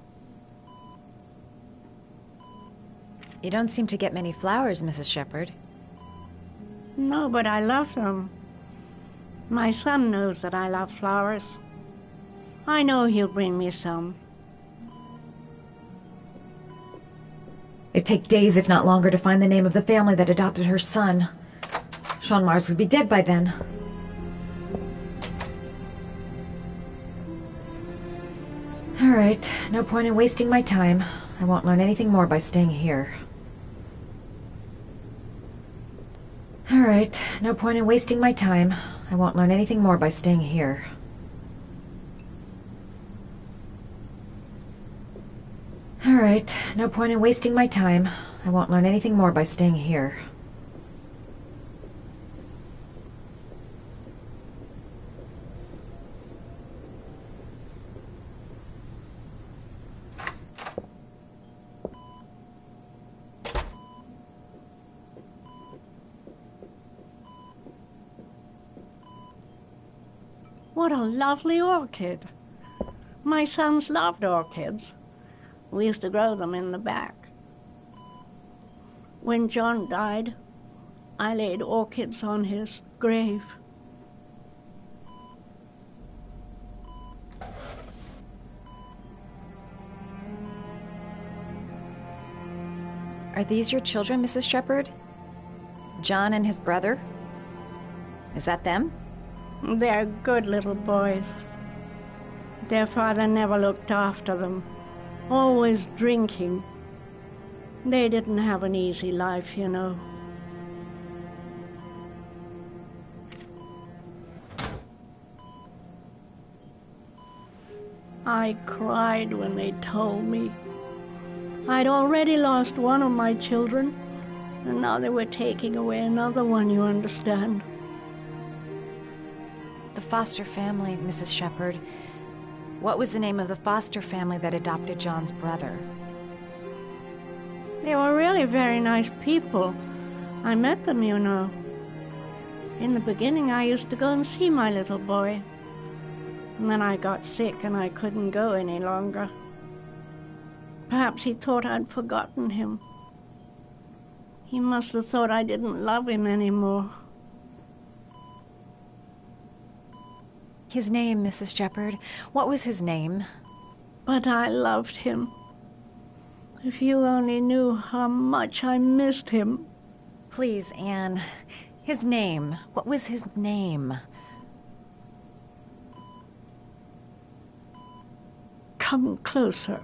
You don't seem to get many flowers, Mrs. Shepherd. No, but I love them. My son knows that I love flowers. I know he'll bring me some. It'd take days, if not longer, to find the name of the family that adopted her son. Sean Mars would be dead by then. All right, no point in wasting my time. I won't learn anything more by staying here. All right, no point in wasting my time. I won't learn anything more by staying here. All right, no point in wasting my time. I won't learn anything more by staying here. What a lovely orchid. My sons loved orchids. We used to grow them in the back. When John died, I laid orchids on his grave. Are these your children, Mrs. Shepherd? John and his brother? Is that them? They're good little boys. Their father never looked after them. Always drinking. They didn't have an easy life, you know. I cried when they told me. I'd already lost one of my children, and now they were taking away another one, you understand. The foster family, Mrs. Shepherd. What was the name of the foster family that adopted John's brother? They were really very nice people. I met them, you know. In the beginning, I used to go and see my little boy. And then I got sick and I couldn't go any longer. Perhaps he thought I'd forgotten him. He must have thought I didn't love him anymore. His name, Mrs. Shepherd. What was his name? But I loved him. If you only knew how much I missed him. Please, Anne. His name. What was his name? Come closer.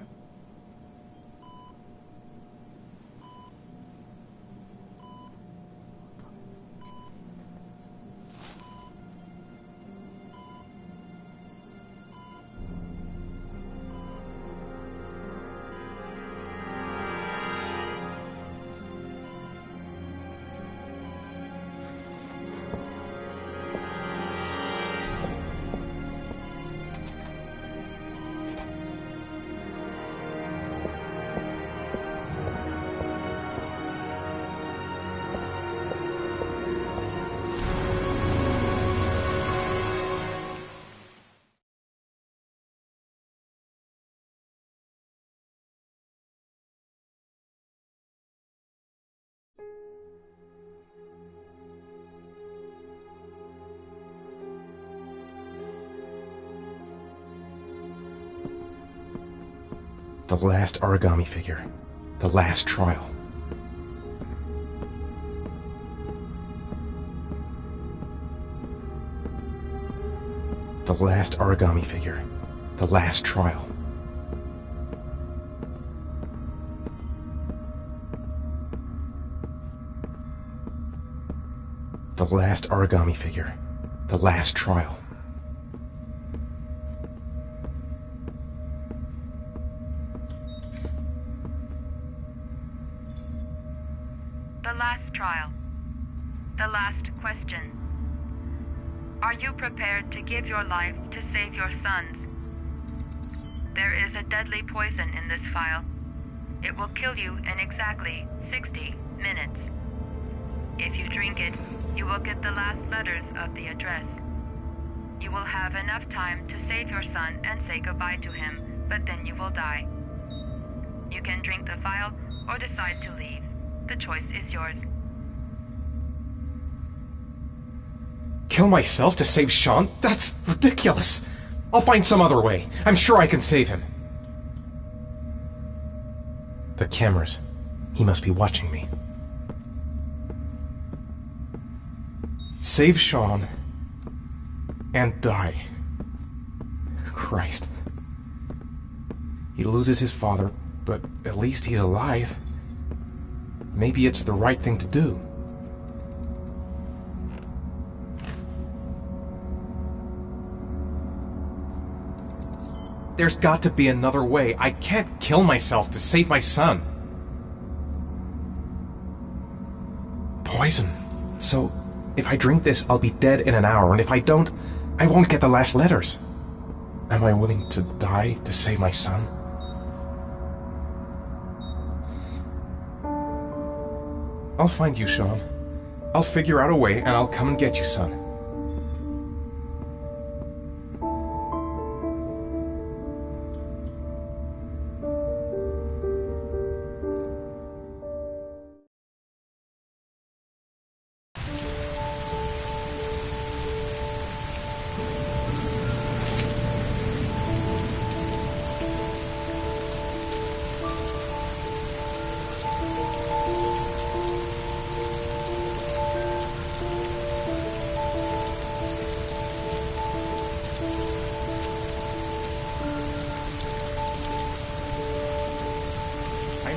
The last origami figure. The last trial. The last origami figure. The last trial. The last origami figure. The last trial. The last trial. The last question. Are you prepared to give your life to save your sons? There is a deadly poison in this vial. It will kill you in exactly 60 minutes. If you drink it, you will get the last letters of the address. You will have enough time to save your son and say goodbye to him, but then you will die. You can drink the vial or decide to leave. The choice is yours. Kill myself to save Sean? That's ridiculous. I'll find some other way. I'm sure I can save him. The cameras. He must be watching me. Save Sean and die. Christ. He loses his father, but at least he's alive. Maybe it's the right thing to do. There's got to be another way. I can't kill myself to save my son. Poison. So, if I drink this, I'll be dead in an hour, and if I don't, I won't get the last letters. Am I willing to die to save my son? I'll find you, Sean. I'll figure out a way, and I'll come and get you, son.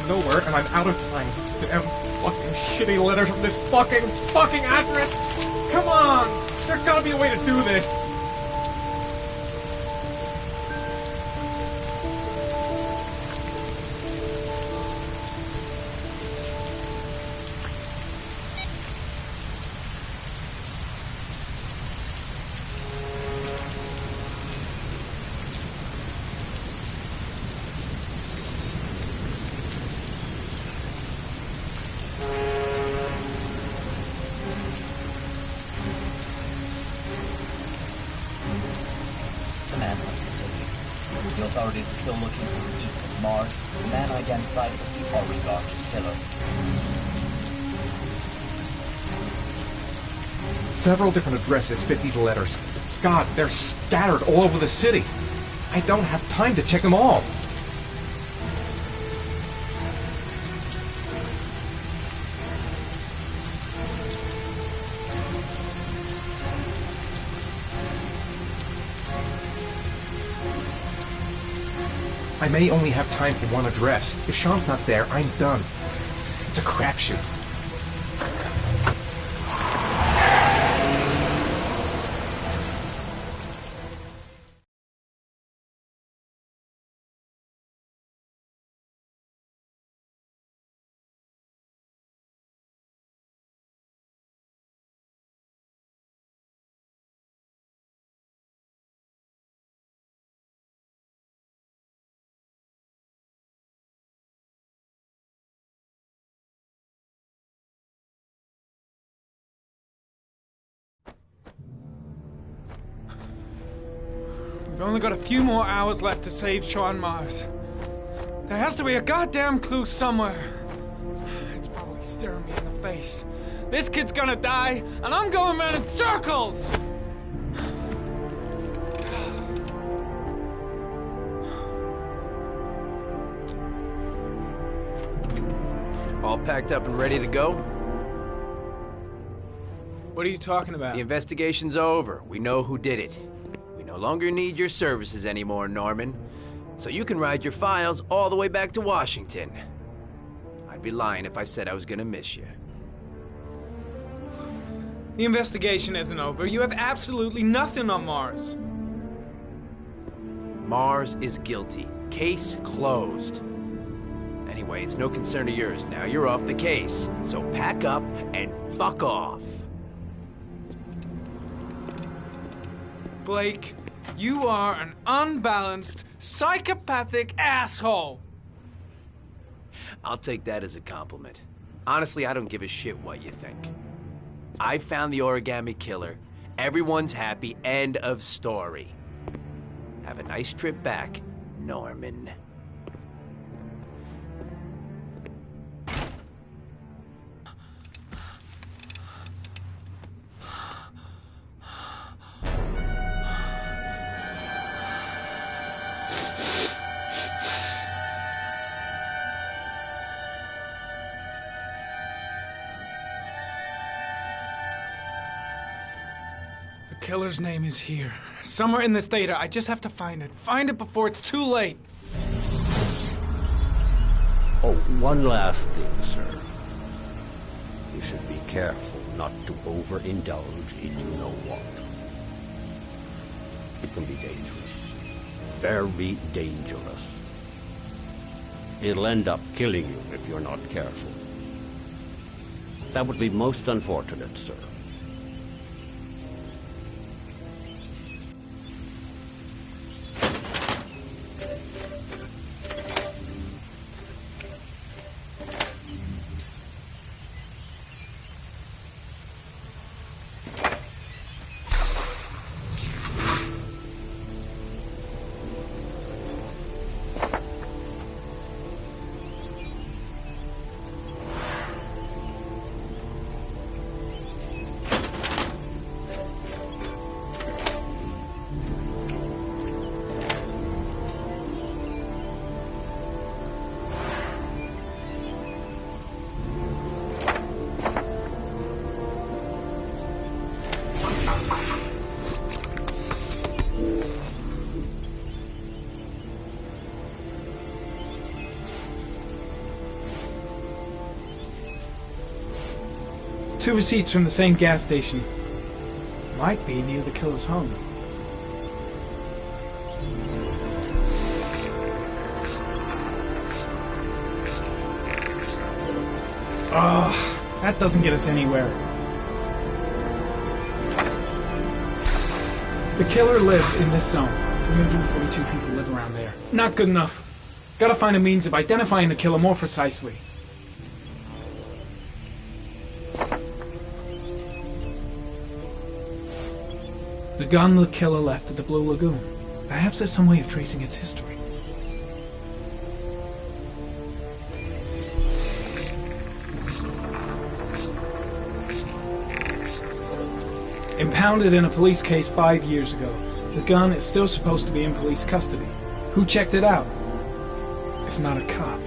Nowhere, and I'm out of time. Damn fucking shitty letters from this fucking address! Come on! There's gotta be a way to do this! The authorities are still looking for the east of Mars. The man identified as the oligarch's killer. Several different addresses fit these letters. God, they're scattered all over the city. I don't have time to check them all. I may only have time for one address. If Sean's not there, I'm done. It's a crapshoot. We've only got a few more hours left to save Sean Mars. There has to be a goddamn clue somewhere. It's probably staring me in the face. This kid's gonna die, and I'm going around in circles! All packed up and ready to go? What are you talking about? The investigation's over. We know who did it. We no longer need your services anymore, Norman. So you can ride your files all the way back to Washington. I'd be lying if I said I was gonna miss you. The investigation isn't over. You have absolutely nothing on Mars. Mars is guilty. Case closed. Anyway, it's no concern of yours. Now you're off the case. So pack up and fuck off. Blake, you are an unbalanced, psychopathic asshole. I'll take that as a compliment. Honestly, I don't give a shit what you think. I found the origami killer. Everyone's happy. End of story. Have a nice trip back, Norman. The killer's name is here. Somewhere in this data. I just have to find it. Find it before it's too late. Oh, one last thing, sir. You should be careful not to overindulge in you-know-what. It can be dangerous. Very dangerous. It'll end up killing you if you're not careful. That would be most unfortunate, sir. Two receipts from the same gas station. Might be near the killer's home. Ugh, that doesn't get us anywhere. The killer lives in this zone. 342 people live around there. Not good enough. Gotta find a means of identifying the killer more precisely. The gun the killer left at the Blue Lagoon. Perhaps there's some way of tracing its history. Impounded in a police case 5 years ago, the gun is still supposed to be in police custody. Who checked it out? If not a cop.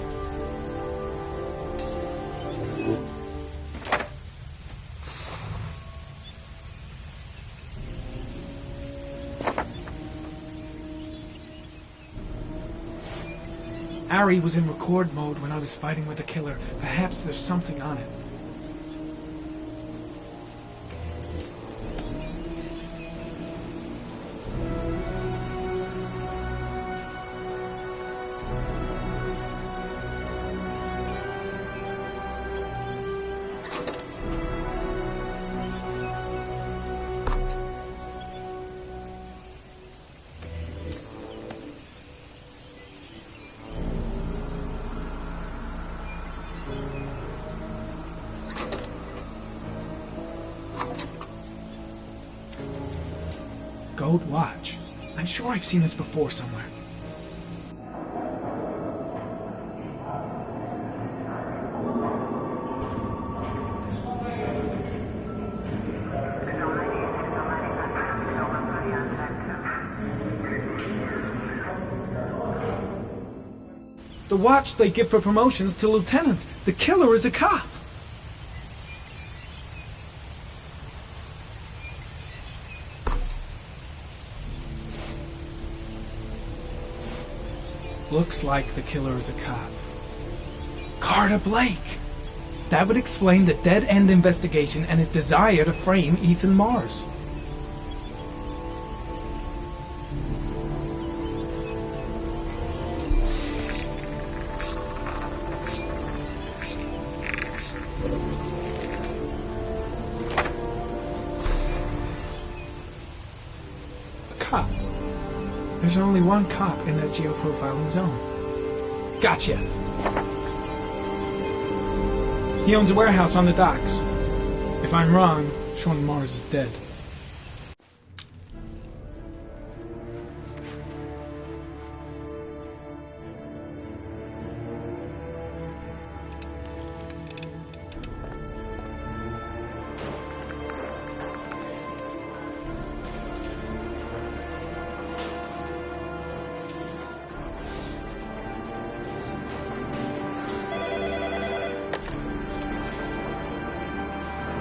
Ari was in record mode when I was fighting with the killer. Perhaps there's something on it. Gold watch. I'm sure I've seen this before somewhere. The watch they give for promotions to lieutenant. The killer is a cop. Looks like the killer is a cop. Carter Blake! That would explain the dead-end investigation and his desire to frame Ethan Mars. A cop. There's only one cop in that geoprofiling zone. Gotcha! He owns a warehouse on the docks. If I'm wrong, Sean Mars is dead.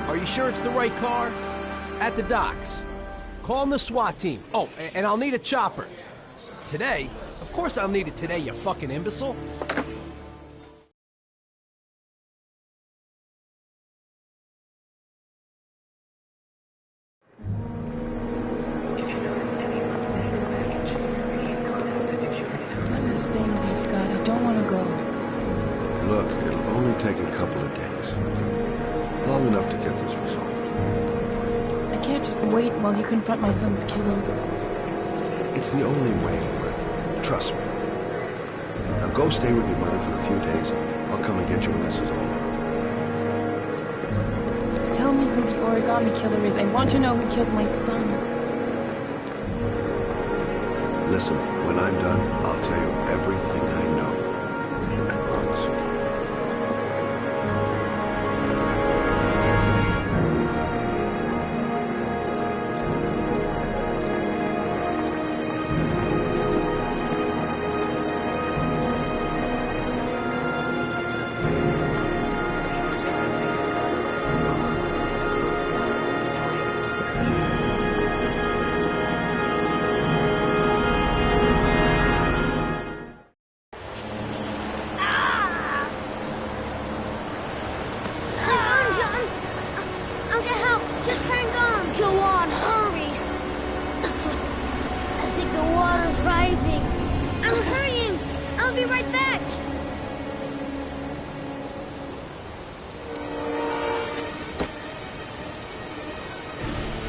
Are you sure it's the right car? At the docks. Call the SWAT team. Oh, and I'll need a chopper. Today? Of course I'll need it today, you fucking imbecile. I'm just staying with you, Scott. I don't want to go. Look, it'll only take a couple of days. Long enough to get this resolved. I can't just wait while you confront my son's killer. It's the only way, Lauren. Trust me. Now go stay with your mother for a few days. I'll come and get you when this is all over. Tell me who the origami killer is. I want to know who killed my son. Listen, when I'm done, I'll tell you everything I know. I promise.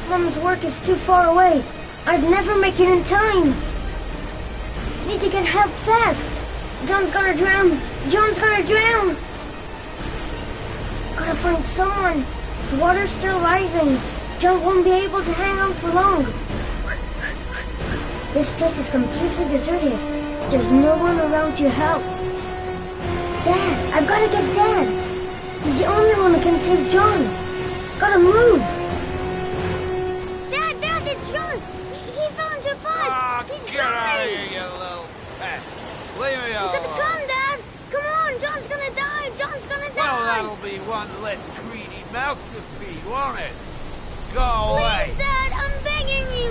Mom's work is too far away. I'd never make it in time. Need to get help fast. John's gonna drown. John's gonna drown. Gotta find someone. The water's still rising. John won't be able to hang on for long. This place is completely deserted. There's no one around to help. Dad, I've gotta get Dad. He's the only one who can save John. Gotta move. Dad, it's John. He fell into a pond. He's Get out of here, you little pet. Leave me alone. You gotta come, Dad. Come on, John's gonna die. John's gonna die. Well, that'll be one less greedy mouth to feed, won't it? Go away. Please, Dad, I'm begging you.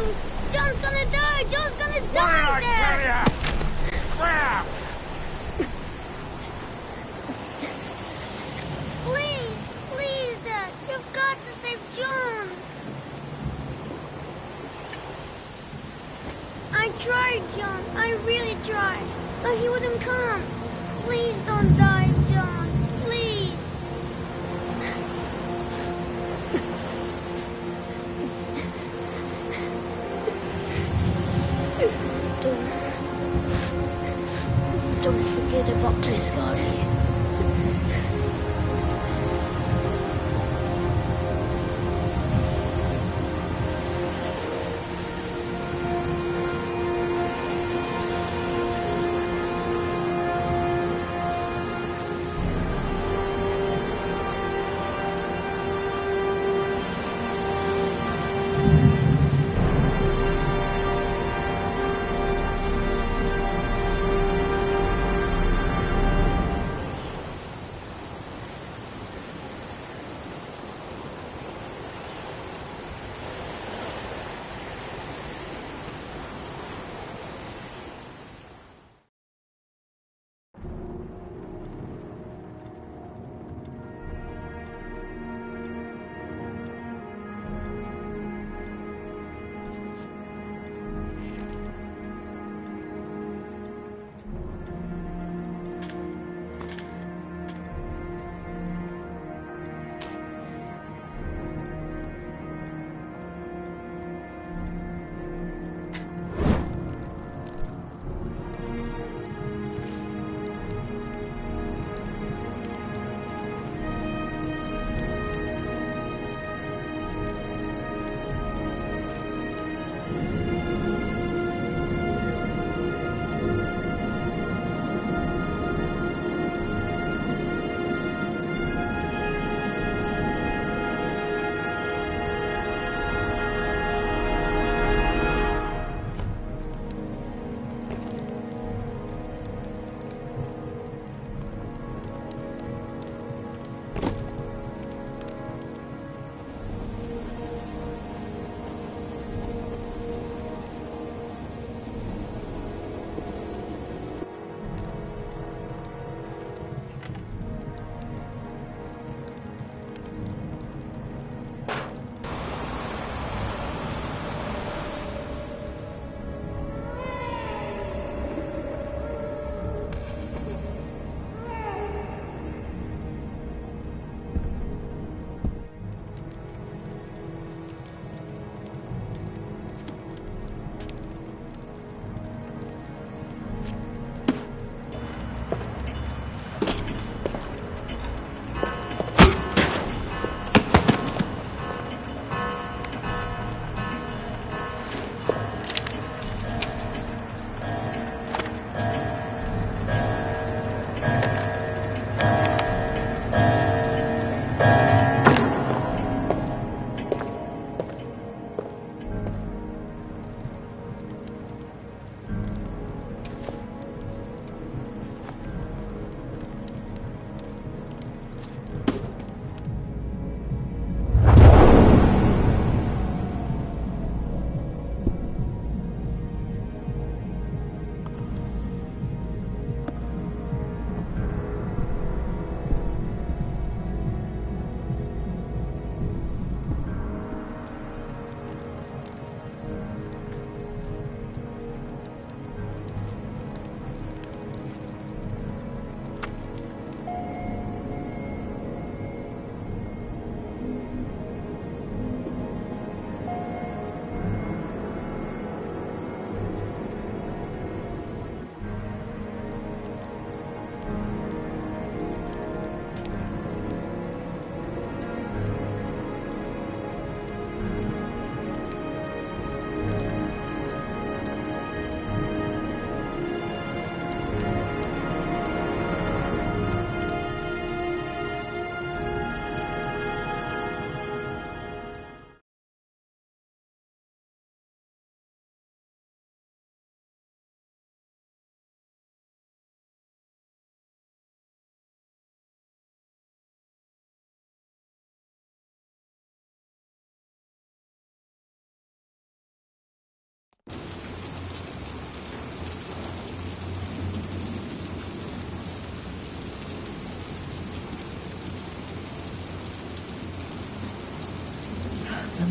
John's gonna die. John's gonna die, Dad. Crap! Please, Dad. You've got to save John. I tried, John. I really tried. But he wouldn't come. Please don't die, John. Please. Don't forget about my Scotty.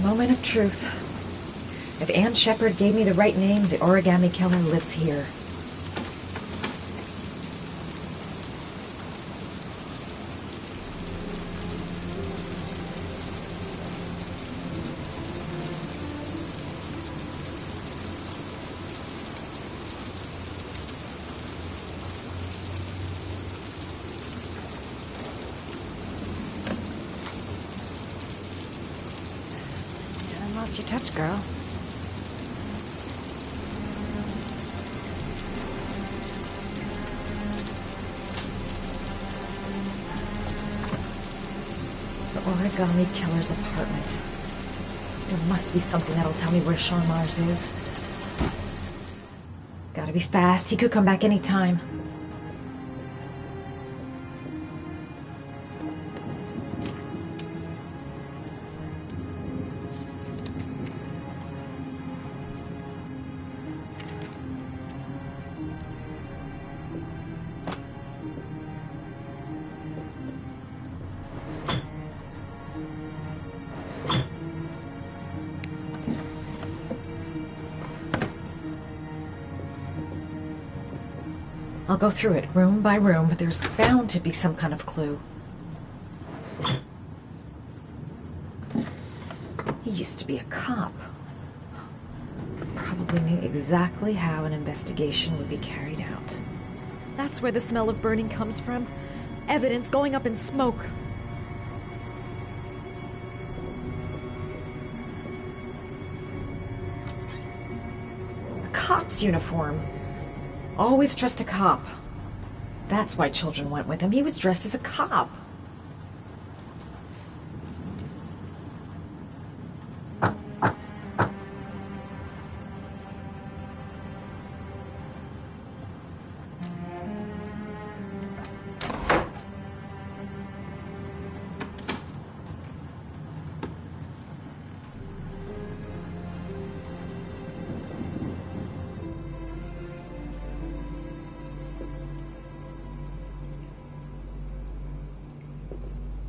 Moment of truth. If Ann Shepard gave me the right name, the origami killer lives here. Lost your touch, girl. The origami killer's apartment. There must be something that'll tell me where Sean Mars is. Gotta be fast. He could come back any time. I'll go through it, room by room, but there's bound to be some kind of clue. He used to be a cop. Probably knew exactly how an investigation would be carried out. That's where the smell of burning comes from. Evidence going up in smoke. A cop's uniform. Always trust a cop. That's why children went with him. He was dressed as a cop.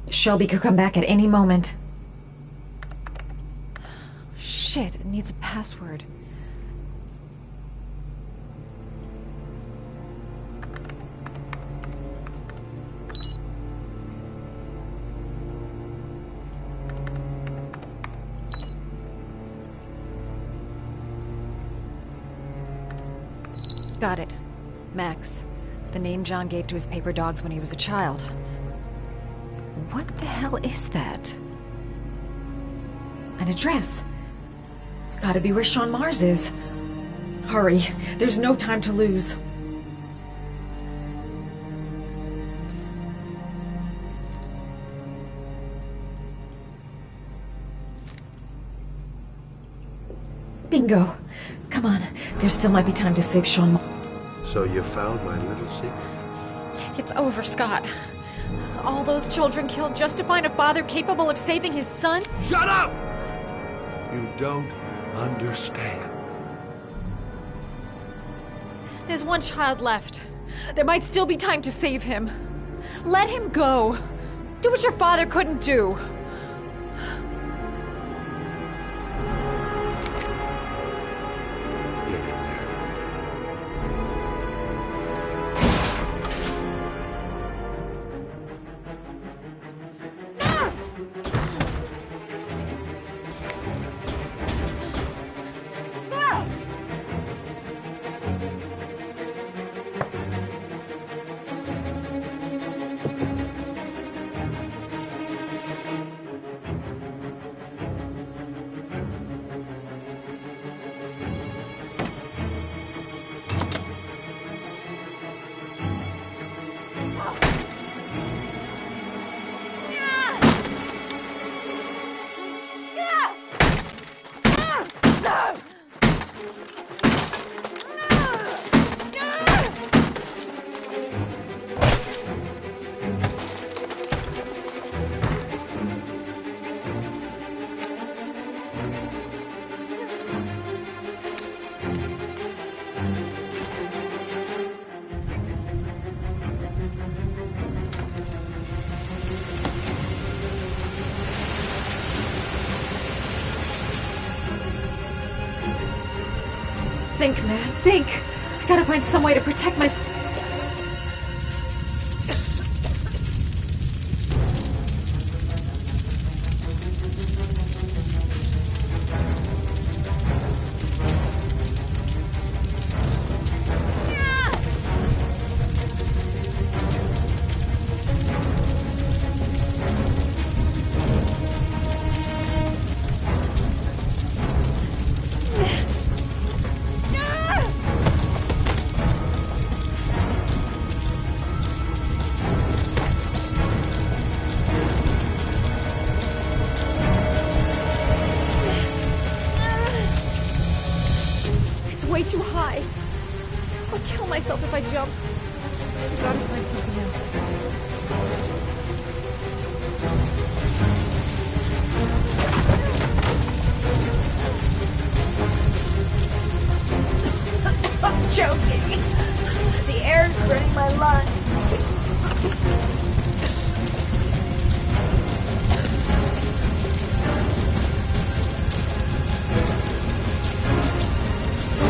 Shelby could come back at any moment. Shit, it needs a password. Got it. Max. The name John gave to his paper dogs when he was a child. What the hell is that? An address. It's gotta be where Sean Mars is. Hurry, there's no time to lose. Bingo. Come on, there still might be time to save Sean Mars. So you found my little secret? It's over, Scott. All those children killed just to find a father capable of saving his son? Shut up! You don't understand. There's one child left. There might still be time to save him. Let him go. Do what your father couldn't do. Think, man, think. I gotta find some way to protect myself. Way too high. I'll kill myself if I jump. I gotta find something else. I'm choking. The air's burning my lungs.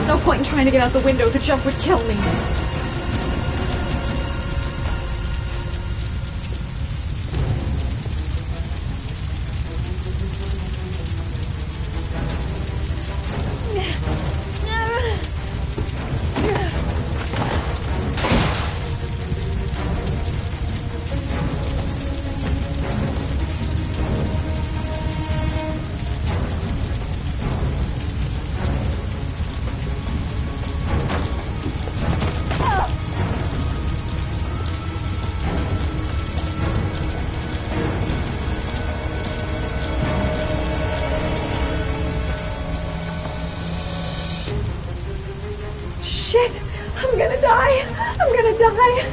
No point in trying to get out the window. The jump would kill me. Shit! I'm gonna die! I'm gonna die!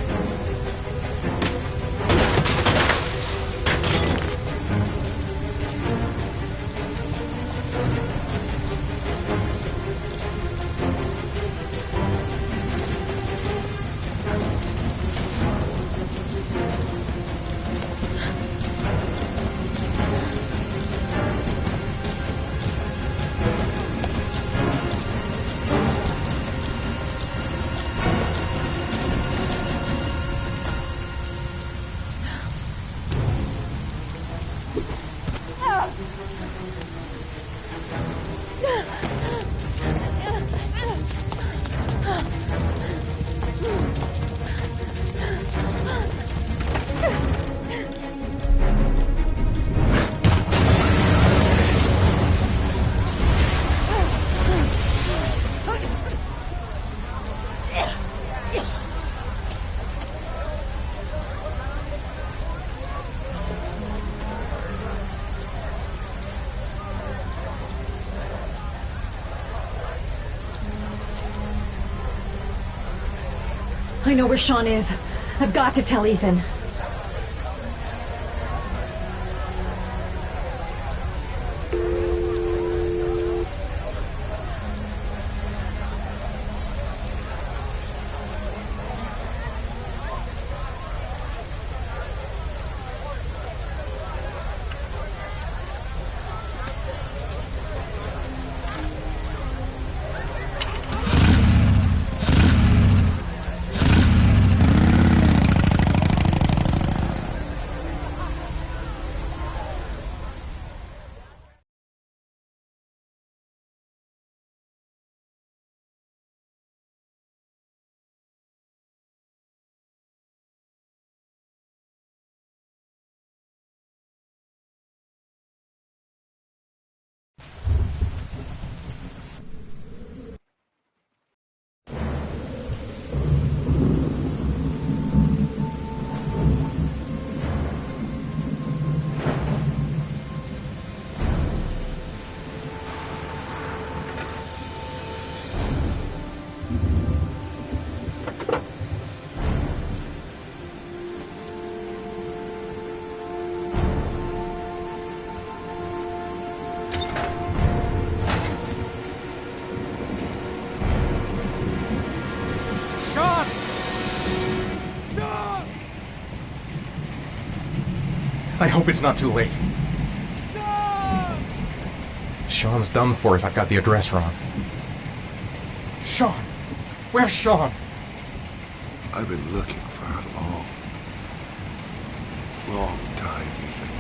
I know where Sean is. I've got to tell Ethan. I hope it's not too late. Sean's done for if I've got the address wrong. Sean? Where's Sean? I've been looking for a long time, Ethan.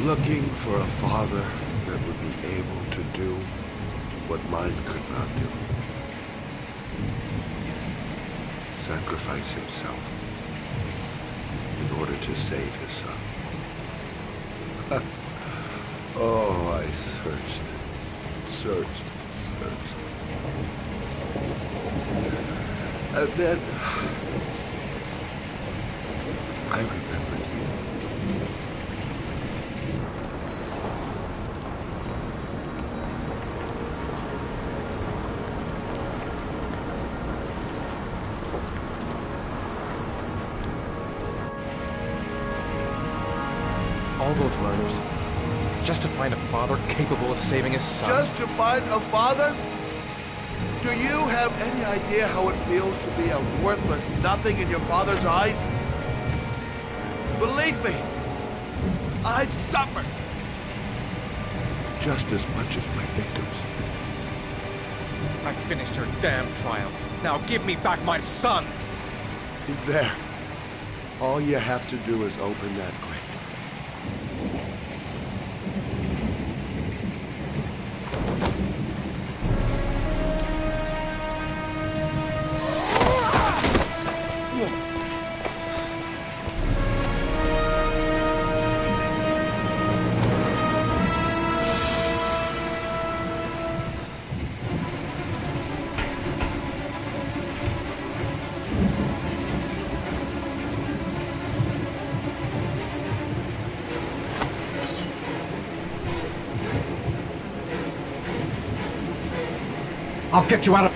Looking for a father that would be able to do what mine could not do. Sacrifice himself in order to save his son. Oh, I searched. And then I remembered you. All those murders, just to find a father capable of saving his son. Just to find a father? Do you have any idea how it feels to be a worthless nothing in your father's eyes? Believe me, I've suffered. Just as much as my victims. I finished her damn trials. Now give me back my son! He's there. All you have to do is open that grave. I'll get you out of...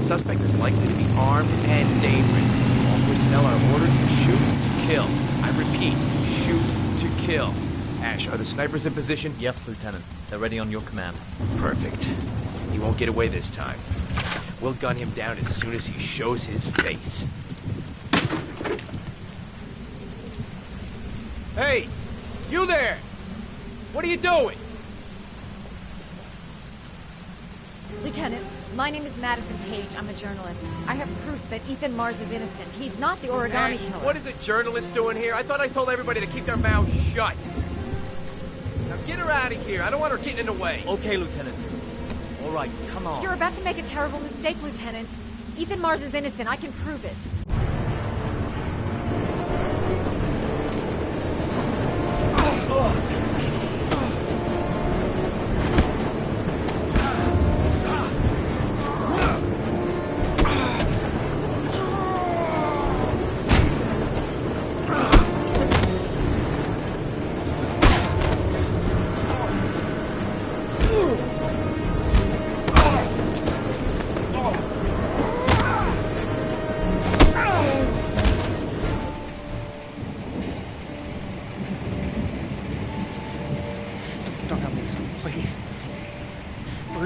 Suspect is likely to be armed and dangerous. All personnel are ordered to shoot to kill. I repeat, shoot to kill. Ash, are the snipers in position? Yes, Lieutenant. They're ready on your command. Perfect. He won't get away this time. We'll gun him down as soon as he shows his face. Hey! You there! What are you doing? Lieutenant, my name is Madison Page. I'm a journalist. I have proof that Ethan Mars is innocent. He's not the origami killer. What is a journalist doing here? I thought I told everybody to keep their mouths shut. Now get her out of here. I don't want her getting in the way. Okay, Lieutenant. All right, come on. You're about to make a terrible mistake, Lieutenant. Ethan Mars is innocent. I can prove it.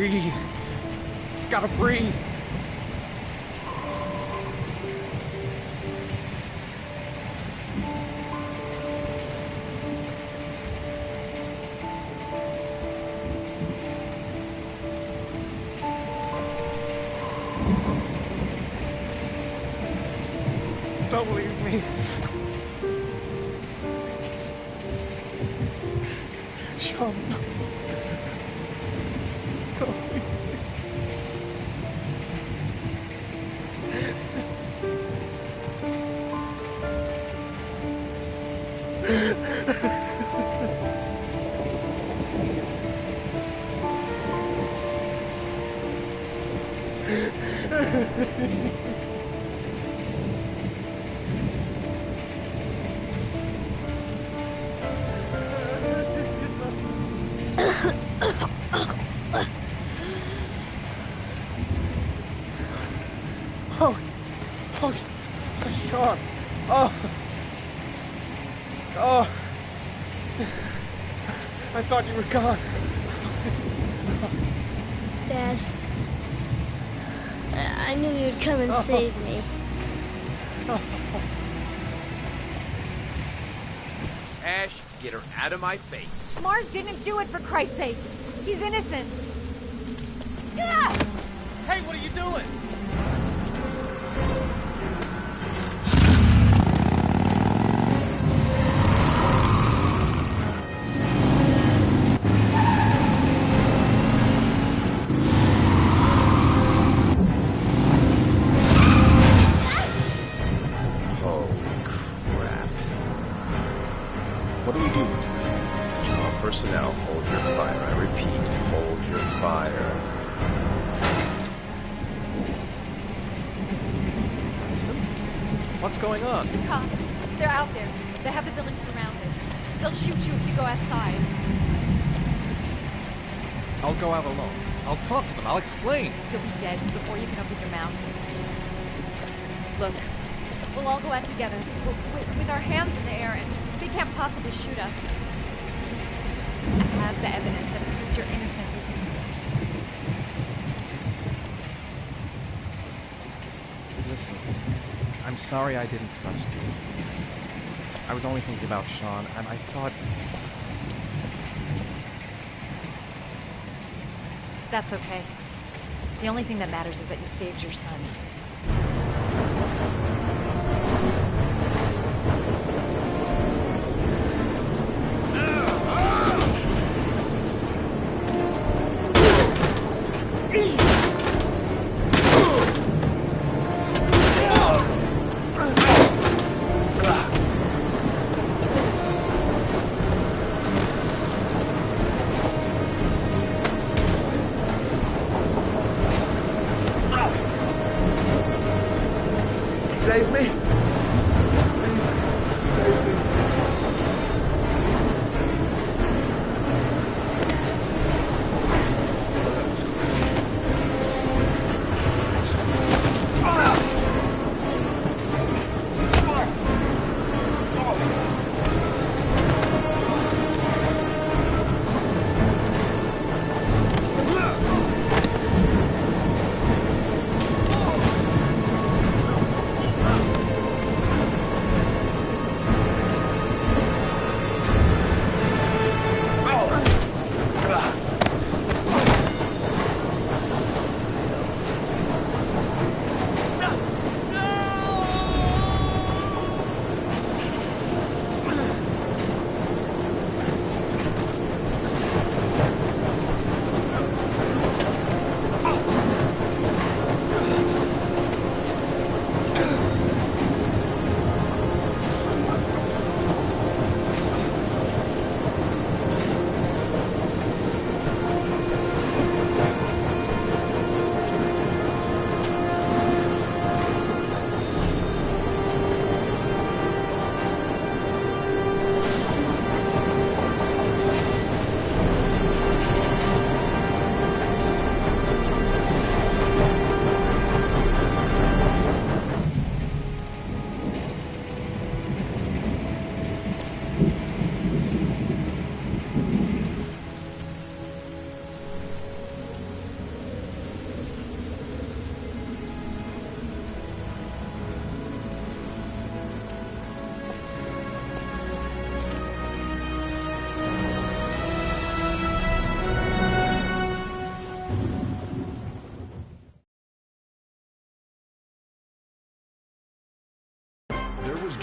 breathe. Gotta breathe. Don't leave me. Sean, no. Don't leave me. Sean. Oh. I thought you were gone. Dad, I knew you'd come and save me. Ash, get her out of my face. Mars didn't do it, for Christ's sakes. He's innocent. Hey, what are you doing? What do we do? All personnel, hold your fire. I repeat, hold your fire. What's going on? The cops. They're out there. They have the building surrounded. They'll shoot you if you go outside. I'll go out alone. I'll talk to them. I'll explain. You'll be dead before you can open your mouth. Look, we'll all go out together, with our hands in the air, and they can't possibly shoot us. I have the evidence that proves your innocence. Listen, I'm sorry I didn't trust you. I was only thinking about Sean, and I thought... That's okay. The only thing that matters is that you saved your son. Save me. Please, save me.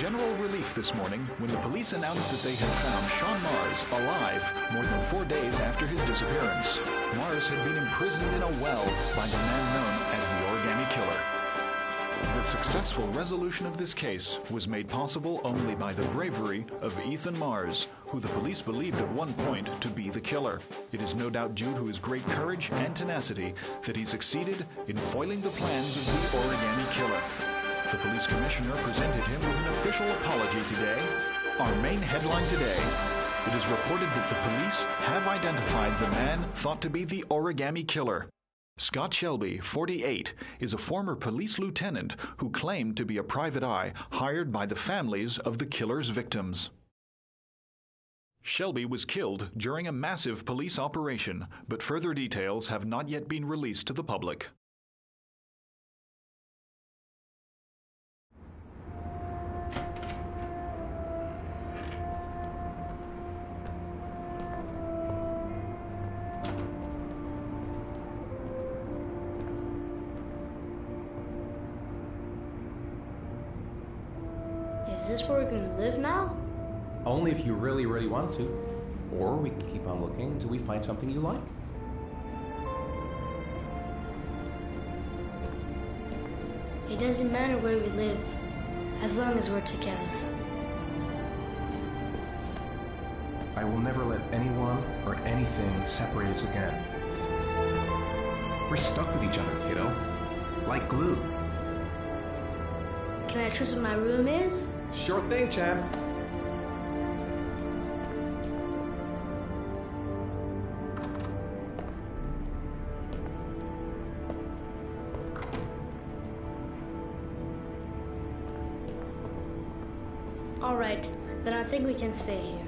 general relief this morning when the police announced that they had found Sean Mars alive more than 4 days after his disappearance. Mars had been imprisoned in a well by the man known as the Origami Killer. The successful resolution of this case was made possible only by the bravery of Ethan Mars, who the police believed at one point to be the killer. It is no doubt due to his great courage and tenacity that he succeeded in foiling the plans of the Origami Killer. The police commissioner presented him with an official apology today. Our main headline today: it is reported that the police have identified the man thought to be the Origami Killer. Scott Shelby, 48, is a former police lieutenant who claimed to be a private eye hired by the families of the killer's victims. Shelby was killed during a massive police operation, but further details have not yet been released to the public. Is this where we're gonna live now? Only if you really, really want to. Or we can keep on looking until we find something you like. It doesn't matter where we live, as long as we're together. I will never let anyone or anything separate us again. We're stuck with each other, kiddo. Like glue. Can I choose what my room is? Sure thing, champ. All right, then I think we can stay here.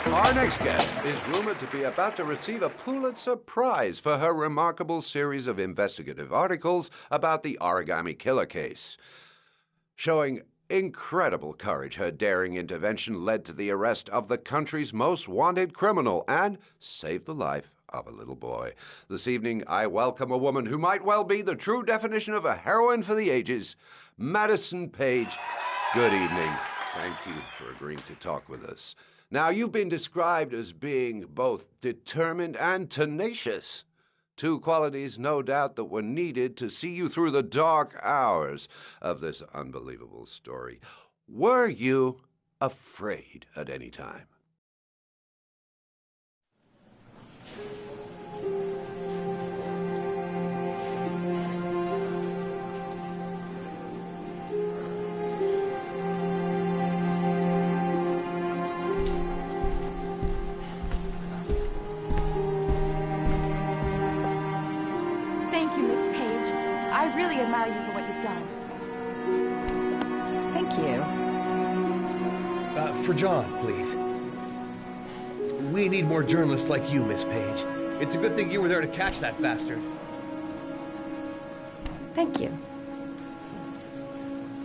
Our next guest is rumored to be about to receive a Pulitzer Prize for her remarkable series of investigative articles about the Origami Killer case. Showing incredible courage, her daring intervention led to the arrest of the country's most wanted criminal and saved the life of a little boy. This evening, I welcome a woman who might well be the true definition of a heroine for the ages, Madison Page. Good evening. Thank you for agreeing to talk with us. Now, you've been described as being both determined and tenacious. Two qualities, no doubt, that were needed to see you through the dark hours of this unbelievable story. Were you afraid at any time? I really admire you for what you've done. Thank you. For John, please. We need more journalists like you, Miss Page. It's a good thing you were there to catch that bastard. Thank you.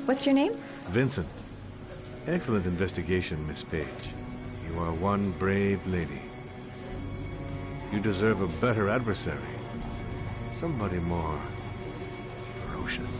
What's your name? Vincent. Excellent investigation, Miss Page. You are one brave lady. You deserve a better adversary. Somebody more ferocious.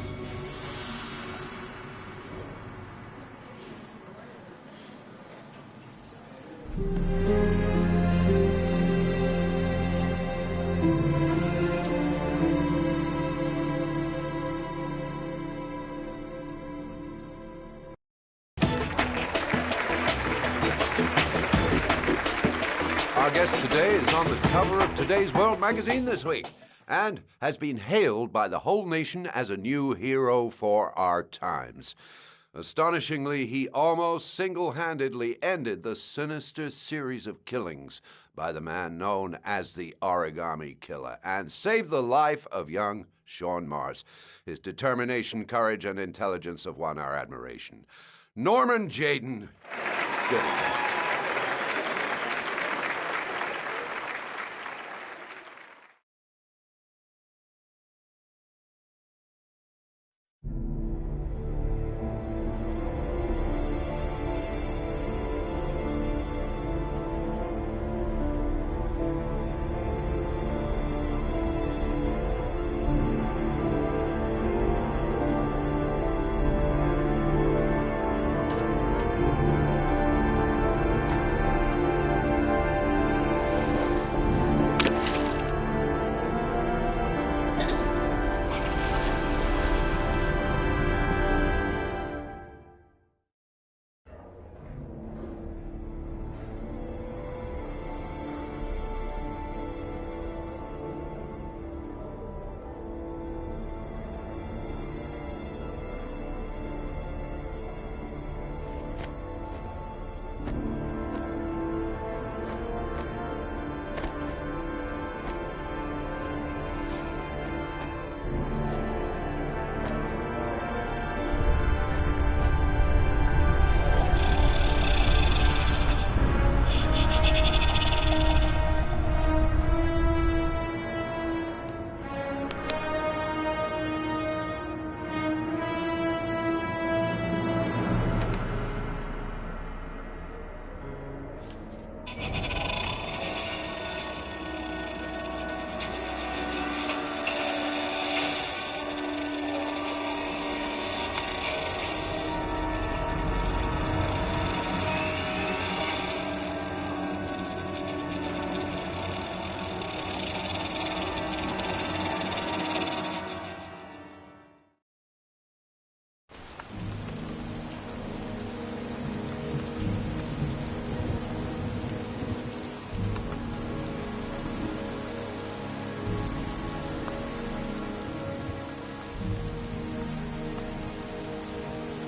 Our guest today is on the cover of today's World magazine this week and has been hailed by the whole nation as a new hero for our times. Astonishingly, he almost single-handedly ended the sinister series of killings by the man known as the Origami Killer and saved the life of young Sean Mars. His determination, courage, and intelligence have won our admiration. Norman Jayden. Good evening.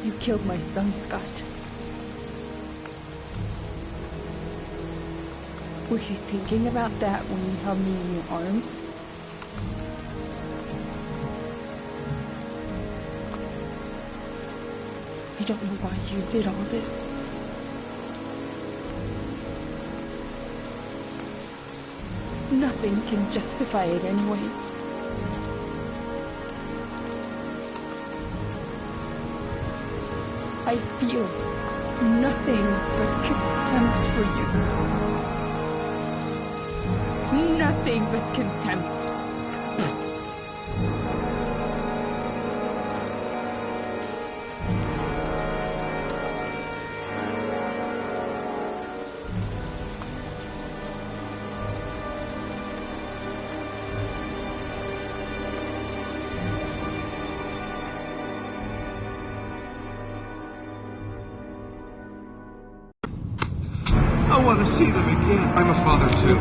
You killed my son, Scott. Were you thinking about that when you held me in your arms? I don't know why you did all this. Nothing can justify it anyway. I feel nothing but contempt for you. Nothing but contempt. I want to see them again. I'm a father too.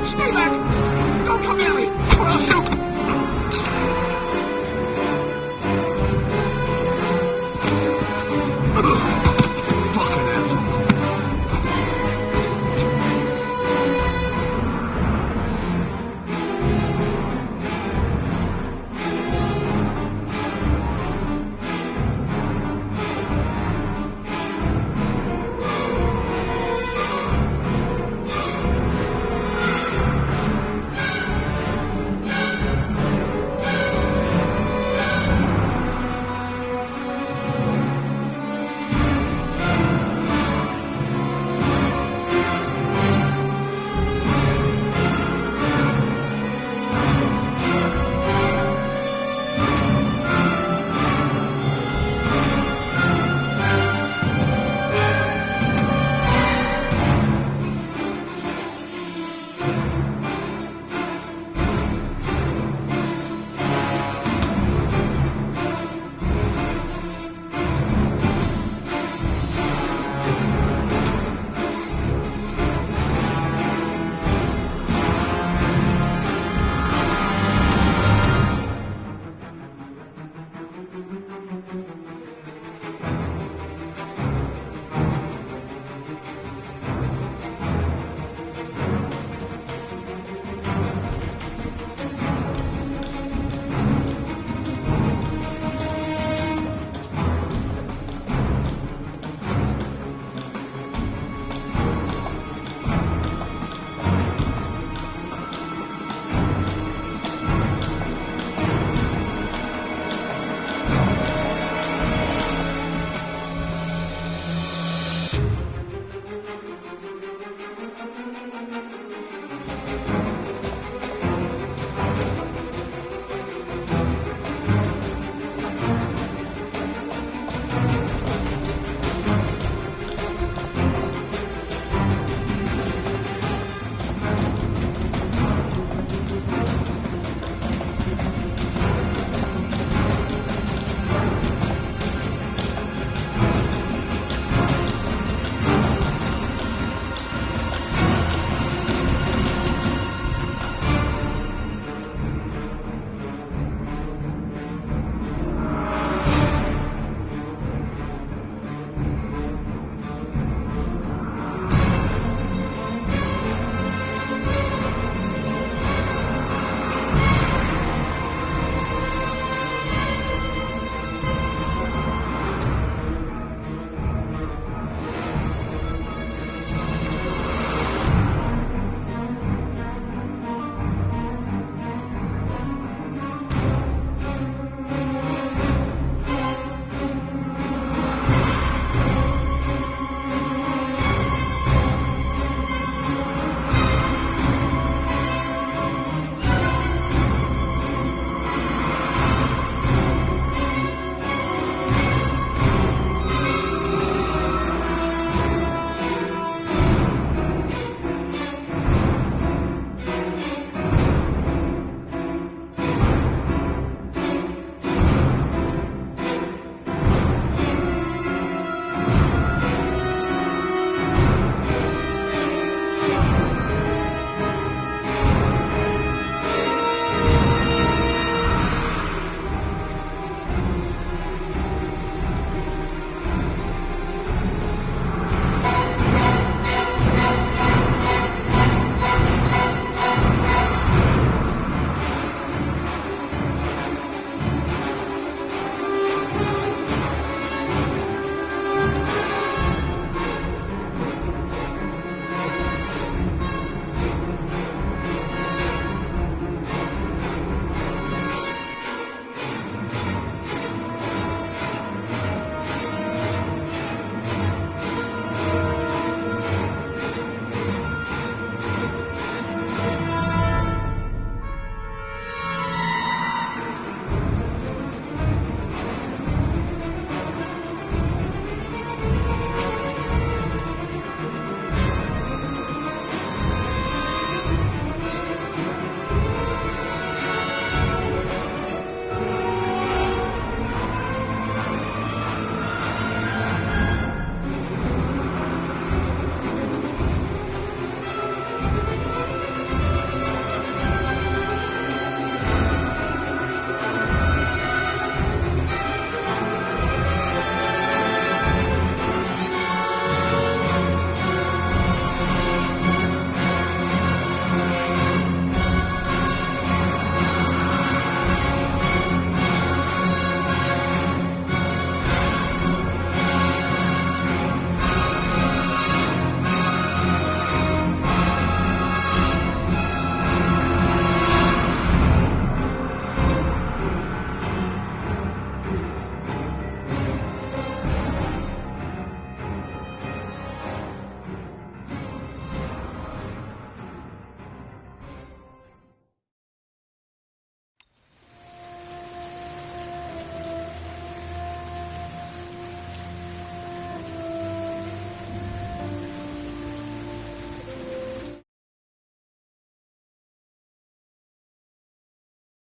Stay back! Don't come near me, or I'll shoot!